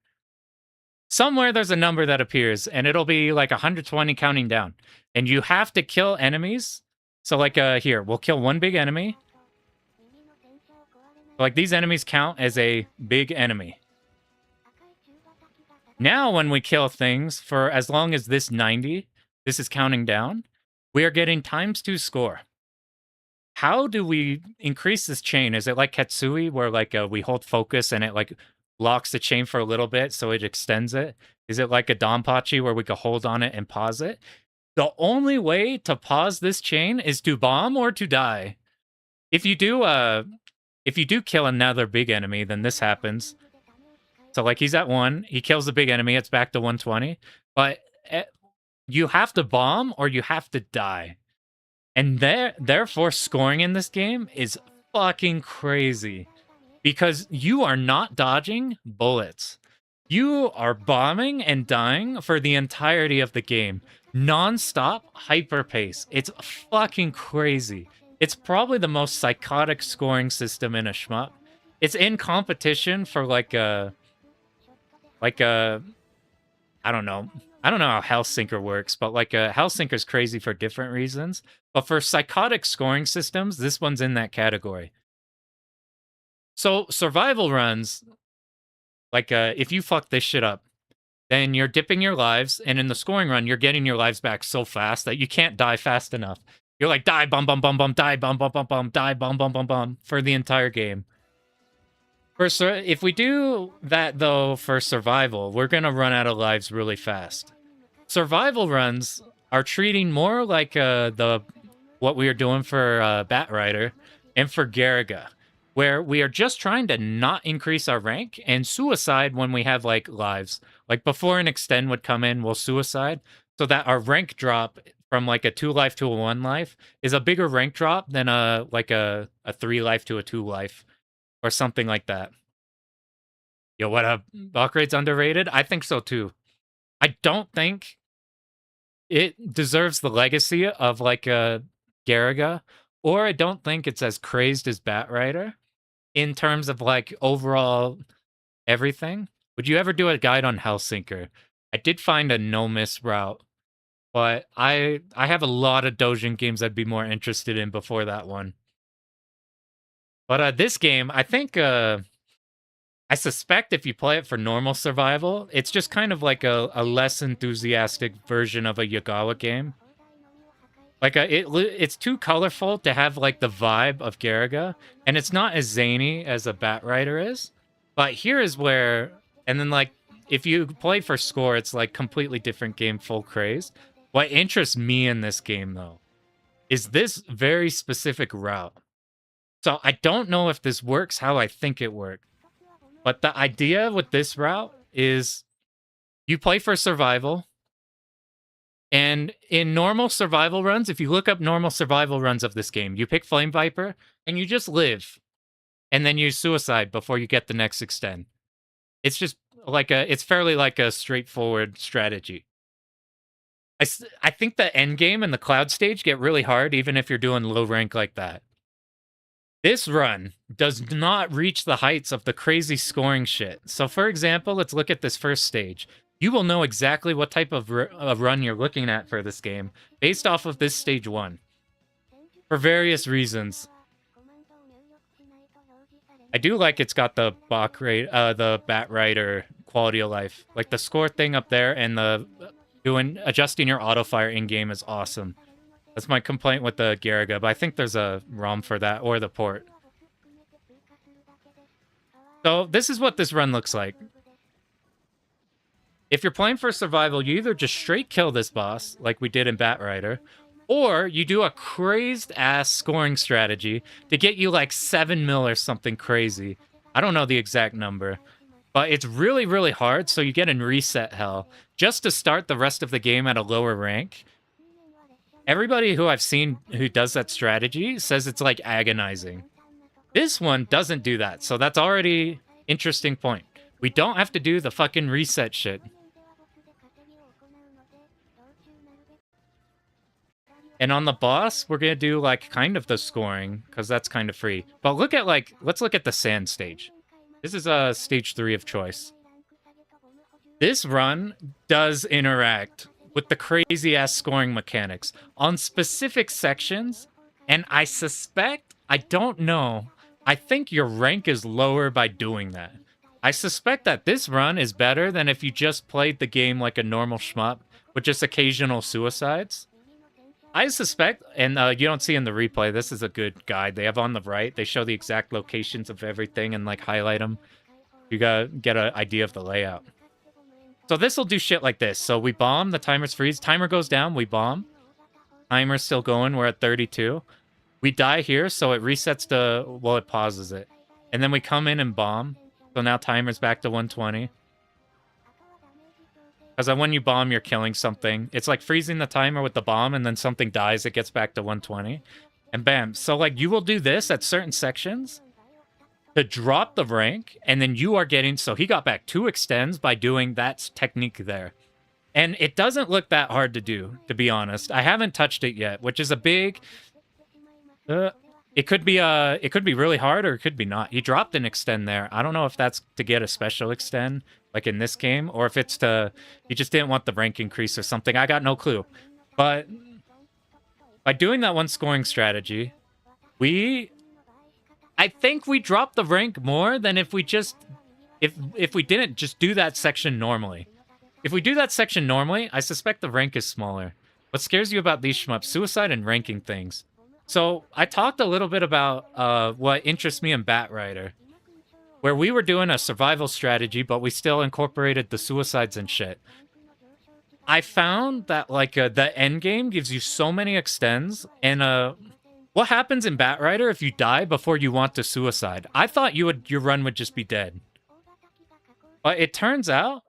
Somewhere there's a number that appears, and it'll be like 120 counting down. And you have to kill enemies. So like here, we'll kill one big enemy. Like these enemies count as a big enemy. Now when we kill things for as long as this 90, this is counting down, we are getting ×2 score. How do we increase this chain? Is it like Ketsui where like we hold focus and it like locks the chain for a little bit so it extends it? Is it like a Donpachi where we can hold on it and pause it? The only way to pause this chain is to bomb or to die. If you do kill another big enemy, then this happens. So like he's at 1, he kills the big enemy, it's back to 120. But you have to bomb or you have to die. And therefore scoring in this game is fucking crazy. Because you are not dodging bullets. You are bombing and dying for the entirety of the game. Non-stop hyper pace. It's fucking crazy. It's probably the most psychotic scoring system in a shmup. It's in competition for like a I don't know. I don't know how Hellsinker works, but like Hellsinker's crazy for different reasons. But for psychotic scoring systems, this one's in that category. So survival runs, like if you fuck this shit up, then you're dipping your lives, and in the scoring run, you're getting your lives back so fast that you can't die fast enough. You're like, die, bum, bum, bum, bum, die, bum, bum, bum, bum, die, bum, bum, bum, bum, for the entire game. If we do that, though, for survival, we're going to run out of lives really fast. Survival runs are treating more like what we are doing for Batrider and for Garaga, where we are just trying to not increase our rank and suicide when we have, like, lives. Like, before an extend would come in, we'll suicide, so that our rank drop from, like, a 2 life to a 1 life is a bigger rank drop than, a 3 life to a 2 life. Or something like that. Yo, what up? Valkyrie's underrated? I think so too. I don't think it deserves the legacy of like Garaga, or I don't think it's as crazed as Batrider in terms of like overall everything. Would you ever do a guide on Hellsinker? I did find a no-miss route, but I have a lot of Dojin games I'd be more interested in before that one. But this game, I think, I suspect if you play it for normal survival, it's just kind of like a less enthusiastic version of a Yagawa game. Like, it's too colorful to have, like, the vibe of Garaga, and it's not as zany as a Batrider is. But here is where, and then, like, if you play for score, it's, like, completely different game, full craze. What interests me in this game, though, is this very specific route. So I don't know if this works how I think it worked. But the idea with this route is you play for survival. And in normal survival runs, if you look up normal survival runs of this game, you pick Flame Viper and you just live. And then you suicide before you get the next extend. It's just like it's fairly like a straightforward strategy. I think the end game and the cloud stage get really hard even if you're doing low rank like that. This run does not reach the heights of the crazy scoring shit. So for example, let's look at this first stage. you will know exactly what type of run you're looking at for this game based off of this stage 1 for various reasons. I do like it's got the Batrider quality of life. Like the score thing up there and the adjusting your auto fire in game is awesome. That's my complaint with the Garaga, but I think there's a ROM for that or the port. So this is what this run looks like. If you're playing for survival, you either just straight kill this boss, like we did in Batrider, or you do a crazed-ass scoring strategy to get you like 7 mil or something crazy. I don't know the exact number, but it's really, really hard, so you get in reset hell just to start the rest of the game at a lower rank. Everybody who I've seen who does that strategy says it's like agonizing. This one doesn't do that, so that's already interesting point. We don't have to do the fucking reset shit. And on the boss, we're going to do, like, kind of the scoring, because that's kind of free. But look at, like, let's look at the sand stage. This is stage 3 of choice. This run does interact with the crazy-ass scoring mechanics on specific sections, and I suspect, I don't know, I think your rank is lower by doing that. I suspect that this run is better than if you just played the game like a normal shmup with just occasional suicides. I suspect, and you don't see in the replay, this is a good guide. They have on the right, they show the exact locations of everything and like highlight them. You gotta get an idea of the layout. So this will do shit like this. So we bomb, the timer's freeze, timer goes down, we bomb. Timer's still going, we're at 32. We die here, so it resets to, well, it pauses it. And then we come in and bomb. So now timer's back to 120. Because when you bomb, you're killing something. It's like freezing the timer with the bomb, and then something dies, it gets back to 120. And bam. So, like, you will do this at certain sections to drop the rank, and then you are getting... So he got back 2 extends by doing that technique there. And it doesn't look that hard to do, to be honest. I haven't touched it yet, which is a big... It could be really hard, or it could be not. He dropped an extend there. I don't know if that's to get a special extend, like in this game, or if it's to... He just didn't want the rank increase or something. I got no clue. But by doing that one scoring strategy, I think we dropped the rank more than if we just... If we didn't just do that section normally. If we do that section normally, I suspect the rank is smaller. What scares you about these shmups? Suicide and ranking things. So I talked a little bit about what interests me in Batrider, where we were doing a survival strategy, but we still incorporated the suicides and shit. I found that like the end game gives you so many extends, and what happens in Batrider if you die before you want to suicide? I thought your run would just be dead, but it turns out,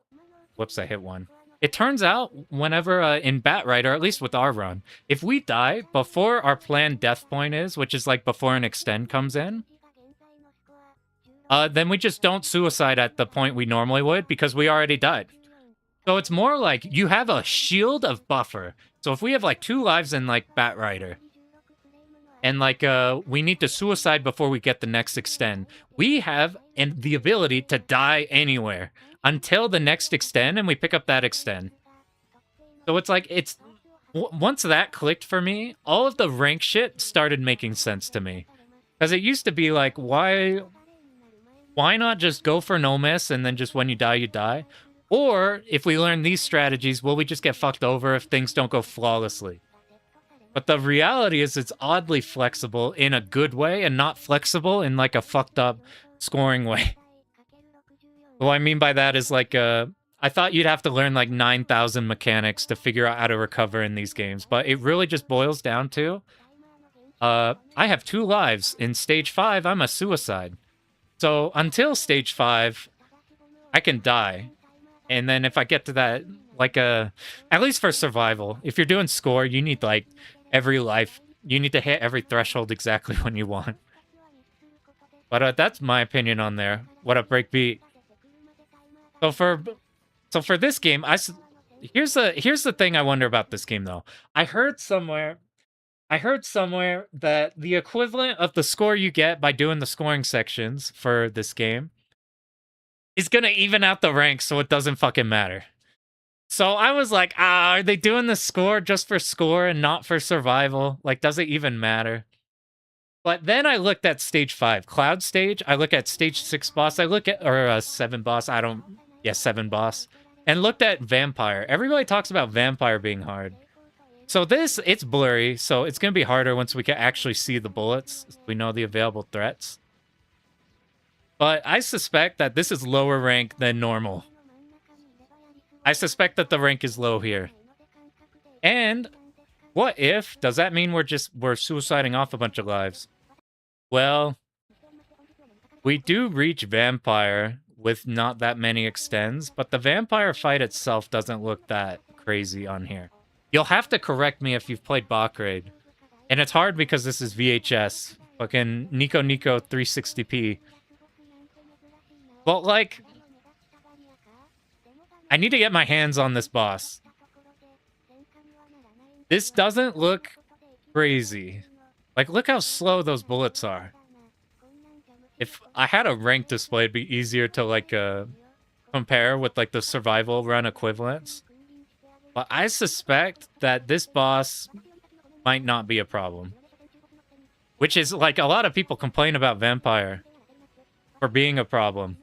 whoops, I hit one. It turns out, whenever in Batrider, at least with our run, if we die before our planned death point is, which is like before an extend comes in, then we just don't suicide at the point we normally would because we already died. So it's more like you have a shield of buffer. So if we have like 2 lives in like Batrider, and like we need to suicide before we get the next extend, we have the ability to die anywhere until the next extend, and we pick up that extend. So it's like, once that clicked for me, all of the rank shit started making sense to me. Because it used to be like, why not just go for no miss, and then just when you die, you die? Or, if we learn these strategies, will we just get fucked over if things don't go flawlessly? But the reality is it's oddly flexible in a good way, and not flexible in like a fucked up scoring way. What I mean by that is like, I thought you'd have to learn like 9,000 mechanics to figure out how to recover in these games, but it really just boils down to, I have 2 lives. In stage 5, I'm a suicide. So until stage 5, I can die. And then if I get to that, like at least for survival, if you're doing score, you need like every life, you need to hit every threshold exactly when you want. But that's my opinion on there. What up, Breakbeat? So for this game, here's the thing I wonder about this game though. I heard somewhere that the equivalent of the score you get by doing the scoring sections for this game is gonna even out the ranks, so it doesn't fucking matter. So I was like, are they doing the score just for score and not for survival? Like, does it even matter? But then I looked at stage 5, Cloud stage. I look at stage 6 boss. I look at, or 7 boss. I don't, yeah, 7 boss. And looked at Vampire. Everybody talks about Vampire being hard. So this, it's blurry. So it's going to be harder once we can actually see the bullets. We know the available threats. But I suspect that this is lower rank than normal. I suspect that the rank is low here. And what if, does that mean we're suiciding off a bunch of lives? Well, we do reach Vampire with not that many extends, but the Vampire fight itself doesn't look that crazy on here. You'll have to correct me if you've played Batrider. And it's hard because this is VHS. Fucking Nico 360p. But, like, I need to get my hands on this boss. This doesn't look crazy. Like, look how slow those bullets are. If I had a rank display, it'd be easier to, like, compare with, like, the survival run equivalents. But I suspect that this boss might not be a problem. Which is, like, a lot of people complain about Vampire for being a problem.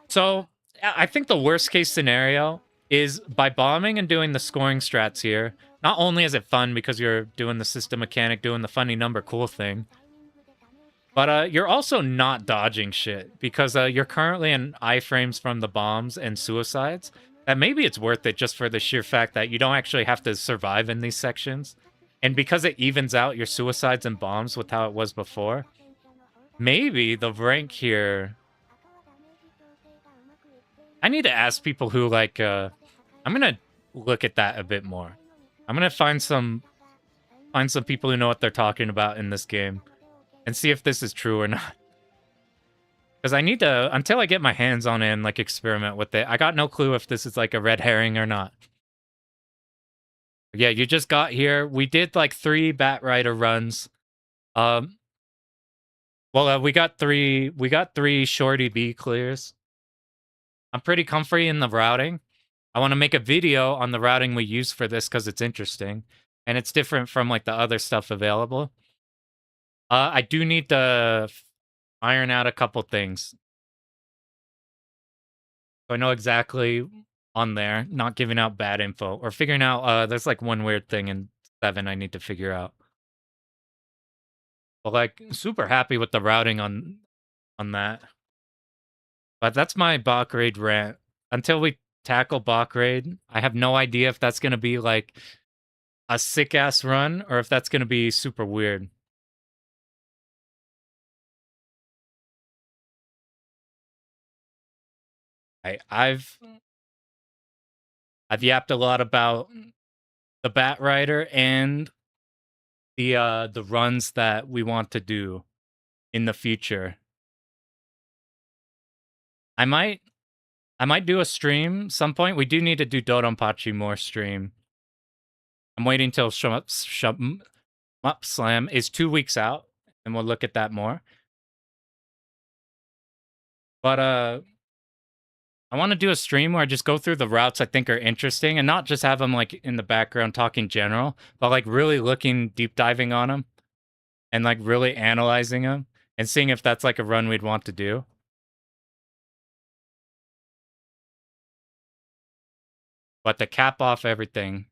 So, I think the worst case scenario is by bombing and doing the scoring strats here, not only is it fun because you're doing the system mechanic, doing the funny number cool thing, but you're also not dodging shit because you're currently in iframes from the bombs and suicides. That maybe it's worth it just for the sheer fact that you don't actually have to survive in these sections. And because it evens out your suicides and bombs with how it was before, maybe the rank here... I need to ask people who, like, I'm gonna look at that a bit more. I'm gonna find some people who know what they're talking about in this game and see if this is true or not. Because I need to, until I get my hands on it and, like, experiment with it, I got no clue if this is, like, a red herring or not. Yeah, you just got here. We did, like, 3 Batrider runs. We got 3 Shorty-B clears. I'm pretty comfy in the routing. I want to make a video on the routing we use for this because it's interesting. And it's different from, like, the other stuff available. I do need to iron out a couple things. So I know exactly on there, not giving out bad info. Or figuring out, there's, like, one weird thing in 7 I need to figure out. But, like, super happy with the routing on that. But that's my bot raid rant. Until we tackle bot raid, I have no idea if that's going to be, like, a sick-ass run or if that's going to be super weird. I've yapped a lot about the Batrider and the runs that we want to do in the future. I might do a stream some point. We do need to do Dodonpachi more stream. I'm waiting till Shmup Slam is 2 weeks out, and we'll look at that more. But I want to do a stream where I just go through the routes I think are interesting, and not just have them, like, in the background talking general, but, like, really looking, deep diving on them, and, like, really analyzing them, and seeing if that's, like, a run we'd want to do. But to cap off everything,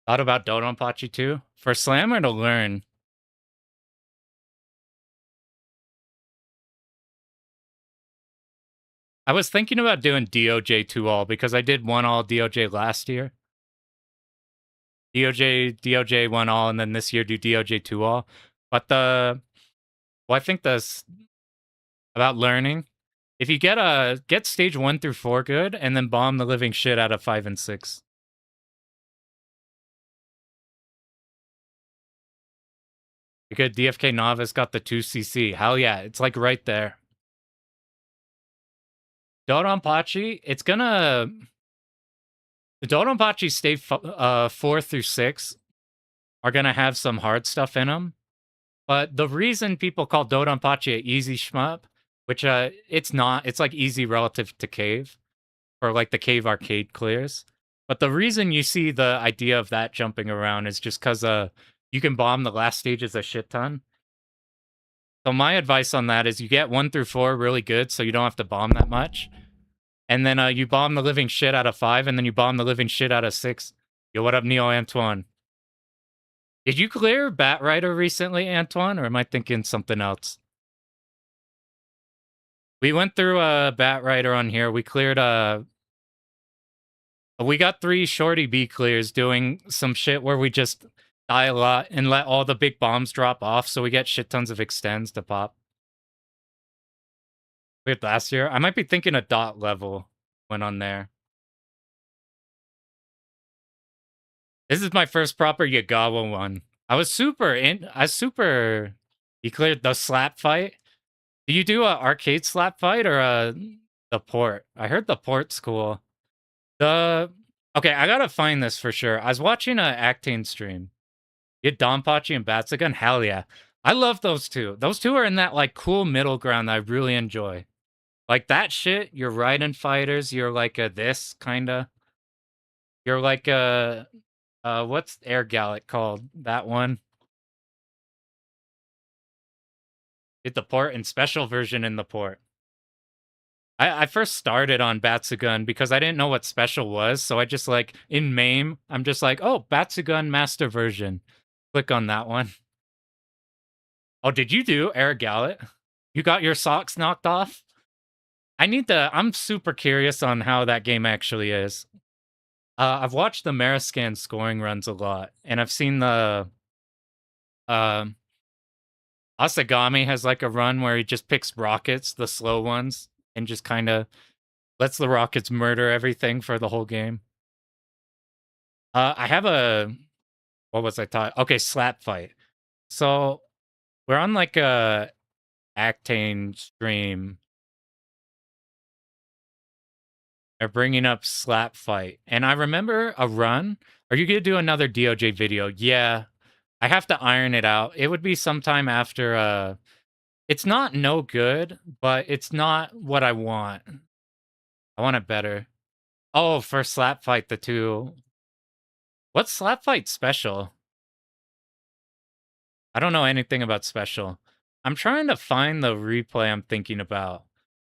thought about Dodonpachi too. For Slammer to learn. I was thinking about doing DOJ 2-all because I did 1-all DOJ last year. DOJ 1-all, and then this year do DOJ 2-all. But I think about learning. If you get stage 1 through 4 good, and then bomb the living shit out of 5 and 6. Because DFK Novice got the 2cc. Hell yeah, it's, like, right there. Dodonpachi, it's gonna... The Dodonpachi stage 4 through 6 are gonna have some hard stuff in them. But the reason people call Dodonpachi an easy shmup, which it's not, it's, like, easy relative to Cave for like the cave arcade clears. But the reason you see the idea of that jumping around is just because you can bomb the last stages a shit ton. So my advice on that is you get 1 through 4 really good, so you don't have to bomb that much. And then you bomb the living shit out of 5, and then you bomb the living shit out of 6. Yo, what up, Neo Antoine? Did you clear Batrider recently, Antoine, or am I thinking something else? We went through Batrider on here. We cleared we got 3 Shorty-B clears doing some shit where we just die a lot and let all the big bombs drop off, so we get shit tons of extends to pop. Cleared last year. I might be thinking a dot level went on there. This is my first proper Yagawa one. I was super. You cleared the slap fight. Do you do a arcade slap fight or the port? I heard the port's cool. Okay, I gotta find this for sure. I was watching a Actane stream. You had Donpachi and Batsugun? Hell yeah. I love those two. Those two are in that like cool middle ground that I really enjoy. Like that shit, you're Raiden fighters, you're like a this kinda. You're like a what's Air Gallic called? That one. Get the port and special version in the port. I first started on Batsugun because I didn't know what special was, so I just like in MAME, I'm just like, oh, Batsugun master version. Click on that one. Oh, did you do Air Gallet? You got your socks knocked off? I'm super curious on how that game actually is. I've watched the Mariscan scoring runs a lot, and I've seen the Asagami has like a run where he just picks rockets, the slow ones, and just kind of lets the rockets murder everything for the whole game. I have what was I taught? Okay, slap fight. So we're on like a Actane stream. They're bringing up slap fight, and I remember a run. Are you gonna do another DOJ video? Yeah, I have to iron it out. It would be sometime after. It's not no good, but it's not what I want. I want it better. Oh, for slap fight, the two. What's slap fight special? I don't know anything about special. I'm trying to find the replay I'm thinking about.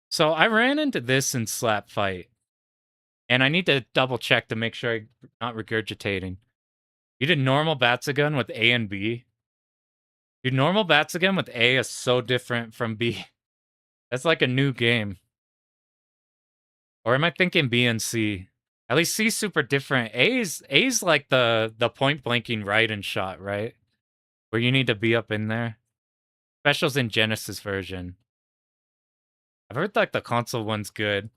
So I ran into this in slap fight, and I need to double check to make sure I'm not regurgitating. You did normal Batsugun with A and B. Dude, normal Batsugun with A is so different from B. That's like a new game. Or am I thinking B and C? At least C's super different. A's like the point blanking right and shot, right? Where you need to be up in there. Specials in Genesis version. I've heard like the console one's good.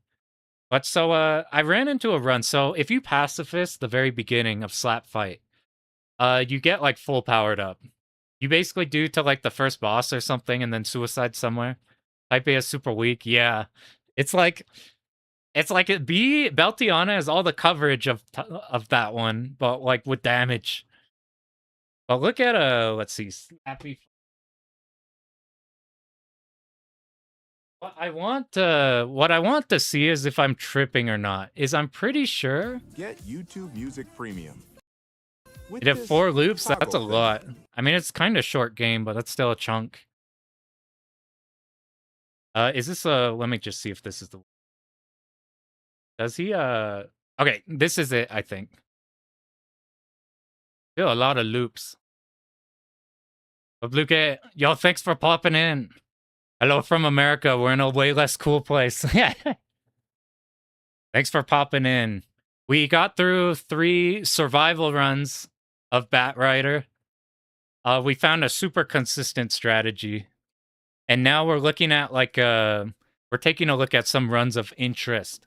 But so I ran into a run. So if you pacifist the very beginning of slap fight, you get like full powered up. You basically do to like the first boss or something and then suicide somewhere. Type A is super weak. Yeah. It's like B Beltiana has all the coverage of that one, but like with damage. But look at let's see, Slappy. What I want to see is if I'm tripping or not. I'm pretty sure. Get YouTube Music Premium. It had 4 loops. That's a lot. I mean, it's kind of short game, but that's still a chunk. Is this let me just see if this is the. Does he okay, this is it, I think. Still a lot of loops. But Luke, yo, thanks for popping in. Hello from America. We're in a way less cool place. Thanks for popping in. We got through 3 survival runs of Batrider. We found a super consistent strategy. And now we're looking at like we're taking a look at some runs of interest.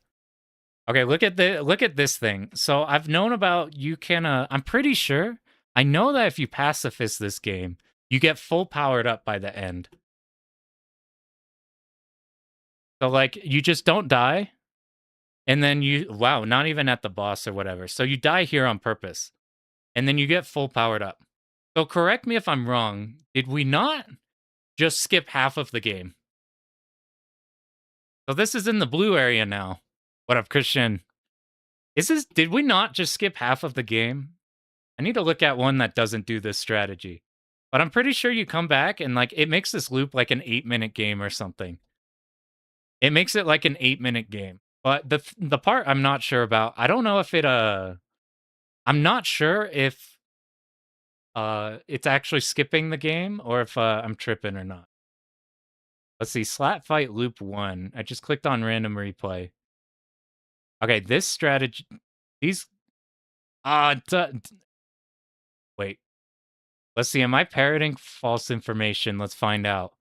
Okay, look at this thing. So I've known about you can I'm pretty sure I know that if you pacifist this game, you get full powered up by the end. So like you just don't die. And then wow, not even at the boss or whatever. So you die here on purpose. And then you get full powered up. So correct me if I'm wrong. Did we not just skip half of the game? So this is in the blue area now. What up, Christian? Did we not just skip half of the game? I need to look at one that doesn't do this strategy. But I'm pretty sure you come back and like it makes this loop like an 8-minute game or something. It makes it like an 8-minute game. But the part I'm not sure about, I don't know if it I'm not sure if it's actually skipping the game or if I'm tripping or not. Let's see, Slat Fight Loop 1. I just clicked on random replay. Okay, this strategy, these, wait. Let's see, am I parroting false information? Let's find out.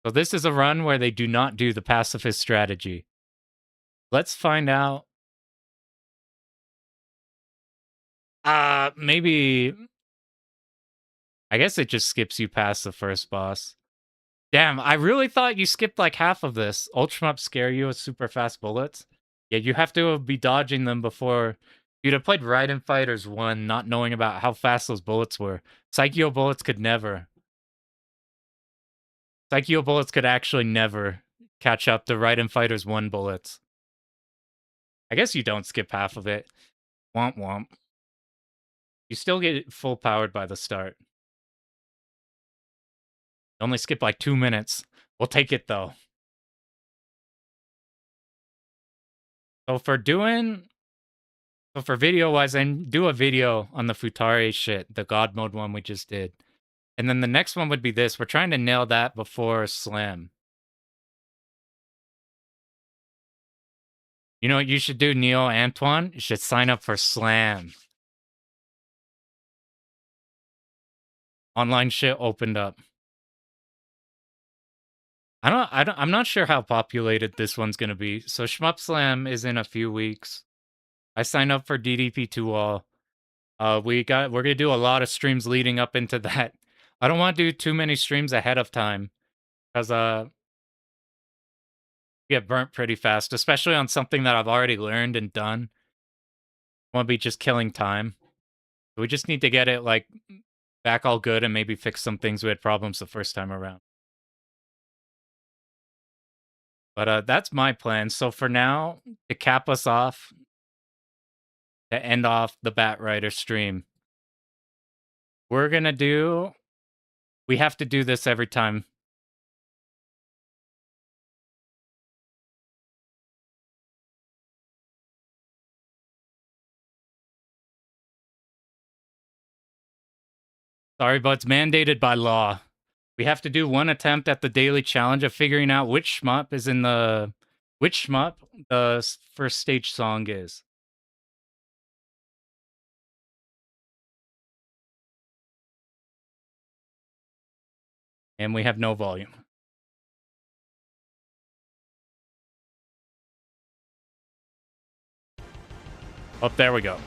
So this is a run where they do not do the pacifist strategy. Let's find out. Maybe, I guess it just skips you past the first boss. Damn, I really thought you skipped like half of this. Ultramup scare you with super fast bullets? Yeah, you have to be dodging them before. You'd have played Raiden Fighters 1 not knowing about how fast those bullets were. Psycho bullets could never. Psycho bullets could actually never catch up to Raiden Fighters 1 bullets. I guess you don't skip half of it. Womp womp. You still get full powered by the start. You only skip like 2 minutes. We'll take it though. So for video wise, I do a video on the Futari shit, the God mode one we just did. And then the next one would be this. We're trying to nail that before Slam. You know what you should do, Neil Antoine? You should sign up for Slam. Online shit opened up. I'm not sure how populated this one's gonna be. So Shmup Slam is in a few weeks. I signed up for DDP2 All. We're gonna do a lot of streams leading up into that. I don't want to do too many streams ahead of time because get burnt pretty fast, especially on something that I've already learned and done. I want to be just killing time. So we just need to get it like back all good and maybe fix some things we had problems the first time around. But that's my plan. So for now, to cap us off, to end off the Batrider stream, we're gonna do. We have to do this every time. Sorry, but it's mandated by law. We have to do one attempt at the daily challenge of figuring out which shmup is in the... Which shmup the first stage song is. And we have no volume. Oh, there we go.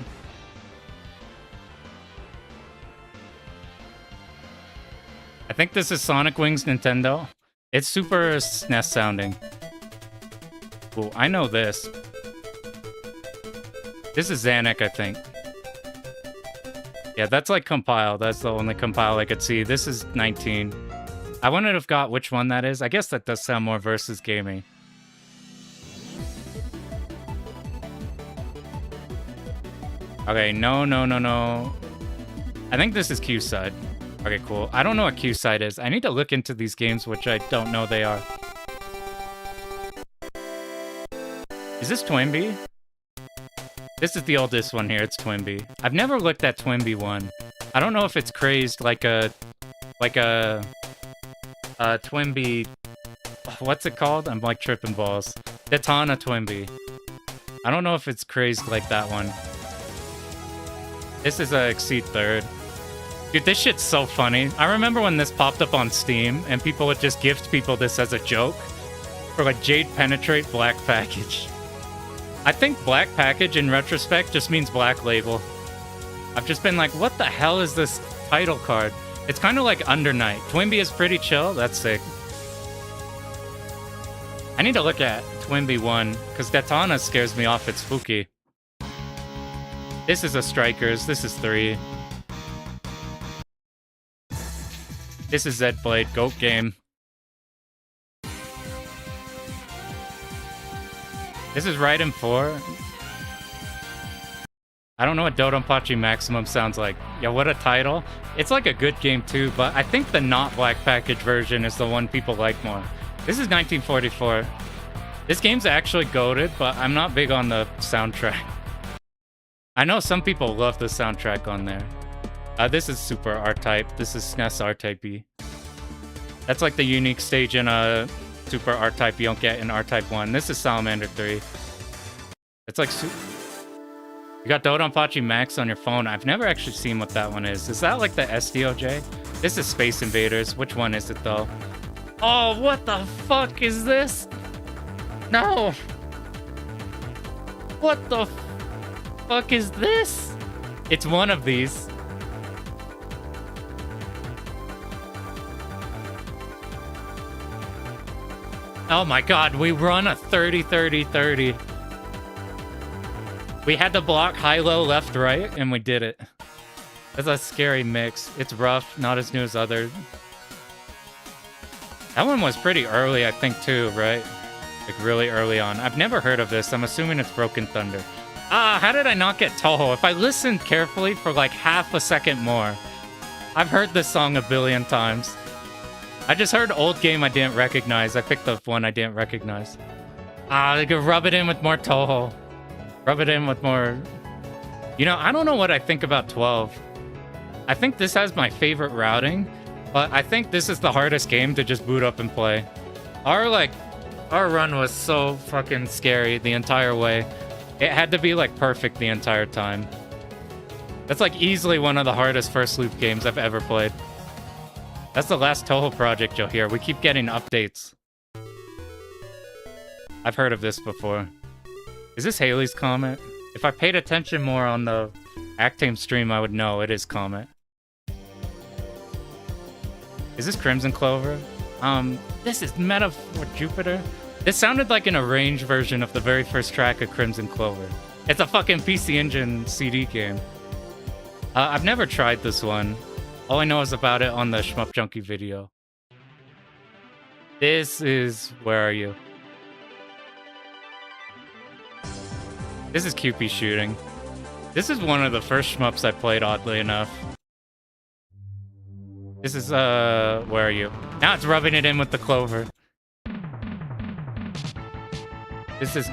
I think this is Sonic Wings Nintendo. It's super SNES sounding. Cool, I know this. This is Zanuck, I think. Yeah, that's like compile. That's the only compile I could see. This is 19. I wouldn't have got which one that is. I guess that does sound more versus gaming. Okay, no. I think this is Q-Side. Okay, cool. I don't know what Q-Side is. I need to look into these games, which I don't know they are. Is this Twinbee? This is the oldest one here. It's Twinbee. I've never looked at Twinbee 1. I don't know if it's crazed like a Twinbee... What's it called? I'm like tripping balls. Detana Twinbee. I don't know if it's crazed like that one. This is a Exceed Third. Dude, this shit's so funny. I remember when this popped up on Steam, and people would just gift people this as a joke. For like Jade Penetrate Black Package. I think Black Package, in retrospect, just means Black Label. I've just been like, what the hell is this title card? It's kind of like Under Night. Twinbee is pretty chill. That's sick. I need to look at Twinbee 1, because Detana scares me off. It's spooky. This is a Strikers. This is 3. This is Z-Blade. Goat game. This is Raiden 4. I don't know what Dodonpachi Maximum sounds like. Yeah, what a title. It's like a good game too, but I think the not black package version is the one people like more. This is 1944. This game's actually goated, but I'm not big on the soundtrack. I know some people love the soundtrack on there. This is Super R-Type. This is SNES R-Type-B. That's like the unique stage in a Super R-Type you don't get in R-Type 1. This is Salamander 3. It's like... You got Dodonpachi Max on your phone. I've never actually seen what that one is. Is that like the SDOJ? This is Space Invaders. Which one is it though? Oh, what the fuck is this? No! What the fuck is this? It's one of these. Oh my god, we run a 30-30-30. We had to block high-low, left-right, and we did it. That's a scary mix. It's rough, not as new as other. That one was pretty early, I think, too, right? Like, really early on. I've never heard of this. I'm assuming it's Broken Thunder. How did I not get Toho? If I listened carefully for, like, half a second more. I've heard this song a billion times. I just heard old game I didn't recognize. I picked up one I didn't recognize. I could rub it in with more Toho. Rub it in with more... You know, I don't know what I think about 12. I think this has my favorite routing, but I think this is the hardest game to just boot up and play. Our run was so fucking scary the entire way. It had to be, like, perfect the entire time. That's, like, easily one of the hardest first loop games I've ever played. That's the last Toho project you'll hear. We keep getting updates. I've heard of this before. Is this Haley's Comet? If I paid attention more on the Actame stream, I would know it is Comet. Is this Crimson Clover? This is Meta for Jupiter. This sounded like an arranged version of the very first track of Crimson Clover. It's a fucking PC Engine CD game. I've never tried this one. All I know is about it on the Shmup Junkie video. This is... Where are you? This is QP Shooting. This is one of the first shmups I played, oddly enough. This is, where are you? Now it's rubbing it in with the clover. This is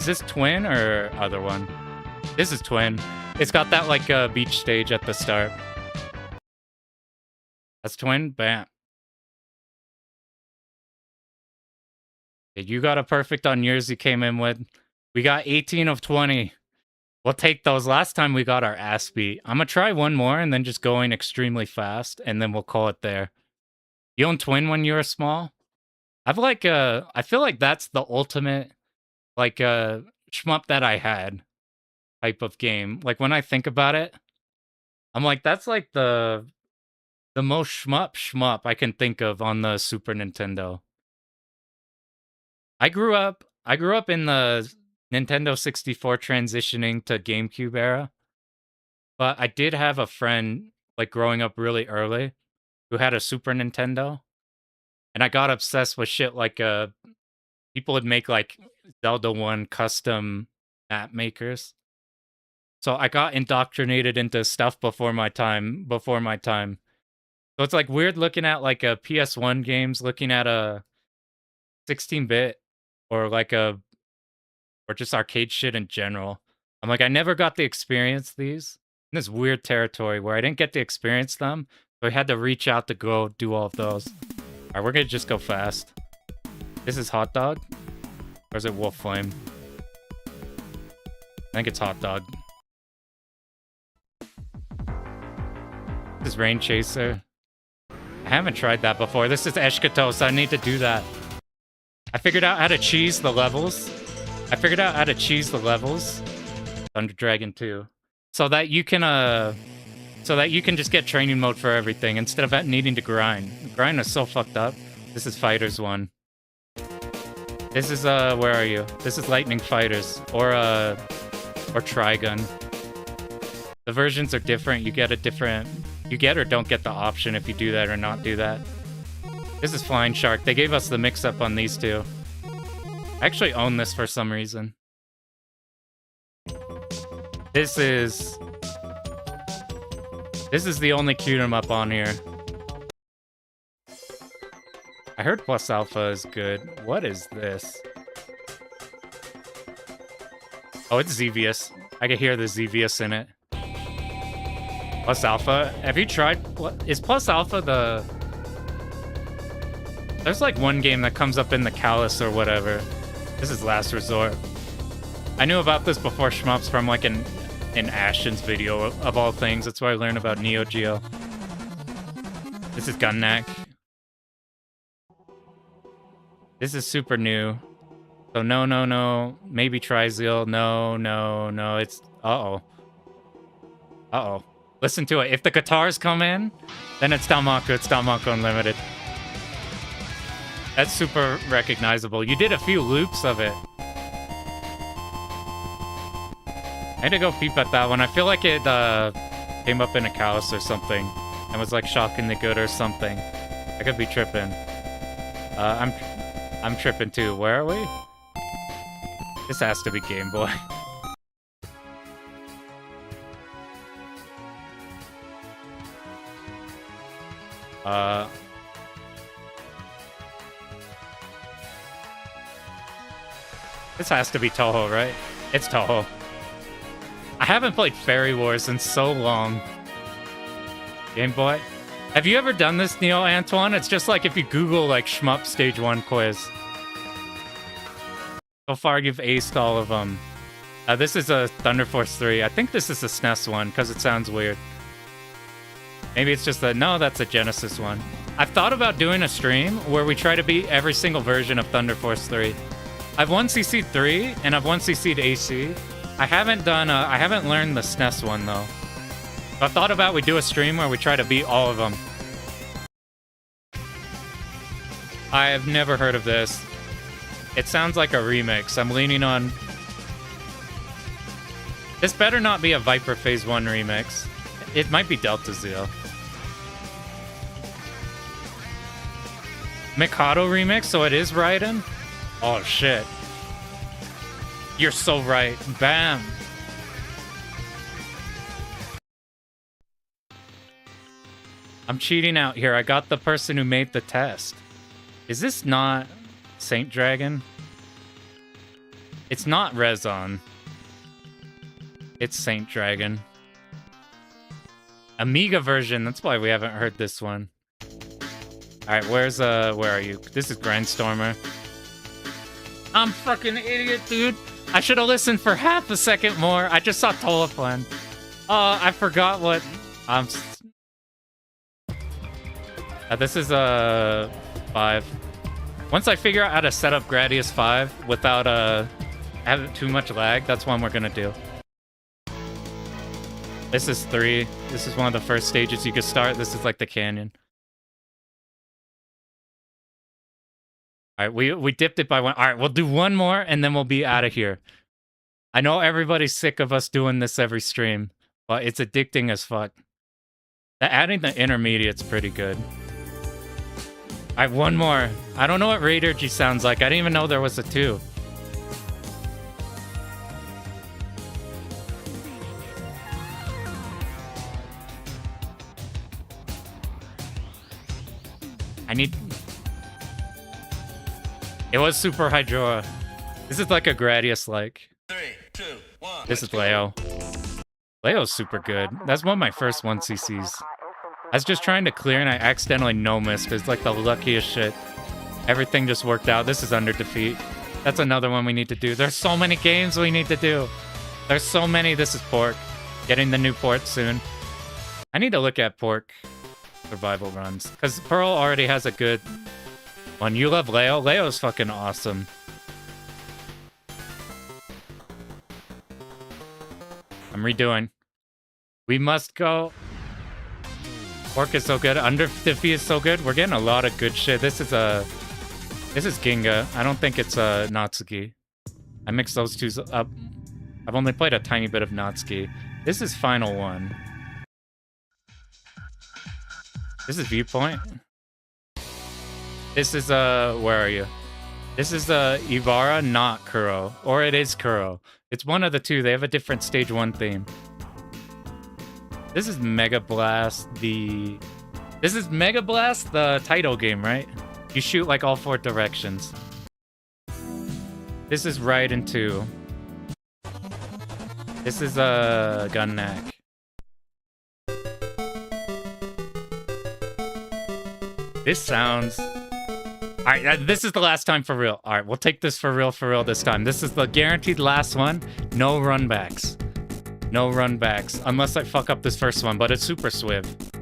this Twin or other one? This is Twin. It's got that, like, beach stage at the start. That's Twin? Bam. You got a perfect on yours you came in with. We got 18 of 20. We'll take those. Last time we got our ass beat. I'm gonna try one more and then just going extremely fast, and then we'll call it there. You own Twin when you were small? I feel like that's the ultimate, like, shmup that I had type of game. Like, when I think about it, I'm like, that's like the most shmup I can think of on the Super Nintendo. I grew up in the Nintendo 64 transitioning to GameCube era. But I did have a friend, like, growing up really early who had a Super Nintendo. And I got obsessed with shit like, people would make, like, Zelda 1 custom map makers. So I got indoctrinated into stuff before my time. So it's, like, weird looking at, like, a PS1 games, looking at a 16-bit or, like, or just arcade shit in general. I'm like, I never got to experience these in this weird territory where I didn't get to experience them, so I had to reach out to go do all of those. All right, we're gonna just go fast. This is Hot Dog? Or is it Wolf Flame? I think it's Hot Dog. This is Rain Chaser. I haven't tried that before. This is Eshkato, so I need to do that. I figured out how to cheese the levels. Thunder Dragon 2. So that you can just get training mode for everything instead of needing to grind. Grind is so fucked up. This is Fighters 1. This is where are you? This is Lightning Fighters or Trigun. The versions are different. You get or don't get the option if you do that or not do that. This is Flying Shark. They gave us the mix-up on these two. I actually own this for some reason. This is the only cute 'em up on here. I heard Plus Alpha is good. What is this? Oh, it's Xevious. I can hear the Xevious in it. Plus Alpha. Have you tried? Is Plus Alpha the... There's like one game that comes up in the Callus or whatever. This is Last Resort. I knew about this before Shmups from like an Ashton's video of all things. That's where I learned about Neo Geo. This is Gunneck. This is super new. So no. Maybe Trizeal. No. It's... Uh-oh. Listen to it. If the guitars come in, then it's Dalmako. It's Dalmako Unlimited. That's super recognizable. You did a few loops of it. I had to go peep at that one. I feel like it came up in a Callus or something and was like shockingly good or something. I could be tripping. I'm tripping too. Where are we? This has to be Game Boy. This has to be Toho, right? It's Toho. I haven't played Fairy Wars in so long. Game Boy. Have you ever done this, Neil Antoine? It's just like if you Google like Shmup Stage 1 quiz. So far, you've aced all of them. This is a Thunder Force 3. I think this is a SNES one because it sounds weird. Maybe it's just no, that's a Genesis one. I've thought about doing a stream where we try to beat every single version of Thunder Force 3. I've 1CC'd 3 and I've 1CC'd AC. I haven't learned the SNES one though. So I thought about we do a stream where we try to beat all of them. I have never heard of this. It sounds like a remix. I'm leaning on... This better not be a Viper Phase 1 remix. It might be Delta Zeo. Mikado remix, so it is Raiden? Oh shit. You're so right. Bam. I'm cheating out here. I got the person who made the test. Is this not Saint Dragon? It's not Rezon. It's Saint Dragon. Amiga version. That's why we haven't heard this one. Alright, where are you? This is Grindstormer. I'm fucking idiot, dude. I should have listened for half a second more. I just saw Tolafan. I forgot what... this is 5. Once I figure out how to set up Gradius 5 without having too much lag, that's one we're gonna do. This is 3. This is one of the first stages you could start. This is like the canyon. Alright, we dipped it by 1. Alright, we'll do one more and then we'll be out of here. I know everybody's sick of us doing this every stream, but it's addicting as fuck. Adding the intermediate's pretty good. Alright, one more. I don't know what Raidergy sounds like. I didn't even know there was a 2. I need... It was Super Hydroa. This is like a Gradius-like. 3, 2, 1. This is Leo. Leo's super good. That's one of my first 1CCs. I was just trying to clear and I accidentally no-missed. It's like the luckiest shit. Everything just worked out. This is Under Defeat. That's another one we need to do. There's so many games we need to do. There's so many. This is Pork. Getting the new port soon. I need to look at Pork survival runs. Because Pearl already has a good one. You love Leo? Leo's fucking awesome. I'm redoing. We must go. Pork is so good. Under Defeat is so good. We're getting a lot of good shit. This is Ginga. I don't think it's Natsuki. I mixed those two up. I've only played a tiny bit of Natsuki. This is Final One. This is Viewpoint. This is where are you? This is Ibarra, not Kuro. Or it is Kuro. It's one of the two. They have a different stage 1 theme. This is Mega Blast, the title game, right? You shoot like all 4 directions. This is Raiden 2. This is a gun knack. This sounds... Alright, this is the last time for real. Alright, we'll take this for real this time. This is the guaranteed last one. No runbacks. No runbacks. Unless I fuck up this first one, but it's super swift.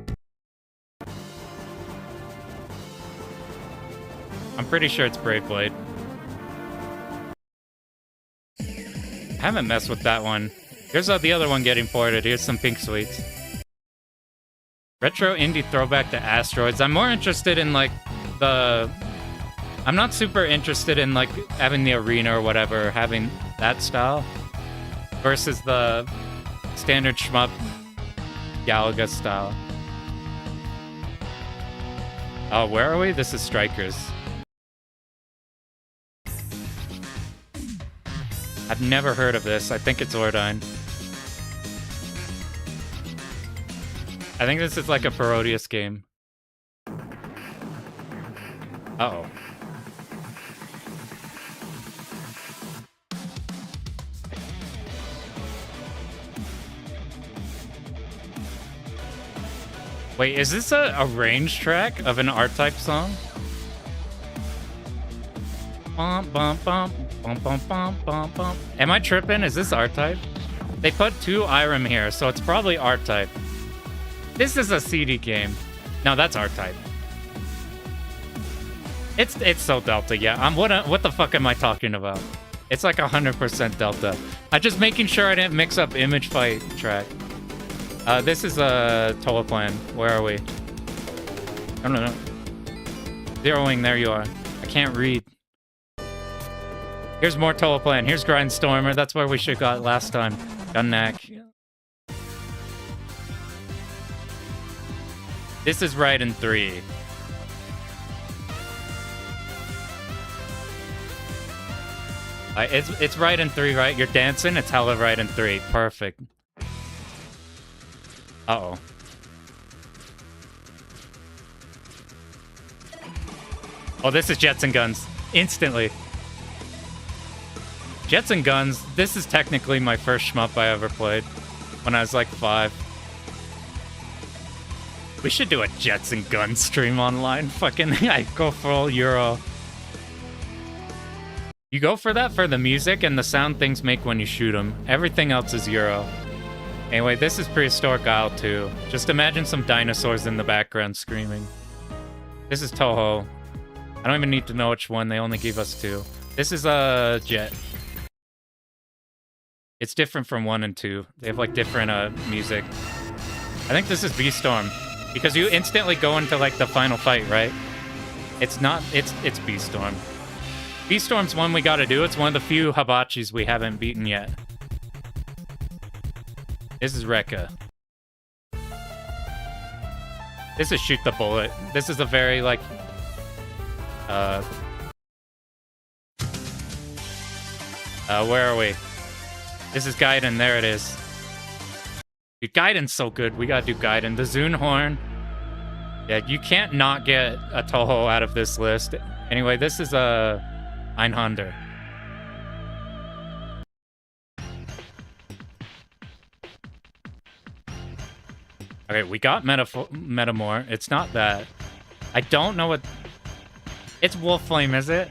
I'm pretty sure it's Brave-Blade. I haven't messed with that one. Here's the other one getting ported. Here's some Pink Sweets. Retro indie throwback to Asteroids. I'm more interested in like the... I'm not super interested in like having the arena or whatever, having that style. Versus the standard shmup Galaga style. Oh, where are we? This is Strikers. I've never heard of this. I think it's Ordine. I think this is like a Parodius game. Uh-oh. Wait, is this a range track of an R-Type song? Bum, bum, bum, bum, bum, bum, bum, bum. Am I tripping? Is this R-Type? They put 2 Irem here, so it's probably R-Type. This is a CD game. No, that's R-Type. It's so Delta, yeah. What the fuck am I talking about? It's like 100% Delta. I'm just making sure I didn't mix up Image Fight track. This is a Toa Plan. Where are we? I don't know. Zeroing, there you are. I can't read. Here's more Toa Plan. Here's Grindstormer. That's where we should have got last time. Gunnack. This is Raiden 3. It's Raiden 3, right? You're dancing? It's hella Raiden 3. Perfect. Uh-oh. Oh, this is Jets and Guns. Instantly. Jets and Guns, this is technically my first shmup I ever played. When I was like 5. We should do a Jets and Guns stream online. Fucking, I go full Euro. You go for that for the music and the sound things make when you shoot them. Everything else is Euro. Anyway, this is Prehistoric Isle 2. Just imagine some dinosaurs in the background screaming. This is Toho. I don't even need to know which one. They only gave us 2. This is a Jet. It's different from 1 and 2. They have like different music. I think this is B-Storm. Because you instantly go into like the final fight, right? It's not, it's B-Storm. B-Storm's one we gotta do. It's one of the few Hibachis we haven't beaten yet. This is Rekka. This is Shoot the Bullet. This is a very, like... where are we? This is Gaiden. There it is. Dude, Gaiden's so good. We gotta do Gaiden. The Zune Horn. Yeah, you can't not get a Toho out of this list. Anyway, this is a... Einhander. Okay, we got Metamore. It's not that. I don't know what... It's Wolf Flame, is it?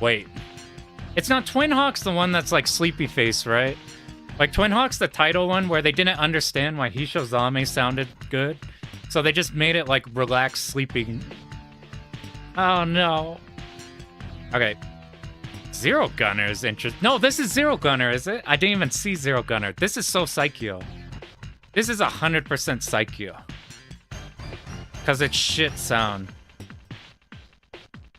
Wait. It's not Twin Hawk's the one that's like Sleepy Face, right? Like Twin Hawk's the title one where they didn't understand why Hishozame sounded good. So they just made it like relaxed sleeping. Oh no. Okay. Zero Gunner is interesting. No, this is Zero Gunner, is it? I didn't even see Zero Gunner. This is so Psycho. This is 100% Psycho. Because it's shit sound.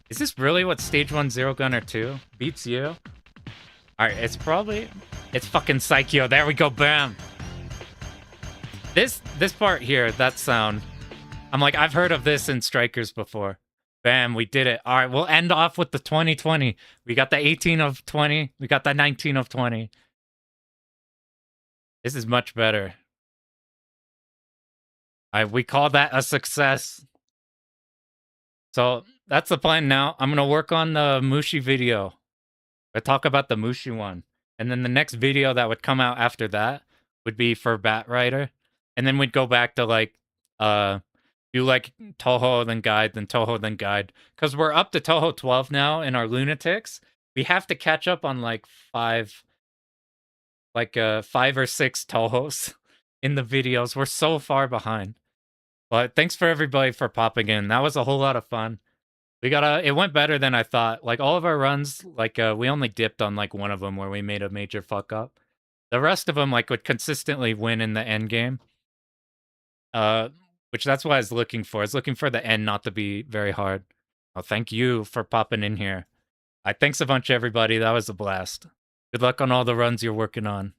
Is this really what Stage 1 Zero Gunner 2 beats you? Alright, it's probably... It's fucking Psycho. There we go, bam! This part here, that sound... I'm like, I've heard of this in Strikers before. Bam, we did it. All right, we'll end off with the 2020. We got the 18 of 20. We got the 19 of 20. This is much better. All right, we call that a success. So that's the plan now. I'm going to work on the Mushi video. I talk about the Mushi one. And then the next video that would come out after that would be for Batrider. And then we'd go back to like do like Toho then guide, then Toho then guide. Because we're up to Toho 12 now in our lunatics. We have to catch up on like five or six Tohos in the videos. We're so far behind. But thanks for everybody for popping in. That was a whole lot of fun. It went better than I thought. Like all of our runs, like we only dipped on like one of them where we made a major fuck up. The rest of them like would consistently win in the end game. Which that's what I was looking for. I was looking for the end not to be very hard. Oh, thank you for popping in here. Thanks a bunch, everybody. That was a blast. Good luck on all the runs you're working on.